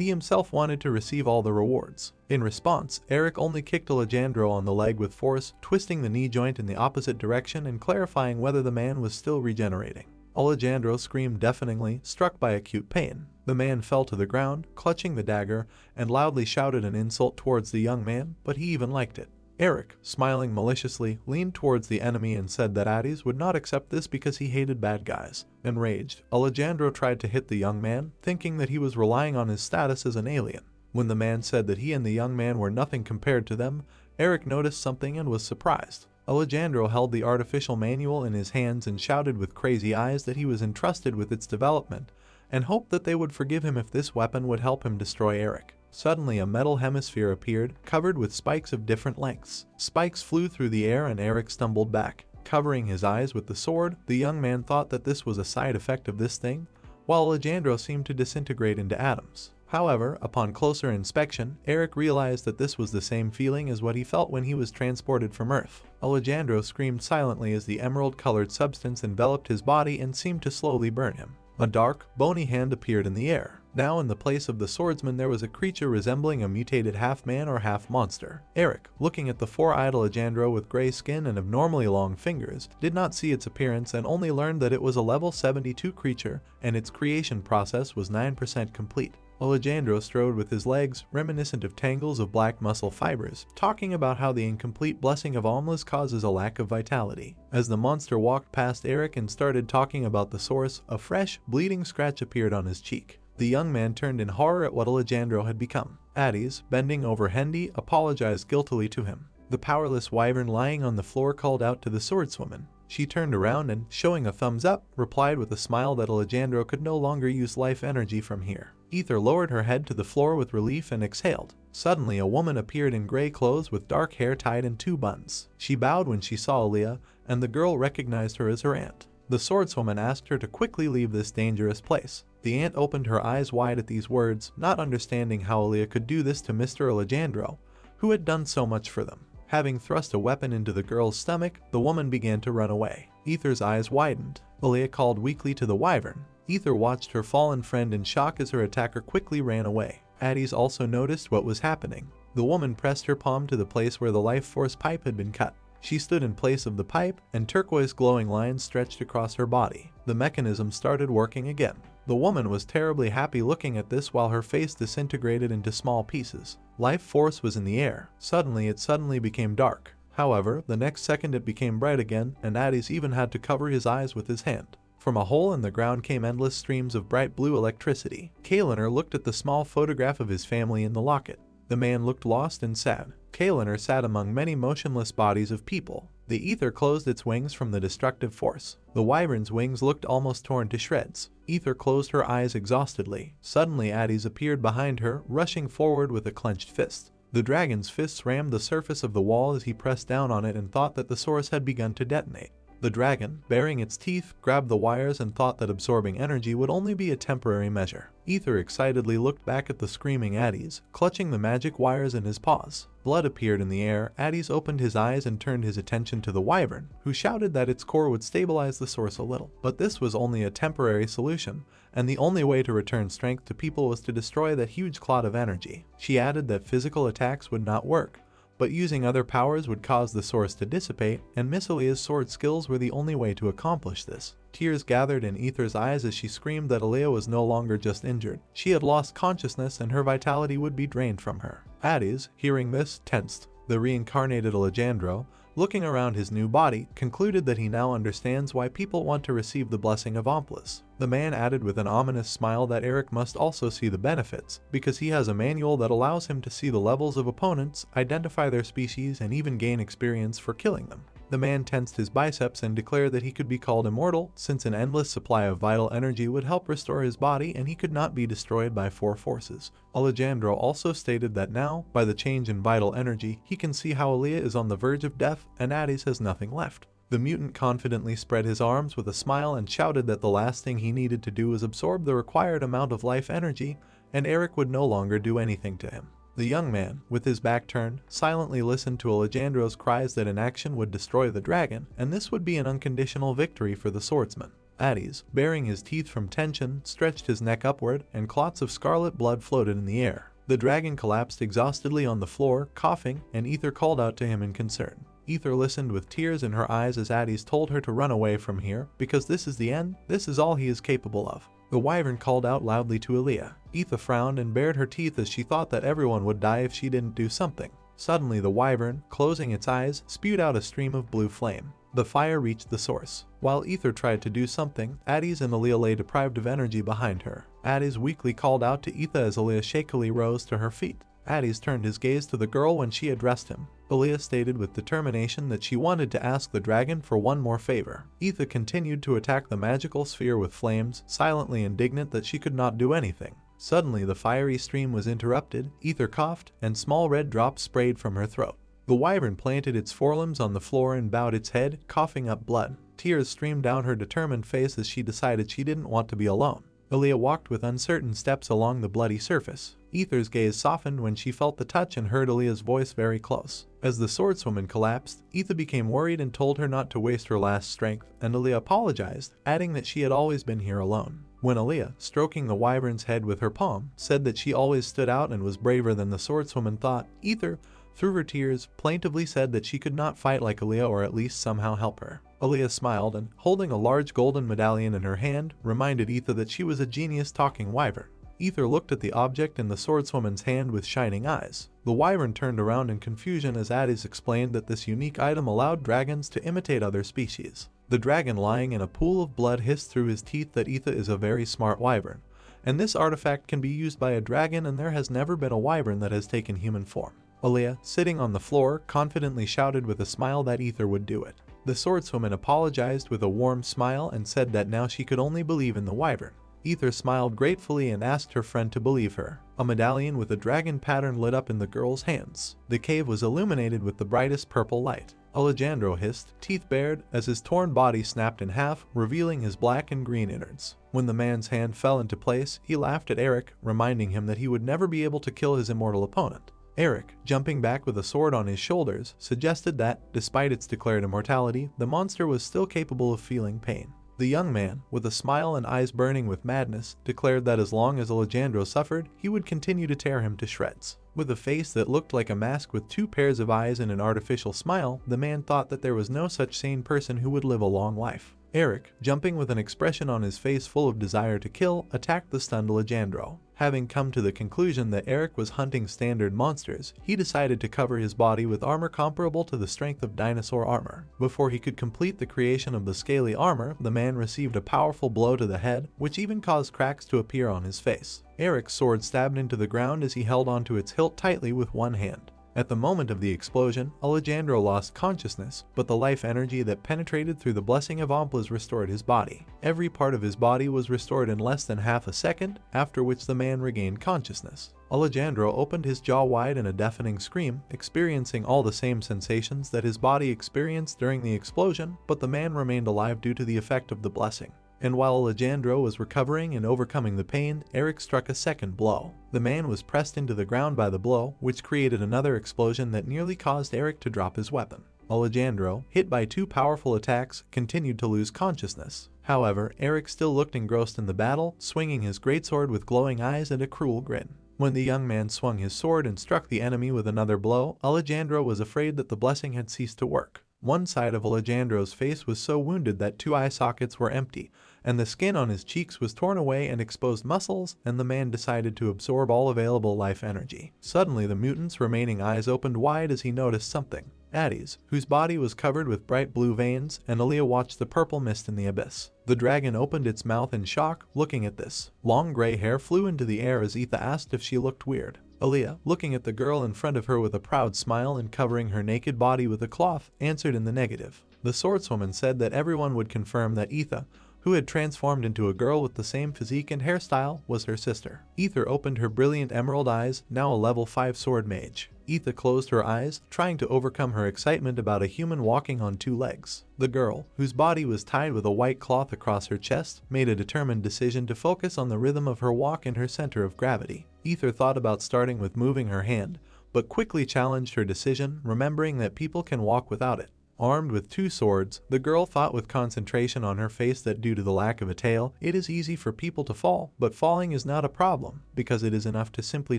he himself wanted to receive all the rewards. In response, Eric only kicked Alejandro on the leg with force, twisting the knee joint in the opposite direction and clarifying whether the man was still regenerating. Alejandro screamed deafeningly, struck by acute pain. The man fell to the ground, clutching the dagger, and loudly shouted an insult towards the young man, but he even liked it. Eric, smiling maliciously, leaned towards the enemy and said that Addis would not accept this because he hated bad guys. Enraged, Alandro tried to hit the young man, thinking that he was relying on his status as an alien. When the man said that he and the young man were nothing compared to them, Eric noticed something and was surprised. Alandro held the artificial manual in his hands and shouted with crazy eyes that he was entrusted with its development, and hoped that they would forgive him if this weapon would help him destroy Eric. Suddenly a metal hemisphere appeared, covered with spikes of different lengths. Spikes flew through the air and Eric stumbled back. Covering his eyes with the sword, the young man thought that this was a side effect of this thing, while Alandro seemed to disintegrate into atoms. However, upon closer inspection, Eric realized that this was the same feeling as what he felt when he was transported from Earth. Alandro screamed silently as the emerald-colored substance enveloped his body and seemed to slowly burn him. A dark, bony hand appeared in the air. Now in the place of the swordsman there was a creature resembling a mutated half-man or half-monster. Eric, looking at the four-eyed Alandro with gray skin and abnormally long fingers, did not see its appearance and only learned that it was a level 72 creature and its creation process was 9% complete. Alandro strode with his legs, reminiscent of tangles of black muscle fibers, talking about how the incomplete blessing of Omlas causes a lack of vitality. As the monster walked past Eric and started talking about the source, a fresh, bleeding scratch appeared on his cheek. The young man turned in horror at what Alandro had become. Addis, bending over Hendy, apologized guiltily to him. The powerless wyvern lying on the floor called out to the swordswoman. She turned around and, showing a thumbs up, replied with a smile that Alandro could no longer use life energy from here. Ether lowered her head to the floor with relief and exhaled. Suddenly a woman appeared in gray clothes with dark hair tied in two buns. She bowed when she saw Aaliyah, and the girl recognized her as her aunt. The swordswoman asked her to quickly leave this dangerous place. The aunt opened her eyes wide at these words, not understanding how Aaliyah could do this to Mr. Alandro, who had done so much for them. Having thrust a weapon into the girl's stomach, the woman began to run away. Ether's eyes widened. Aaliyah called weakly to the wyvern. Ether watched her fallen friend in shock as her attacker quickly ran away. Addis also noticed what was happening. The woman pressed her palm to the place where the life force pipe had been cut. She stood in place of the pipe, and turquoise glowing lines stretched across her body. The mechanism started working again. The woman was terribly happy looking at this while her face disintegrated into small pieces. Life force was in the air. Suddenly it became dark. However, the next second it became bright again, and Addis even had to cover his eyes with his hand. From a hole in the ground came endless streams of bright blue electricity. Kaliner looked at the small photograph of his family in the locket. The man looked lost and sad. Kaliner sat among many motionless bodies of people. The ether closed its wings from the destructive force. The wyvern's wings looked almost torn to shreds. Ether closed her eyes exhaustedly. Suddenly Addis appeared behind her, rushing forward with a clenched fist. The dragon's fists rammed the surface of the wall as he pressed down on it and thought that the source had begun to detonate. The dragon, baring its teeth, grabbed the wires and thought that absorbing energy would only be a temporary measure. Ether excitedly looked back at the screaming Addis, clutching the magic wires in his paws. Blood appeared in the air. Addis opened his eyes and turned his attention to the wyvern, who shouted that its core would stabilize the source a little. But this was only a temporary solution, and the only way to return strength to people was to destroy that huge clot of energy. She added that physical attacks would not work, but using other powers would cause the source to dissipate, and Miss Aaliyah's sword skills were the only way to accomplish this. Tears gathered in Ether's eyes as she screamed that Aaliyah was no longer just injured. She had lost consciousness and her vitality would be drained from her. Addis, hearing this, tensed. The reincarnated Alandro, looking around his new body, concluded that he now understands why people want to receive the blessing of Omlas. The man added with an ominous smile that Eric must also see the benefits, because he has a manual that allows him to see the levels of opponents, identify their species, and even gain experience for killing them. The man tensed his biceps and declared that he could be called immortal, since an endless supply of vital energy would help restore his body and he could not be destroyed by four forces. Alandro also stated that now, by the change in vital energy, he can see how Aaliyah is on the verge of death and Addis has nothing left. The mutant confidently spread his arms with a smile and shouted that the last thing he needed to do was absorb the required amount of life energy, and Eric would no longer do anything to him. The young man, with his back turned, silently listened to Alandro's cries that inaction would destroy the dragon, and this would be an unconditional victory for the swordsman. Addis, baring his teeth from tension, stretched his neck upward, and clots of scarlet blood floated in the air. The dragon collapsed exhaustedly on the floor, coughing, and Ether called out to him in concern. Ether listened with tears in her eyes as Addis told her to run away from here, because this is the end, this is all he is capable of. The wyvern called out loudly to Aaliyah. Ether frowned and bared her teeth as she thought that everyone would die if she didn't do something. Suddenly the wyvern, closing its eyes, spewed out a stream of blue flame. The fire reached the source. While Ether tried to do something, Addis and Aaliyah lay deprived of energy behind her. Addis weakly called out to Ether as Aaliyah shakily rose to her feet. Addis turned his gaze to the girl when she addressed him. Aaliyah stated with determination that she wanted to ask the dragon for one more favor. Ether continued to attack the magical sphere with flames, silently indignant that she could not do anything. Suddenly the fiery stream was interrupted, Ether coughed, and small red drops sprayed from her throat. The wyvern planted its forelimbs on the floor and bowed its head, coughing up blood. Tears streamed down her determined face as she decided she didn't want to be alone. Aaliyah walked with uncertain steps along the bloody surface. Ether's gaze softened when she felt the touch and heard Aaliyah's voice very close. As the swordswoman collapsed, Ether became worried and told her not to waste her last strength, and Aaliyah apologized, adding that she had always been here alone. When Aaliyah, stroking the wyvern's head with her palm, said that she always stood out and was braver than the swordswoman thought, Ether, through her tears, plaintively said that she could not fight like Aaliyah or at least somehow help her. Aaliyah smiled and, holding a large golden medallion in her hand, reminded Ether that she was a genius talking wyvern. Ether looked at the object in the swordswoman's hand with shining eyes. The wyvern turned around in confusion as Addis explained that this unique item allowed dragons to imitate other species. The dragon lying in a pool of blood hissed through his teeth that Ether is a very smart wyvern, and this artifact can be used by a dragon, and there has never been a wyvern that has taken human form. Aaliyah, sitting on the floor, confidently shouted with a smile that Ether would do it. The swordswoman apologized with a warm smile and said that now she could only believe in the wyvern. Ether smiled gratefully and asked her friend to believe her. A medallion with a dragon pattern lit up in the girl's hands. The cave was illuminated with the brightest purple light. Alandro hissed, teeth bared, as his torn body snapped in half, revealing his black and green innards. When the man's hand fell into place, he laughed at Eric, reminding him that he would never be able to kill his immortal opponent. Eric, jumping back with a sword on his shoulders, suggested that, despite its declared immortality, the monster was still capable of feeling pain. The young man, with a smile and eyes burning with madness, declared that as long as Alandro suffered, he would continue to tear him to shreds. With a face that looked like a mask with two pairs of eyes and an artificial smile, the man thought that there was no such sane person who would live a long life. Eric, jumping with an expression on his face full of desire to kill, attacked the stunned Alandro. Having come to the conclusion that Eric was hunting standard monsters, he decided to cover his body with armor comparable to the strength of dinosaur armor. Before he could complete the creation of the scaly armor, the man received a powerful blow to the head, which even caused cracks to appear on his face. Eric's sword stabbed into the ground as he held onto its hilt tightly with one hand. At the moment of the explosion, Alandro lost consciousness, but the life energy that penetrated through the blessing of Omplas restored his body. Every part of his body was restored in less than half a second, after which the man regained consciousness. Alandro opened his jaw wide in a deafening scream, experiencing all the same sensations that his body experienced during the explosion, but the man remained alive due to the effect of the blessing. And while Alandro was recovering and overcoming the pain, Eric struck a second blow. The man was pressed into the ground by the blow, which created another explosion that nearly caused Eric to drop his weapon. Alandro, hit by two powerful attacks, continued to lose consciousness. However, Eric still looked engrossed in the battle, swinging his greatsword with glowing eyes and a cruel grin. When the young man swung his sword and struck the enemy with another blow, Alandro was afraid that the blessing had ceased to work. One side of Alandro's face was so wounded that two eye sockets were empty, and the skin on his cheeks was torn away and exposed muscles, and the man decided to absorb all available life energy. Suddenly the mutant's remaining eyes opened wide as he noticed something. Addis, whose body was covered with bright blue veins, and Aaliyah watched the purple mist in the abyss. The dragon opened its mouth in shock, looking at this. Long gray hair flew into the air as Etha asked if she looked weird. Aaliyah, looking at the girl in front of her with a proud smile and covering her naked body with a cloth, answered in the negative. The swordswoman said that everyone would confirm that Etha, who had transformed into a girl with the same physique and hairstyle, was her sister. Ether opened her brilliant emerald eyes, now a level 5 sword mage. Etha closed her eyes, trying to overcome her excitement about a human walking on two legs. The girl, whose body was tied with a white cloth across her chest, made a determined decision to focus on the rhythm of her walk and her center of gravity. Ether thought about starting with moving her hand, but quickly challenged her decision, remembering that people can walk without it. Armed with two swords, the girl thought with concentration on her face that due to the lack of a tail, it is easy for people to fall, but falling is not a problem, because it is enough to simply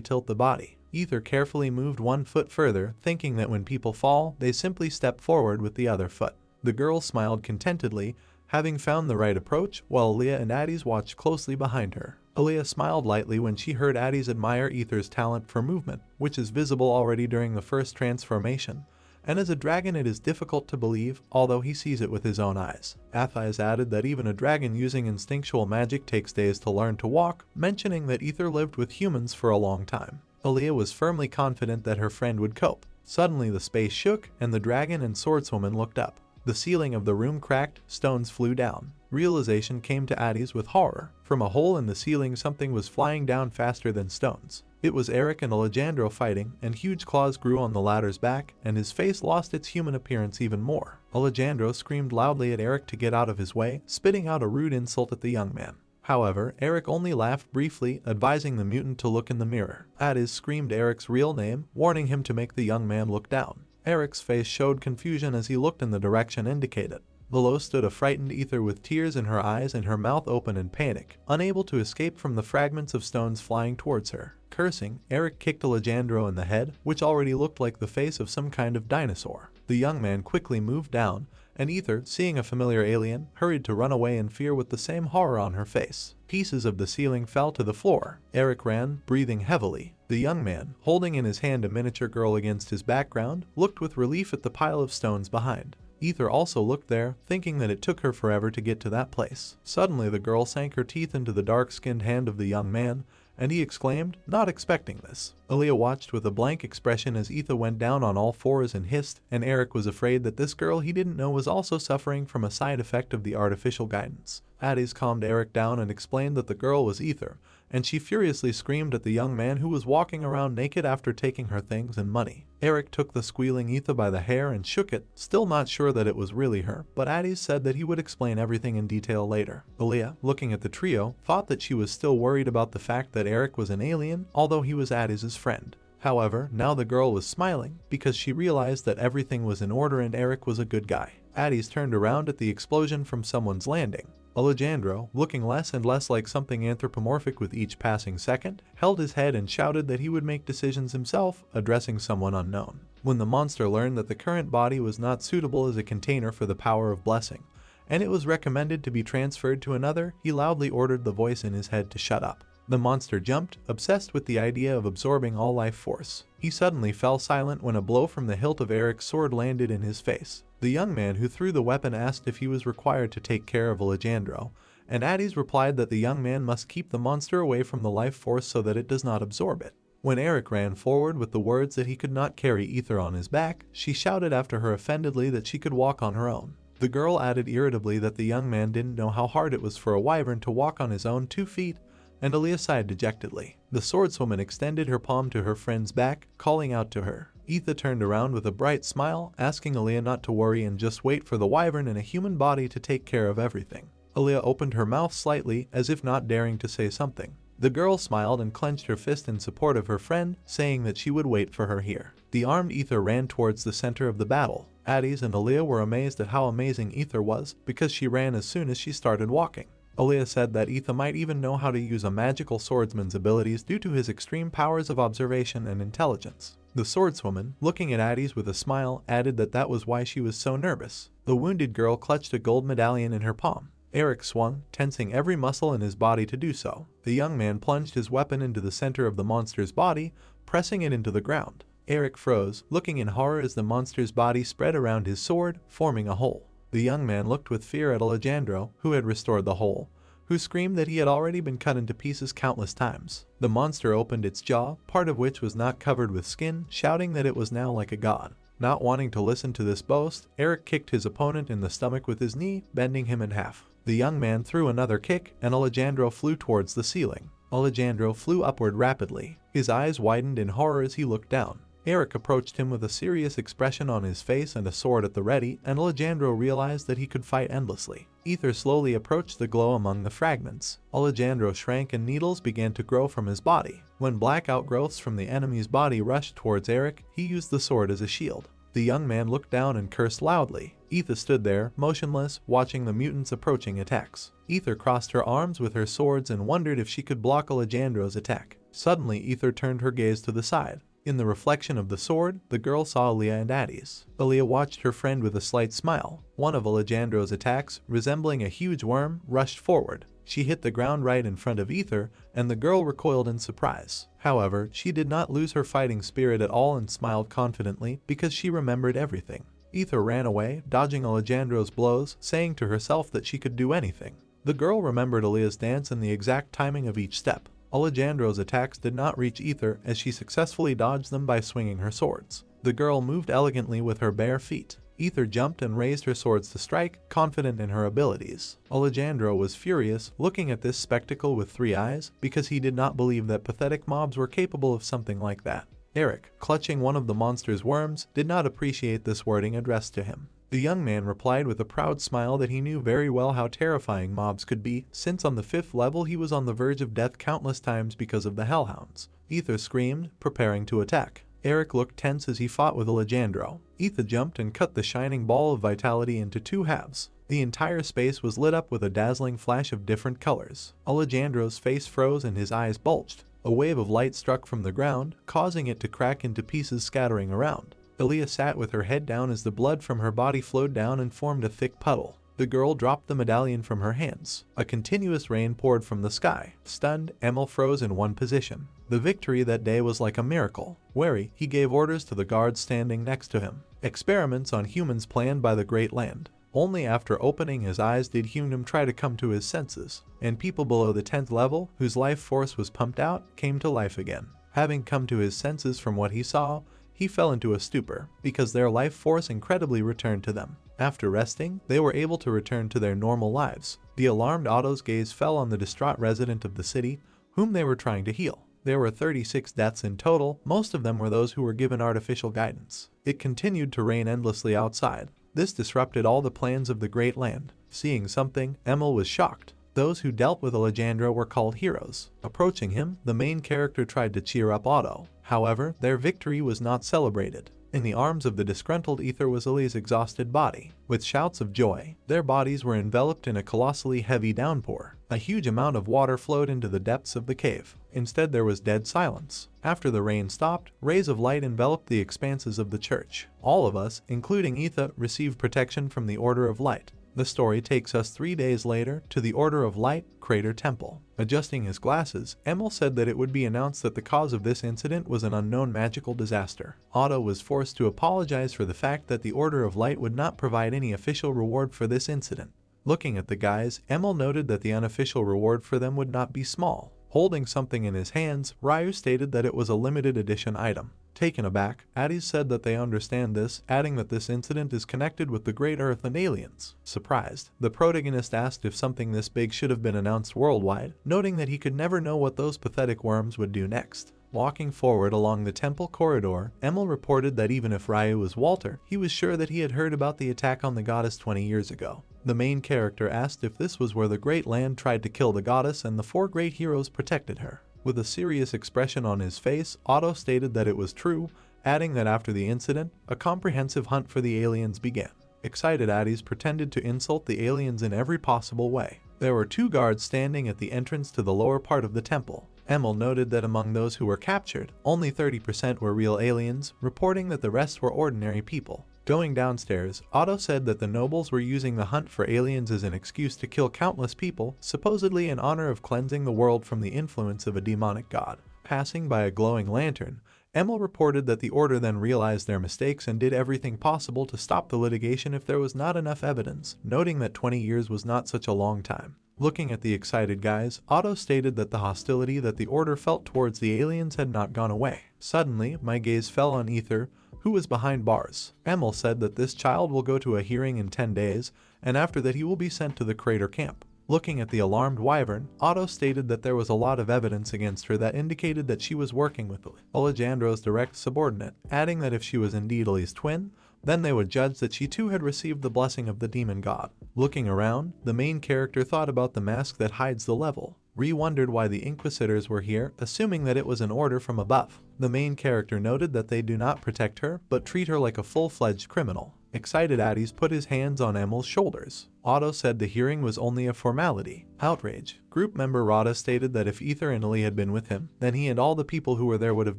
tilt the body. Ether carefully moved one foot further, thinking that when people fall, they simply step forward with the other foot. The girl smiled contentedly, having found the right approach, while Aaliyah and Addis watched closely behind her. Aaliyah smiled lightly when she heard Addis admire Ether's talent for movement, which is visible already during the first transformation. And as a dragon it is difficult to believe, although he sees it with his own eyes. Athais added that even a dragon using instinctual magic takes days to learn to walk, mentioning that Ether lived with humans for a long time. Aaliyah was firmly confident that her friend would cope. Suddenly the space shook, and the dragon and swordswoman looked up. The ceiling of the room cracked, stones flew down. Realization came to Addis with horror. From a hole in the ceiling something was flying down faster than stones. It was Eric and Alandro fighting, and huge claws grew on the latter's back, and his face lost its human appearance even more. Alandro screamed loudly at Eric to get out of his way, spitting out a rude insult at the young man. However, Eric only laughed briefly, advising the mutant to look in the mirror. Addis screamed Eric's real name, warning him to make the young man look down. Eric's face showed confusion as he looked in the direction indicated. Below stood a frightened Ether with tears in her eyes and her mouth open in panic, unable to escape from the fragments of stones flying towards her. Cursing, Eric kicked Alandro in the head, which already looked like the face of some kind of dinosaur. The young man quickly moved down, and Ether, seeing a familiar alien, hurried to run away in fear with the same horror on her face. Pieces of the ceiling fell to the floor. Eric ran, breathing heavily. The young man, holding in his hand a miniature girl against his background, looked with relief at the pile of stones behind. Ether also looked there, thinking that it took her forever to get to that place. Suddenly the girl sank her teeth into the dark-skinned hand of the young man, and he exclaimed, not expecting this. Aaliyah watched with a blank expression as Ether went down on all fours and hissed, and Eric was afraid that this girl he didn't know was also suffering from a side effect of the artificial guidance. Addis calmed Eric down and explained that the girl was Ether, and she furiously screamed at the young man who was walking around naked after taking her things and money. Eric took the squealing Ether by the hair and shook it, still not sure that it was really her, but Addis said that he would explain everything in detail later. Aaliyah, looking at the trio, thought that she was still worried about the fact that Eric was an alien, although he was Addis's friend. However, now the girl was smiling, because she realized that everything was in order and Eric was a good guy. Addis turned around at the explosion from someone's landing. Alandro, looking less and less like something anthropomorphic with each passing second, held his head and shouted that he would make decisions himself, addressing someone unknown. When the monster learned that the current body was not suitable as a container for the power of blessing, and it was recommended to be transferred to another, he loudly ordered the voice in his head to shut up. The monster jumped, obsessed with the idea of absorbing all life force. He suddenly fell silent when a blow from the hilt of Eric's sword landed in his face. The young man who threw the weapon asked if he was required to take care of Alandro, and Addis replied that the young man must keep the monster away from the life force so that it does not absorb it. When Eric ran forward with the words that he could not carry Ether on his back, she shouted after her offendedly that she could walk on her own. The girl added irritably that the young man didn't know how hard it was for a wyvern to walk on his own 2 feet, and Aaliyah sighed dejectedly. The swordswoman extended her palm to her friend's back, calling out to her. Ether turned around with a bright smile, asking Aaliyah not to worry and just wait for the wyvern in a human body to take care of everything. Aaliyah opened her mouth slightly, as if not daring to say something. The girl smiled and clenched her fist in support of her friend, saying that she would wait for her here. The armed Ether ran towards the center of the battle. Addis and Aaliyah were amazed at how amazing Ether was, because she ran as soon as she started walking. Aaliyah said that Ether might even know how to use a magical swordsman's abilities due to his extreme powers of observation and intelligence. The swordswoman, looking at Addis with a smile, added that that was why she was so nervous. The wounded girl clutched a gold medallion in her palm. Eric swung, tensing every muscle in his body to do so. The young man plunged his weapon into the center of the monster's body, pressing it into the ground. Eric froze, looking in horror as the monster's body spread around his sword, forming a hole. The young man looked with fear at Alandro, who had restored the hole, who screamed that he had already been cut into pieces countless times. The monster opened its jaw, part of which was not covered with skin, shouting that it was now like a god. Not wanting to listen to this boast, Eric kicked his opponent in the stomach with his knee, bending him in half. The young man threw another kick, and Alandro flew towards the ceiling. Alandro flew upward rapidly. His eyes widened in horror as he looked down. Eric approached him with a serious expression on his face and a sword at the ready, and Alandro realized that he could fight endlessly. Ether slowly approached the glow among the fragments. Alandro shrank and needles began to grow from his body. When black outgrowths from the enemy's body rushed towards Eric, he used the sword as a shield. The young man looked down and cursed loudly. Ether stood there, motionless, watching the mutants' approaching attacks. Ether crossed her arms with her swords and wondered if she could block Alandro's attack. Suddenly, Ether turned her gaze to the side. In the reflection of the sword, the girl saw Aaliyah and Addis. Aaliyah watched her friend with a slight smile. One of Alandro's attacks, resembling a huge worm, rushed forward. She hit the ground right in front of Ether, and the girl recoiled in surprise. However, she did not lose her fighting spirit at all and smiled confidently because she remembered everything. Ether ran away, dodging Alejandro's blows, saying to herself that she could do anything. The girl remembered Aaliyah's dance and the exact timing of each step. Alejandro's attacks did not reach Ether as she successfully dodged them by swinging her swords. The girl moved elegantly with her bare feet. Ether jumped and raised her swords to strike, confident in her abilities. Alejandro was furious, looking at this spectacle with 3 eyes, because he did not believe that pathetic mobs were capable of something like that. Eric, clutching one of the monster's worms, did not appreciate this wording addressed to him. The young man replied with a proud smile that he knew very well how terrifying mobs could be, since on the 5th level he was on the verge of death countless times because of the hellhounds. Ether screamed, preparing to attack. Eric looked tense as he fought with Alejandro. Ether jumped and cut the shining ball of vitality into 2 halves. The entire space was lit up with a dazzling flash of different colors. Alejandro's face froze and his eyes bulged. A wave of light struck from the ground, causing it to crack into pieces scattering around. Aaliyah sat with her head down as the blood from her body flowed down and formed a thick puddle. The girl dropped the medallion from her hands. A continuous rain poured from the sky. Stunned, Emil froze in one position. The victory that day was like a miracle. Wary, he gave orders to the guards standing next to him. Experiments on humans planned by the Great Land. Only after opening his eyes did Human try to come to his senses, and people below the 10th level, whose life force was pumped out, came to life again. Having come to his senses from what he saw, he fell into a stupor, because their life force incredibly returned to them. After resting, they were able to return to their normal lives. The alarmed Otto's gaze fell on the distraught resident of the city, whom they were trying to heal. There were 36 deaths in total, most of them were those who were given artificial guidance. It continued to rain endlessly outside. This disrupted all the plans of the Great Land. Seeing something, Emil was shocked. Those who dealt with Alejandro were called heroes. Approaching him, the main character tried to cheer up Otto. However, their victory was not celebrated. In the arms of the disgruntled Ether was Ellie's exhausted body. With shouts of joy, their bodies were enveloped in a colossally heavy downpour. A huge amount of water flowed into the depths of the cave. Instead, there was dead silence. After the rain stopped, rays of light enveloped the expanses of the church. All of us, including Ether, received protection from the Order of Light. The story takes us 3 days later to the Order of Light Crater Temple. Adjusting his glasses, Emil said that it would be announced that the cause of this incident was an unknown magical disaster. Otto was forced to apologize for the fact that the Order of Light would not provide any official reward for this incident. Looking at the guys, Emil noted that the unofficial reward for them would not be small. Holding something in his hands, Ryu stated that it was a limited edition item. Taken aback, Addis said that they understand this, adding that this incident is connected with the Great Earth and aliens. Surprised, the protagonist asked if something this big should have been announced worldwide, noting that he could never know what those pathetic worms would do next. Walking forward along the temple corridor, Emil reported that even if Ryu was Walter, he was sure that he had heard about the attack on the goddess 20 years ago. The main character asked if this was where the Great Land tried to kill the goddess and the 4 great heroes protected her. With a serious expression on his face, Otto stated that it was true, adding that after the incident, a comprehensive hunt for the aliens began. Excited Addis pretended to insult the aliens in every possible way. There were 2 guards standing at the entrance to the lower part of the temple. Emil noted that among those who were captured, only 30% were real aliens, reporting that the rest were ordinary people. Going downstairs, Otto said that the nobles were using the hunt for aliens as an excuse to kill countless people, supposedly in honor of cleansing the world from the influence of a demonic god. Passing by a glowing lantern, Emil reported that the Order then realized their mistakes and did everything possible to stop the litigation if there was not enough evidence, noting that 20 years was not such a long time. Looking at the excited guys, Otto stated that the hostility that the Order felt towards the aliens had not gone away. Suddenly, my gaze fell on Ether, who was behind bars. Emil said that this child will go to a hearing in 10 days, and after that he will be sent to the crater camp. Looking at the alarmed Wyvern, Otto stated that there was a lot of evidence against her that indicated that she was working with Alejandro's direct subordinate, adding that if she was indeed Ellie's twin, then they would judge that she too had received the blessing of the demon god. Looking around, the main character thought about the mask that hides the level. Ree wondered why the Inquisitors were here, assuming that it was an order from above. The main character noted that they do not protect her, but treat her like a full-fledged criminal. Excited Addis put his hands on Emil's shoulders. Otto said the hearing was only a formality. Outrage. Group member Rada stated that if Ether and Ellie had been with him, then he and all the people who were there would have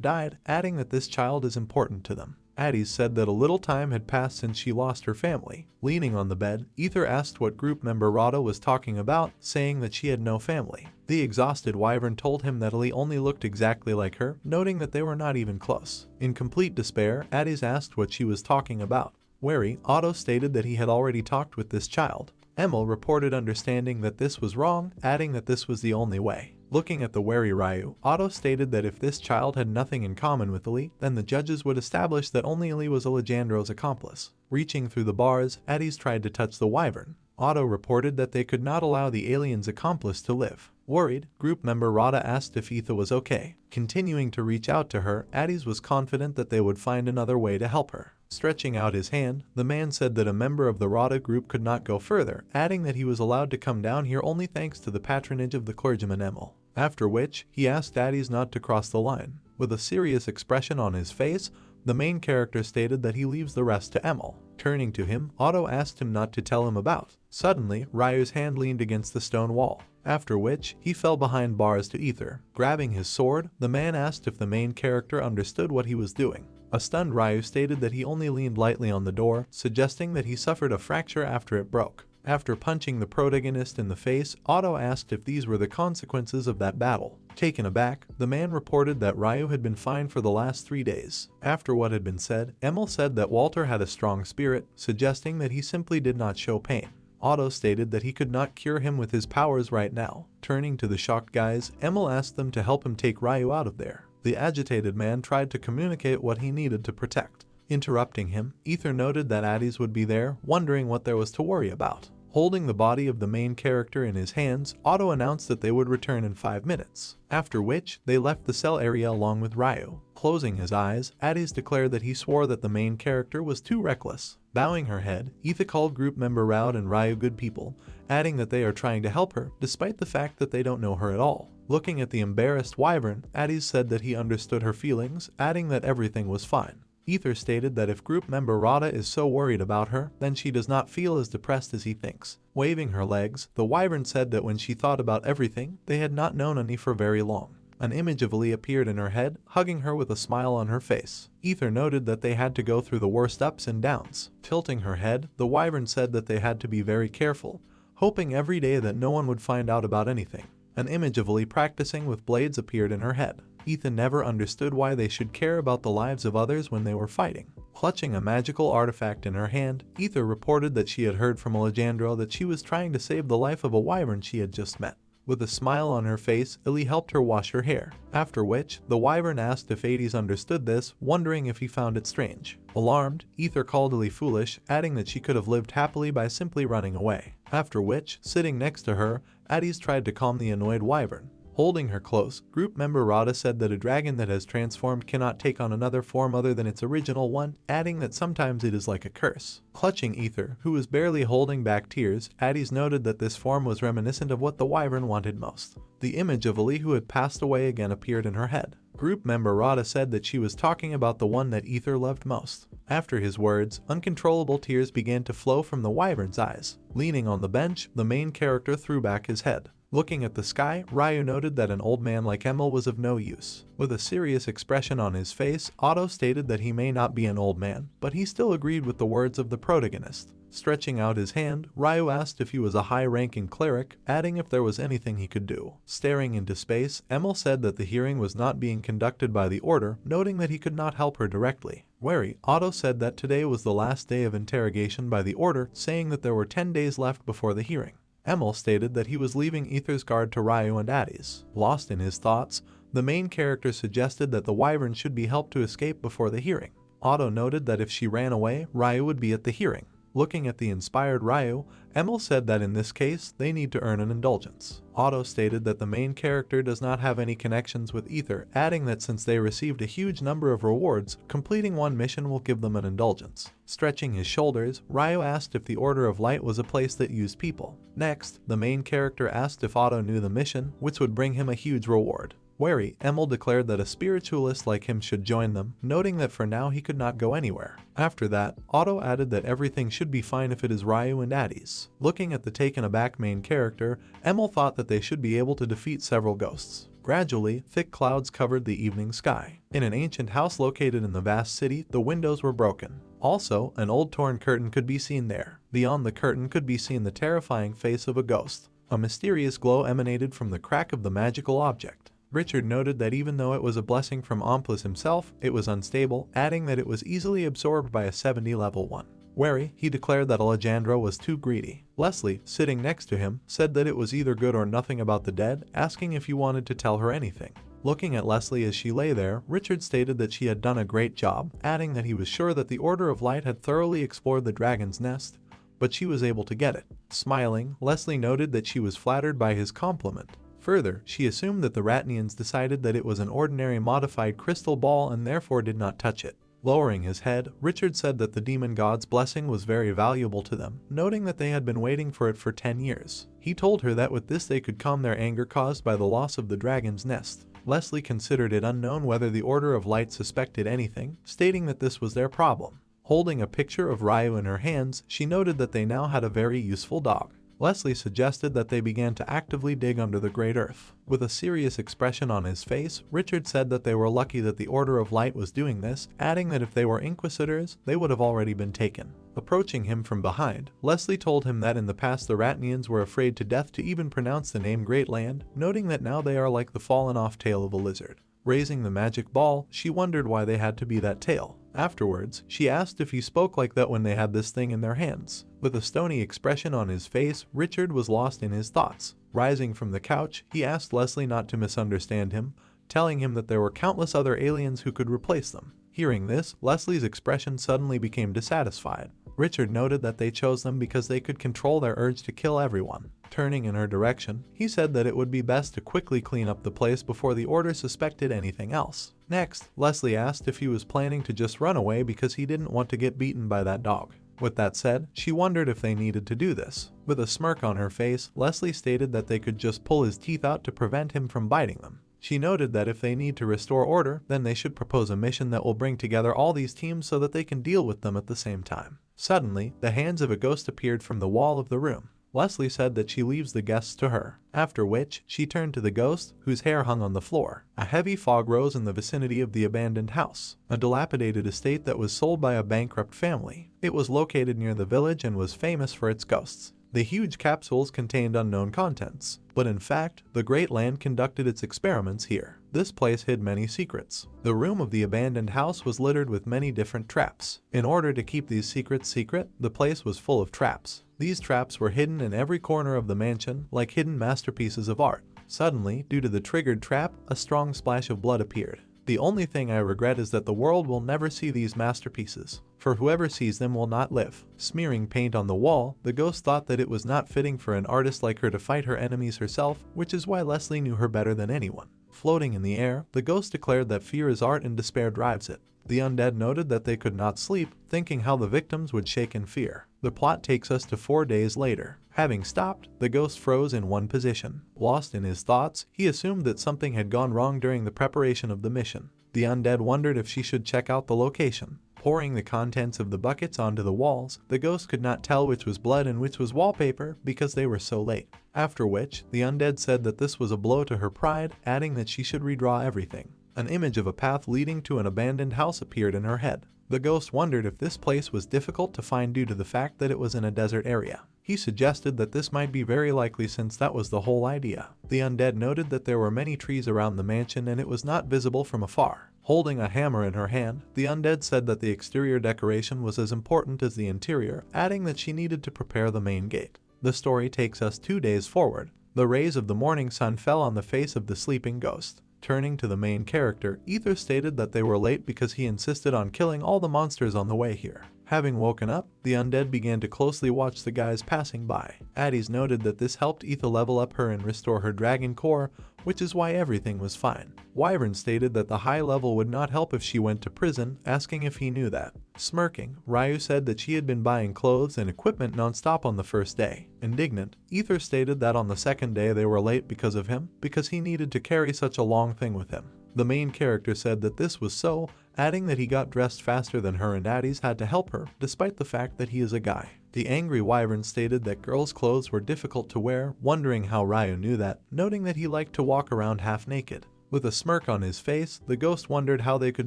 died, adding that this child is important to them. Addie said that a little time had passed since she lost her family. Leaning on the bed, Ether asked what group member Rada was talking about, saying that she had no family. The exhausted Wyvern told him that Ellie only looked exactly like her, noting that they were not even close. In complete despair, Addie asked what she was talking about. Wary, Otto stated that he had already talked with this child. Emil reported understanding that this was wrong, adding that this was the only way. Looking at the wary Ryu, Otto stated that if this child had nothing in common with Ellie, then the judges would establish that only Ellie was Alejandro's accomplice. Reaching through the bars, Addis tried to touch the Wyvern. Otto reported that they could not allow the alien's accomplice to live. Worried, group member Rada asked if Etha was okay. Continuing to reach out to her, Addis was confident that they would find another way to help her. Stretching out his hand, the man said that a member of the Rada group could not go further, adding that he was allowed to come down here only thanks to the patronage of the clergyman Emil. After which, he asked Addis not to cross the line. With a serious expression on his face, the main character stated that he leaves the rest to Emil. Turning to him, Otto asked him not to tell him about. Suddenly, Ryu's hand leaned against the stone wall, after which, he fell behind bars to Ether. Grabbing his sword, the man asked if the main character understood what he was doing. A stunned Ryu stated that he only leaned lightly on the door, suggesting that he suffered a fracture after it broke. After punching the protagonist in the face, Otto asked if these were the consequences of that battle. Taken aback, the man reported that Ryu had been fine for the last 3 days. After what had been said, Emil said that Walter had a strong spirit, suggesting that he simply did not show pain. Otto stated that he could not cure him with his powers right now. Turning to the shocked guys, Emil asked them to help him take Ryu out of there. The agitated man tried to communicate what he needed to protect. Interrupting him, Ether noted that Addis would be there, wondering what there was to worry about. Holding the body of the main character in his hands, Otto announced that they would return in 5 minutes, after which they left the cell area along with Ryu. Closing his eyes, Addis declared that he swore that the main character was too reckless. Bowing her head, Etha called group member Raud and Ryu good people, adding that they are trying to help her, despite the fact that they don't know her at all. Looking at the embarrassed Wyvern, Addis said that he understood her feelings, adding that everything was fine. Ether stated that if group member Rada is so worried about her, then she does not feel as depressed as he thinks. Waving her legs, the Wyvern said that when she thought about everything, they had not known Annie for very long. An image of Ellie appeared in her head, hugging her with a smile on her face. Ether noted that they had to go through the worst ups and downs. Tilting her head, the Wyvern said that they had to be very careful, hoping every day that no one would find out about anything. An image of Ellie practicing with blades appeared in her head. Ethan never understood why they should care about the lives of others when they were fighting. Clutching a magical artifact in her hand, Ether reported that she had heard from Alejandro that she was trying to save the life of a wyvern she had just met. With a smile on her face, Ellie helped her wash her hair, after which, the Wyvern asked if Hades understood this, wondering if he found it strange. Alarmed, Ether called Ellie foolish, adding that she could have lived happily by simply running away. After which, sitting next to her, Hades tried to calm the annoyed Wyvern. Holding her close, group member Rada said that a dragon that has transformed cannot take on another form other than its original one, adding that sometimes it is like a curse. Clutching Ether, who was barely holding back tears, Addis noted that this form was reminiscent of what the Wyvern wanted most. The image of Ellie who had passed away again appeared in her head. Group member Rada said that she was talking about the one that Ether loved most. After his words, uncontrollable tears began to flow from the Wyvern's eyes. Leaning on the bench, the main character threw back his head. Looking at the sky, Ryu noted that an old man like Emil was of no use. With a serious expression on his face, Otto stated that he may not be an old man, but he still agreed with the words of the protagonist. Stretching out his hand, Ryu asked if he was a high-ranking cleric, adding if there was anything he could do. Staring into space, Emil said that the hearing was not being conducted by the Order, noting that he could not help her directly. Wary, Otto said that today was the last day of interrogation by the Order, saying that there were 10 days left before the hearing. Emil stated that he was leaving Ether's guard to Ryu and Addis. Lost in his thoughts, the main character suggested that the Wyvern should be helped to escape before the hearing. Otto noted that if she ran away, Ryu would be at the hearing. Looking at the inspired Ryu, Emil said that in this case, they need to earn an indulgence. Otto stated that the main character does not have any connections with Ether, adding that since they received a huge number of rewards, completing one mission will give them an indulgence. Stretching his shoulders, Ryu asked if the Order of Light was a place that used people. Next, the main character asked if Otto knew the mission, which would bring him a huge reward. Wary, Emil declared that a spiritualist like him should join them, noting that for now he could not go anywhere. After that, Otto added that everything should be fine if it is Ryu and Addis. Looking at the taken aback main character, Emil thought that they should be able to defeat several ghosts. Gradually, thick clouds covered the evening sky. In an ancient house located in the vast city, the windows were broken. Also, an old torn curtain could be seen there. Beyond the curtain could be seen the terrifying face of a ghost. A mysterious glow emanated from the crack of the magical object. Richard noted that even though it was a blessing from Omplus himself, it was unstable, adding that it was easily absorbed by a 70 level one. Wary, he declared that Alandro was too greedy. Leslie, sitting next to him, said that it was either good or nothing about the dead, asking if he wanted to tell her anything. Looking at Leslie as she lay there, Richard stated that she had done a great job, adding that he was sure that the Order of Light had thoroughly explored the dragon's nest, but she was able to get it. Smiling, Leslie noted that she was flattered by his compliment. Further, she assumed that the Ratnians decided that it was an ordinary modified crystal ball and therefore did not touch it. Lowering his head, Richard said that the demon god's blessing was very valuable to them, noting that they had been waiting for it for 10 years. He told her that with this they could calm their anger caused by the loss of the dragon's nest. Leslie considered it unknown whether the Order of Light suspected anything, stating that this was their problem. Holding a picture of Ryu in her hands, she noted that they now had a very useful dog. Leslie suggested that they began to actively dig under the great earth. With a serious expression on his face, Richard said that they were lucky that the Order of Light was doing this, adding that if they were Inquisitors, they would have already been taken. Approaching him from behind, Leslie told him that in the past the Ratnians were afraid to death to even pronounce the name Great Land, noting that now they are like the fallen off tail of a lizard. Raising the magic ball, she wondered why they had to be that tail. Afterwards, she asked if he spoke like that when they had this thing in their hands. With a stony expression on his face, Richard was lost in his thoughts. Rising from the couch, he asked Leslie not to misunderstand him, telling him that there were countless other aliens who could replace them. Hearing this, Leslie's expression suddenly became dissatisfied. Richard noted that they chose them because they could control their urge to kill everyone. Turning in her direction, he said that it would be best to quickly clean up the place before the Order suspected anything else. Next, Leslie asked if he was planning to just run away because he didn't want to get beaten by that dog. With that said, she wondered if they needed to do this. With a smirk on her face, Leslie stated that they could just pull his teeth out to prevent him from biting them. She noted that if they need to restore order, then they should propose a mission that will bring together all these teams so that they can deal with them at the same time. Suddenly, the hands of a ghost appeared from the wall of the room. Leslie said that she leaves the guests to her, after which she turned to the ghost, whose hair hung on the floor. A heavy fog rose in the vicinity of the abandoned house, a dilapidated estate that was sold by a bankrupt family. It was located near the village and was famous for its ghosts. The huge capsules contained unknown contents, but in fact, the Great Land conducted its experiments here. This place hid many secrets. The room of the abandoned house was littered with many different traps. In order to keep these secrets secret, the place was full of traps. These traps were hidden in every corner of the mansion, like hidden masterpieces of art. Suddenly, due to the triggered trap, a strong splash of blood appeared. The only thing I regret is that the world will never see these masterpieces, for whoever sees them will not live. Smearing paint on the wall, the ghost thought that it was not fitting for an artist like her to fight her enemies herself, which is why Leslie knew her better than anyone. Floating in the air, the ghost declared that fear is art and despair drives it. The undead noted that they could not sleep, thinking how the victims would shake in fear. The plot takes us to 4 days later. Having stopped, the ghost froze in one position. Lost in his thoughts, he assumed that something had gone wrong during the preparation of the mission. The undead wondered if she should check out the location. Pouring the contents of the buckets onto the walls, the ghost could not tell which was blood and which was wallpaper because they were so late. After which, the undead said that this was a blow to her pride, adding that she should redraw everything. An image of a path leading to an abandoned house appeared in her head. The ghost wondered if this place was difficult to find due to the fact that it was in a desert area. He suggested that this might be very likely since that was the whole idea. The undead noted that there were many trees around the mansion and it was not visible from afar. Holding a hammer in her hand, the undead said that the exterior decoration was as important as the interior, adding that she needed to prepare the main gate. The story takes us 2 days forward. The rays of the morning sun fell on the face of the sleeping ghost. Turning to the main character, Ether stated that they were late because he insisted on killing all the monsters on the way here. Having woken up, the undead began to closely watch the guys passing by. Addis noted that this helped Ether level up her and restore her dragon core, which is why everything was fine. Wyvern stated that the high level would not help if she went to prison, asking if he knew that. Smirking, Ryu said that she had been buying clothes and equipment non-stop on the first day. Indignant, Ether stated that on the second day they were late because of him, because he needed to carry such a long thing with him. The main character said that this was so, adding that he got dressed faster than her and Addis had to help her, despite the fact that he is a guy. The angry Wyvern stated that girls' clothes were difficult to wear, wondering how Ryu knew that, noting that he liked to walk around half naked. With a smirk on his face, the ghost wondered how they could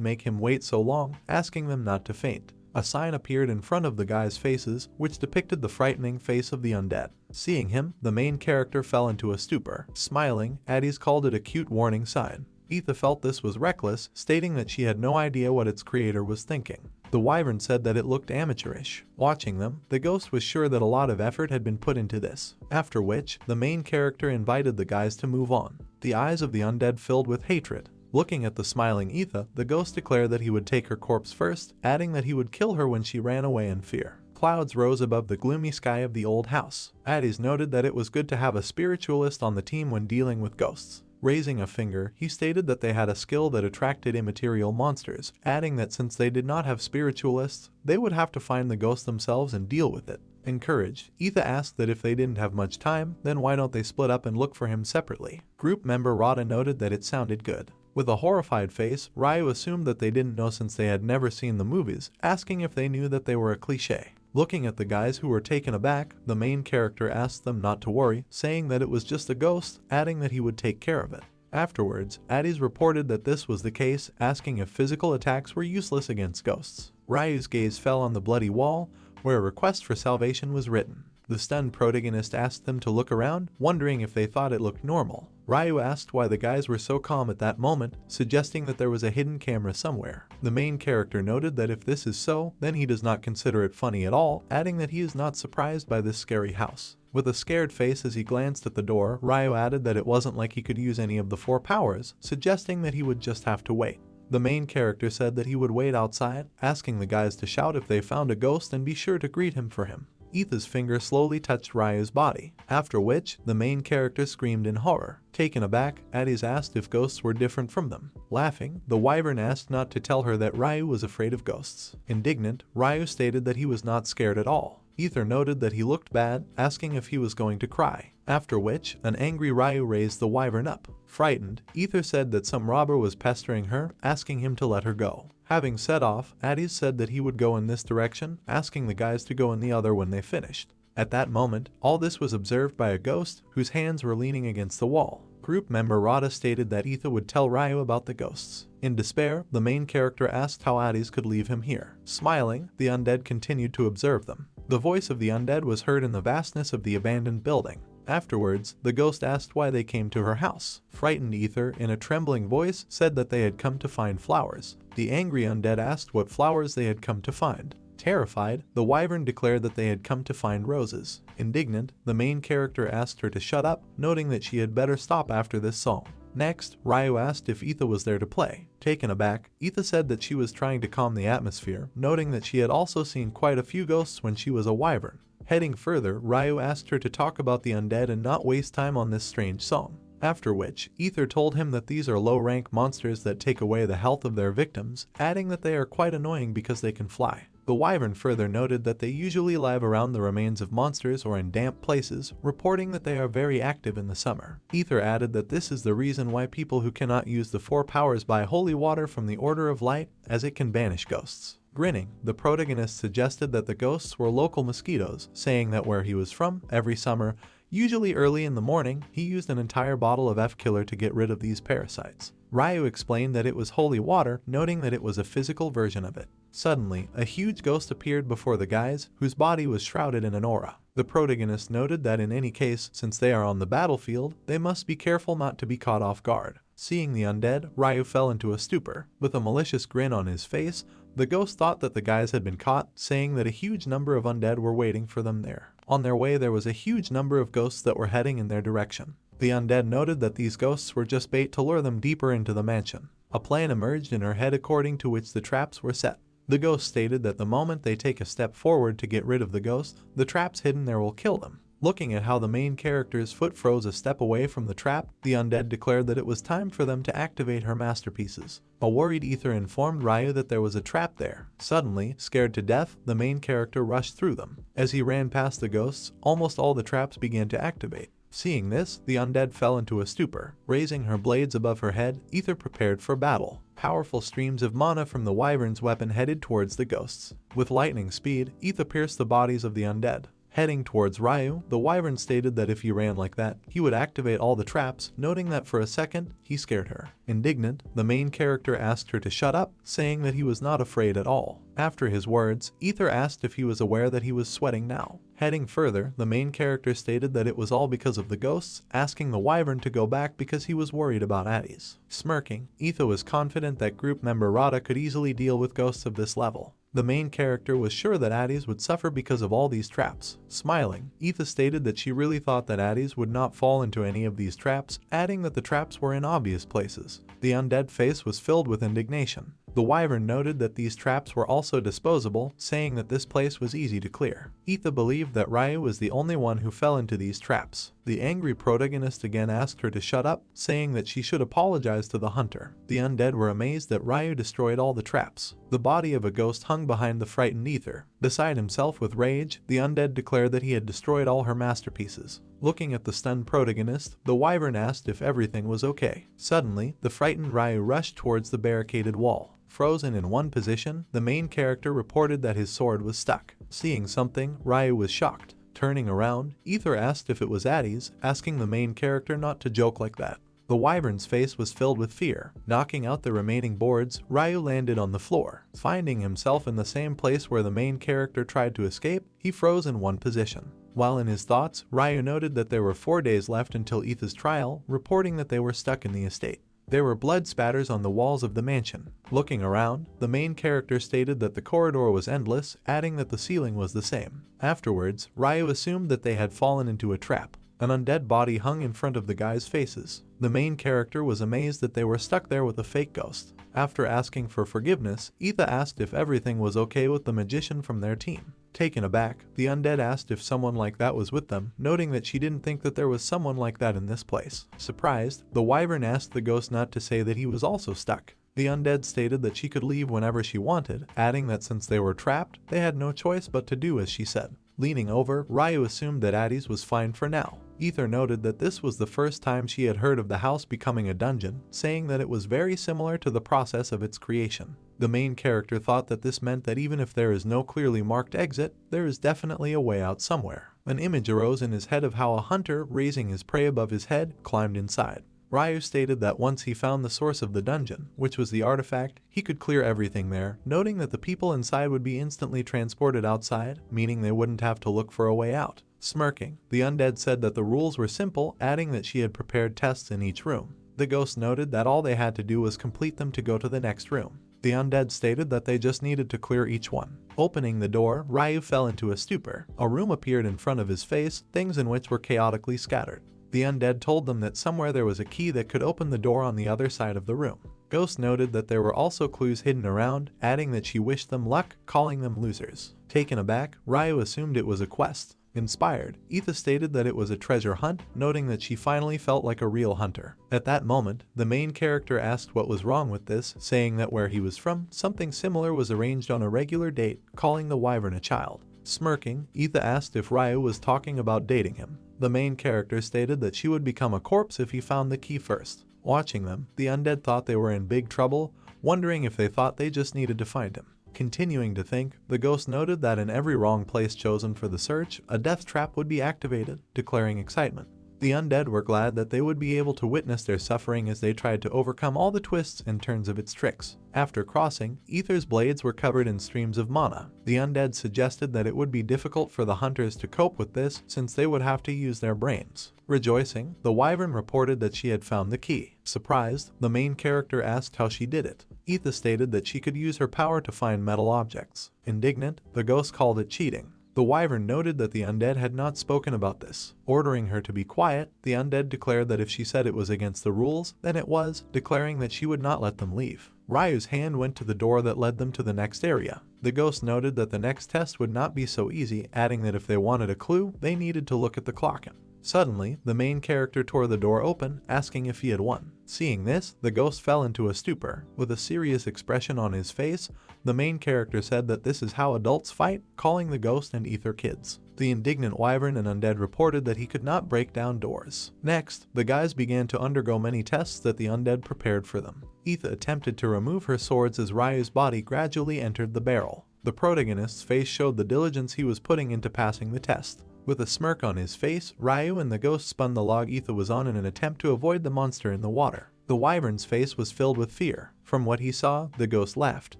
make him wait so long, asking them not to faint. A sign appeared in front of the guys' faces, which depicted the frightening face of the undead. Seeing him, the main character fell into a stupor. Smiling, Addis called it a cute warning sign. Etha felt this was reckless, stating that she had no idea what its creator was thinking. The Wyvern said that it looked amateurish. Watching them, the ghost was sure that a lot of effort had been put into this, after which, the main character invited the guys to move on. The eyes of the undead filled with hatred. Looking at the smiling Etha, the ghost declared that he would take her corpse first, adding that he would kill her when she ran away in fear. Clouds rose above the gloomy sky of the old house. Addis noted that it was good to have a spiritualist on the team when dealing with ghosts. Raising a finger, he stated that they had a skill that attracted immaterial monsters, adding that since they did not have spiritualists, they would have to find the ghost themselves and deal with it. Encouraged, Etha asked that if they didn't have much time, then why don't they split up and look for him separately. Group member Rada noted that it sounded good. With a horrified face, Ryu assumed that they didn't know since they had never seen the movies, asking if they knew that they were a cliché. Looking at the guys who were taken aback, the main character asked them not to worry, saying that it was just a ghost, adding that he would take care of it. Afterwards, Addis reported that this was the case, asking if physical attacks were useless against ghosts. Ryu's gaze fell on the bloody wall, where a request for salvation was written. The stunned protagonist asked them to look around, wondering if they thought it looked normal. Ryu asked why the guys were so calm at that moment, suggesting that there was a hidden camera somewhere. The main character noted that if this is so, then he does not consider it funny at all, adding that he is not surprised by this scary house. With a scared face as he glanced at the door, Ryu added that it wasn't like he could use any of the 4 powers, suggesting that he would just have to wait. The main character said that he would wait outside, asking the guys to shout if they found a ghost and be sure to greet him for him. Etha's finger slowly touched Ryu's body, after which, the main character screamed in horror. Taken aback, Addis asked if ghosts were different from them. Laughing, the Wyvern asked not to tell her that Ryu was afraid of ghosts. Indignant, Ryu stated that he was not scared at all. Ether noted that he looked bad, asking if he was going to cry. After which, an angry Ryu raised the Wyvern up. Frightened, Ether said that some robber was pestering her, asking him to let her go. Having set off, Addis said that he would go in this direction, asking the guys to go in the other when they finished. At that moment, all this was observed by a ghost, whose hands were leaning against the wall. Group member Rada stated that Etha would tell Ryu about the ghosts. In despair, the main character asked how Addis could leave him here. Smiling, the undead continued to observe them. The voice of the undead was heard in the vastness of the abandoned building. Afterwards, the ghost asked why they came to her house. Frightened Ether, in a trembling voice, said that they had come to find flowers. The angry undead asked what flowers they had come to find. Terrified, the Wyvern declared that they had come to find roses. Indignant, the main character asked her to shut up, noting that she had better stop after this song. Next, Ryu asked if Etha was there to play. Taken aback, Etha said that she was trying to calm the atmosphere, noting that she had also seen quite a few ghosts when she was a Wyvern. Heading further, Ryu asked her to talk about the undead and not waste time on this strange song. After which, Ether told him that these are low-rank monsters that take away the health of their victims, adding that they are quite annoying because they can fly. The Wyvern further noted that they usually live around the remains of monsters or in damp places, reporting that they are very active in the summer. Ether added that this is the reason why people who cannot use the 4 powers buy holy water from the Order of Light, as it can banish ghosts. Grinning, the protagonist suggested that the ghosts were local mosquitoes, saying that where he was from, every summer, usually early in the morning, he used an entire bottle of F-Killer to get rid of these parasites. Ryu explained that it was holy water, noting that it was a physical version of it. Suddenly, a huge ghost appeared before the guys, whose body was shrouded in an aura. The protagonist noted that in any case, since they are on the battlefield, they must be careful not to be caught off guard. Seeing the undead, Ryu fell into a stupor. With a malicious grin on his face, the ghost thought that the guys had been caught, saying that a huge number of undead were waiting for them there. On their way, there was a huge number of ghosts that were heading in their direction. The undead noted that these ghosts were just bait to lure them deeper into the mansion. A plan emerged in her head according to which the traps were set. The ghost stated that the moment they take a step forward to get rid of the ghost, the traps hidden there will kill them. Looking at how the main character's foot froze a step away from the trap, the undead declared that it was time for them to activate her masterpieces. A worried Ether informed Ryu that there was a trap there. Suddenly, scared to death, the main character rushed through them. As he ran past the ghosts, almost all the traps began to activate. Seeing this, the undead fell into a stupor. Raising her blades above her head, Ether prepared for battle. powerful streams of mana from the Wyvern's weapon headed towards the ghosts. With lightning speed, Ether pierced the bodies of the undead. Heading towards Ryu, the Wyvern stated that if he ran like that, he would activate all the traps, noting that for a second, he scared her. Indignant, the main character asked her to shut up, saying that he was not afraid at all. After his words, Ether asked if he was aware that he was sweating now. Heading further, the main character stated that it was all because of the ghosts, asking the Wyvern to go back because he was worried about Addis. Smirking, Ether was confident that group member Rada could easily deal with ghosts of this level. The main character was sure that Addis would suffer because of all these traps. Smiling, Etha stated that she really thought that Addis would not fall into any of these traps, adding that the traps were in obvious places. The undead face was filled with indignation. The Wyvern noted that these traps were also disposable, saying that this place was easy to clear. Etha believed that Ryu was the only one who fell into these traps. The angry protagonist again asked her to shut up, saying that she should apologize to the hunter. The undead were amazed that Ryu destroyed all the traps. The body of a ghost hung behind the frightened Ether. Beside himself with rage, the undead declared that he had destroyed all her masterpieces. Looking at the stunned protagonist, the Wyvern asked if everything was okay. Suddenly, the frightened Ryu rushed towards the barricaded wall. Frozen in one position, the main character reported that his sword was stuck. Seeing something, Ryu was shocked. Turning around, Ether asked if it was Addis, asking the main character not to joke like that. The Wyvern's face was filled with fear. Knocking out the remaining boards, Ryu landed on the floor. Finding himself in the same place where the main character tried to escape, he froze in one position. While in his thoughts, Ryu noted that there were 4 days left until Etha's trial, reporting that they were stuck in the estate. There were blood spatters on the walls of the mansion. Looking around, the main character stated that the corridor was endless, adding that the ceiling was the same. Afterwards, Ryu assumed that they had fallen into a trap. An undead body hung in front of the guys' faces. The main character was amazed that they were stuck there with a fake ghost. After asking for forgiveness, Etha asked if everything was okay with the magician from their team. Taken aback, the undead asked if someone like that was with them, noting that she didn't think that there was someone like that in this place. Surprised, the Wyvern asked the ghost not to say that he was also stuck. The undead stated that she could leave whenever she wanted, adding that since they were trapped, they had no choice but to do as she said. Leaning over, Ryu assumed that Addis was fine for now. Ether noted that this was the first time she had heard of the house becoming a dungeon, saying that it was very similar to the process of its creation. The main character thought that this meant that even if there is no clearly marked exit, there is definitely a way out somewhere. An image arose in his head of how a hunter, raising his prey above his head, climbed inside. Ryu stated that once he found the source of the dungeon, which was the artifact, he could clear everything there, noting that the people inside would be instantly transported outside, meaning they wouldn't have to look for a way out. Smirking, the undead said that the rules were simple, adding that she had prepared tests in each room. The ghost noted that all they had to do was complete them to go to the next room. The undead stated that they just needed to clear each one. Opening the door, Ryu fell into a stupor. A room appeared in front of his face, things in which were chaotically scattered. The undead told them that somewhere there was a key that could open the door on the other side of the room. Ghost noted that there were also clues hidden around, adding that she wished them luck, calling them losers. Taken aback, Ryu assumed it was a quest. Inspired, Etha stated that it was a treasure hunt, noting that she finally felt like a real hunter. At that moment, the main character asked what was wrong with this, saying that where he was from, something similar was arranged on a regular date, calling the Wyvern a child. Smirking, Etha asked if Ryu was talking about dating him. The main character stated that she would become a corpse if he found the key first. Watching them, the undead thought they were in big trouble, wondering if they thought they just needed to find him. Continuing to think, the ghost noted that in every wrong place chosen for the search, a death trap would be activated, declaring excitement. The undead were glad that they would be able to witness their suffering as they tried to overcome all the twists and turns of its tricks. After crossing, Ether's blades were covered in streams of mana. The undead suggested that it would be difficult for the hunters to cope with this since they would have to use their brains. Rejoicing, the Wyvern reported that she had found the key. Surprised, the main character asked how she did it. Etha stated that she could use her power to find metal objects. Indignant, the ghost called it cheating. The Wyvern noted that the undead had not spoken about this. Ordering her to be quiet, the undead declared that if she said it was against the rules, then it was, declaring that she would not let them leave. Ryu's hand went to the door that led them to the next area. The ghost noted that the next test would not be so easy, adding that if they wanted a clue, they needed to look at the clock. Suddenly, the main character tore the door open, asking if he had won. Seeing this, the ghost fell into a stupor. With a serious expression on his face, the main character said that this is how adults fight, calling the ghost and Ether kids. The indignant Wyvern and undead reported that he could not break down doors. Next, the guys began to undergo many tests that the undead prepared for them. Etha attempted to remove her swords as Ryu's body gradually entered the barrel. The protagonist's face showed the diligence he was putting into passing the test. With a smirk on his face, Ryu and the ghost spun the log Etha was on in an attempt to avoid the monster in the water. The Wyvern's face was filled with fear. From what he saw, the ghost laughed.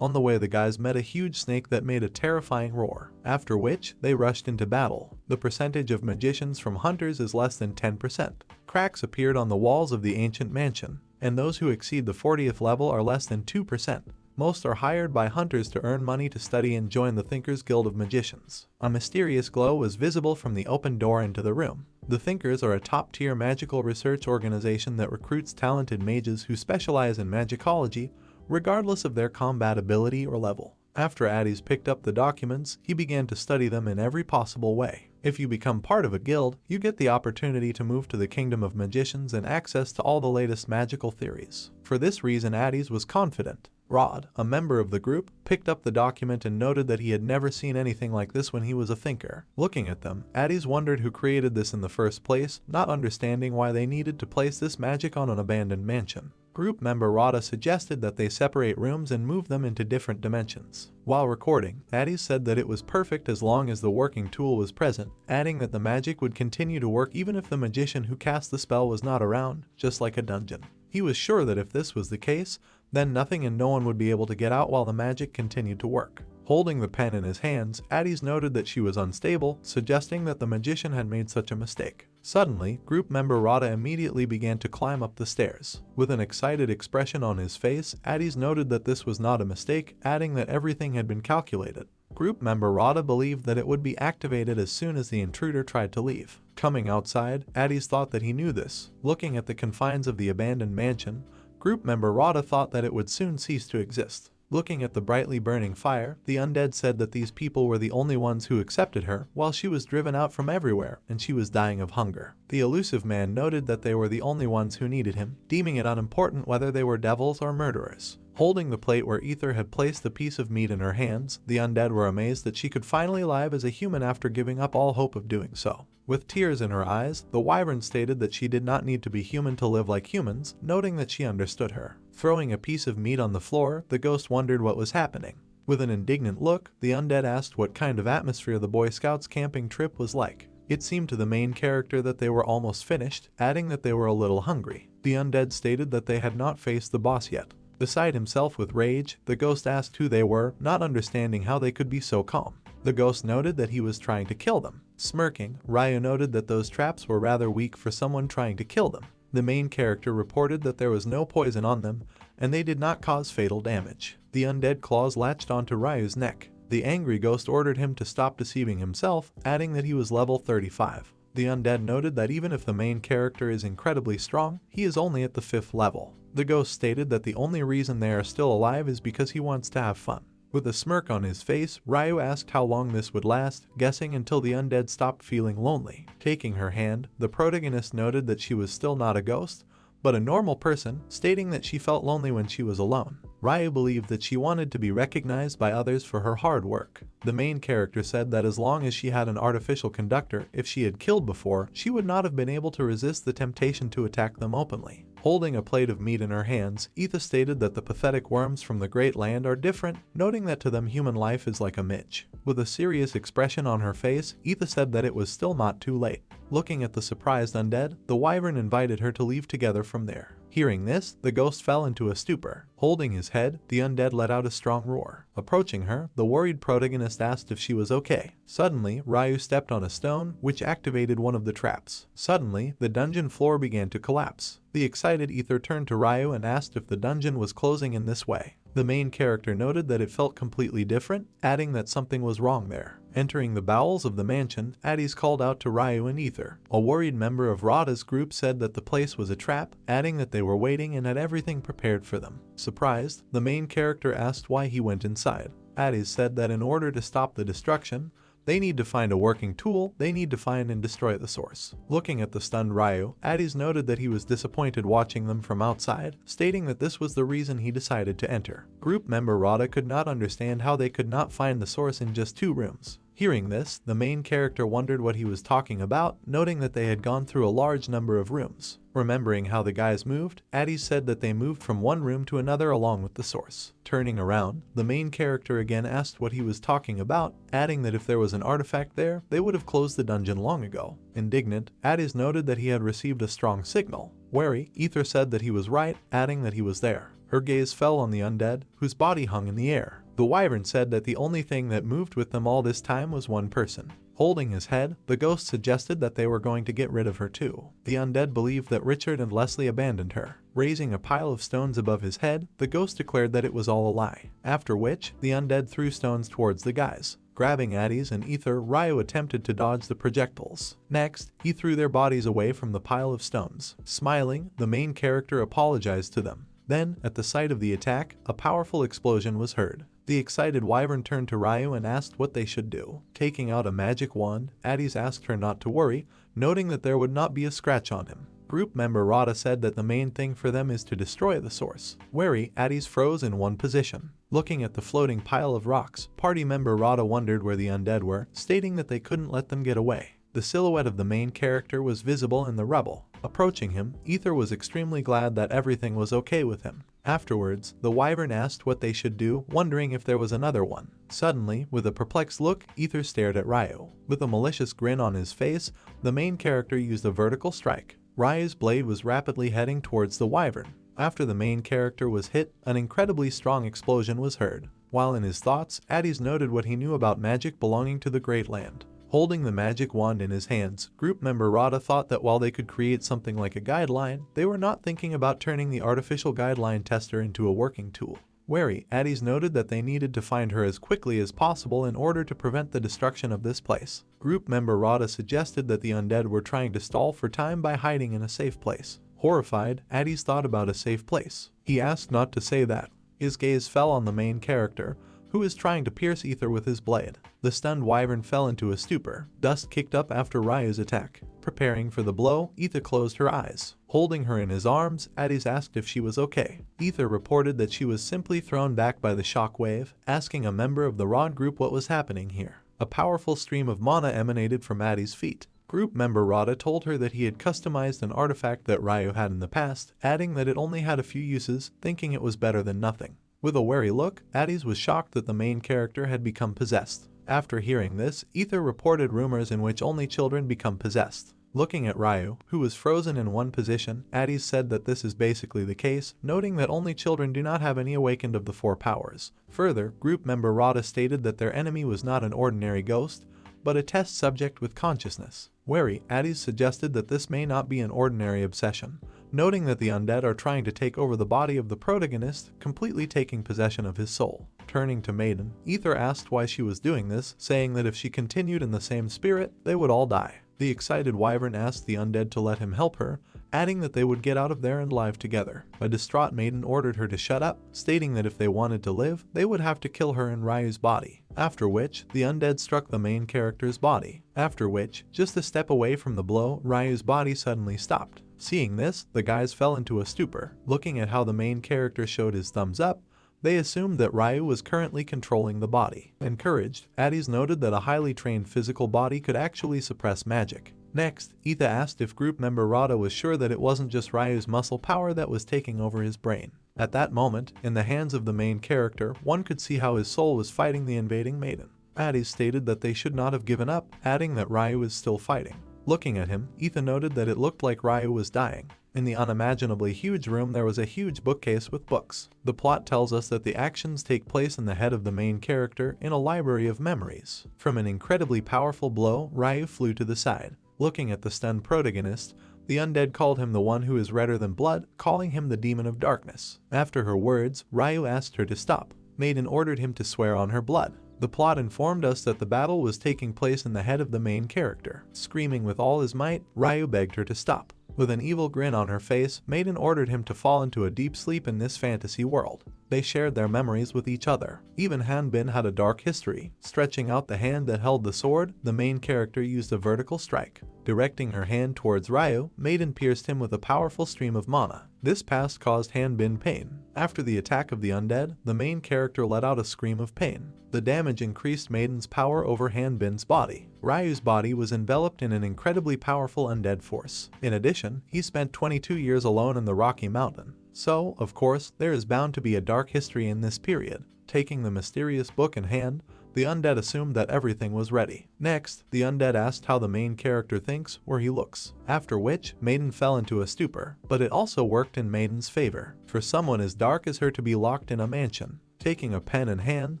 On the way, the guys met a huge snake that made a terrifying roar, after which they rushed into battle. The percentage of magicians from hunters is less than 10%. Cracks appeared on the walls of the ancient mansion, and those who exceed the 40th level are less than 2%. Most are hired by hunters to earn money to study and join the Thinkers Guild of Magicians. A mysterious glow was visible from the open door into the room. The Thinkers are a top-tier magical research organization that recruits talented mages who specialize in magicology, regardless of their combat ability or level. After Addis picked up the documents, he began to study them in every possible way. If you become part of a guild, you get the opportunity to move to the Kingdom of Magicians and access to all the latest magical theories. For this reason, Addis was confident. Rod, a member of the group, picked up the document and noted that he had never seen anything like this when he was a thinker. Looking at them, Addis wondered who created this in the first place, not understanding why they needed to place this magic on an abandoned mansion. Group member Rada suggested that they separate rooms and move them into different dimensions. While recording, Addis said that it was perfect as long as the working tool was present, adding that the magic would continue to work even if the magician who cast the spell was not around, just like a dungeon. He was sure that if this was the case, then nothing and no one would be able to get out while the magic continued to work. Holding the pen in his hands, Addis noted that she was unstable, suggesting that the magician had made such a mistake. Suddenly, group member Rada immediately began to climb up the stairs. With an excited expression on his face, Addis noted that this was not a mistake, adding that everything had been calculated. Group member Rada believed that it would be activated as soon as the intruder tried to leave. Coming outside, Addis thought that he knew this. Looking at the confines of the abandoned mansion, group member Rada thought that it would soon cease to exist. Looking at the brightly burning fire, the undead said that these people were the only ones who accepted her, while she was driven out from everywhere and she was dying of hunger. The elusive man noted that they were the only ones who needed him, deeming it unimportant whether they were devils or murderers. Holding the plate where Ether had placed the piece of meat in her hands, the undead were amazed that she could finally live as a human after giving up all hope of doing so. With tears in her eyes, the Wyvern stated that she did not need to be human to live like humans, noting that she understood her. Throwing a piece of meat on the floor, the ghost wondered what was happening. With an indignant look, the undead asked what kind of atmosphere the Boy Scouts camping trip was like. It seemed to the main character that they were almost finished, adding that they were a little hungry. The undead stated that they had not faced the boss yet. Beside himself with rage, the ghost asked who they were, not understanding how they could be so calm. The ghost noted that he was trying to kill them. Smirking, Ryu noted that those traps were rather weak for someone trying to kill them. The main character reported that there was no poison on them, and they did not cause fatal damage. The undead claws latched onto Ryu's neck. The angry ghost ordered him to stop deceiving himself, adding that he was level 35. The undead noted that even if the main character is incredibly strong, he is only at the 5th level. The ghost stated that the only reason they are still alive is because he wants to have fun. With a smirk on his face, Ryu asked how long this would last, guessing until the undead stopped feeling lonely. Taking her hand, the protagonist noted that she was still not a ghost, but a normal person, stating that she felt lonely when she was alone. Ryu believed that she wanted to be recognized by others for her hard work. The main character said that as long as she had an artificial conductor, if she had killed before, she would not have been able to resist the temptation to attack them openly. Holding a plate of meat in her hands, Etha stated that the pathetic worms from the Great Land are different, noting that to them human life is like a midge. With a serious expression on her face, Etha said that it was still not too late. Looking at the surprised undead, the Wyvern invited her to leave together from there. Hearing this, the ghost fell into a stupor. Holding his head, the undead let out a strong roar. Approaching her, the worried protagonist asked if she was okay. Suddenly, Ryu stepped on a stone, which activated one of the traps. Suddenly, the dungeon floor began to collapse. The excited Ether turned to Ryu and asked if the dungeon was closing in this way. The main character noted that it felt completely different, adding that something was wrong there. Entering the bowels of the mansion, Addis called out to Ryu and Ether. A worried member of Rada's group said that the place was a trap, adding that they were waiting and had everything prepared for them. Surprised, the main character asked why he went inside. Addis said that in order to stop the destruction, they need to find a working tool, they need to find and destroy the source. Looking at the stunned Ryu, Addis noted that he was disappointed watching them from outside, stating that this was the reason he decided to enter. Group member Rada could not understand how they could not find the source in just 2 rooms. Hearing this, the main character wondered what he was talking about, noting that they had gone through a large number of rooms. Remembering how the guys moved, Addie said that they moved from one room to another along with the source. Turning around, the main character again asked what he was talking about, adding that if there was an artifact there, they would have closed the dungeon long ago. Indignant, Addie noted that he had received a strong signal. Wary, Ether said that he was right, adding that he was there. Her gaze fell on the undead, whose body hung in the air. The Wyvern said that the only thing that moved with them all this time was one person. Holding his head, the ghost suggested that they were going to get rid of her too. The undead believed that Richard and Leslie abandoned her. Raising a pile of stones above his head, the ghost declared that it was all a lie, after which, the undead threw stones towards the guys. Grabbing Addie's and Ether, Ryu attempted to dodge the projectiles. Next, he threw their bodies away from the pile of stones. Smiling, the main character apologized to them. Then, at the site of the attack, a powerful explosion was heard. The excited Wyvern turned to Ryu and asked what they should do. Taking out a magic wand, Addie's asked her not to worry, noting that there would not be a scratch on him. Group member Rada said that the main thing for them is to destroy the source. Wary, Addie's froze in one position. Looking at the floating pile of rocks, party member Rada wondered where the undead were, stating that they couldn't let them get away. The silhouette of the main character was visible in the rubble. Approaching him, Ether was extremely glad that everything was okay with him. Afterwards, the Wyvern asked what they should do, wondering if there was another one. Suddenly, with a perplexed look, Ether stared at Ryu. With a malicious grin on his face, the main character used a vertical strike. Ryu's blade was rapidly heading towards the Wyvern. After the main character was hit, an incredibly strong explosion was heard. While in his thoughts, Addie's noted what he knew about magic belonging to the Great Land. Holding the magic wand in his hands, group member Rada thought that while they could create something like a guideline, they were not thinking about turning the artificial guideline tester into a working tool. Wary, Addie's noted that they needed to find her as quickly as possible in order to prevent the destruction of this place. Group member Rada suggested that the undead were trying to stall for time by hiding in a safe place. Horrified, Addie's thought about a safe place. He asked not to say that. His gaze fell on the main character, who is trying to pierce Ether with his blade. The stunned Wyvern fell into a stupor. Dust kicked up after Ryu's attack. Preparing for the blow, Ether closed her eyes. Holding her in his arms, Addie's asked if she was okay. Ether reported that she was simply thrown back by the shock wave, asking a member of the Rod group what was happening here. A powerful stream of mana emanated from Addie's feet. Group member Rada told her that he had customized an artifact that Ryu had in the past, adding that it only had a few uses, thinking it was better than nothing. With a wary look, Addie's was shocked that the main character had become possessed. After hearing this, Ether reported rumors in which only children become possessed. Looking at Ryu, who was frozen in one position, Addie's said that this is basically the case, noting that only children do not have any awakened of the four powers. Further, group member Rada stated that their enemy was not an ordinary ghost, but a test subject with consciousness. Wary, Addie's suggested that this may not be an ordinary obsession, noting that the undead are trying to take over the body of the protagonist, completely taking possession of his soul. Turning to Maiden, Ether asked why she was doing this, saying that if she continued in the same spirit, they would all die. The excited Wyvern asked the undead to let him help her, adding that they would get out of there and live together. A distraught Maiden ordered her to shut up, stating that if they wanted to live, they would have to kill her in Ryu's body. After which, the undead struck the main character's body. After which, just a step away from the blow, Ryu's body suddenly stopped. Seeing this, the guys fell into a stupor. Looking at how the main character showed his thumbs up, they assumed that Ryu was currently controlling the body. Encouraged, Addie's noted that a highly trained physical body could actually suppress magic. Next, Etha asked if group member Rada was sure that it wasn't just Ryu's muscle power that was taking over his brain. At that moment, in the hands of the main character, one could see how his soul was fighting the invading Maiden. Addie stated that they should not have given up, adding that Ryu was still fighting. Looking at him, Ethan noted that it looked like Ryu was dying. In the unimaginably huge room there was a huge bookcase with books. The plot tells us that the actions take place in the head of the main character in a library of memories. From an incredibly powerful blow, Ryu flew to the side. Looking at the stunned protagonist, the undead called him the one who is redder than blood, calling him the demon of darkness. After her words, Ryu asked her to stop. Maiden ordered him to swear on her blood. The plot informed us that the battle was taking place in the head of the main character. Screaming with all his might, Ryu begged her to stop. With an evil grin on her face, Maiden ordered him to fall into a deep sleep in this fantasy world. They shared their memories with each other. Even Hanbin had a dark history. Stretching out the hand that held the sword, the main character used a vertical strike. Directing her hand towards Ryu, Maiden pierced him with a powerful stream of mana. This pass caused Hanbin pain. After the attack of the undead, the main character let out a scream of pain. The damage increased Maiden's power over Hanbin's body. Ryu's body was enveloped in an incredibly powerful undead force. In addition, he spent 22 years alone in the Rocky Mountain. So, of course, there is bound to be a dark history in this period. Taking the mysterious book in hand, the undead assumed that everything was ready. Next, the undead asked how the main character thinks or he looks, after which Maiden fell into a stupor, but it also worked in Maiden's favor. For someone as dark as her to be locked in a mansion. Taking a pen in hand,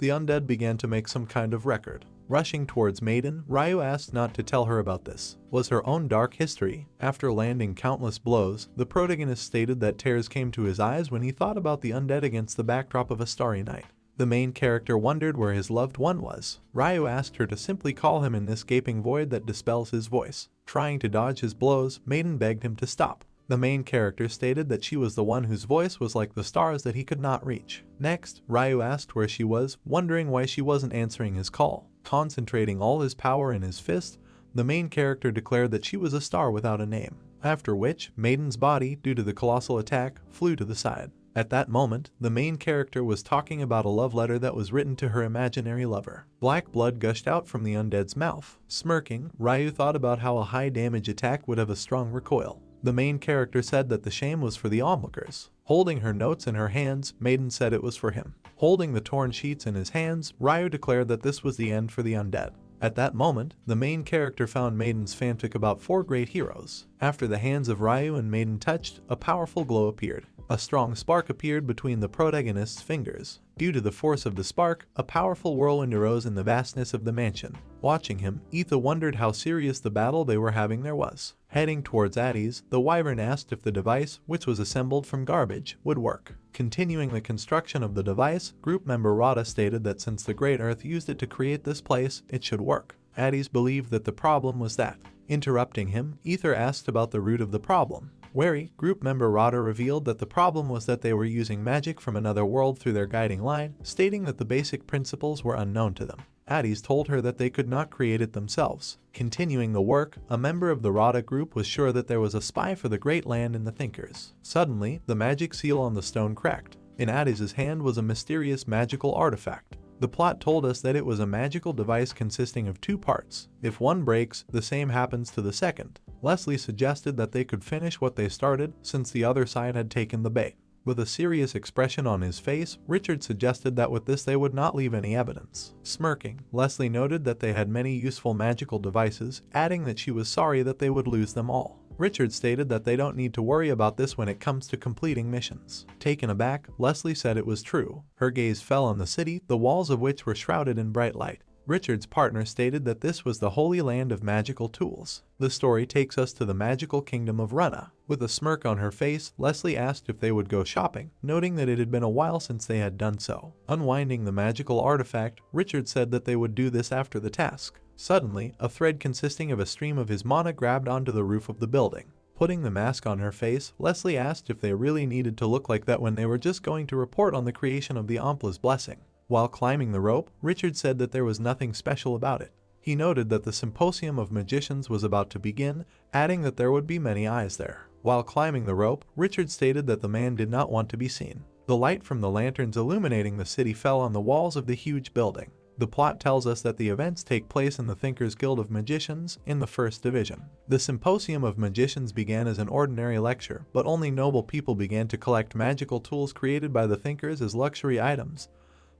the undead began to make some kind of record. Rushing towards Maiden, Ryu asked not to tell her about this. Was her own dark history. After landing countless blows, the protagonist stated that tears came to his eyes when he thought about the undead against the backdrop of a starry night. The main character wondered where his loved one was. Ryu asked her to simply call him in this gaping void that dispels his voice. Trying to dodge his blows, Maiden begged him to stop. The main character stated that she was the one whose voice was like the stars that he could not reach. Next, Ryu asked where she was, wondering why she wasn't answering his call. Concentrating all his power in his fist, the main character declared that she was a star without a name. After which, Maiden's body, due to the colossal attack, flew to the side. At that moment, the main character was talking about a love letter that was written to her imaginary lover. Black blood gushed out from the undead's mouth. Smirking, Ryu thought about how a high damage attack would have a strong recoil. The main character said that the shame was for the onlookers. Holding her notes in her hands, Maiden said it was for him. Holding the torn sheets in his hands, Ryu declared that this was the end for the undead. At that moment, the main character found Maiden's fanfic about 4 great heroes. After the hands of Ryu and Maiden touched, a powerful glow appeared. A strong spark appeared between the protagonist's fingers. Due to the force of the spark, a powerful whirlwind arose in the vastness of the mansion. Watching him, Etha wondered how serious the battle they were having there was. Heading towards Addis, the Wyvern asked if the device, which was assembled from garbage, would work. Continuing the construction of the device, group member Rada stated that since the Great Earth used it to create this place, it should work. Addis believed that the problem was that. Interrupting him, Ether asked about the root of the problem. Wary, group member Rada revealed that the problem was that they were using magic from another world through their guiding line, stating that the basic principles were unknown to them. Addis told her that they could not create it themselves. Continuing the work, a member of the Rada group was sure that there was a spy for the Great Land in the Thinkers. Suddenly, the magic seal on the stone cracked. In Addis's hand was a mysterious magical artifact. The plot told us that it was a magical device consisting of 2 parts. If one breaks, the same happens to the second. Leslie suggested that they could finish what they started since the other side had taken the bait. With a serious expression on his face, Richard suggested that with this they would not leave any evidence. Smirking, Leslie noted that they had many useful magical devices, adding that she was sorry that they would lose them all. Richard stated that they don't need to worry about this when it comes to completing missions. Taken aback, Leslie said it was true. Her gaze fell on the city, the walls of which were shrouded in bright light. Richard's partner stated that this was the holy land of magical tools. The story takes us to the magical kingdom of Runna. With a smirk on her face, Leslie asked if they would go shopping, noting that it had been a while since they had done so. Unwinding the magical artifact, Richard said that they would do this after the task. Suddenly, a thread consisting of a stream of his mana grabbed onto the roof of the building. Putting the mask on her face, Leslie asked if they really needed to look like that when they were just going to report on the creation of the Ampla's blessing. While climbing the rope, Richard said that there was nothing special about it. He noted that the Symposium of Magicians was about to begin, adding that there would be many eyes there. While climbing the rope, Richard stated that the man did not want to be seen. The light from the lanterns illuminating the city fell on the walls of the huge building. The plot tells us that the events take place in the Thinkers Guild of Magicians in the First Division. The Symposium of Magicians began as an ordinary lecture, but only noble people began to collect magical tools created by the Thinkers as luxury items.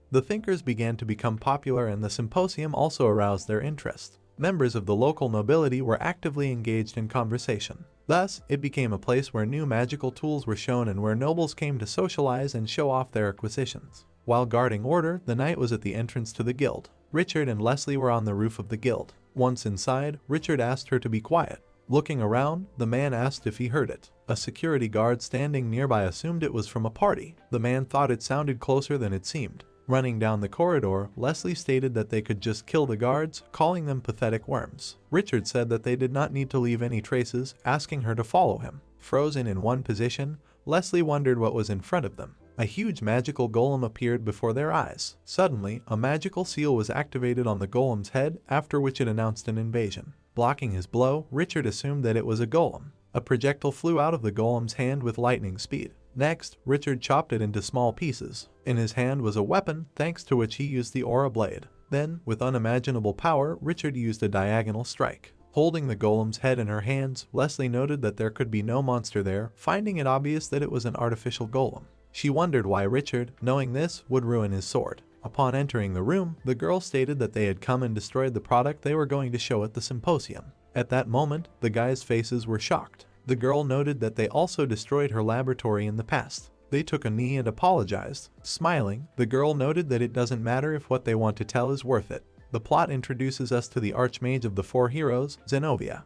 The Thinkers began to become popular and the symposium also aroused their interest. Members of the local nobility were actively engaged in conversation. Thus, it became a place where new magical tools were shown and where nobles came to socialize and show off their acquisitions. While guarding order, the knight was at the entrance to the guild. Richard and Leslie were on the roof of the guild. Once inside, Richard asked her to be quiet. Looking around, the man asked if he heard it. A security guard standing nearby assumed it was from a party. The man thought it sounded closer than it seemed. Running down the corridor, Leslie stated that they could just kill the guards, calling them pathetic worms. Richard said that they did not need to leave any traces, asking her to follow him. Frozen in one position, Leslie wondered what was in front of them. A huge magical golem appeared before their eyes. Suddenly, a magical seal was activated on the golem's head, after which it announced an invasion. Blocking his blow, Richard assumed that it was a golem. A projectile flew out of the golem's hand with lightning speed. Next, Richard chopped it into small pieces. In his hand was a weapon, thanks to which he used the aura blade. Then, with unimaginable power, Richard used a diagonal strike. Holding the golem's head in her hands, Leslie noted that there could be no monster there, finding it obvious that it was an artificial golem. She wondered why Richard, knowing this, would ruin his sword. Upon entering the room, the girl stated that they had come and destroyed the product they were going to show at the symposium. At that moment, the guys' faces were shocked. The girl noted that they also destroyed her laboratory in the past. They took a knee and apologized. Smiling, the girl noted that it doesn't matter if what they want to tell is worth it. The plot introduces us to the archmage of the four heroes, Zenobia.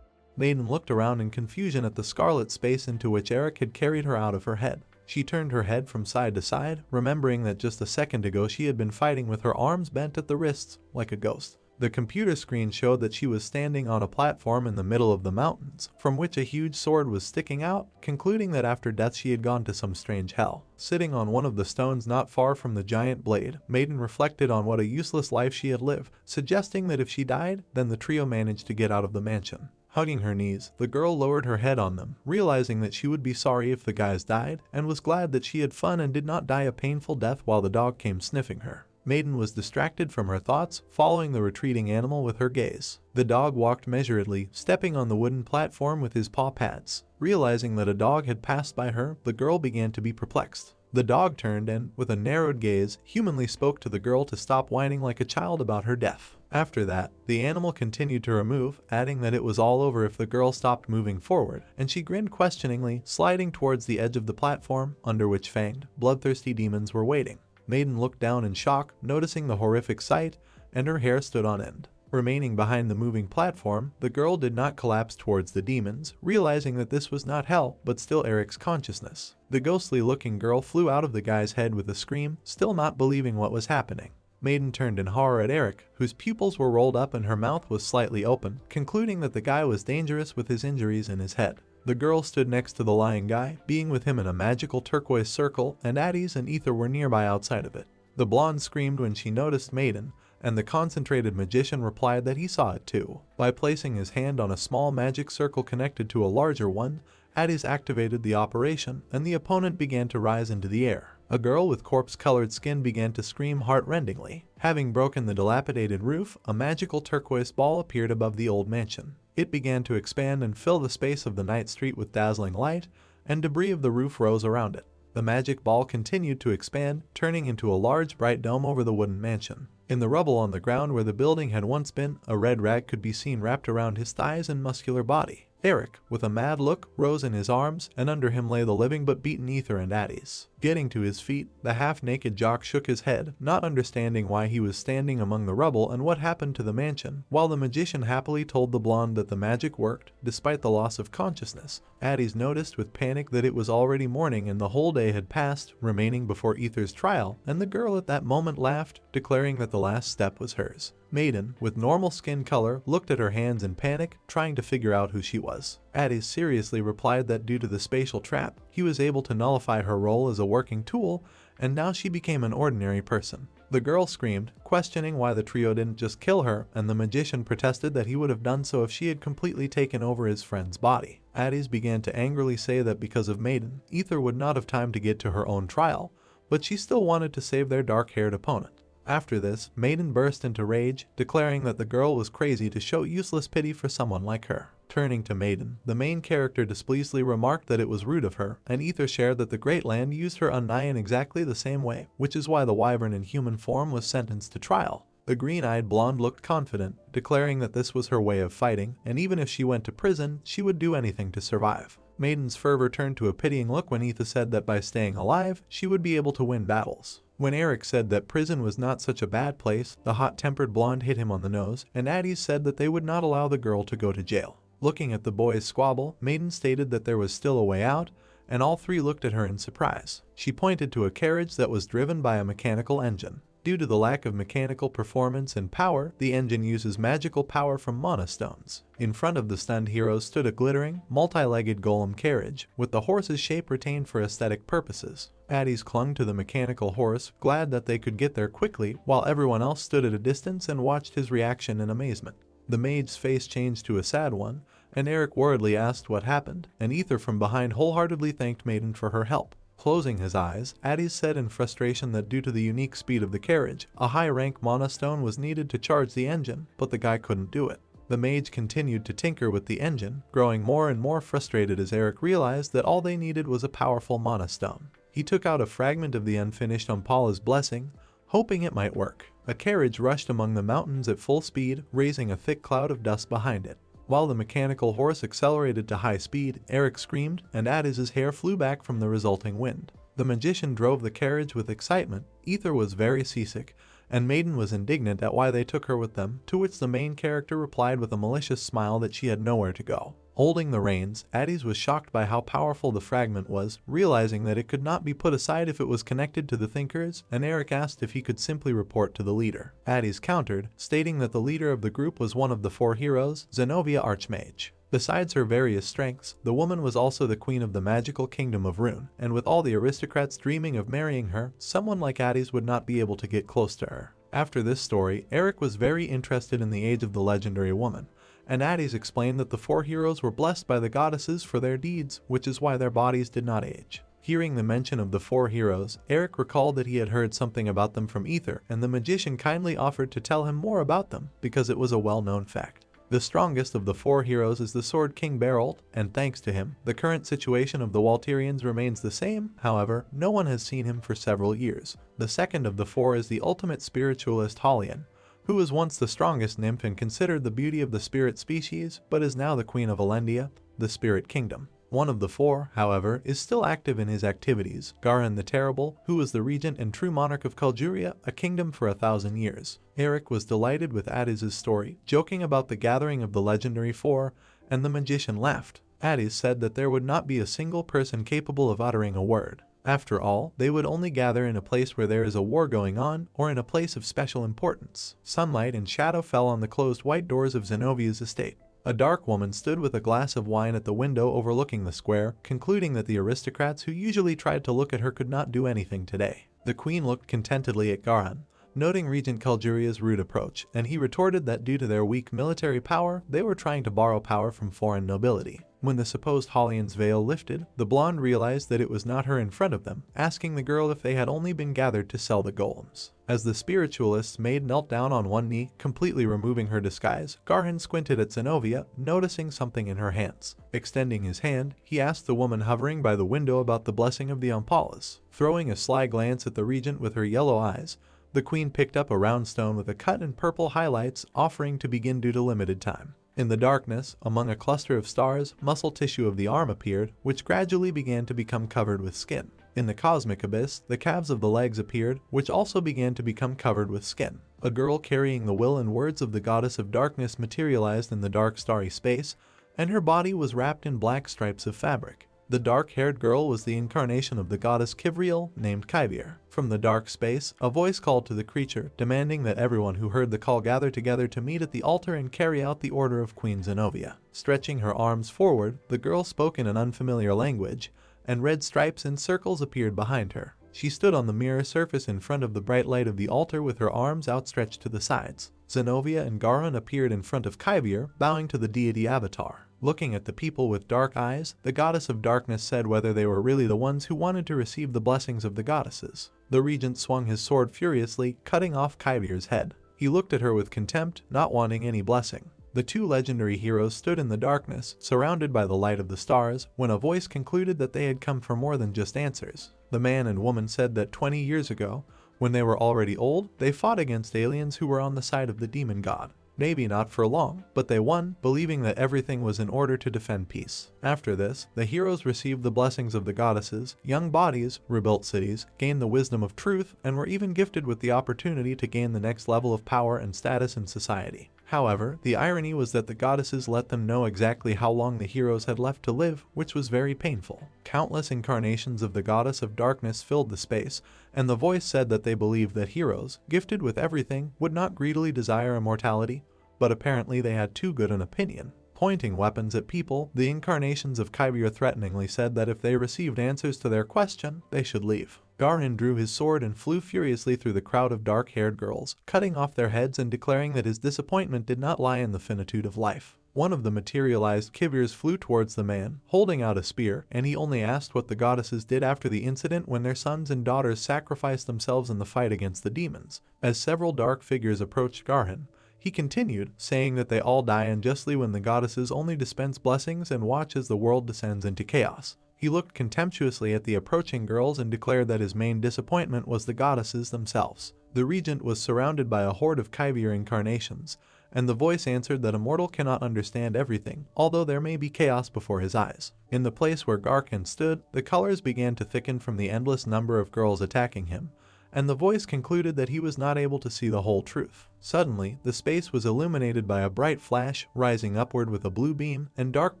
Maiden looked around in confusion at the scarlet space into which Eric had carried her out of her head. She turned her head from side to side, remembering that just a second ago she had been fighting with her arms bent at the wrists, like a ghost. The computer screen showed that she was standing on a platform in the middle of the mountains, from which a huge sword was sticking out, concluding that after death she had gone to some strange hell. Sitting on one of the stones not far from the giant blade, Maiden reflected on what a useless life she had lived, suggesting that if she died, then the trio managed to get out of the mansion. Hugging her knees, the girl lowered her head on them, realizing that she would be sorry if the guys died, and was glad that she had fun and did not die a painful death while the dog came sniffing her. Maiden was distracted from her thoughts, following the retreating animal with her gaze. The dog walked measuredly, stepping on the wooden platform with his paw pads. Realizing that a dog had passed by her, the girl began to be perplexed. The dog turned and, with a narrowed gaze, humanly spoke to the girl to stop whining like a child about her death. After that, the animal continued to remove, adding that it was all over if the girl stopped moving forward, and she grinned questioningly, sliding towards the edge of the platform, under which fanged, bloodthirsty demons were waiting. Maiden looked down in shock, noticing the horrific sight, and her hair stood on end. Remaining behind the moving platform, the girl did not collapse towards the demons, realizing that this was not hell, but still Eric's consciousness. The ghostly-looking girl flew out of the guy's head with a scream, still not believing what was happening. Maiden turned in horror at Eric, whose pupils were rolled up and her mouth was slightly open, concluding that the guy was dangerous with his injuries in his head. The girl stood next to the lying guy, being with him in a magical turquoise circle, and Addis and Ether were nearby outside of it. The blonde screamed when she noticed Maiden, and the concentrated magician replied that he saw it too. By placing his hand on a small magic circle connected to a larger one, Addis activated the operation, and the opponent began to rise into the air. A girl with corpse-colored skin began to scream heart-rendingly. Having broken the dilapidated roof, a magical turquoise ball appeared above the old mansion. It began to expand and fill the space of the night street with dazzling light, and debris of the roof rose around it. The magic ball continued to expand, turning into a large bright dome over the wooden mansion. In the rubble on the ground where the building had once been, a red rag could be seen wrapped around his thighs and muscular body. Eric, with a mad look, rose in his arms, and under him lay the living but beaten Ether and Addis. Getting to his feet, the half-naked jock shook his head, not understanding why he was standing among the rubble and what happened to the mansion, while the magician happily told the blonde that the magic worked, despite the loss of consciousness. Addis noticed with panic that it was already morning and the whole day had passed, remaining before Ether's trial, and the girl at that moment laughed, declaring that the last step was hers. Maiden, with normal skin color, looked at her hands in panic, trying to figure out who she was. Addis seriously replied that due to the spatial trap, he was able to nullify her role as a working tool, and now she became an ordinary person. The girl screamed, questioning why the trio didn't just kill her, and the magician protested that he would have done so if she had completely taken over his friend's body. Addis began to angrily say that because of Maiden, Ether would not have time to get to her own trial, but she still wanted to save their dark-haired opponent. After this, Maiden burst into rage, declaring that the girl was crazy to show useless pity for someone like her. Turning to Maiden, the main character displeasedly remarked that it was rude of her, and Ether shared that the Great Land used her nigh in exactly the same way, which is why the Wyvern in human form was sentenced to trial. The green-eyed blonde looked confident, declaring that this was her way of fighting, and even if she went to prison, she would do anything to survive. Maiden's fervor turned to a pitying look when Ether said that by staying alive, she would be able to win battles. When Eric said that prison was not such a bad place, the hot-tempered blonde hit him on the nose, and Addis said that they would not allow the girl to go to jail. Looking at the boys' squabble, Maiden stated that there was still a way out, and all three looked at her in surprise. She pointed to a carriage that was driven by a mechanical engine. Due to the lack of mechanical performance and power, the engine uses magical power from mana stones. In front of the stunned heroes stood a glittering, multi-legged golem carriage, with the horse's shape retained for aesthetic purposes. Addis clung to the mechanical horse, glad that they could get there quickly, while everyone else stood at a distance and watched his reaction in amazement. The mage's face changed to a sad one, and Eric worriedly asked what happened, and Ether from behind wholeheartedly thanked Maiden for her help. Closing his eyes, Addis said in frustration that due to the unique speed of the carriage, a high-rank mana stone was needed to charge the engine, but the guy couldn't do it. The mage continued to tinker with the engine, growing more and more frustrated as Eric realized that all they needed was a powerful mana stone. He took out a fragment of the unfinished Umpala's blessing, hoping it might work. A carriage rushed among the mountains at full speed, raising a thick cloud of dust behind it. While the mechanical horse accelerated to high speed, Eric screamed, and Addis's hair flew back from the resulting wind. The magician drove the carriage with excitement, Ether was very seasick, and Maiden was indignant at why they took her with them, to which the main character replied with a malicious smile that she had nowhere to go. Holding the reins, Addis was shocked by how powerful the fragment was, realizing that it could not be put aside if it was connected to the thinkers, and Eric asked if he could simply report to the leader. Addis countered, stating that the leader of the group was one of the 4 heroes, Zenobia Archmage. Besides her various strengths, the woman was also the queen of the magical kingdom of Rune, and with all the aristocrats dreaming of marrying her, someone like Addis would not be able to get close to her. After this story, Eric was very interested in the age of the legendary woman, and Addis explained that the 4 heroes were blessed by the goddesses for their deeds, which is why their bodies did not age. Hearing the mention of the 4 heroes, Eric recalled that he had heard something about them from Ether, and the magician kindly offered to tell him more about them, because it was a well-known fact. The strongest of the 4 heroes is the Sword King Berold, and thanks to him, the current situation of the Walterians remains the same. However, no one has seen him for several years. The second of the 4 is the ultimate spiritualist Halion, who was once the strongest nymph and considered the beauty of the spirit species, but is now the queen of Alendia, the spirit kingdom. One of the 4, however, is still active in his activities, Garin the Terrible, who was the regent and true monarch of Kaljuria, a kingdom for 1,000 years. Eric was delighted with Addis's story, joking about the gathering of the legendary 4, and the magician laughed. Addis said that there would not be a single person capable of uttering a word. After all, they would only gather in a place where there is a war going on, or in a place of special importance. Sunlight and shadow fell on the closed white doors of Zenovia's estate. A dark woman stood with a glass of wine at the window overlooking the square, concluding that the aristocrats who usually tried to look at her could not do anything today. The queen looked contentedly at Garan, noting Regent Kaljuria's rude approach, and he retorted that due to their weak military power, they were trying to borrow power from foreign nobility. When the supposed Hallian's veil lifted, the blonde realized that it was not her in front of them, asking the girl if they had only been gathered to sell the golems. As the spiritualist's maid knelt down on one knee, completely removing her disguise, Garhan squinted at Zenobia, noticing something in her hands. Extending his hand, he asked the woman hovering by the window about the blessing of the Umpalas. Throwing a sly glance at the regent with her yellow eyes, the queen picked up a round stone with a cut in purple highlights, offering to begin due to limited time. In the darkness, among a cluster of stars, muscle tissue of the arm appeared, which gradually began to become covered with skin. In the cosmic abyss, the calves of the legs appeared, which also began to become covered with skin. A girl carrying the will and words of the goddess of darkness materialized in the dark starry space, and her body was wrapped in black stripes of fabric. The dark-haired girl was the incarnation of the goddess Kivriel, named Kyvier. From the dark space, a voice called to the creature, demanding that everyone who heard the call gather together to meet at the altar and carry out the order of Queen Zenobia. Stretching her arms forward, the girl spoke in an unfamiliar language, and red stripes and circles appeared behind her. She stood on the mirror surface in front of the bright light of the altar with her arms outstretched to the sides. Zenobia and Garan appeared in front of Kyvier, bowing to the deity avatar. Looking at the people with dark eyes, the goddess of darkness said whether they were really the ones who wanted to receive the blessings of the goddesses. The regent swung his sword furiously, cutting off Kyvier's head. He looked at her with contempt, not wanting any blessing. The 2 legendary heroes stood in the darkness, surrounded by the light of the stars, when a voice concluded that they had come for more than just answers. The man and woman said that 20 years ago, when they were already old, they fought against aliens who were on the side of the demon god. Maybe not for long, but they won, believing that everything was in order to defend peace. After this, the heroes received the blessings of the goddesses, young bodies, rebuilt cities, gained the wisdom of truth, and were even gifted with the opportunity to gain the next level of power and status in society. However, the irony was that the goddesses let them know exactly how long the heroes had left to live, which was very painful. Countless incarnations of the goddess of darkness filled the space, and the voice said that they believed that heroes, gifted with everything, would not greedily desire immortality, but apparently they had too good an opinion. Pointing weapons at people, the incarnations of Kyvier threateningly said that if they received answers to their question, they should leave. Garin drew his sword and flew furiously through the crowd of dark-haired girls, cutting off their heads and declaring that his disappointment did not lie in the finitude of life. One of the materialized kivirs flew towards the man, holding out a spear, and he only asked what the goddesses did after the incident when their sons and daughters sacrificed themselves in the fight against the demons. As several dark figures approached Garhan, he continued, saying that they all die unjustly when the goddesses only dispense blessings and watch as the world descends into chaos. He looked contemptuously at the approaching girls and declared that his main disappointment was the goddesses themselves. The regent was surrounded by a horde of Kyvir incarnations, and the voice answered that a mortal cannot understand everything, although there may be chaos before his eyes. In the place where Garhan stood, the colors began to thicken from the endless number of girls attacking him, and the voice concluded that he was not able to see the whole truth. Suddenly, the space was illuminated by a bright flash, rising upward with a blue beam, and dark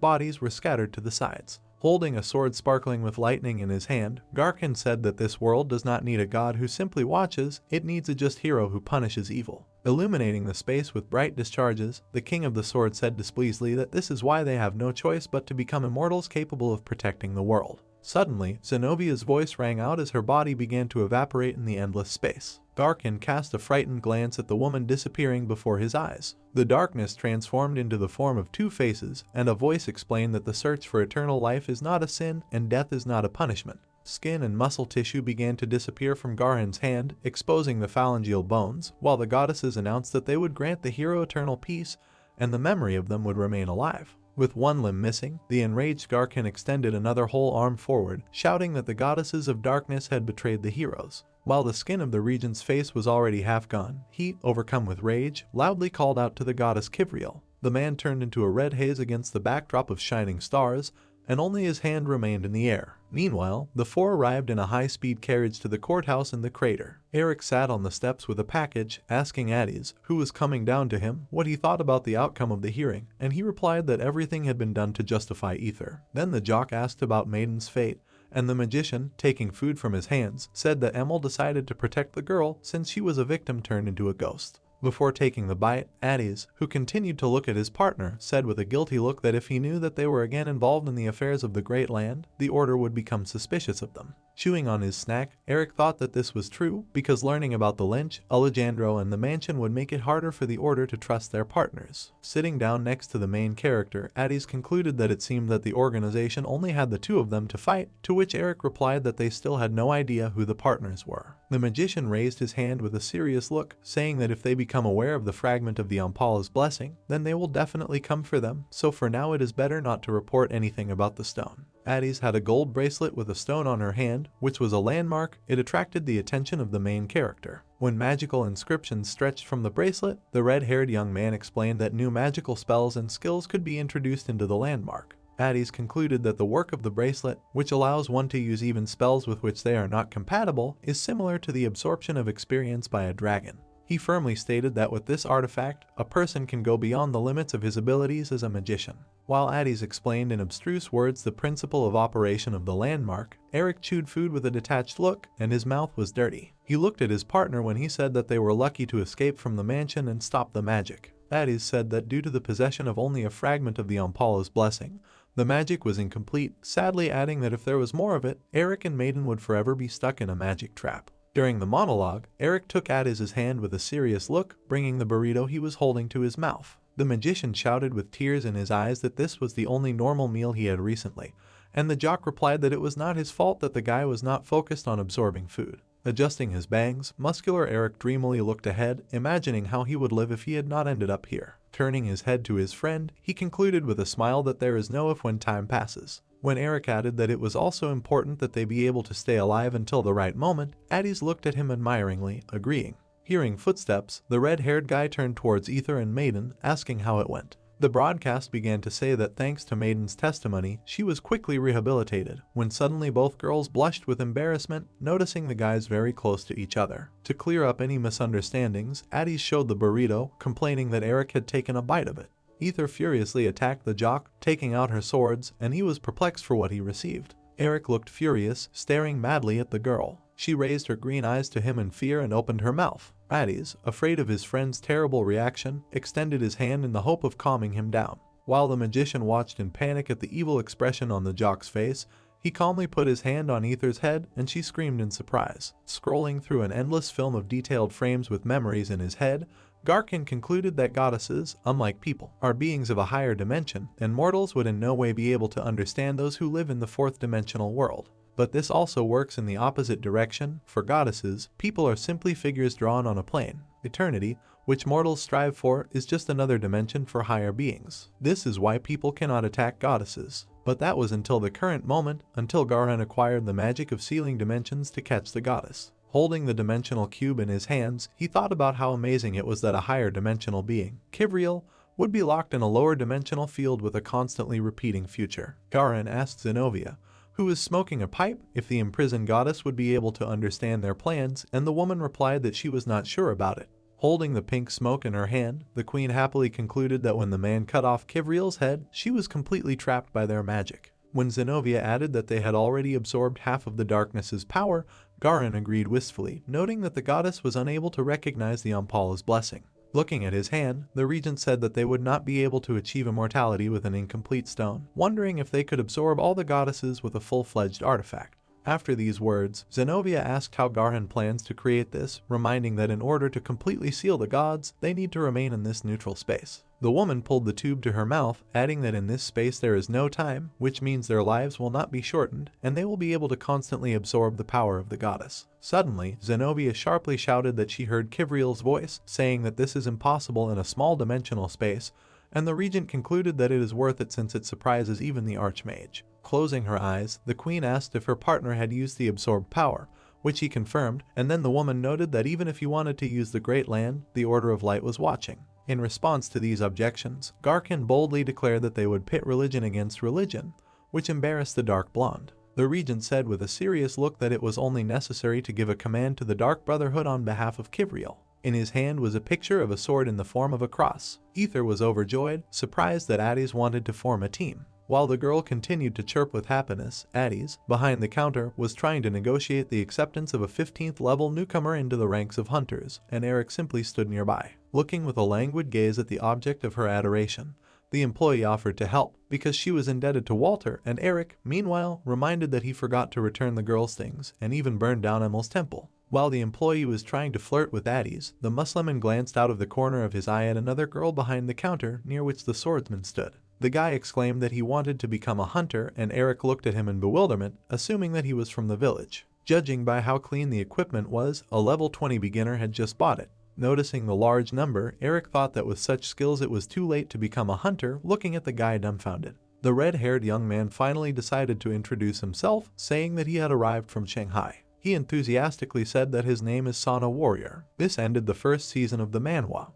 bodies were scattered to the sides. Holding a sword sparkling with lightning in his hand, Garhan said that this world does not need a god who simply watches, it needs a just hero who punishes evil. Illuminating the space with bright discharges, the king of the sword said displeasedly that this is why they have no choice but to become immortals capable of protecting the world. Suddenly, Zenobia's voice rang out as her body began to evaporate in the endless space. Garhan cast a frightened glance at the woman disappearing before his eyes. The darkness transformed into the form of two faces, and a voice explained that the search for eternal life is not a sin and death is not a punishment. Skin and muscle tissue began to disappear from Garhan's hand, exposing the phalangeal bones, while the goddesses announced that they would grant the hero eternal peace and the memory of them would remain alive. With one limb missing, the enraged Garhan extended another whole arm forward, shouting that the goddesses of darkness had betrayed the heroes. While the skin of the regent's face was already half gone, he, overcome with rage, loudly called out to the goddess Kivriel. The man turned into a red haze against the backdrop of shining stars, and only his hand remained in the air. Meanwhile, the four arrived in a high-speed carriage to the courthouse in the crater. Eric sat on the steps with a package, asking Addis, who was coming down to him, what he thought about the outcome of the hearing, and he replied that everything had been done to justify Ether. Then the jock asked about Maiden's fate, and the magician, taking food from his hands, said that Emil decided to protect the girl since she was a victim turned into a ghost. Before taking the bite, Addis, who continued to look at his partner, said with a guilty look that if he knew that they were again involved in the affairs of the Great Land, the Order would become suspicious of them. Chewing on his snack, Eric thought that this was true because learning about the Lynch, Alejandro, and the mansion would make it harder for the Order to trust their partners. Sitting down next to the main character, Addis concluded that it seemed that the organization only had the two of them to fight, to which Eric replied that they still had no idea who the partners were. The magician raised his hand with a serious look, saying that if they become aware of the fragment of the Ampala's blessing, then they will definitely come for them, so for now it is better not to report anything about the stone. Addis had a gold bracelet with a stone on her hand, which was a landmark. It attracted the attention of the main character. When magical inscriptions stretched from the bracelet, the red-haired young man explained that new magical spells and skills could be introduced into the landmark. Addis concluded that the work of the bracelet, which allows one to use even spells with which they are not compatible, is similar to the absorption of experience by a dragon. He firmly stated that with this artifact, a person can go beyond the limits of his abilities as a magician. While Addis explained in abstruse words the principle of operation of the landmark, Eric chewed food with a detached look, and his mouth was dirty. He looked at his partner when he said that they were lucky to escape from the mansion and stop the magic. Addis said that due to the possession of only a fragment of the Ampala's blessing, the magic was incomplete, sadly adding that if there was more of it, Eric and Maiden would forever be stuck in a magic trap. During the monologue, Eric took Addis's hand with a serious look, bringing the burrito he was holding to his mouth. The magician shouted with tears in his eyes that this was the only normal meal he had recently, and the jock replied that it was not his fault that the guy was not focused on absorbing food. Adjusting his bangs, muscular Eric dreamily looked ahead, imagining how he would live if he had not ended up here. Turning his head to his friend, he concluded with a smile that there is no if when time passes. When Eric added that it was also important that they be able to stay alive until the right moment, Addis looked at him admiringly, agreeing. Hearing footsteps, the red-haired guy turned towards Ether and Maiden, asking how it went. The broadcast began to say that thanks to Maiden's testimony, she was quickly rehabilitated, when suddenly both girls blushed with embarrassment, noticing the guys very close to each other. To clear up any misunderstandings, Addis showed the burrito, complaining that Eric had taken a bite of it. Ether furiously attacked the jock, taking out her swords, and he was perplexed for what he received. Eric looked furious, staring madly at the girl. She raised her green eyes to him in fear and opened her mouth. Addis, afraid of his friend's terrible reaction, extended his hand in the hope of calming him down. While the magician watched in panic at the evil expression on the jock's face, he calmly put his hand on Ether's head, and she screamed in surprise. Scrolling through an endless film of detailed frames with memories in his head, Garkin concluded that goddesses, unlike people, are beings of a higher dimension, and mortals would in no way be able to understand those who live in the fourth dimensional world. But this also works in the opposite direction. For goddesses, people are simply figures drawn on a plane. Eternity, which mortals strive for, is just another dimension for higher beings. This is why people cannot attack goddesses. But that was until the current moment, until Garhan acquired the magic of sealing dimensions to catch the goddess. Holding the dimensional cube in his hands, he thought about how amazing it was that a higher dimensional being, Kivriel, would be locked in a lower dimensional field with a constantly repeating future. Garhan asked Zenobia, who was smoking a pipe, if the imprisoned goddess would be able to understand their plans, and the woman replied that she was not sure about it. Holding the pink smoke in her hand, the queen happily concluded that when the man cut off Kivriel's head, she was completely trapped by their magic. When Zenobia added that they had already absorbed half of the darkness's power, Garhan agreed wistfully, noting that the goddess was unable to recognize the Ampala's blessing. Looking at his hand, the regent said that they would not be able to achieve immortality with an incomplete stone, wondering if they could absorb all the goddesses with a full-fledged artifact. After these words, Zenobia asked how Garhan plans to create this, reminding that in order to completely seal the gods, they need to remain in this neutral space. The woman pulled the tube to her mouth, adding that in this space there is no time, which means their lives will not be shortened, and they will be able to constantly absorb the power of the goddess. Suddenly, Zenobia sharply shouted that she heard Kivriel's voice, saying that this is impossible in a small dimensional space, and the regent concluded that it is worth it since it surprises even the archmage. Closing her eyes, the queen asked if her partner had used the absorbed power, which he confirmed, and then the woman noted that even if he wanted to use the Great Land, the Order of Light was watching. In response to these objections, Garkin boldly declared that they would pit religion against religion, which embarrassed the Dark Blonde. The regent said with a serious look that it was only necessary to give a command to the Dark Brotherhood on behalf of Kivriel. In his hand was a picture of a sword in the form of a cross. Ether was overjoyed, surprised that Addis wanted to form a team. While the girl continued to chirp with happiness, Addis, behind the counter, was trying to negotiate the acceptance of a 15th level newcomer into the ranks of hunters, and Eric simply stood nearby, looking with a languid gaze at the object of her adoration. The employee offered to help, because she was indebted to Walter, and Eric, meanwhile, reminded that he forgot to return the girl's things, and even burned down Emil's temple. While the employee was trying to flirt with Addis, the Musliman glanced out of the corner of his eye at another girl behind the counter near which the swordsman stood. The guy exclaimed that he wanted to become a hunter, and Eric looked at him in bewilderment, assuming that he was from the village. Judging by how clean the equipment was, a level 20 beginner had just bought it. Noticing the large number, Eric thought that with such skills it was too late to become a hunter, looking at the guy dumbfounded. The red-haired young man finally decided to introduce himself, saying that he had arrived from Shanghai. He enthusiastically said that his name is Sana Warrior. This ended the first season of the manhwa.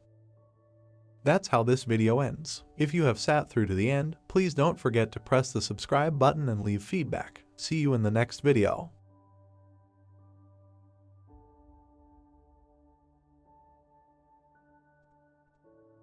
That's how this video ends. If you have sat through to the end, please don't forget to press the subscribe button and leave feedback. See you in the next video.